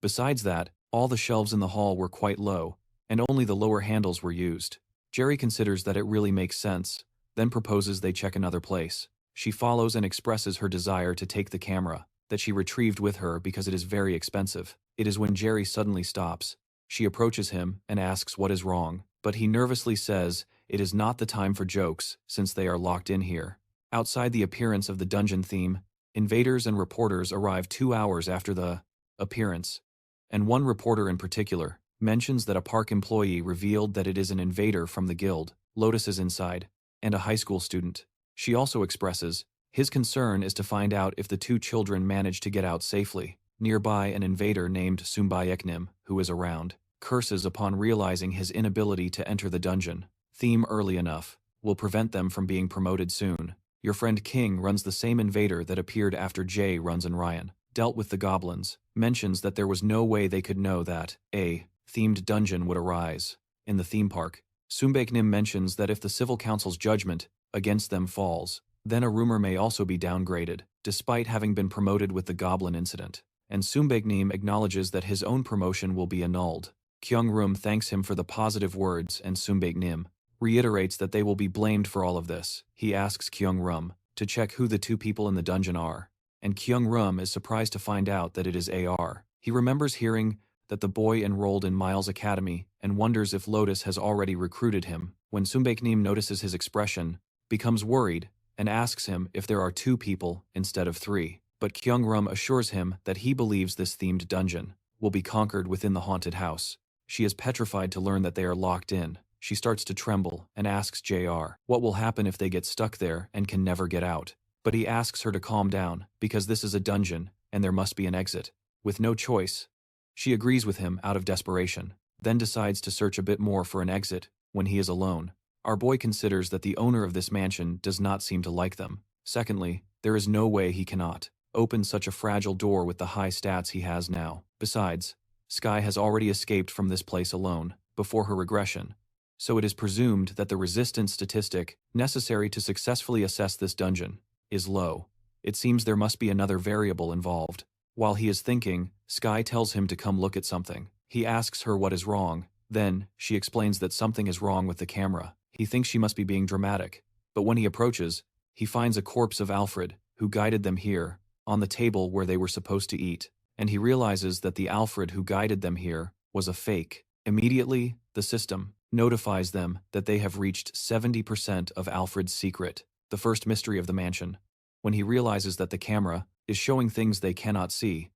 Besides that, all the shelves in the hall were quite low, and only the lower handles were used. Jerry considers that it really makes sense, then proposes they check another place. She follows and expresses her desire to take the camera that she retrieved with her because it is very expensive. It is when Jerry suddenly stops. She approaches him and asks what is wrong, but he nervously says it is not the time for jokes since they are locked in here. Outside the appearance of the dungeon theme, invaders and reporters arrive 2 hours after the appearance, and one reporter in particular mentions that a park employee revealed that it is an invader from the guild. Lotus is inside, and a high school student. She also expresses his concern is to find out if the two children manage to get out safely. Nearby, an invader named Sumbayeknim, who is around, curses upon realizing his inability to enter the dungeon theme early enough will prevent them from being promoted soon. Your friend King runs the same invader that appeared after Jay runs and Ryan dealt with the goblins, mentions that there was no way they could know that a themed dungeon would arise in the theme park. Sumbayeknim mentions that if the civil council's judgment against them falls, then a rumor may also be downgraded, despite having been promoted with the goblin incident. And Sumbayeknim acknowledges that his own promotion will be annulled. Kyung-rum thanks him for the positive words, and Sumbayeknim reiterates that they will be blamed for all of this. He asks Kyung-rum to check who the two people in the dungeon are, and Kyung-rum is surprised to find out that it is AR. He remembers hearing that the boy enrolled in Milas Academy and wonders if Lotus has already recruited him. When Sumbayeknim notices his expression, becomes worried, and asks him if there are 2 people instead of 3. But Kyung-rum assures him that he believes this themed dungeon will be conquered within the haunted house. She is petrified to learn that they are locked in. She starts to tremble and asks JR what will happen if they get stuck there and can never get out. But he asks her to calm down because this is a dungeon and there must be an exit. With no choice, she agrees with him out of desperation, then decides to search a bit more for an exit when he is alone. Our boy considers that the owner of this mansion does not seem to like them. Secondly, there is no way he cannot open such a fragile door with the high stats he has now. Besides, Sky has already escaped from this place alone before her regression, so it is presumed that the resistance statistic necessary to successfully assess this dungeon is low. It seems there must be another variable involved. While he is thinking, Sky tells him to come look at something. He asks her what is wrong. Then, she explains that something is wrong with the camera. He thinks she must be being dramatic, but when he approaches, he finds a corpse of Alfred, who guided them here, on the table where they were supposed to eat, and he realizes that the Alfred who guided them here was a fake. Immediately, the system notifies them that they have reached 70% of Alfred's secret, the first mystery of the mansion. When he realizes that the camera is showing things they cannot see,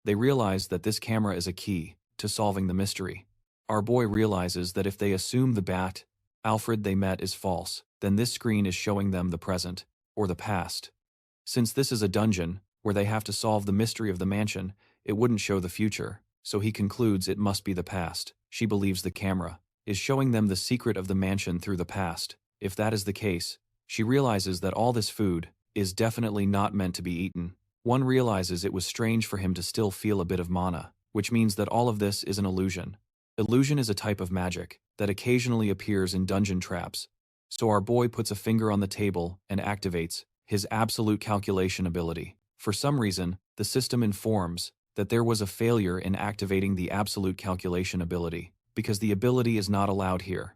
they realize that this camera is a key to solving the mystery. Our boy realizes that if they assume the Alfred they met is false, then this screen is showing them the present, or the past. Since this is a dungeon, where they have to solve the mystery of the mansion, it wouldn't show the future, so he concludes it must be the past. She believes the camera is showing them the secret of the mansion through the past. If that is the case, she realizes that all this food is definitely not meant to be eaten. One realizes it was strange for him to still feel a bit of mana, which means that all of this is an illusion. Illusion is a type of magic that occasionally appears in dungeon traps, so our boy puts a finger on the table and activates his absolute calculation ability. For some reason, the system informs that there was a failure in activating the absolute calculation ability, because the ability is not allowed here.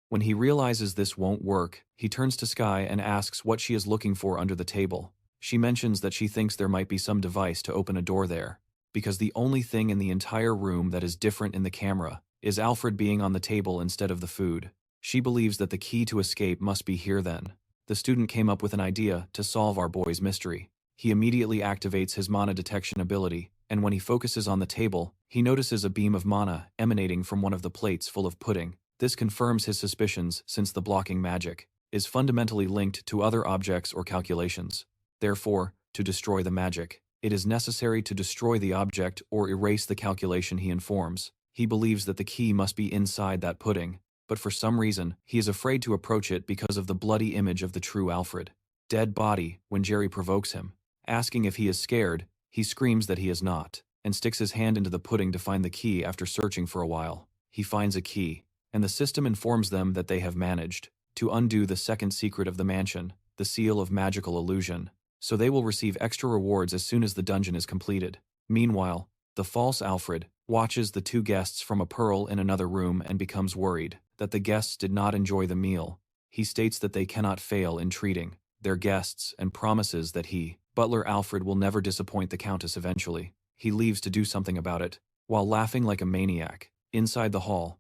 When he realizes this won't work, he turns to Sky and asks what she is looking for under the table. She mentions that she thinks there might be some device to open a door there, because the only thing in the entire room that is different in the camera is Alfred being on the table instead of the food. She believes that the key to escape must be here then. The student came up with an idea to solve our boy's mystery. He immediately activates his mana detection ability, and when he focuses on the table, he notices a beam of mana emanating from one of the plates full of pudding. This confirms his suspicions since the blocking magic is fundamentally linked to other objects or calculations. Therefore, to destroy the magic, it is necessary to destroy the object or erase the calculation he informs. He believes that the key must be inside that pudding, but for some reason, he is afraid to approach it because of the bloody image of the true Alfred. Dead body. When Jerry provokes him, asking if he is scared, he screams that he is not, and sticks his hand into the pudding to find the key after searching for a while. He finds a key, and the system informs them that they have managed to undo the second secret of the mansion, the seal of magical illusion, so they will receive extra rewards as soon as the dungeon is completed. Meanwhile, the false Alfred watches the two guests from a pearl in another room and becomes worried that the guests did not enjoy the meal. He states that they cannot fail in treating their guests and promises that he, Butler Alfred, will never disappoint the Countess eventually. He leaves to do something about it, while laughing like a maniac. Inside the hall,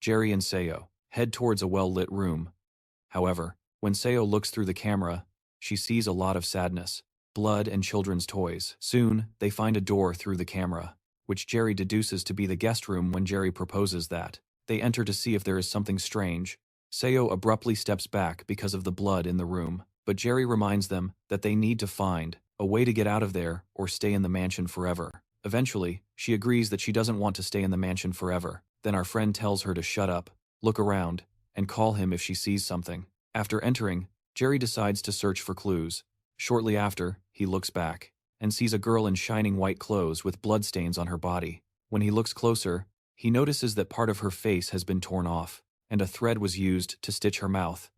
Jerry and Seo head towards a well-lit room. However, when Seo looks through the camera, she sees a lot of sadness, blood and children's toys. Soon, they find a door through the camera, which Jerry deduces to be the guest room. When Jerry proposes that they enter to see if there is something strange, Seo abruptly steps back because of the blood in the room, but Jerry reminds them that they need to find a way to get out of there or stay in the mansion forever. Eventually, she agrees that she doesn't want to stay in the mansion forever. Then our friend tells her to shut up, look around, and call him if she sees something. After entering, Jerry decides to search for clues. Shortly after, he looks back and sees a girl in shining white clothes with bloodstains on her body. When he looks closer, he notices that part of her face has been torn off, and a thread was used to stitch her mouth.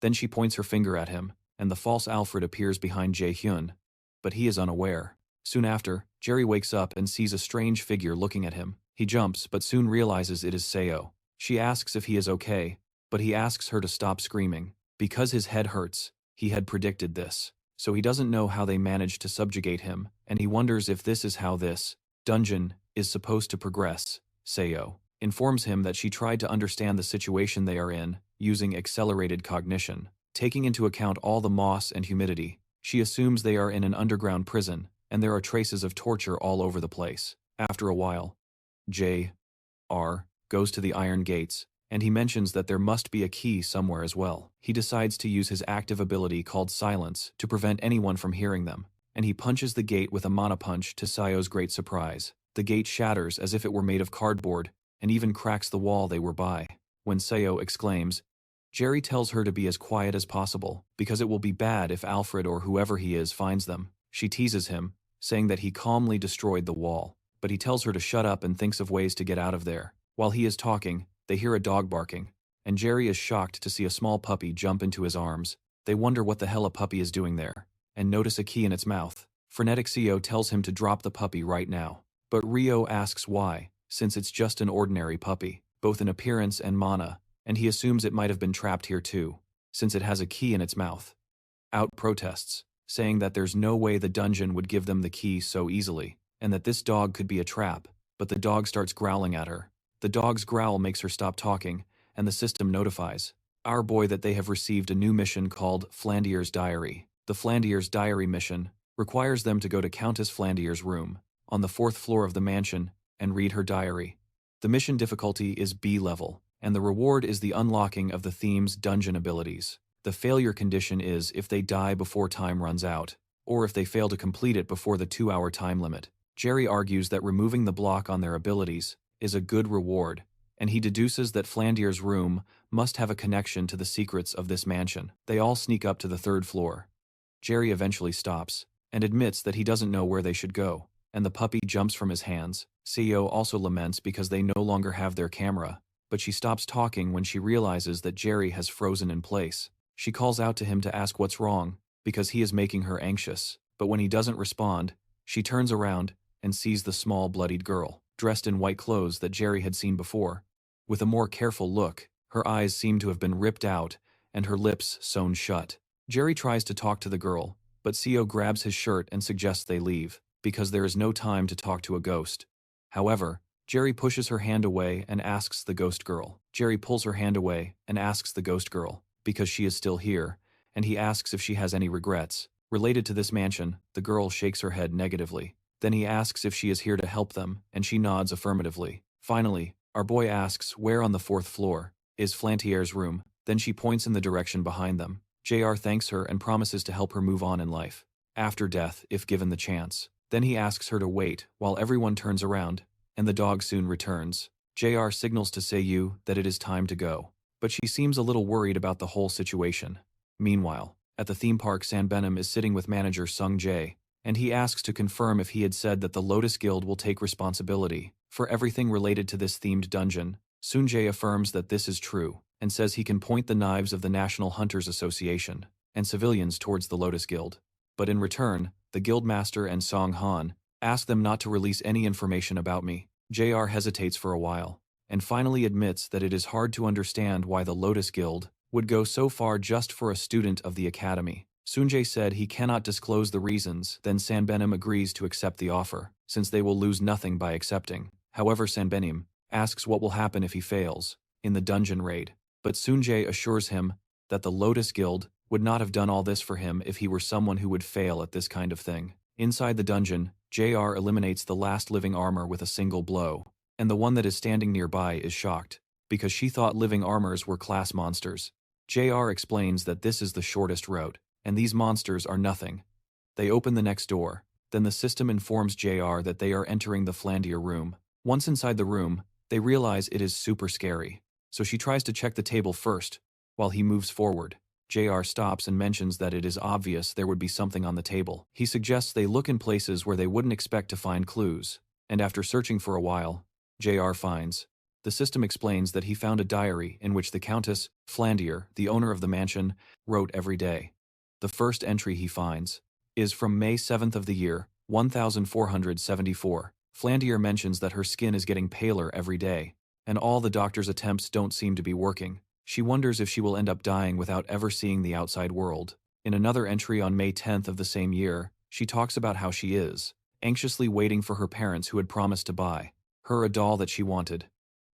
Then she points her finger at him, and the false Alfred appears behind Jae-hyun, but he is unaware. Soon after, Jerry wakes up and sees a strange figure looking at him. He jumps but soon realizes it is Seo. She asks if he is okay, but he asks her to stop screaming. Because his head hurts, he had predicted this, so he doesn't know how they managed to subjugate him, and he wonders if this is how this dungeon is supposed to progress. Seo informs him that she tried to understand the situation they are in using accelerated cognition. Taking into account all the moss and humidity, she assumes they are in an underground prison, and there are traces of torture all over the place. After a while, J.R. goes to the iron gates, and he mentions that there must be a key somewhere as well. He decides to use his active ability called Silence to prevent anyone from hearing them, and he punches the gate with a mana punch to Seo's great surprise. The gate shatters as if it were made of cardboard, and even cracks the wall they were by. When Seo exclaims, Jerry tells her to be as quiet as possible, because it will be bad if Alfred or whoever he is finds them. She teases him, saying that he calmly destroyed the wall, but he tells her to shut up and thinks of ways to get out of there. While he is talking, they hear a dog barking, and Jerry is shocked to see a small puppy jump into his arms. They wonder what the hell a puppy is doing there, and notice a key in its mouth. Frenetic Seo tells him to drop the puppy right now, but Rio asks why, since it's just an ordinary puppy, both in appearance and mana, and he assumes it might have been trapped here too, since it has a key in its mouth. Out protests, saying that there's no way the dungeon would give them the key so easily, and that this dog could be a trap, but the dog starts growling at her. The dog's growl makes her stop talking, and the system notifies our boy that they have received a new mission called Flandier's Diary. The Flandier's Diary mission requires them to go to Countess Flandier's room on the 4th floor of the mansion and read her diary. The mission difficulty is B level, and the reward is the unlocking of the theme's dungeon abilities. The failure condition is if they die before time runs out, or if they fail to complete it before the 2-hour time limit. Jerry argues that removing the block on their abilities is a good reward, and he deduces that Flandier's room must have a connection to the secrets of this mansion. They all sneak up to the 3rd floor. Jerry eventually stops, and admits that he doesn't know where they should go, and the puppy jumps from his hands. Seo also laments because they no longer have their camera, but she stops talking when she realizes that Jerry has frozen in place. She calls out to him to ask what's wrong, because he is making her anxious, but when he doesn't respond, she turns around and sees the small bloodied girl, dressed in white clothes that Jerry had seen before. With a more careful look, her eyes seem to have been ripped out and her lips sewn shut. Jerry tries to talk to the girl, but Seo grabs his shirt and suggests they leave, because there is no time to talk to a ghost. However, Jerry pushes her hand away and asks the ghost girl. Jerry pulls her hand away and asks the ghost girl, because she is still here, and he asks if she has any regrets related to this mansion. The girl shakes her head negatively. Then he asks if she is here to help them, and she nods affirmatively. Finally, our boy asks where on the 4th floor, is Flantier's room, then she points in the direction behind them. JR thanks her and promises to help her move on in life. After death, if given the chance. Then he asks her to wait, while everyone turns around, and the dog soon returns. JR signals to Seiyu that it is time to go, but she seems a little worried about the whole situation. Meanwhile, at the theme park, Sanbenim is sitting with manager Sung Jae, and he asks to confirm if he had said that the Lotus Guild will take responsibility for everything related to this themed dungeon. Sung Jae affirms that this is true, and says he can point the knives of the National Hunters Association and civilians towards the Lotus Guild. But in return, the Guildmaster and Song Han ask them not to release any information about me. JR hesitates for a while, and finally admits that it is hard to understand why the Lotus Guild would go so far just for a student of the academy. Sunjae said he cannot disclose the reasons, then Sanbenim agrees to accept the offer, since they will lose nothing by accepting. However, Sanbenim asks what will happen if he fails in the dungeon raid, but Sunjae assures him that the Lotus Guild would not have done all this for him if he were someone who would fail at this kind of thing. Inside the dungeon, JR eliminates the last living armor with a single blow, and the one that is standing nearby is shocked, because she thought living armors were class monsters. JR explains that this is the shortest route, and these monsters are nothing. They open the next door, then the system informs JR that they are entering the Flandier room. Once inside the room, they realize it is super scary, so she tries to check the table first. While he moves forward, JR stops and mentions that it is obvious there would be something on the table. He suggests they look in places where they wouldn't expect to find clues, and after searching for a while, JR finds. The system explains that he found a diary in which the Countess Flandier, the owner of the mansion, wrote every day. The first entry he finds is from May 7th of the year, 1474. Flandier mentions that her skin is getting paler every day, and all the doctor's attempts don't seem to be working. She wonders if she will end up dying without ever seeing the outside world. In another entry on May 10th of the same year, she talks about how she is anxiously waiting for her parents who had promised to buy her a doll that she wanted.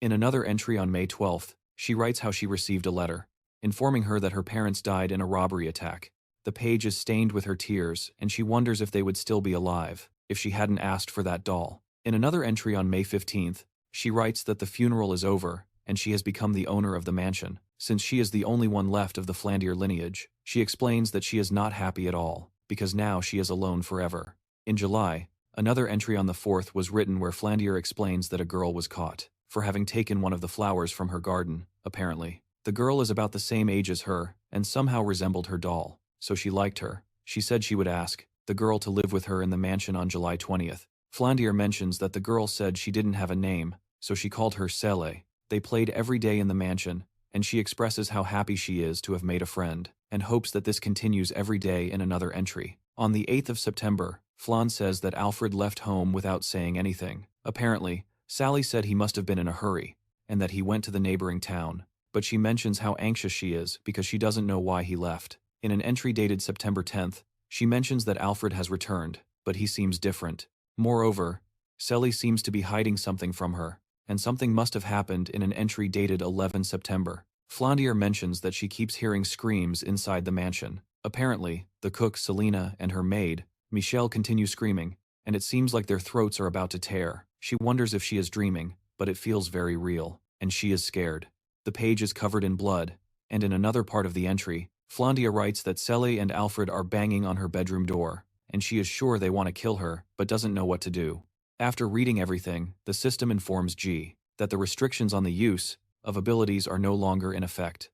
In another entry on May 12th, she writes how she received a letter informing her that her parents died in a robbery attack. The page is stained with her tears, and she wonders if they would still be alive if she hadn't asked for that doll. In another entry on May 15th, she writes that the funeral is over, and she has become the owner of the mansion. Since she is the only one left of the Flandier lineage, she explains that she is not happy at all, because now she is alone forever. In July, another entry on the 4th was written where Flandier explains that a girl was caught for having taken one of the flowers from her garden, apparently. The girl is about the same age as her, and somehow resembled her doll, so she liked her. She said she would ask the girl to live with her in the mansion on July 20th. Flandier mentions that the girl said she didn't have a name, so she called her Sele. They played every day in the mansion, and she expresses how happy she is to have made a friend, and hopes that this continues every day in another entry. On the 8th of September, Flan says that Alfred left home without saying anything. Apparently, Sally said he must have been in a hurry, and that he went to the neighboring town, but she mentions how anxious she is because she doesn't know why he left. In an entry dated September 10th, she mentions that Alfred has returned, but he seems different. Moreover, Sally seems to be hiding something from her, and something must have happened in an entry dated 11 September. Flandier mentions that she keeps hearing screams inside the mansion. Apparently, the cook Selena and her maid, Michelle, continue screaming, and it seems like their throats are about to tear. She wonders if she is dreaming, but it feels very real, and she is scared. The page is covered in blood, and in another part of the entry, Flandier writes that Sally and Alfred are banging on her bedroom door, and she is sure they want to kill her, but doesn't know what to do. After reading everything, the system informs G that the restrictions on the use of abilities are no longer in effect.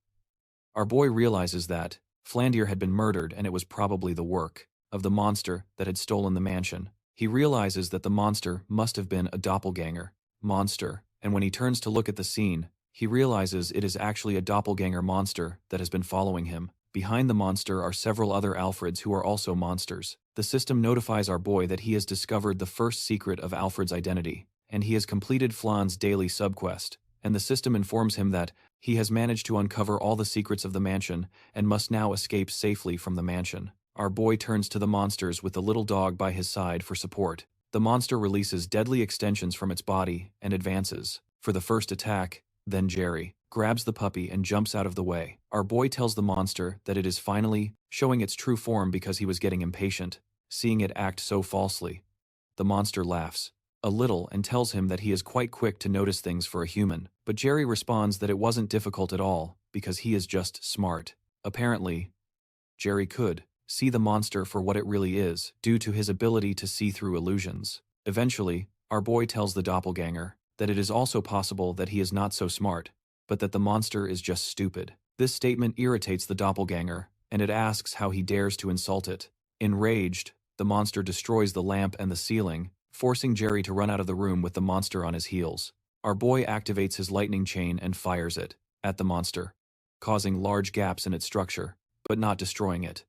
Our boy realizes that Flandier had been murdered, and it was probably the work of the monster that had stolen the mansion. He realizes that the monster must have been a doppelganger monster, and when he turns to look at the scene, he realizes it is actually a doppelganger monster that has been following him. Behind the monster are several other Alfreds who are also monsters. The system notifies our boy that he has discovered the first secret of Alfred's identity, and he has completed Flan's daily subquest, and the system informs him that he has managed to uncover all the secrets of the mansion and must now escape safely from the mansion. Our boy turns to the monsters with the little dog by his side for support. The monster releases deadly extensions from its body and advances for the first attack, then Jerry grabs the puppy and jumps out of the way. Our boy tells the monster that it is finally showing its true form because he was getting impatient, seeing it act so falsely. The monster laughs a little and tells him that he is quite quick to notice things for a human, but But Jerry responds that it wasn't difficult at all, because he is just smart. Apparently, Jerry could see the monster for what it really is, due to his ability to see through illusions. Eventually, our boy tells the doppelganger that it is also possible that he is not so smart, but that the monster is just stupid. This statement irritates the doppelganger, and it asks how he dares to insult it. Enraged, the monster destroys the lamp and the ceiling, forcing Jerry to run out of the room with the monster on his heels. Our boy activates his lightning chain and fires it at the monster, causing large gaps in its structure, but not destroying it.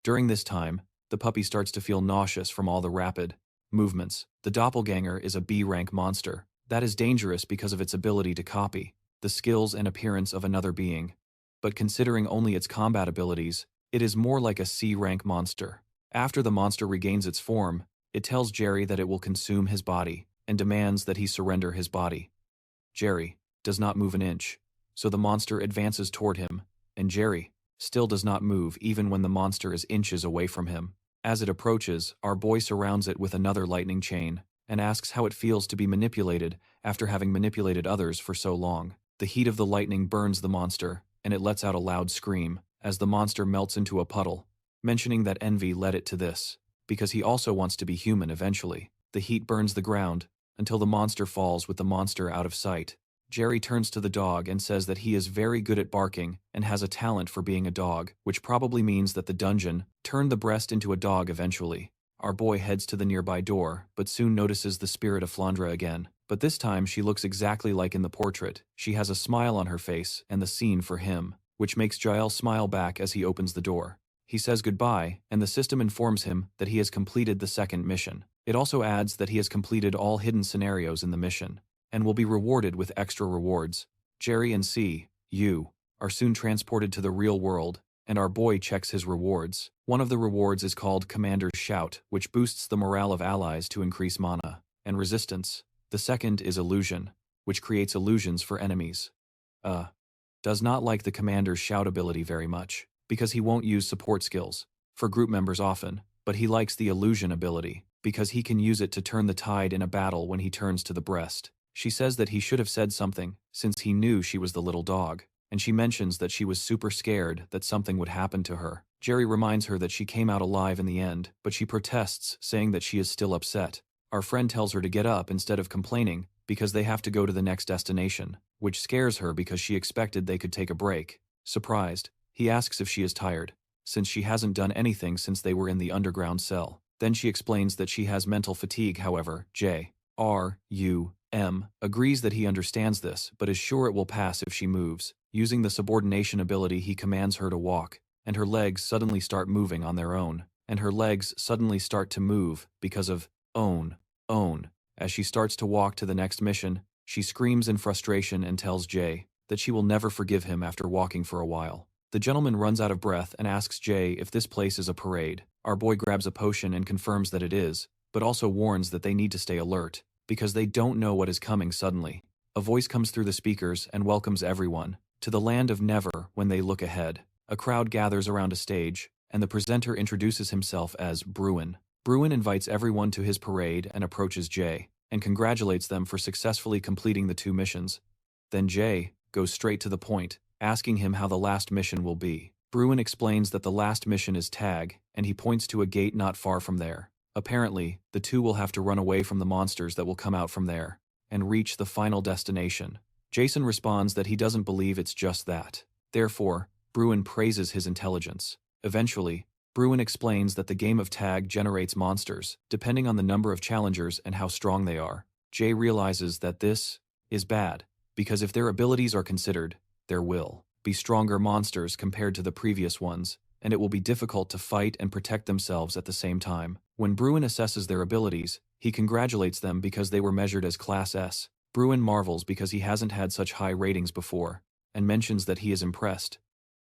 During this time, the puppy starts to feel nauseous from all the rapid movements. The doppelganger is a B-rank monster that is dangerous because of its ability to copy the skills and appearance of another being. But considering only its combat abilities, it is more like a C-rank monster. After the monster regains its form, it tells Jerry that it will consume his body and demands that he surrender his body. Jerry does not move an inch, so the monster advances toward him, and Jerry still does not move even when the monster is inches away from him. As it approaches, our boy surrounds it with another lightning chain and asks how it feels to be manipulated after having manipulated others for so long. The heat of the lightning burns the monster, and it lets out a loud scream as the monster melts into a puddle, mentioning that envy led it to this, because he also wants to be human eventually. The heat burns the ground until the monster falls with the monster out of sight. Jerry turns to the dog and says that he is very good at barking and has a talent for being a dog, which probably means that the dungeon turned the breast into a dog eventually. Our boy heads to the nearby door, but soon notices the spirit of Flandra again. But this time she looks exactly like in the portrait. She has a smile on her face and the scene for him, which makes Jael smile back as he opens the door. He says goodbye, and the system informs him that he has completed the second mission. It also adds that he has completed all hidden scenarios in the mission, and will be rewarded with extra rewards. Jerry and C.U. are soon transported to the real world, and our boy checks his rewards. One of the rewards is called Commander's Shout, which boosts the morale of allies to increase mana and resistance. The second is Illusion, which creates illusions for enemies. Does not like the Commander's Shout ability very much, because he won't use support skills for group members often, but he likes the Illusion ability, because he can use it to turn the tide in a battle when he turns to the breast. She says that he should have said something, since he knew she was the little dog, and she mentions that she was super scared that something would happen to her. Jerry reminds her that she came out alive in the end, but she protests, saying that she is still upset. Our friend tells her to get up instead of complaining, because they have to go to the next destination, which scares her because she expected they could take a break. Surprised, he asks if she is tired, since she hasn't done anything since they were in the underground cell. Then she explains that she has mental fatigue. However, J.R.U.M. agrees that he understands this, but is sure it will pass if she moves. Using the subordination ability, he commands her to walk, and her legs suddenly start moving on their own, and her legs suddenly start to move because of own. As she starts to walk to the next mission, she screams in frustration and tells Jay that she will never forgive him after walking for a while. The gentleman runs out of breath and asks Jay if this place is a parade. Our boy grabs a potion and confirms that it is, but also warns that they need to stay alert, because they don't know what is coming suddenly. A voice comes through the speakers and welcomes everyone to the land of never. When they look ahead, a crowd gathers around a stage, and the presenter introduces himself as Bruin. Bruin invites everyone to his parade and approaches Jay, and congratulates them for successfully completing the 2 missions. Then Jay goes straight to the point, asking him how the last mission will be. Bruin explains that the last mission is Tag, and he points to a gate not far from there. Apparently, the two will have to run away from the monsters that will come out from there, and reach the final destination. Jason responds that he doesn't believe it's just that. Therefore, Bruin praises his intelligence. Eventually, Bruin explains that the game of tag generates monsters, depending on the number of challengers and how strong they are. Jay realizes that this is bad, because if their abilities are considered, there will be stronger monsters compared to the previous ones, and it will be difficult to fight and protect themselves at the same time. When Bruin assesses their abilities, he congratulates them because they were measured as Class S. Bruin marvels because he hasn't had such high ratings before, and mentions that he is impressed.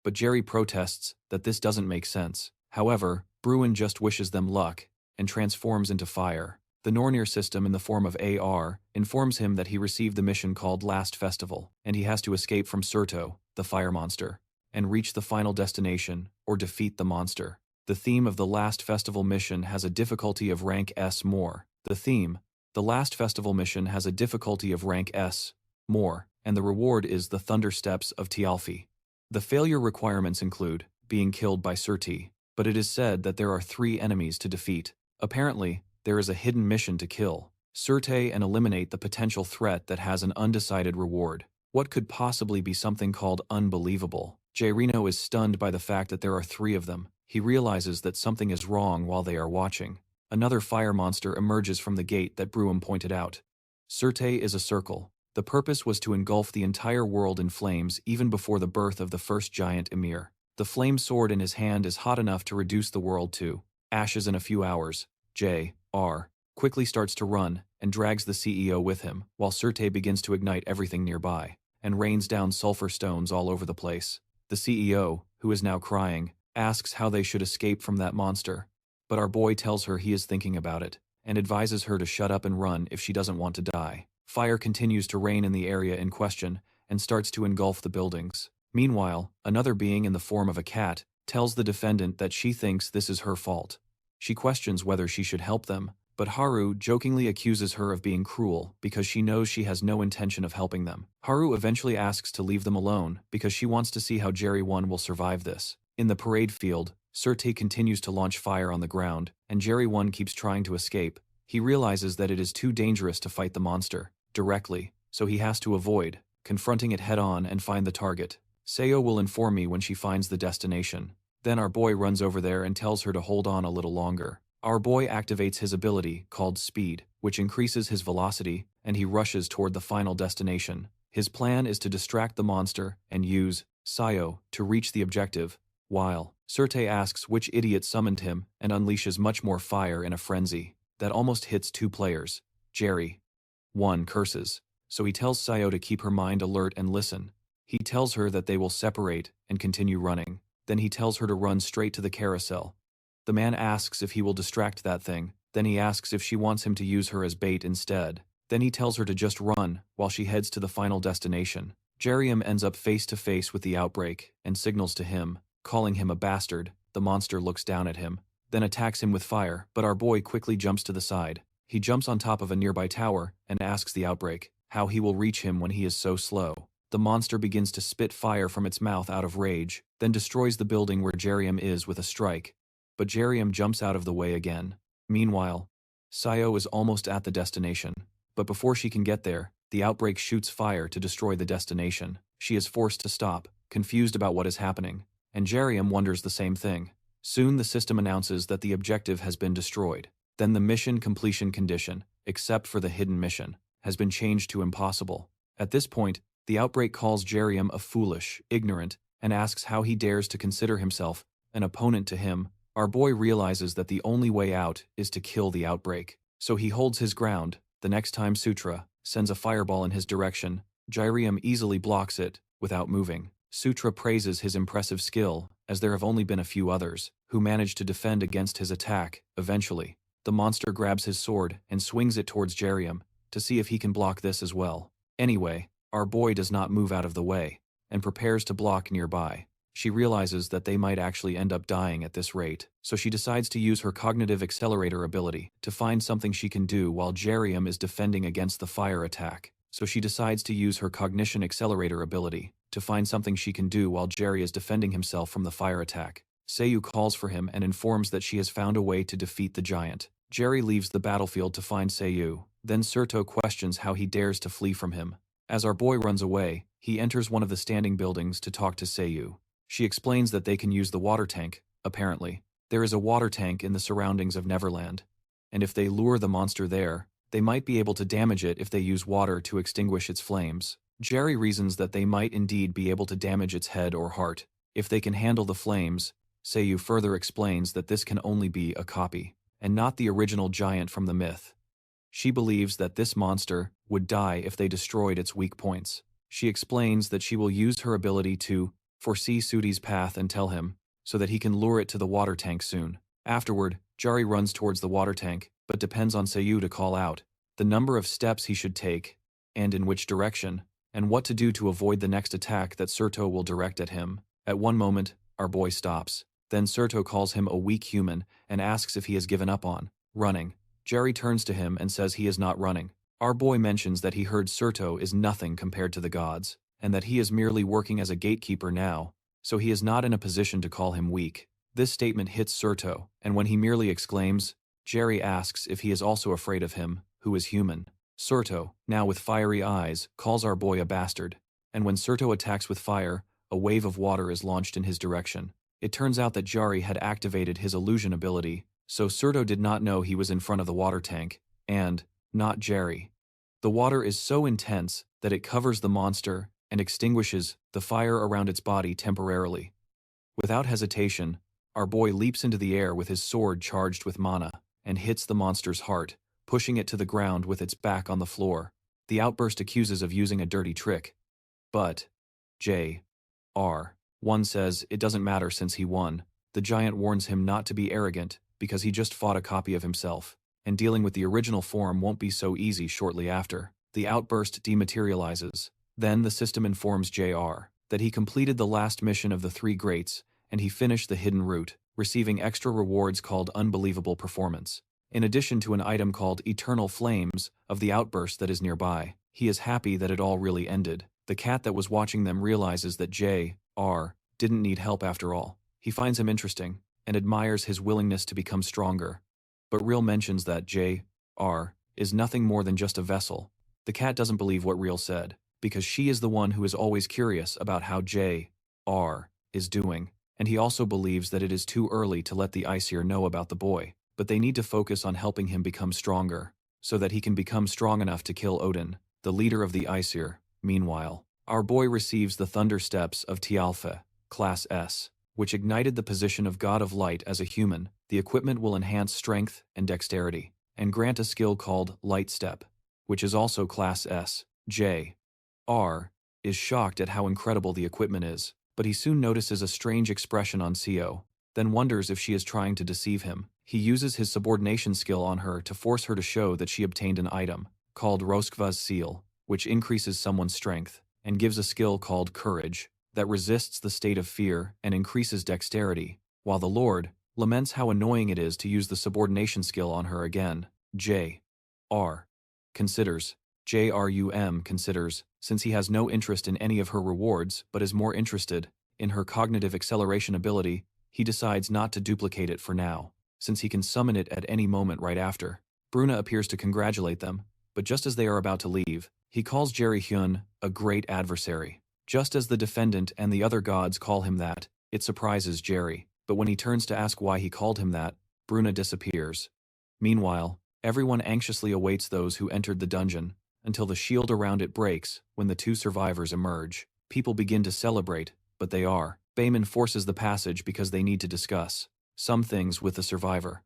But Jerry protests that this doesn't make sense. However, Bruin just wishes them luck, and transforms into fire. The Nornir System in the form of AR informs him that he received the mission called Last Festival, and he has to escape from Certe, the fire monster, and reach the final destination, or defeat the monster. The theme of the Last Festival mission has a difficulty of rank S more. The Last Festival mission has a difficulty of rank S more, and the reward is the Thunder Steps of Tialfi. The failure requirements include being killed by Certe, but it is said that there are 3 enemies to defeat. Apparently, there is a hidden mission to kill Certe and eliminate the potential threat that has an undecided reward. What could possibly be something called unbelievable? Jairino is stunned by the fact that there are 3 of them. He realizes that something is wrong while they are watching. Another fire monster emerges from the gate that Bruim pointed out. Certe is a circle. The purpose was to engulf the entire world in flames even before the birth of the first giant Emir. The flame sword in his hand is hot enough to reduce the world to ashes in a few hours. J.R. quickly starts to run and drags the CEO with him, while Certe begins to ignite everything nearby and rains down sulfur stones all over the place. The CEO, who is now crying, asks how they should escape from that monster, but our boy tells her he is thinking about it and advises her to shut up and run if she doesn't want to die. Fire continues to rain in the area in question and starts to engulf the buildings. Meanwhile, another being in the form of a cat tells the defendant that she thinks this is her fault. She questions whether she should help them, but Haru jokingly accuses her of being cruel because she knows she has no intention of helping them. Haru eventually asks to leave them alone because she wants to see how Jerry 1 will survive this. In the parade field, Certe continues to launch fire on the ground, and Jerry 1 keeps trying to escape. He realizes that it is too dangerous to fight the monster directly, so he has to avoid confronting it head-on and find the target. Seo will inform me when she finds the destination. Then our boy runs over there and tells her to hold on a little longer. Our boy activates his ability, called Speed, which increases his velocity, and he rushes toward the final destination. His plan is to distract the monster and use Seo to reach the objective, while Certe asks which idiot summoned him and unleashes much more fire in a frenzy that almost hits 2 players. Jerry 1 curses, so he tells Seo to keep her mind alert and listen. He tells her that they will separate and continue running. Then he tells her to run straight to the carousel. The man asks if he will distract that thing. Then he asks if she wants him to use her as bait instead. Then he tells her to just run while she heads to the final destination. Jaim ends up face to face with the outbreak and signals to him, calling him a bastard. The monster looks down at him, then attacks him with fire, but our boy quickly jumps to the side. He jumps on top of a nearby tower and asks the outbreak how he will reach him when he is so slow. The monster begins to spit fire from its mouth out of rage, then destroys the building where Jaim is with a strike. But Jaim jumps out of the way again. Meanwhile, Seo is almost at the destination, but before she can get there, the outbreak shoots fire to destroy the destination. She is forced to stop, confused about what is happening, and Jaim wonders the same thing. Soon the system announces that the objective has been destroyed. Then the mission completion condition, except for the hidden mission, has been changed to impossible. At this point, the outbreak calls Jaim a foolish, ignorant, and asks how he dares to consider himself an opponent to him. Our boy realizes that the only way out is to kill the outbreak, so he holds his ground. The next time Sutra sends a fireball in his direction, Jaim easily blocks it without moving. Sutra praises his impressive skill, as there have only been a few others who managed to defend against his attack. Eventually, the monster grabs his sword and swings it towards Jaim to see if he can block this as well. Anyway, our boy does not move out of the way and prepares to block nearby. She realizes that they might actually end up dying at this rate, so she decides to use her cognitive accelerator ability to find something she can do while Jaim is defending against the fire attack. So she decides to use her cognition accelerator ability to find something she can do while Jerry is defending himself from the fire attack. Seiyu calls for him and informs that she has found a way to defeat the giant. Jerry leaves the battlefield to find Seiyu. Then Certe questions how he dares to flee from him. As our boy runs away, he enters one of the standing buildings to talk to Seiyu. She explains that they can use the water tank. Apparently, there is a water tank in the surroundings of Neverland, and if they lure the monster there, they might be able to damage it if they use water to extinguish its flames. Jerry reasons that they might indeed be able to damage its head or heart if they can handle the flames. Seiyu further explains that this can only be a copy, and not the original giant from the myth. She believes that this monster would die if they destroyed its weak points. She explains that she will use her ability to foresee Suti's path and tell him, so that he can lure it to the water tank soon. Afterward, Jari runs towards the water tank, but depends on Seiyu to call out the number of steps he should take, and in which direction, and what to do to avoid the next attack that Certe will direct at him. At one moment, our boy stops. Then Certe calls him a weak human and asks if he has given up on running. Jerry turns to him and says he is not running. Our boy mentions that he heard Certe is nothing compared to the gods, and that he is merely working as a gatekeeper now, so he is not in a position to call him weak. This statement hits Certe, and when he merely exclaims, Jerry asks if he is also afraid of him, who is human. Certe, now with fiery eyes, calls our boy a bastard, and when Certe attacks with fire, a wave of water is launched in his direction. It turns out that Jari had activated his illusion ability, so Certe did not know he was in front of the water tank, and not Jerry. The water is so intense that it covers the monster and extinguishes the fire around its body temporarily. Without hesitation, our boy leaps into the air with his sword charged with mana, and hits the monster's heart, pushing it to the ground with its back on the floor. The outburst accuses of using a dirty trick. But J.R. 1 says it doesn't matter since he won. The giant warns him not to be arrogant, because he just fought a copy of himself, and dealing with the original form won't be so easy shortly after. The outburst dematerializes. Then the system informs J.R. that he completed the last mission of the 3 Greats, and he finished the hidden route, receiving extra rewards called Unbelievable Performance. In addition to an item called Eternal Flames of the outburst that is nearby, he is happy that it all really ended. The cat that was watching them realizes that J.R. didn't need help after all. He finds him interesting, and admires his willingness to become stronger. But Real mentions that J.R. is nothing more than just a vessel. The cat doesn't believe what Real said, because she is the one who is always curious about how J.R. is doing, and he also believes that it is too early to let the Aesir know about the boy, but they need to focus on helping him become stronger, so that he can become strong enough to kill Odin, the leader of the Aesir. Meanwhile, our boy receives the Thunder Steps of Tialfa, Class S, which ignited the position of God of Light as a human. The equipment will enhance strength and dexterity, and grant a skill called Light Step, which is also Class S. J.R. is shocked at how incredible the equipment is, but he soon notices a strange expression on Co, then wonders if she is trying to deceive him. He uses his subordination skill on her to force her to show that she obtained an item, called Roskva's Seal, which increases someone's strength, and gives a skill called Courage, that resists the state of fear and increases dexterity, while the Lord laments how annoying it is to use the subordination skill on her again. J.R. considers, since he has no interest in any of her rewards but is more interested in her cognitive acceleration ability, he decides not to duplicate it for now, since he can summon it at any moment right after. Bruna appears to congratulate them, but just as they are about to leave, he calls Jerry Hyun a great adversary. Just as the defendant and the other gods call him that, it surprises Jerry, but when he turns to ask why he called him that, Bruna disappears. Meanwhile, everyone anxiously awaits those who entered the dungeon, until the shield around it breaks. When the 2 survivors emerge, people begin to celebrate, but Bayman forces the passage because they need to discuss some things with the survivor.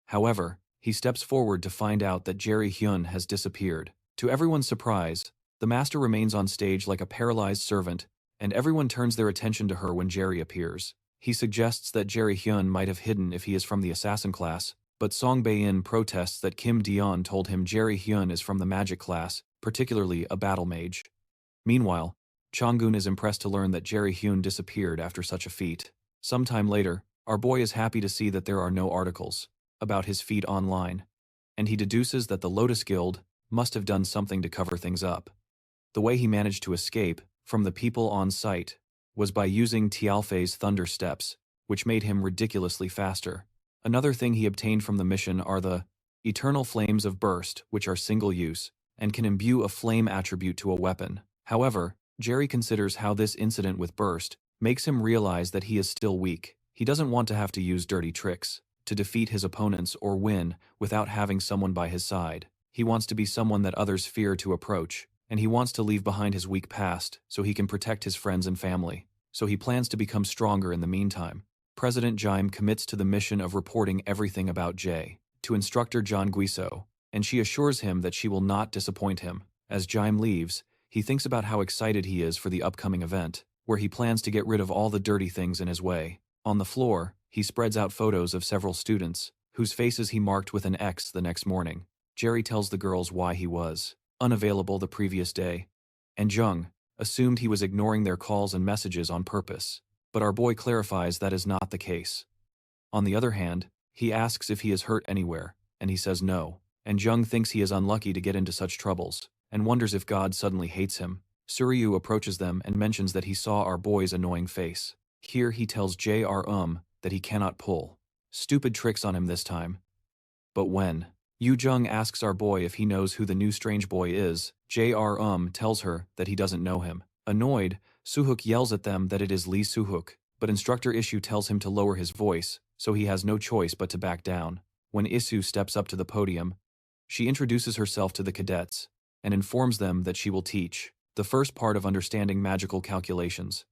However, he steps forward to find out that Jerry Hyun has disappeared. To everyone's surprise, the master remains on stage like a paralyzed servant, and everyone turns their attention to her when Jerry appears. He suggests that Jerry Hyun might have hidden if he is from the assassin class, but Song Bae-in protests that Kim Dion told him Jerry Hyun is from the magic class, particularly a battle mage. Meanwhile, Changgun is impressed to learn that Jerry Hyun disappeared after such a feat. Sometime later, our boy is happy to see that there are no articles about his feat online, and he deduces that the Lotus Guild must have done something to cover things up. The way he managed to escape from the people on site was by using Tialfe's Thunder Steps, which made him ridiculously faster. Another thing he obtained from the mission are the Eternal Flames of Burst, which are single-use, and can imbue a flame attribute to a weapon. However, Jerry considers how this incident with Burst makes him realize that he is still weak. He doesn't want to have to use dirty tricks to defeat his opponents or win without having someone by his side. He wants to be someone that others fear to approach, and he wants to leave behind his weak past so he can protect his friends and family. So he plans to become stronger in the meantime. President Jaim commits to the mission of reporting everything about Jay to instructor John Guiso, and she assures him that she will not disappoint him. As Jaim leaves, he thinks about how excited he is for the upcoming event, where he plans to get rid of all the dirty things in his way. On the floor, he spreads out photos of several students, whose faces he marked with an X the next morning. Jerry tells the girls why he was unavailable the previous day, and Jung assumed he was ignoring their calls and messages on purpose, but our boy clarifies that is not the case. On the other hand, he asks if he is hurt anywhere, and he says no. and Jung thinks he is unlucky to get into such troubles, and wonders if God suddenly hates him. Suryu approaches them and mentions that he saw our boy's annoying face. Here he tells Jr. That he cannot pull stupid tricks on him this time. But when Yu Jung asks our boy if he knows who the new strange boy is, Jr. Tells her that he doesn't know him. Annoyed, Suhook yells at them that it is Lee Suhook, but Instructor Isu tells him to lower his voice, so he has no choice but to back down. When Isu steps up to the podium, she introduces herself to the cadets and informs them that she will teach the first part of understanding magical calculations.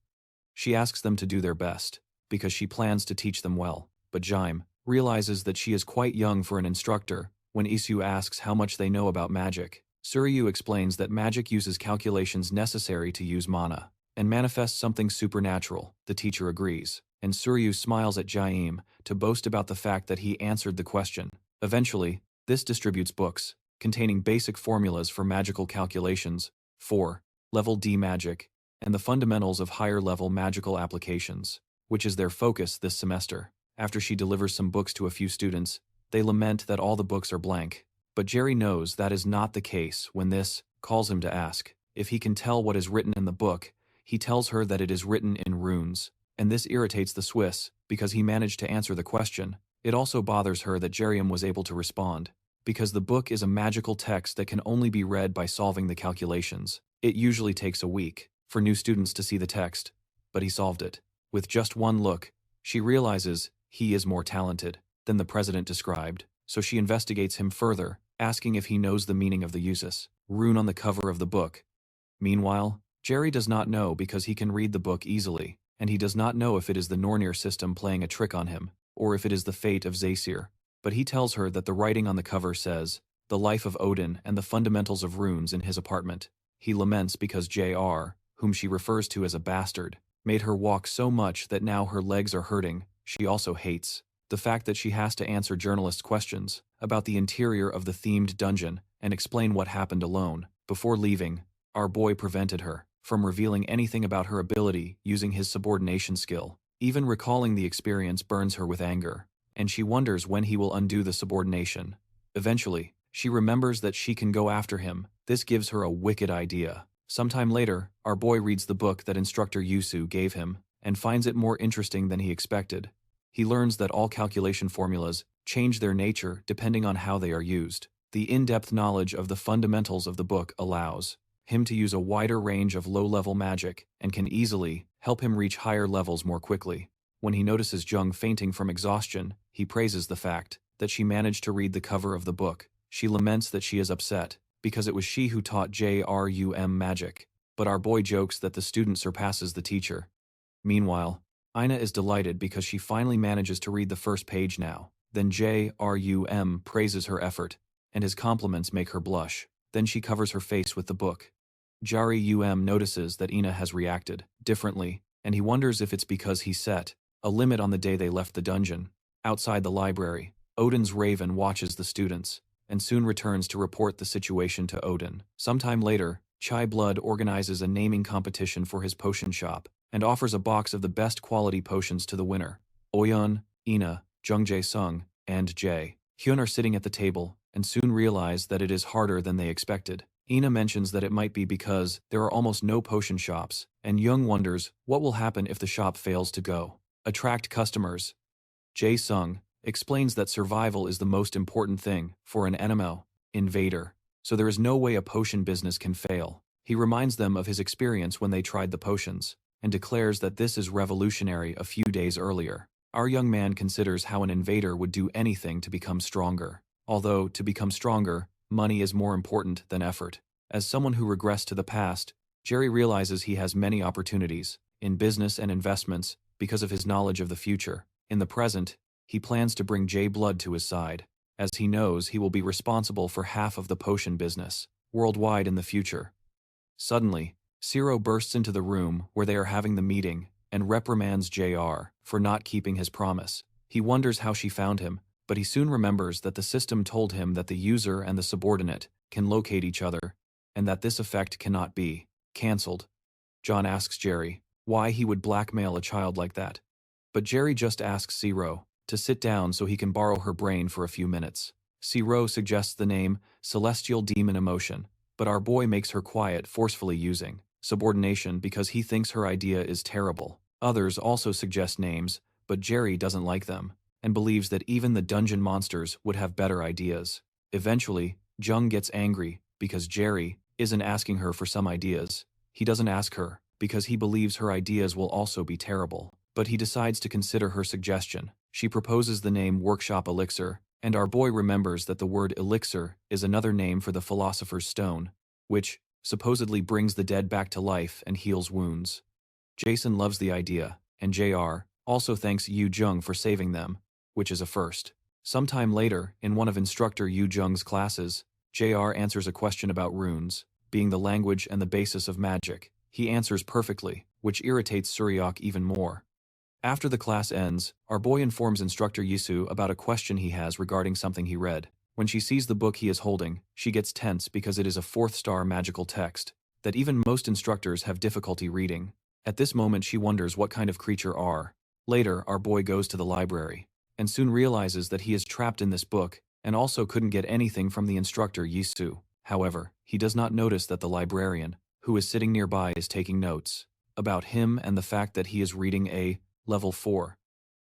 She asks them to do their best, because she plans to teach them well, but Jaim realizes that she is quite young for an instructor. When Isu asks how much they know about magic, Suryu explains that magic uses calculations necessary to use mana and manifest something supernatural. The teacher agrees, and Suryu smiles at Jaim to boast about the fact that he answered the question. Eventually, this distributes books containing basic formulas for magical calculations, 4. Level D magic, and the fundamentals of higher-level magical applications, which is their focus this semester. After she delivers some books to a few students, they lament that all the books are blank. But Jerry knows that is not the case when this calls him to ask if he can tell what is written in the book. He tells her that it is written in runes, and this irritates the Swiss because he managed to answer the question. It also bothers her that Jeriam was able to respond, because the book is a magical text that can only be read by solving the calculations. It usually takes a week for new students to see the text, but he solved it. With just one look, she realizes he is more talented than the president described, so she investigates him further, asking if he knows the meaning of the usus rune on the cover of the book. Meanwhile, Jerry does not know because he can read the book easily, and he does not know if it is the Nornir system playing a trick on him, or if it is the fate of Zaisir. But he tells her that the writing on the cover says, "The life of Odin and the fundamentals of runes in his apartment." He laments because Jr., whom she refers to as a bastard, made her walk so much that now her legs are hurting. She also hates the fact that she has to answer journalists' questions about the interior of the themed dungeon and explain what happened alone. Before leaving, our boy prevented her from revealing anything about her ability using his subordination skill. Even recalling the experience burns her with anger, and she wonders when he will undo the subordination. Eventually, she remembers that she can go after him. This gives her a wicked idea. Sometime later, our boy reads the book that Instructor Yusu gave him and finds it more interesting than he expected. He learns that all calculation formulas change their nature depending on how they are used. The in-depth knowledge of the fundamentals of the book allows him to use a wider range of low-level magic and can easily help him reach higher levels more quickly. When he notices Jung fainting from exhaustion, he praises the fact that she managed to read the cover of the book. She laments that she is upset because it was she who taught JRUM magic, but our boy jokes that the student surpasses the teacher. Meanwhile, Ina is delighted because she finally manages to read the first page now. Then JRUM praises her effort, and his compliments make her blush. Then she covers her face with the book. JRUM notices that Ina has reacted differently, and he wonders if it's because he set a limit on the day they left the dungeon. Outside the library, Odin's raven watches the students, and soon returns to report the situation to Odin. Sometime later, Chai Blood organizes a naming competition for his potion shop, and offers a box of the best quality potions to the winner. Oyeon, Ina, Jung Jae-sung, and Jae Hyun are sitting at the table, and soon realize that it is harder than they expected. Ina mentions that it might be because there are almost no potion shops, and Jung wonders what will happen if the shop fails to attract customers. Jae-sung explains that survival is the most important thing for an NMO invader, so there is no way a potion business can fail. He reminds them of his experience when they tried the potions, and declares that this is revolutionary a few days earlier. Our young man considers how an invader would do anything to become stronger. Although, to become stronger, money is more important than effort. As someone who regressed to the past, Jerry realizes he has many opportunities in business and investments because of his knowledge of the future. In the present, he plans to bring Jay Blood to his side, as he knows he will be responsible for half of the potion business worldwide in the future. Suddenly, Ciro bursts into the room where they are having the meeting and reprimands JR for not keeping his promise. He wonders how she found him, but he soon remembers that the system told him that the user and the subordinate can locate each other, and that this effect cannot be cancelled. John asks Jerry why he would blackmail a child like that. But Jerry just asks Ciro to sit down so he can borrow her brain for a few minutes. Zero suggests the name Celestial Demon Emotion, but our boy makes her quiet, forcefully using subordination because he thinks her idea is terrible. Others also suggest names, but Jerry doesn't like them, and believes that even the dungeon monsters would have better ideas. Eventually, Jung gets angry because Jerry isn't asking her for some ideas. He doesn't ask her because he believes her ideas will also be terrible, but he decides to consider her suggestion. She proposes the name Workshop Elixir, and our boy remembers that the word elixir is another name for the Philosopher's Stone, which supposedly brings the dead back to life and heals wounds. Jason loves the idea, and JR also thanks Yu Jung for saving them, which is a first. Sometime later, in one of Instructor Yu Jung's classes, JR answers a question about runes, being the language and the basis of magic. He answers perfectly, which irritates Suryok even more. After the class ends, our boy informs Instructor Yisu about a question he has regarding something he read. When she sees the book he is holding, she gets tense because it is a 4th-star magical text that even most instructors have difficulty reading. At this moment she wonders what kind of creature are. Later, our boy goes to the library, and soon realizes that he is trapped in this book, and also couldn't get anything from the instructor Yisu. However, he does not notice that the librarian, who is sitting nearby, is taking notes about him and the fact that he is reading a Level 4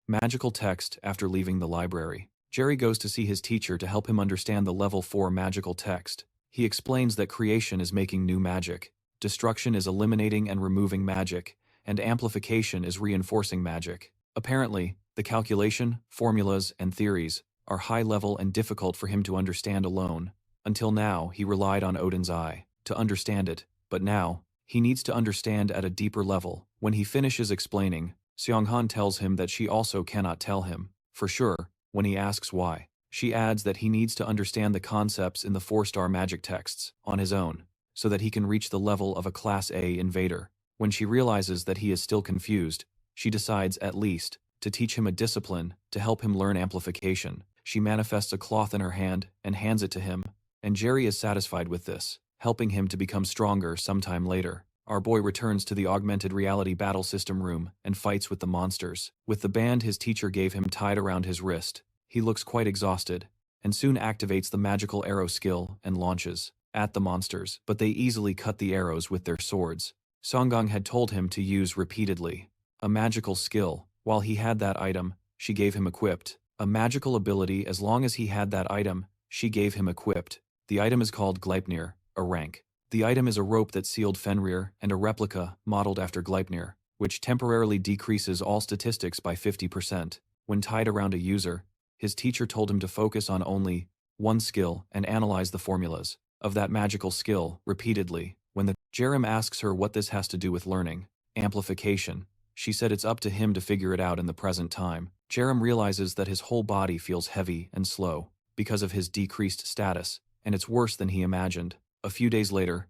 magical text after leaving the library. Jerry goes to see his teacher to help him understand the Level 4 magical text. He explains that creation is making new magic, destruction is eliminating and removing magic, and amplification is reinforcing magic. Apparently, the calculation, formulas, and theories are high-level and difficult for him to understand alone. Until now, he relied on Odin's eye to understand it, but now, he needs to understand at a deeper level. When he finishes explaining, Seonghan tells him that she also cannot tell him for sure. When he asks why, she adds that he needs to understand the concepts in the 4-star magic texts on his own, so that he can reach the level of a Class A invader. When she realizes that he is still confused, she decides, at least, to teach him a discipline to help him learn amplification. She manifests a cloth in her hand and hands it to him, and Jerry is satisfied with this, helping him to become stronger. Sometime later, our boy returns to the augmented reality battle system room and fights with the monsters. With the band his teacher gave him tied around his wrist, he looks quite exhausted, and soon activates the magical arrow skill and launches at the monsters, but they easily cut the arrows with their swords. Songgang had told him to use repeatedly a magical skill. While he had that item, she gave him equipped a magical ability. As long as he had that item, she gave him equipped. The item is called Gleipnir, a rank. The item is a rope that sealed Fenrir and a replica modeled after Gleipnir, which temporarily decreases all statistics by 50%. When tied around a user, his teacher told him to focus on only one skill and analyze the formulas of that magical skill repeatedly. When the Jaim asks her what this has to do with learning amplification, she said it's up to him to figure it out in the present time. Jaim realizes that his whole body feels heavy and slow because of his decreased status, and it's worse than he imagined. A few days later,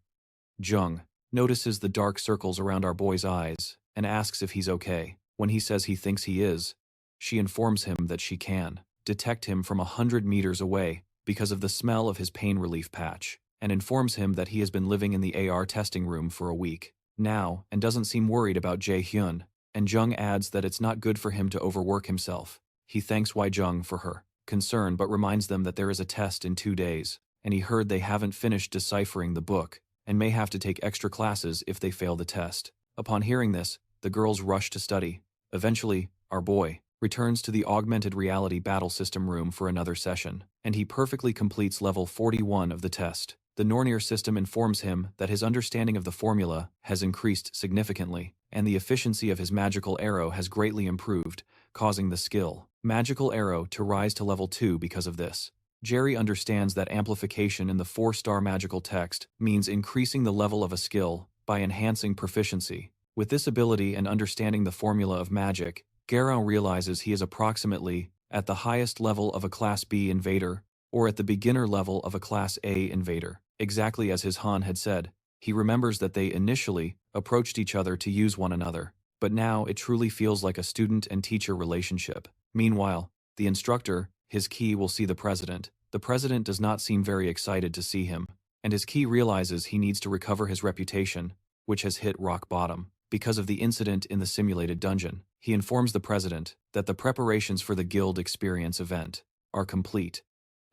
Jung notices the dark circles around our boy's eyes and asks if he's okay. When he says he thinks he is, she informs him that she can detect him from 100 meters away because of the smell of his pain relief patch, and informs him that he has been living in the AR testing room for a week now and doesn't seem worried about Jae Hyun, and Jung adds that it's not good for him to overwork himself. He thanks Wai Jung for her concern but reminds them that there is a test in 2 days, and he heard they haven't finished deciphering the book and may have to take extra classes if they fail the test. Upon hearing this, the girls rush to study. Eventually, our boy returns to the augmented reality battle system room for another session, and he perfectly completes level 41 of the test. The Nornir System informs him that his understanding of the formula has increased significantly, and the efficiency of his magical arrow has greatly improved, causing the skill magical arrow to rise to level 2 because of this. Jerry understands that amplification in the 4-star magical text means increasing the level of a skill by enhancing proficiency. With this ability and understanding the formula of magic, Garou realizes he is approximately at the highest level of a Class B invader, or at the beginner level of a Class A invader. Exactly as his Han had said, he remembers that they initially approached each other to use one another, but now it truly feels like a student and teacher relationship. Meanwhile, the instructor, his key, will see the president. The president does not seem very excited to see him, and his key realizes he needs to recover his reputation, which has hit rock bottom because of the incident in the simulated dungeon. He informs the president that the preparations for the guild experience event are complete,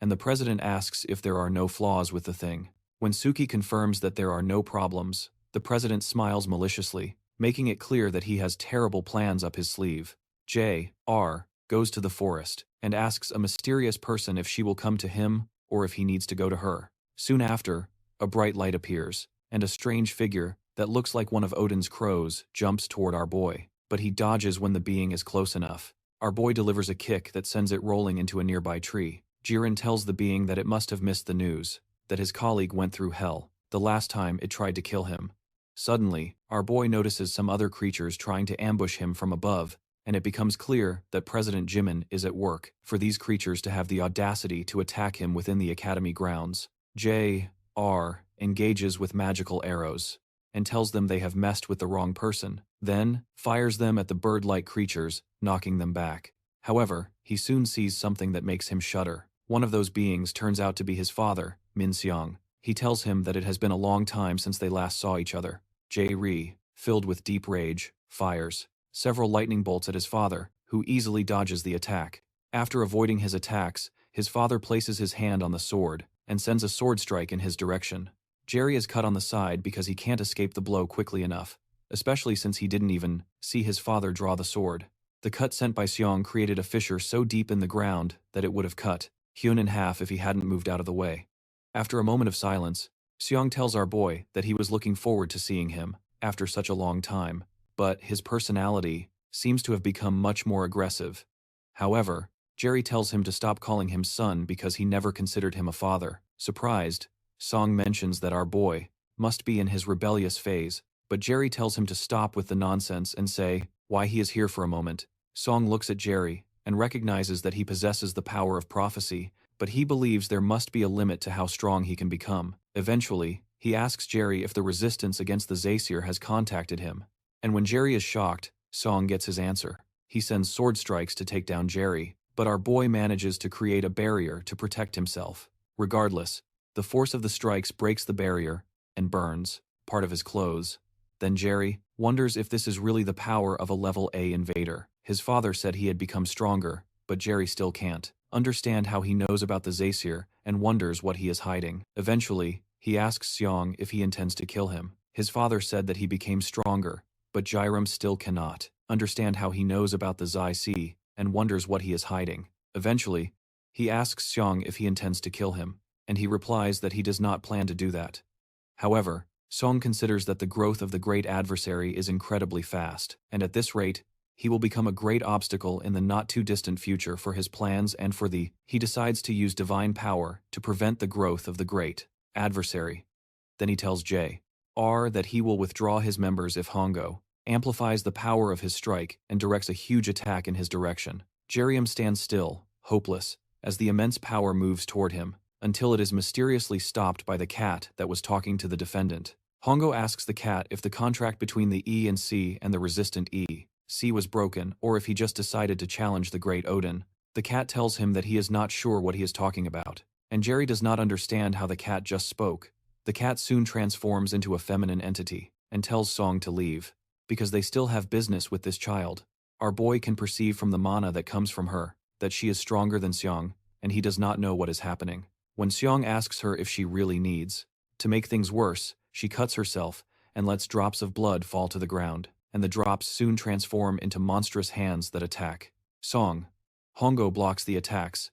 and the president asks if there are no flaws with the thing. When Suki confirms that there are no problems, the president smiles maliciously, making it clear that he has terrible plans up his sleeve. J.R. goes to the forest and asks a mysterious person if she will come to him or if he needs to go to her. Soon after, a bright light appears, and a strange figure that looks like one of Odin's crows jumps toward our boy, but he dodges when the being is close enough. Our boy delivers a kick that sends it rolling into a nearby tree. Jiren tells the being that it must have missed the news, that his colleague went through hell the last time it tried to kill him. Suddenly, our boy notices some other creatures trying to ambush him from above, and it becomes clear that President Jimin is at work for these creatures to have the audacity to attack him within the academy grounds. J.R. engages with magical arrows and tells them they have messed with the wrong person, then fires them at the bird-like creatures, knocking them back. However, he soon sees something that makes him shudder. One of those beings turns out to be his father, Min Seong. He tells him that it has been a long time since they last saw each other. Jae-ri, filled with deep rage, fires several lightning bolts at his father, who easily dodges the attack. After avoiding his attacks, his father places his hand on the sword and sends a sword strike in his direction. Jerry is cut on the side because he can't escape the blow quickly enough, especially since he didn't even see his father draw the sword. The cut sent by Seong created a fissure so deep in the ground that it would have cut Hyun in half if he hadn't moved out of the way. After a moment of silence, Seong tells our boy that he was looking forward to seeing him after such a long time, but his personality seems to have become much more aggressive. However, Jerry tells him to stop calling him son because he never considered him a father. Surprised, Song mentions that our boy must be in his rebellious phase, but Jerry tells him to stop with the nonsense and say why he is here for a moment. Song looks at Jerry and recognizes that he possesses the power of prophecy, but he believes there must be a limit to how strong he can become. Eventually, he asks Jerry if the resistance against the Aesir has contacted him. And when Jerry is shocked, Song gets his answer. He sends sword strikes to take down Jerry, but our boy manages to create a barrier to protect himself. Regardless, the force of the strikes breaks the barrier and burns part of his clothes. Then Jerry wonders if this is really the power of a level A invader. His father said he had become stronger, but Jerry still can't understand how he knows about the Aesir and wonders what he is hiding. Eventually, he asks Seong if he intends to kill him. His father said that he became stronger, but Jairam still cannot understand how he knows about the Zai and wonders what he is hiding. Eventually, he asks Seong if he intends to kill him, and he replies that he does not plan to do that. However, Song considers that the growth of the great adversary is incredibly fast, and at this rate, he will become a great obstacle in the not-too-distant future for his plans and for he decides to use divine power to prevent the growth of the great adversary. Then he tells J.R. that he will withdraw his members if Hongo amplifies the power of his strike and directs a huge attack in his direction. Jeriam stands still, hopeless, as the immense power moves toward him, until it is mysteriously stopped by the cat that was talking to the defendant. Hongo asks the cat if the contract between the E and C and the resistant C was broken, or if he just decided to challenge the great Odin. The cat tells him that he is not sure what he is talking about, and Jerry does not understand how the cat just spoke. The cat soon transforms into a feminine entity and tells Song to leave, because they still have business with this child. Our boy can perceive from the mana that comes from her that she is stronger than Seong, and he does not know what is happening. When Seong asks her if she really needs to make things worse, she cuts herself and lets drops of blood fall to the ground, and the drops soon transform into monstrous hands that attack Song. Hongo blocks the attacks,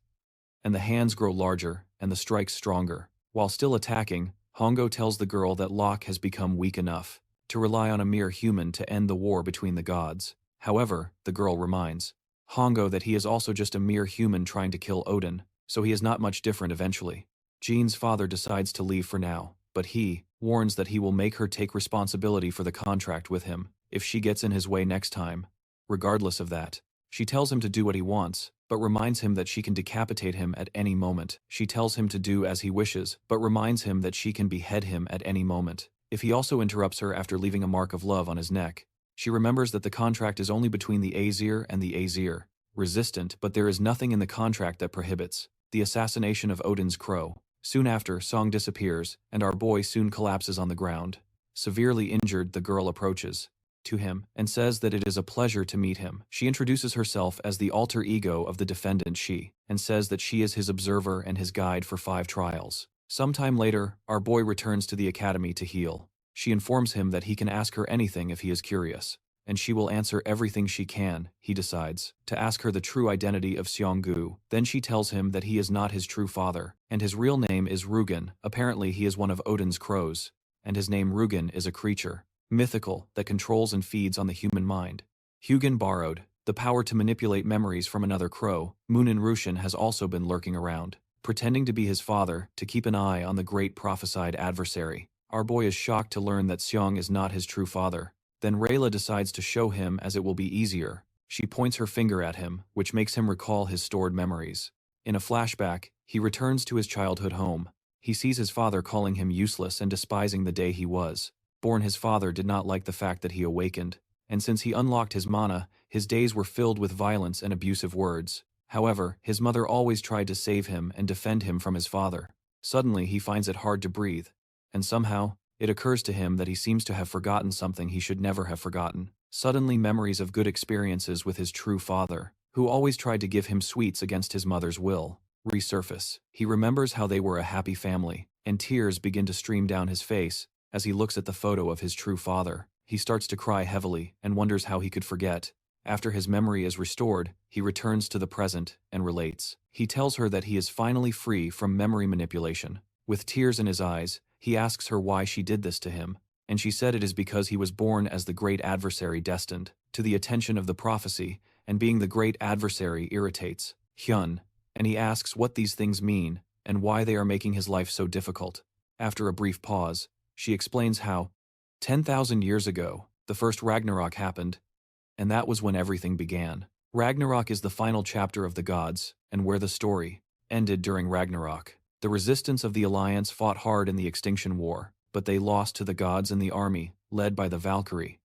and the hands grow larger and the strikes stronger. While still attacking, Hongo tells the girl that Locke has become weak enough to rely on a mere human to end the war between the gods. However, the girl reminds Hongo that he is also just a mere human trying to kill Odin, so he is not much different eventually. Jean's father decides to leave for now, but he warns that he will make her take responsibility for the contract with him if she gets in his way next time. Regardless of that, she tells him to do what he wants, but reminds him that she can decapitate him at any moment. She tells him to do as he wishes, but reminds him that she can behead him at any moment if he also interrupts her after leaving a mark of love on his neck. She remembers that the contract is only between the Aesir and the Aesir, resistant, but there is nothing in the contract that prohibits the assassination of Odin's crow. Soon after, Song disappears, and our boy soon collapses on the ground. Severely injured, the girl approaches to him and says that it is a pleasure to meet him. She introduces herself as the alter ego of the defendant She, and says that she is his observer and his guide for 5 trials. Sometime later, our boy returns to the academy to heal. She informs him that he can ask her anything if he is curious, and she will answer everything she can. He decides to ask her the true identity of Seonggu. Then she tells him that he is not his true father, and his real name is Rugen. Apparently he is one of Odin's crows, and his name Rugen is a creature, mythical, that controls and feeds on the human mind. Hugin borrowed the power to manipulate memories from another crow. Moonin Rushin has also been lurking around, pretending to be his father to keep an eye on the great prophesied adversary. Our boy is shocked to learn that Seong is not his true father. Then Rayla decides to show him as it will be easier. She points her finger at him, which makes him recall his stored memories. In a flashback, he returns to his childhood home. He sees his father calling him useless and despising the day he was born. His father did not like the fact that he awakened, and since he unlocked his mana, his days were filled with violence and abusive words. However, his mother always tried to save him and defend him from his father. Suddenly he finds it hard to breathe, and somehow, it occurs to him that he seems to have forgotten something he should never have forgotten. Suddenly memories of good experiences with his true father, who always tried to give him sweets against his mother's will, resurface. He remembers how they were a happy family, and tears begin to stream down his face as he looks at the photo of his true father. He starts to cry heavily and wonders how he could forget. After his memory is restored, he returns to the present and relates. He tells her that he is finally free from memory manipulation. With tears in his eyes, he asks her why she did this to him, and she said it is because he was born as the great adversary destined to the attention of the prophecy, and being the great adversary irritates Hyun, and he asks what these things mean and why they are making his life so difficult. After a brief pause, she explains how 10,000 years ago, the first Ragnarok happened, and that was when everything began. Ragnarok is the final chapter of the gods, and where the story ended during Ragnarok. The resistance of the Alliance fought hard in the Extinction War, but they lost to the gods and the army, led by the Valkyrie.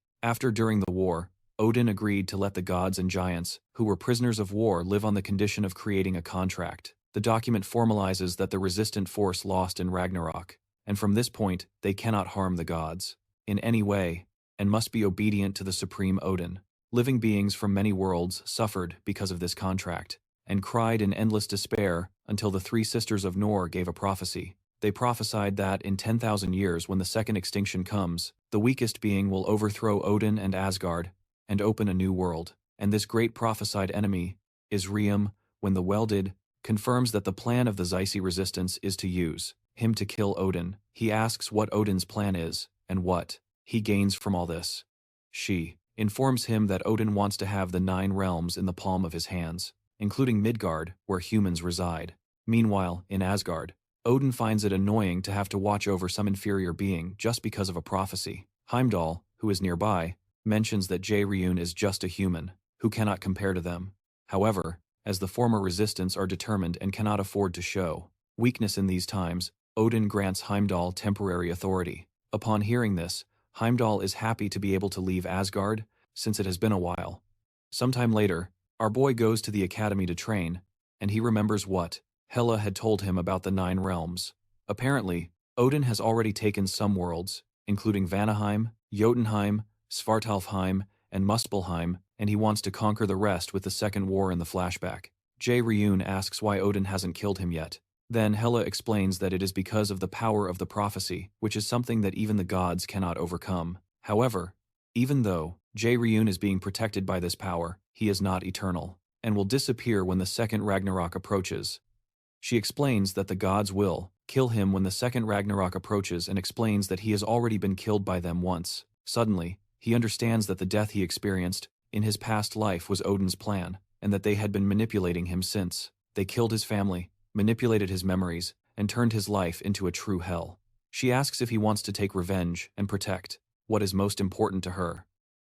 During the war, Odin agreed to let the gods and giants, who were prisoners of war, live on the condition of creating a contract. The document formalizes that the resistant force lost in Ragnarok, and from this point, they cannot harm the gods in any way, and must be obedient to the supreme Odin. Living beings from many worlds suffered because of this contract, and cried in endless despair until the 3 sisters of Nor gave a prophecy. They prophesied that in 10,000 years, when the second extinction comes, the weakest being will overthrow Odin and Asgard and open a new world. And this great prophesied enemy is Riam. When the Welded confirms that the plan of the Zeisi resistance is to use him to kill Odin, he asks what Odin's plan is and what he gains from all this. She informs him that Odin wants to have the 9 realms in the palm of his hands, including Midgard, where humans reside. Meanwhile, in Asgard, Odin finds it annoying to have to watch over some inferior being just because of a prophecy. Heimdall, who is nearby, mentions that Jae-ryun is just a human, who cannot compare to them. However, as the former resistance are determined and cannot afford to show weakness in these times, Odin grants Heimdall temporary authority. Upon hearing this, Heimdall is happy to be able to leave Asgard, since it has been a while. Sometime later, our boy goes to the academy to train, and he remembers what Hela had told him about the 9 realms. Apparently, Odin has already taken some worlds, including Vanaheim, Jotunheim, Svartalfheim, and Muspelheim, and he wants to conquer the rest with the second war in the flashback. Jae-ryun asks why Odin hasn't killed him yet. Then Hela explains that it is because of the power of the prophecy, which is something that even the gods cannot overcome. However, even though Jae-ryun is being protected by this power, he is not eternal, and will disappear when the second Ragnarok approaches. She explains that the gods will kill him when the second Ragnarok approaches, and explains that he has already been killed by them once. Suddenly, he understands that the death he experienced in his past life was Odin's plan, and that they had been manipulating him since. They killed his family, manipulated his memories, and turned his life into a true hell. She asks if he wants to take revenge and protect what is most important to her.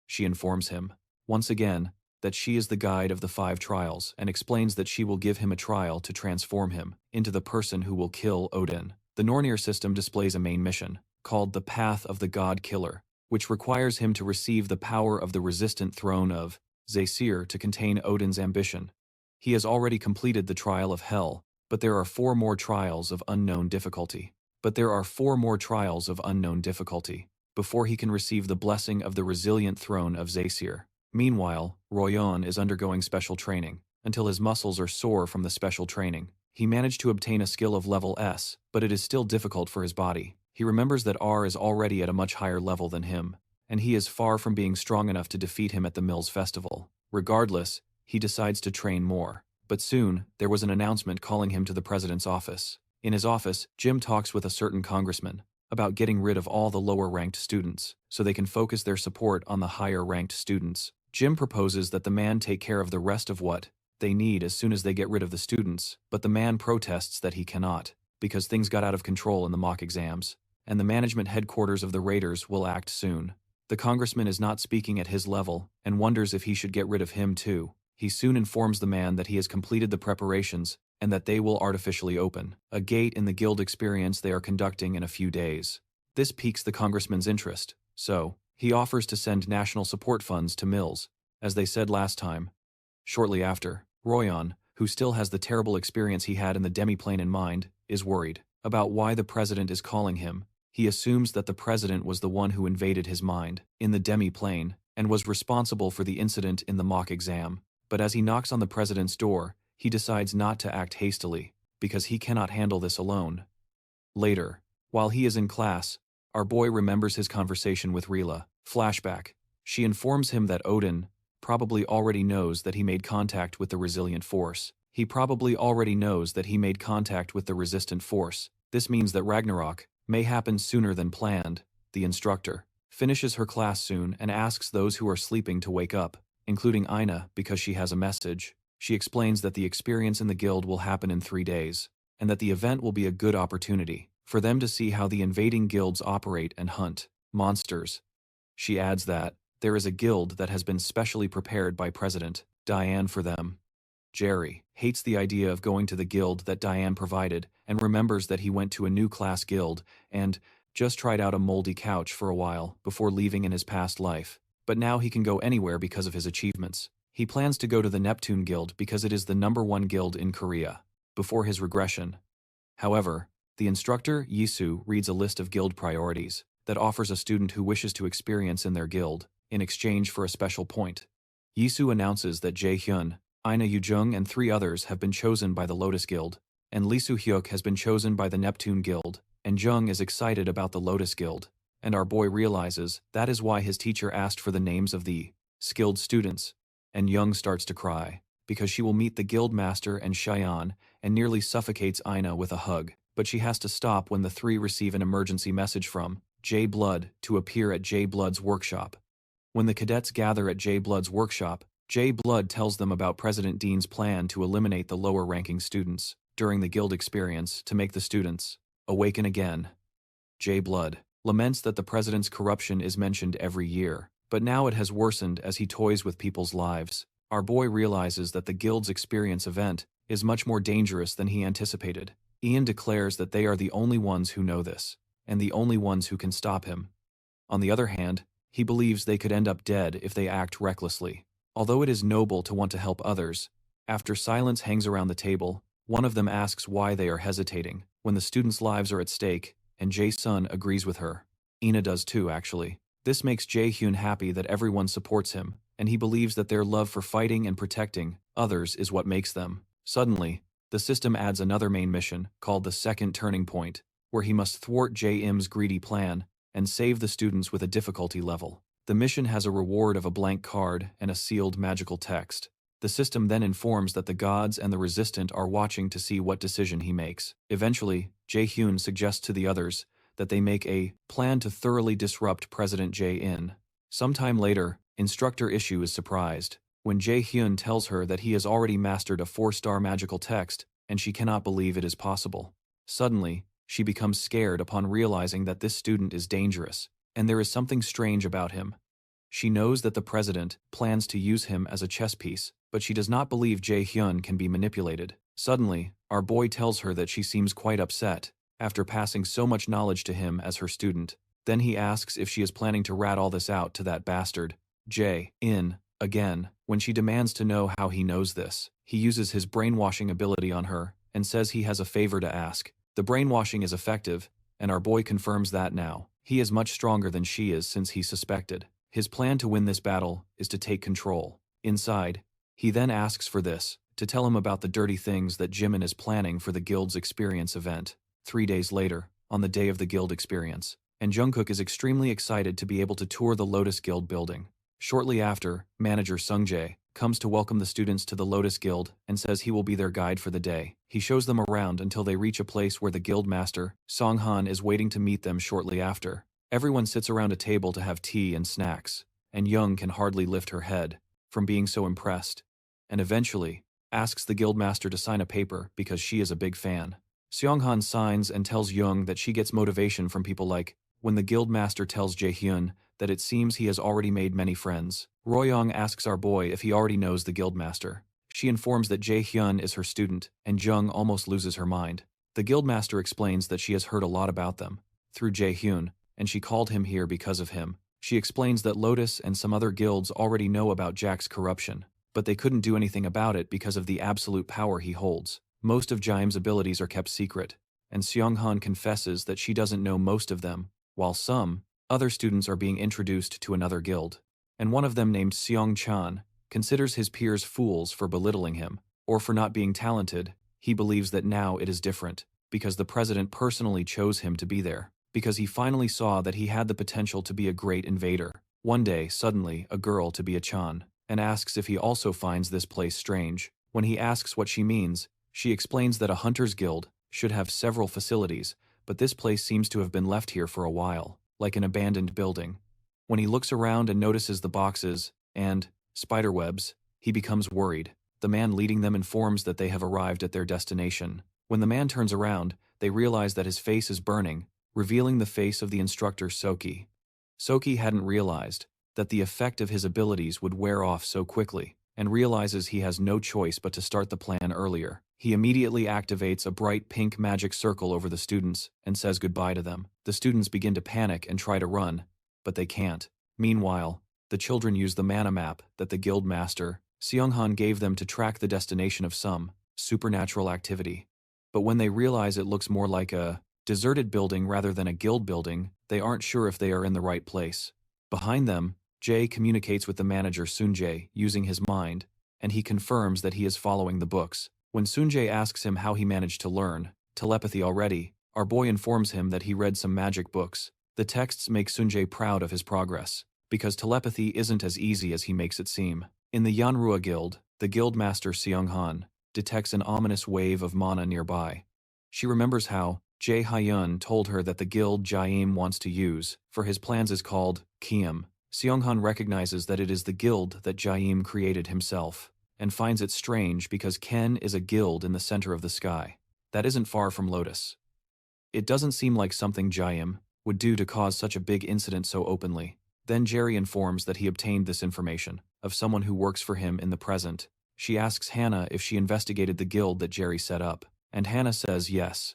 She informs him, once again, that she is the guide of the 5 trials, and explains that she will give him a trial to transform him into the person who will kill Odin. The Nornir system displays a main mission, called the Path of the God Killer, which requires him to receive the power of the resistant throne of Aesir to contain Odin's ambition. He has already completed the trial of Hell, but there are 4 more trials of unknown difficulty. before he can receive the blessing of the resilient throne of Aesir. Meanwhile, Royon is undergoing special training, until his muscles are sore from the special training. He managed to obtain a skill of level S, but it is still difficult for his body. He remembers that R is already at a much higher level than him, and he is far from being strong enough to defeat him at the Mills Festival. Regardless, he decides to train more. But soon, there was an announcement calling him to the president's office. In his office, Jim talks with a certain congressman about getting rid of all the lower-ranked students, so they can focus their support on the higher-ranked students. Jim proposes that the man take care of the rest of what they need as soon as they get rid of the students, but the man protests that he cannot, because things got out of control in the mock exams, and the management headquarters of the Raiders will act soon. The congressman is not speaking at his level, and wonders if he should get rid of him too. He soon informs the man that he has completed the preparations, and that they will artificially open a gate in the guild experience they are conducting in a few days. This piques the congressman's interest, so he offers to send national support funds to Mills, as they said last time. Shortly after, Royon, who still has the terrible experience he had in the demiplane in mind, is worried about why the president is calling him. He assumes that the president was the one who invaded his mind in the demiplane and was responsible for the incident in the mock exam. But as he knocks on the president's door, he decides not to act hastily, because he cannot handle this alone. Later, while he is in class, our boy remembers his conversation with Rila. Flashback. She informs him that Odin probably already knows that he made contact with the resilient force. He probably already knows that he made contact with the resistant force. This means that Ragnarok may happen sooner than planned. The instructor finishes her class soon and asks those who are sleeping to wake up, including Ina, because she has a message. She explains that the experience in the guild will happen in 3 days, and that the event will be a good opportunity for them to see how the invading guilds operate and hunt monsters. She adds that there is a guild that has been specially prepared by President Diane for them. Jerry hates the idea of going to the guild that Diane provided and remembers that he went to a new class guild and just tried out a moldy couch for a while before leaving in his past life. But now he can go anywhere because of his achievements. He plans to go to the Neptune Guild because it is the #1 guild in Korea, before his regression. However, the instructor, Yisu, reads a list of guild priorities that offers a student who wishes to experience in their guild, in exchange for a special point. Yisu announces that Jae-hyun, Ina Yujung and 3 others have been chosen by the Lotus Guild, and Lee Soo-hyuk has been chosen by the Neptune Guild, and Jung is excited about the Lotus Guild, and our boy realizes that is why his teacher asked for the names of the skilled students, and Jung starts to cry, because she will meet the guild master and Cheyenne and nearly suffocates Ina with a hug, but she has to stop when the 3 receive an emergency message from J. Blood to appear at J. Blood's workshop. When the cadets gather at J. Blood's workshop, J. Blood tells them about President Dean's plan to eliminate the lower-ranking students during the guild experience to make the students awaken again. J. Blood laments that the president's corruption is mentioned every year, but now it has worsened as he toys with people's lives. Our boy realizes that the guild's experience event is much more dangerous than he anticipated. Ian declares that they are the only ones who know this, and the only ones who can stop him. On the other hand, he believes they could end up dead if they act recklessly. Although it is noble to want to help others, after silence hangs around the table, one of them asks why they are hesitating when the students' lives are at stake, and Jae-sun agrees with her. Ina does too, actually. This makes Jae-hyun happy that everyone supports him, and he believes that their love for fighting and protecting others is what makes them. Suddenly, the system adds another main mission, called the Second Turning Point, where he must thwart Jaim's greedy plan and save the students with a difficulty level. The mission has a reward of a blank card and a sealed magical text. The system then informs that the gods and the resistant are watching to see what decision he makes. Eventually, Jae-hyun suggests to the others that they make a plan to thoroughly disrupt President Jae-in. Sometime later, Instructor Issue is surprised when Jae-hyun tells her that he has already mastered a 4-star magical text, and she cannot believe it is possible. Suddenly, she becomes scared upon realizing that this student is dangerous, and there is something strange about him. She knows that the president plans to use him as a chess piece, but she does not believe Jae-hyun can be manipulated. Suddenly, our boy tells her that she seems quite upset after passing so much knowledge to him as her student. Then he asks if she is planning to rat all this out to that bastard, Jae-in, again. When she demands to know how he knows this, he uses his brainwashing ability on her and says he has a favor to ask. The brainwashing is effective, and our boy confirms that now. He is much stronger than she is since he suspected. His plan to win this battle is to take control. Inside, he then asks for this, to tell him about the dirty things that Jimin is planning for the guild's experience event. 3 days later, on the day of the guild experience, and Jungkook is extremely excited to be able to tour the Lotus Guild building. Shortly after, manager Sungjae comes to welcome the students to the Lotus Guild and says he will be their guide for the day. He shows them around until they reach a place where the guild master, Songhan, is waiting to meet them shortly after. Everyone sits around a table to have tea and snacks, and Young can hardly lift her head from being so impressed, and eventually asks the guild master to sign a paper because she is a big fan. Seonghan signs and tells Young that she gets motivation from people like when the guild master tells Jaehyun that it seems he has already made many friends. Royoung asks our boy if he already knows the guild master. She informs that Jaehyun is her student, and Jung almost loses her mind. The guild master explains that she has heard a lot about them through Jaehyun, and she called him here because of him. She explains that Lotus and some other guilds already know about Jack's corruption, but they couldn't do anything about it because of the absolute power he holds. Most of Jaim's abilities are kept secret, and Seonghan confesses that she doesn't know most of them, while some other students are being introduced to another guild. And one of them, named Seong Chan, considers his peers fools for belittling him, or for not being talented. He believes that now it is different, because the president personally chose him to be there, because he finally saw that he had the potential to be a great invader. One day, suddenly, a girl to be a Chan, and asks if he also finds this place strange. When he asks what she means, she explains that a hunter's guild should have several facilities, but this place seems to have been left here for a while, like an abandoned building. When he looks around and notices the boxes and spiderwebs, he becomes worried. The man leading them informs that they have arrived at their destination. When the man turns around, they realize that his face is burning, revealing the face of the instructor Soki. Soki hadn't realized that the effect of his abilities would wear off so quickly, and realizes he has no choice but to start the plan earlier. He immediately activates a bright pink magic circle over the students and says goodbye to them. The students begin to panic and try to run, but they can't. Meanwhile, the children use the mana map that the guild master, Seonghan, gave them to track the destination of some supernatural activity. But when they realize it looks more like a deserted building rather than a guild building, they aren't sure if they are in the right place. Behind them, Jae communicates with the manager Sunjae using his mind, and he confirms that he is following the books. When Sunjae asks him how he managed to learn telepathy already, our boy informs him that he read some magic books. The texts make Sunjae proud of his progress, because telepathy isn't as easy as he makes it seem. In the Yanrua Guild, the guild master Seonghan detects an ominous wave of mana nearby. She remembers how Jae Hyun told her that the guild Jaim wants to use for his plans is called Kiem. Seonghan recognizes that it is the guild that Jaim created himself, and finds it strange because Ken is a guild in the center of the sky. That isn't far from Lotus. It doesn't seem like something Jaim would do to cause such a big incident so openly. Then Jerry informs that he obtained this information of someone who works for him in the present. She asks Hannah if she investigated the guild that Jerry set up, and Hannah says yes.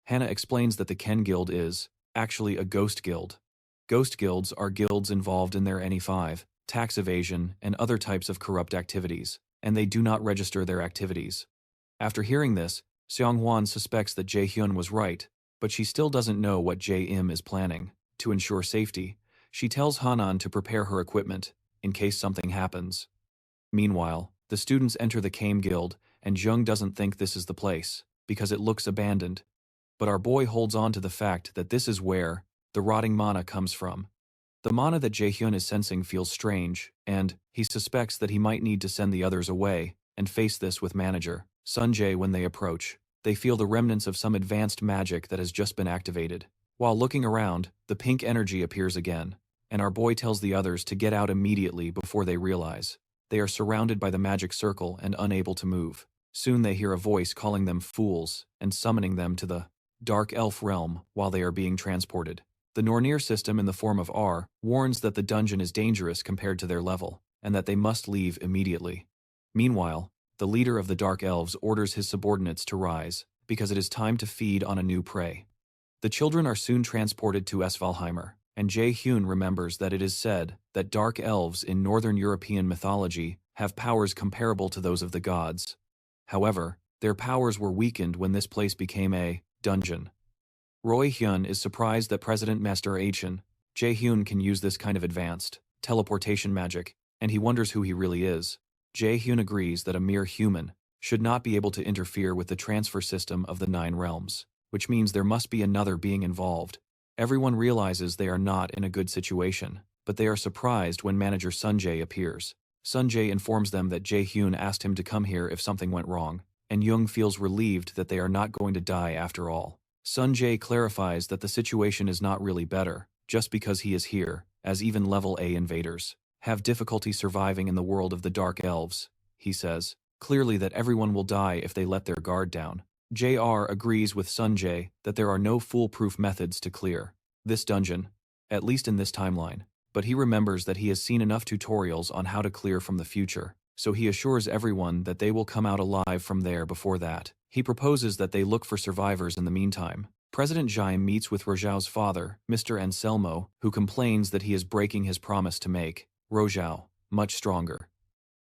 Hannah explains that the Ken Guild is actually a ghost guild. Ghost guilds are guilds involved in their NE5, tax evasion, and other types of corrupt activities, and they do not register their activities. After hearing this, Seonghwan suspects that Jaehyun was right, but she still doesn't know what Jae-im is planning. To ensure safety, she tells Hanan to prepare her equipment, in case something happens. Meanwhile, the students enter the Kame Guild, and Jung doesn't think this is the place, because it looks abandoned. But our boy holds on to the fact that this is where the rotting mana comes from. The mana that Jaehyun is sensing feels strange, and he suspects that he might need to send the others away and face this with manager Sunjae. When they approach, they feel the remnants of some advanced magic that has just been activated. While looking around, the pink energy appears again, and our boy tells the others to get out immediately before they realize they are surrounded by the magic circle and unable to move. Soon they hear a voice calling them fools and summoning them to the Dark Elf realm while they are being transported. The Nornir System, in the form of R, warns that the dungeon is dangerous compared to their level, and that they must leave immediately. Meanwhile, the leader of the Dark Elves orders his subordinates to rise, because it is time to feed on a new prey. The children are soon transported to Svalheimer, and Jae-hyun remembers that it is said that Dark Elves in Northern European mythology have powers comparable to those of the gods. However, their powers were weakened when this place became a dungeon. Roy Hyun is surprised that President Master Achen, Jae-hyun can use this kind of advanced teleportation magic, and he wonders who he really is. Jae-hyun agrees that a mere human should not be able to interfere with the transfer system of the 9 realms, which means there must be another being involved. Everyone realizes they are not in a good situation, but they are surprised when manager Sunjae appears. Sunjae informs them that Jae-hyun asked him to come here if something went wrong, and Jung feels relieved that they are not going to die after all. Sunjae clarifies that the situation is not really better, just because he is here, as even level A invaders have difficulty surviving in the world of the Dark Elves. He says clearly that everyone will die if they let their guard down. JR agrees with Sunjae that there are no foolproof methods to clear this dungeon, at least in this timeline, but he remembers that he has seen enough tutorials on how to clear from the future, so he assures everyone that they will come out alive from there before that. He proposes that they look for survivors in the meantime. President Jaim meets with Rojao's father, Mr. Anselmo, who complains that he is breaking his promise to make Rojao much stronger.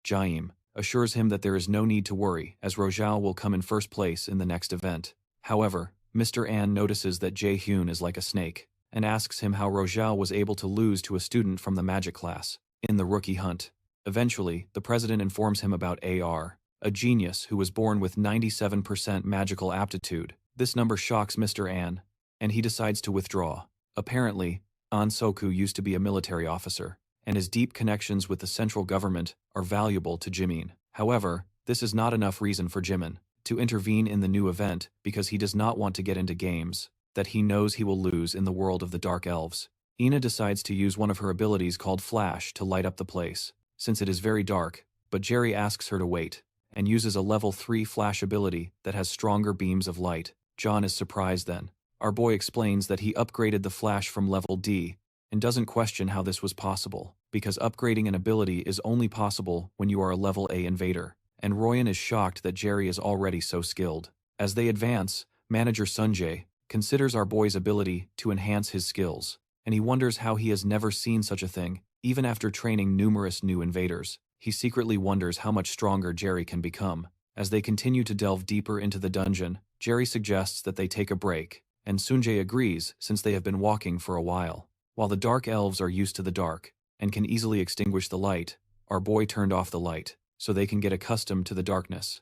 Jaim assures him that there is no need to worry, as Rojao will come in first place in the next event. However, Mr. An notices that Jae-hyun is like a snake, and asks him how Rojao was able to lose to a student from the magic class in the rookie hunt. Eventually, the president informs him about AR, a genius who was born with 97% magical aptitude. This number shocks Mr. An, and he decides to withdraw. Apparently, An Soku used to be a military officer, and his deep connections with the central government are valuable to Jimin. However, this is not enough reason for Jimin to intervene in the new event because he does not want to get into games that he knows he will lose in the world of the Dark Elves. Ina decides to use one of her abilities called Flash to light up the place, since it is very dark, but Jerry asks her to wait, and uses a level 3 Flash ability that has stronger beams of light. John is surprised then. Our boy explains that he upgraded the Flash from level D, and doesn't question how this was possible, because upgrading an ability is only possible when you are a level A invader, and Royan is shocked that Jerry is already so skilled. As they advance, manager Sunjae considers our boy's ability to enhance his skills, and he wonders how he has never seen such a thing, even after training numerous new invaders. He secretly wonders how much stronger Jerry can become. As they continue to delve deeper into the dungeon, Jerry suggests that they take a break, and Sunjae agrees since they have been walking for a while. While the Dark Elves are used to the dark, and can easily extinguish the light, our boy turned off the light, so they can get accustomed to the darkness.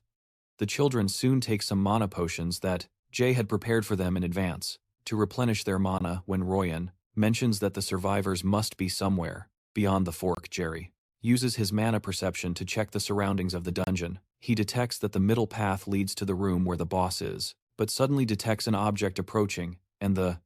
The children soon take some mana potions that Jay had prepared for them in advance, to replenish their mana when Royan mentions that the survivors must be somewhere beyond the fork. Jerry uses his mana perception to check the surroundings of the dungeon. He detects that the middle path leads to the room where the boss is, but suddenly detects an object approaching, and the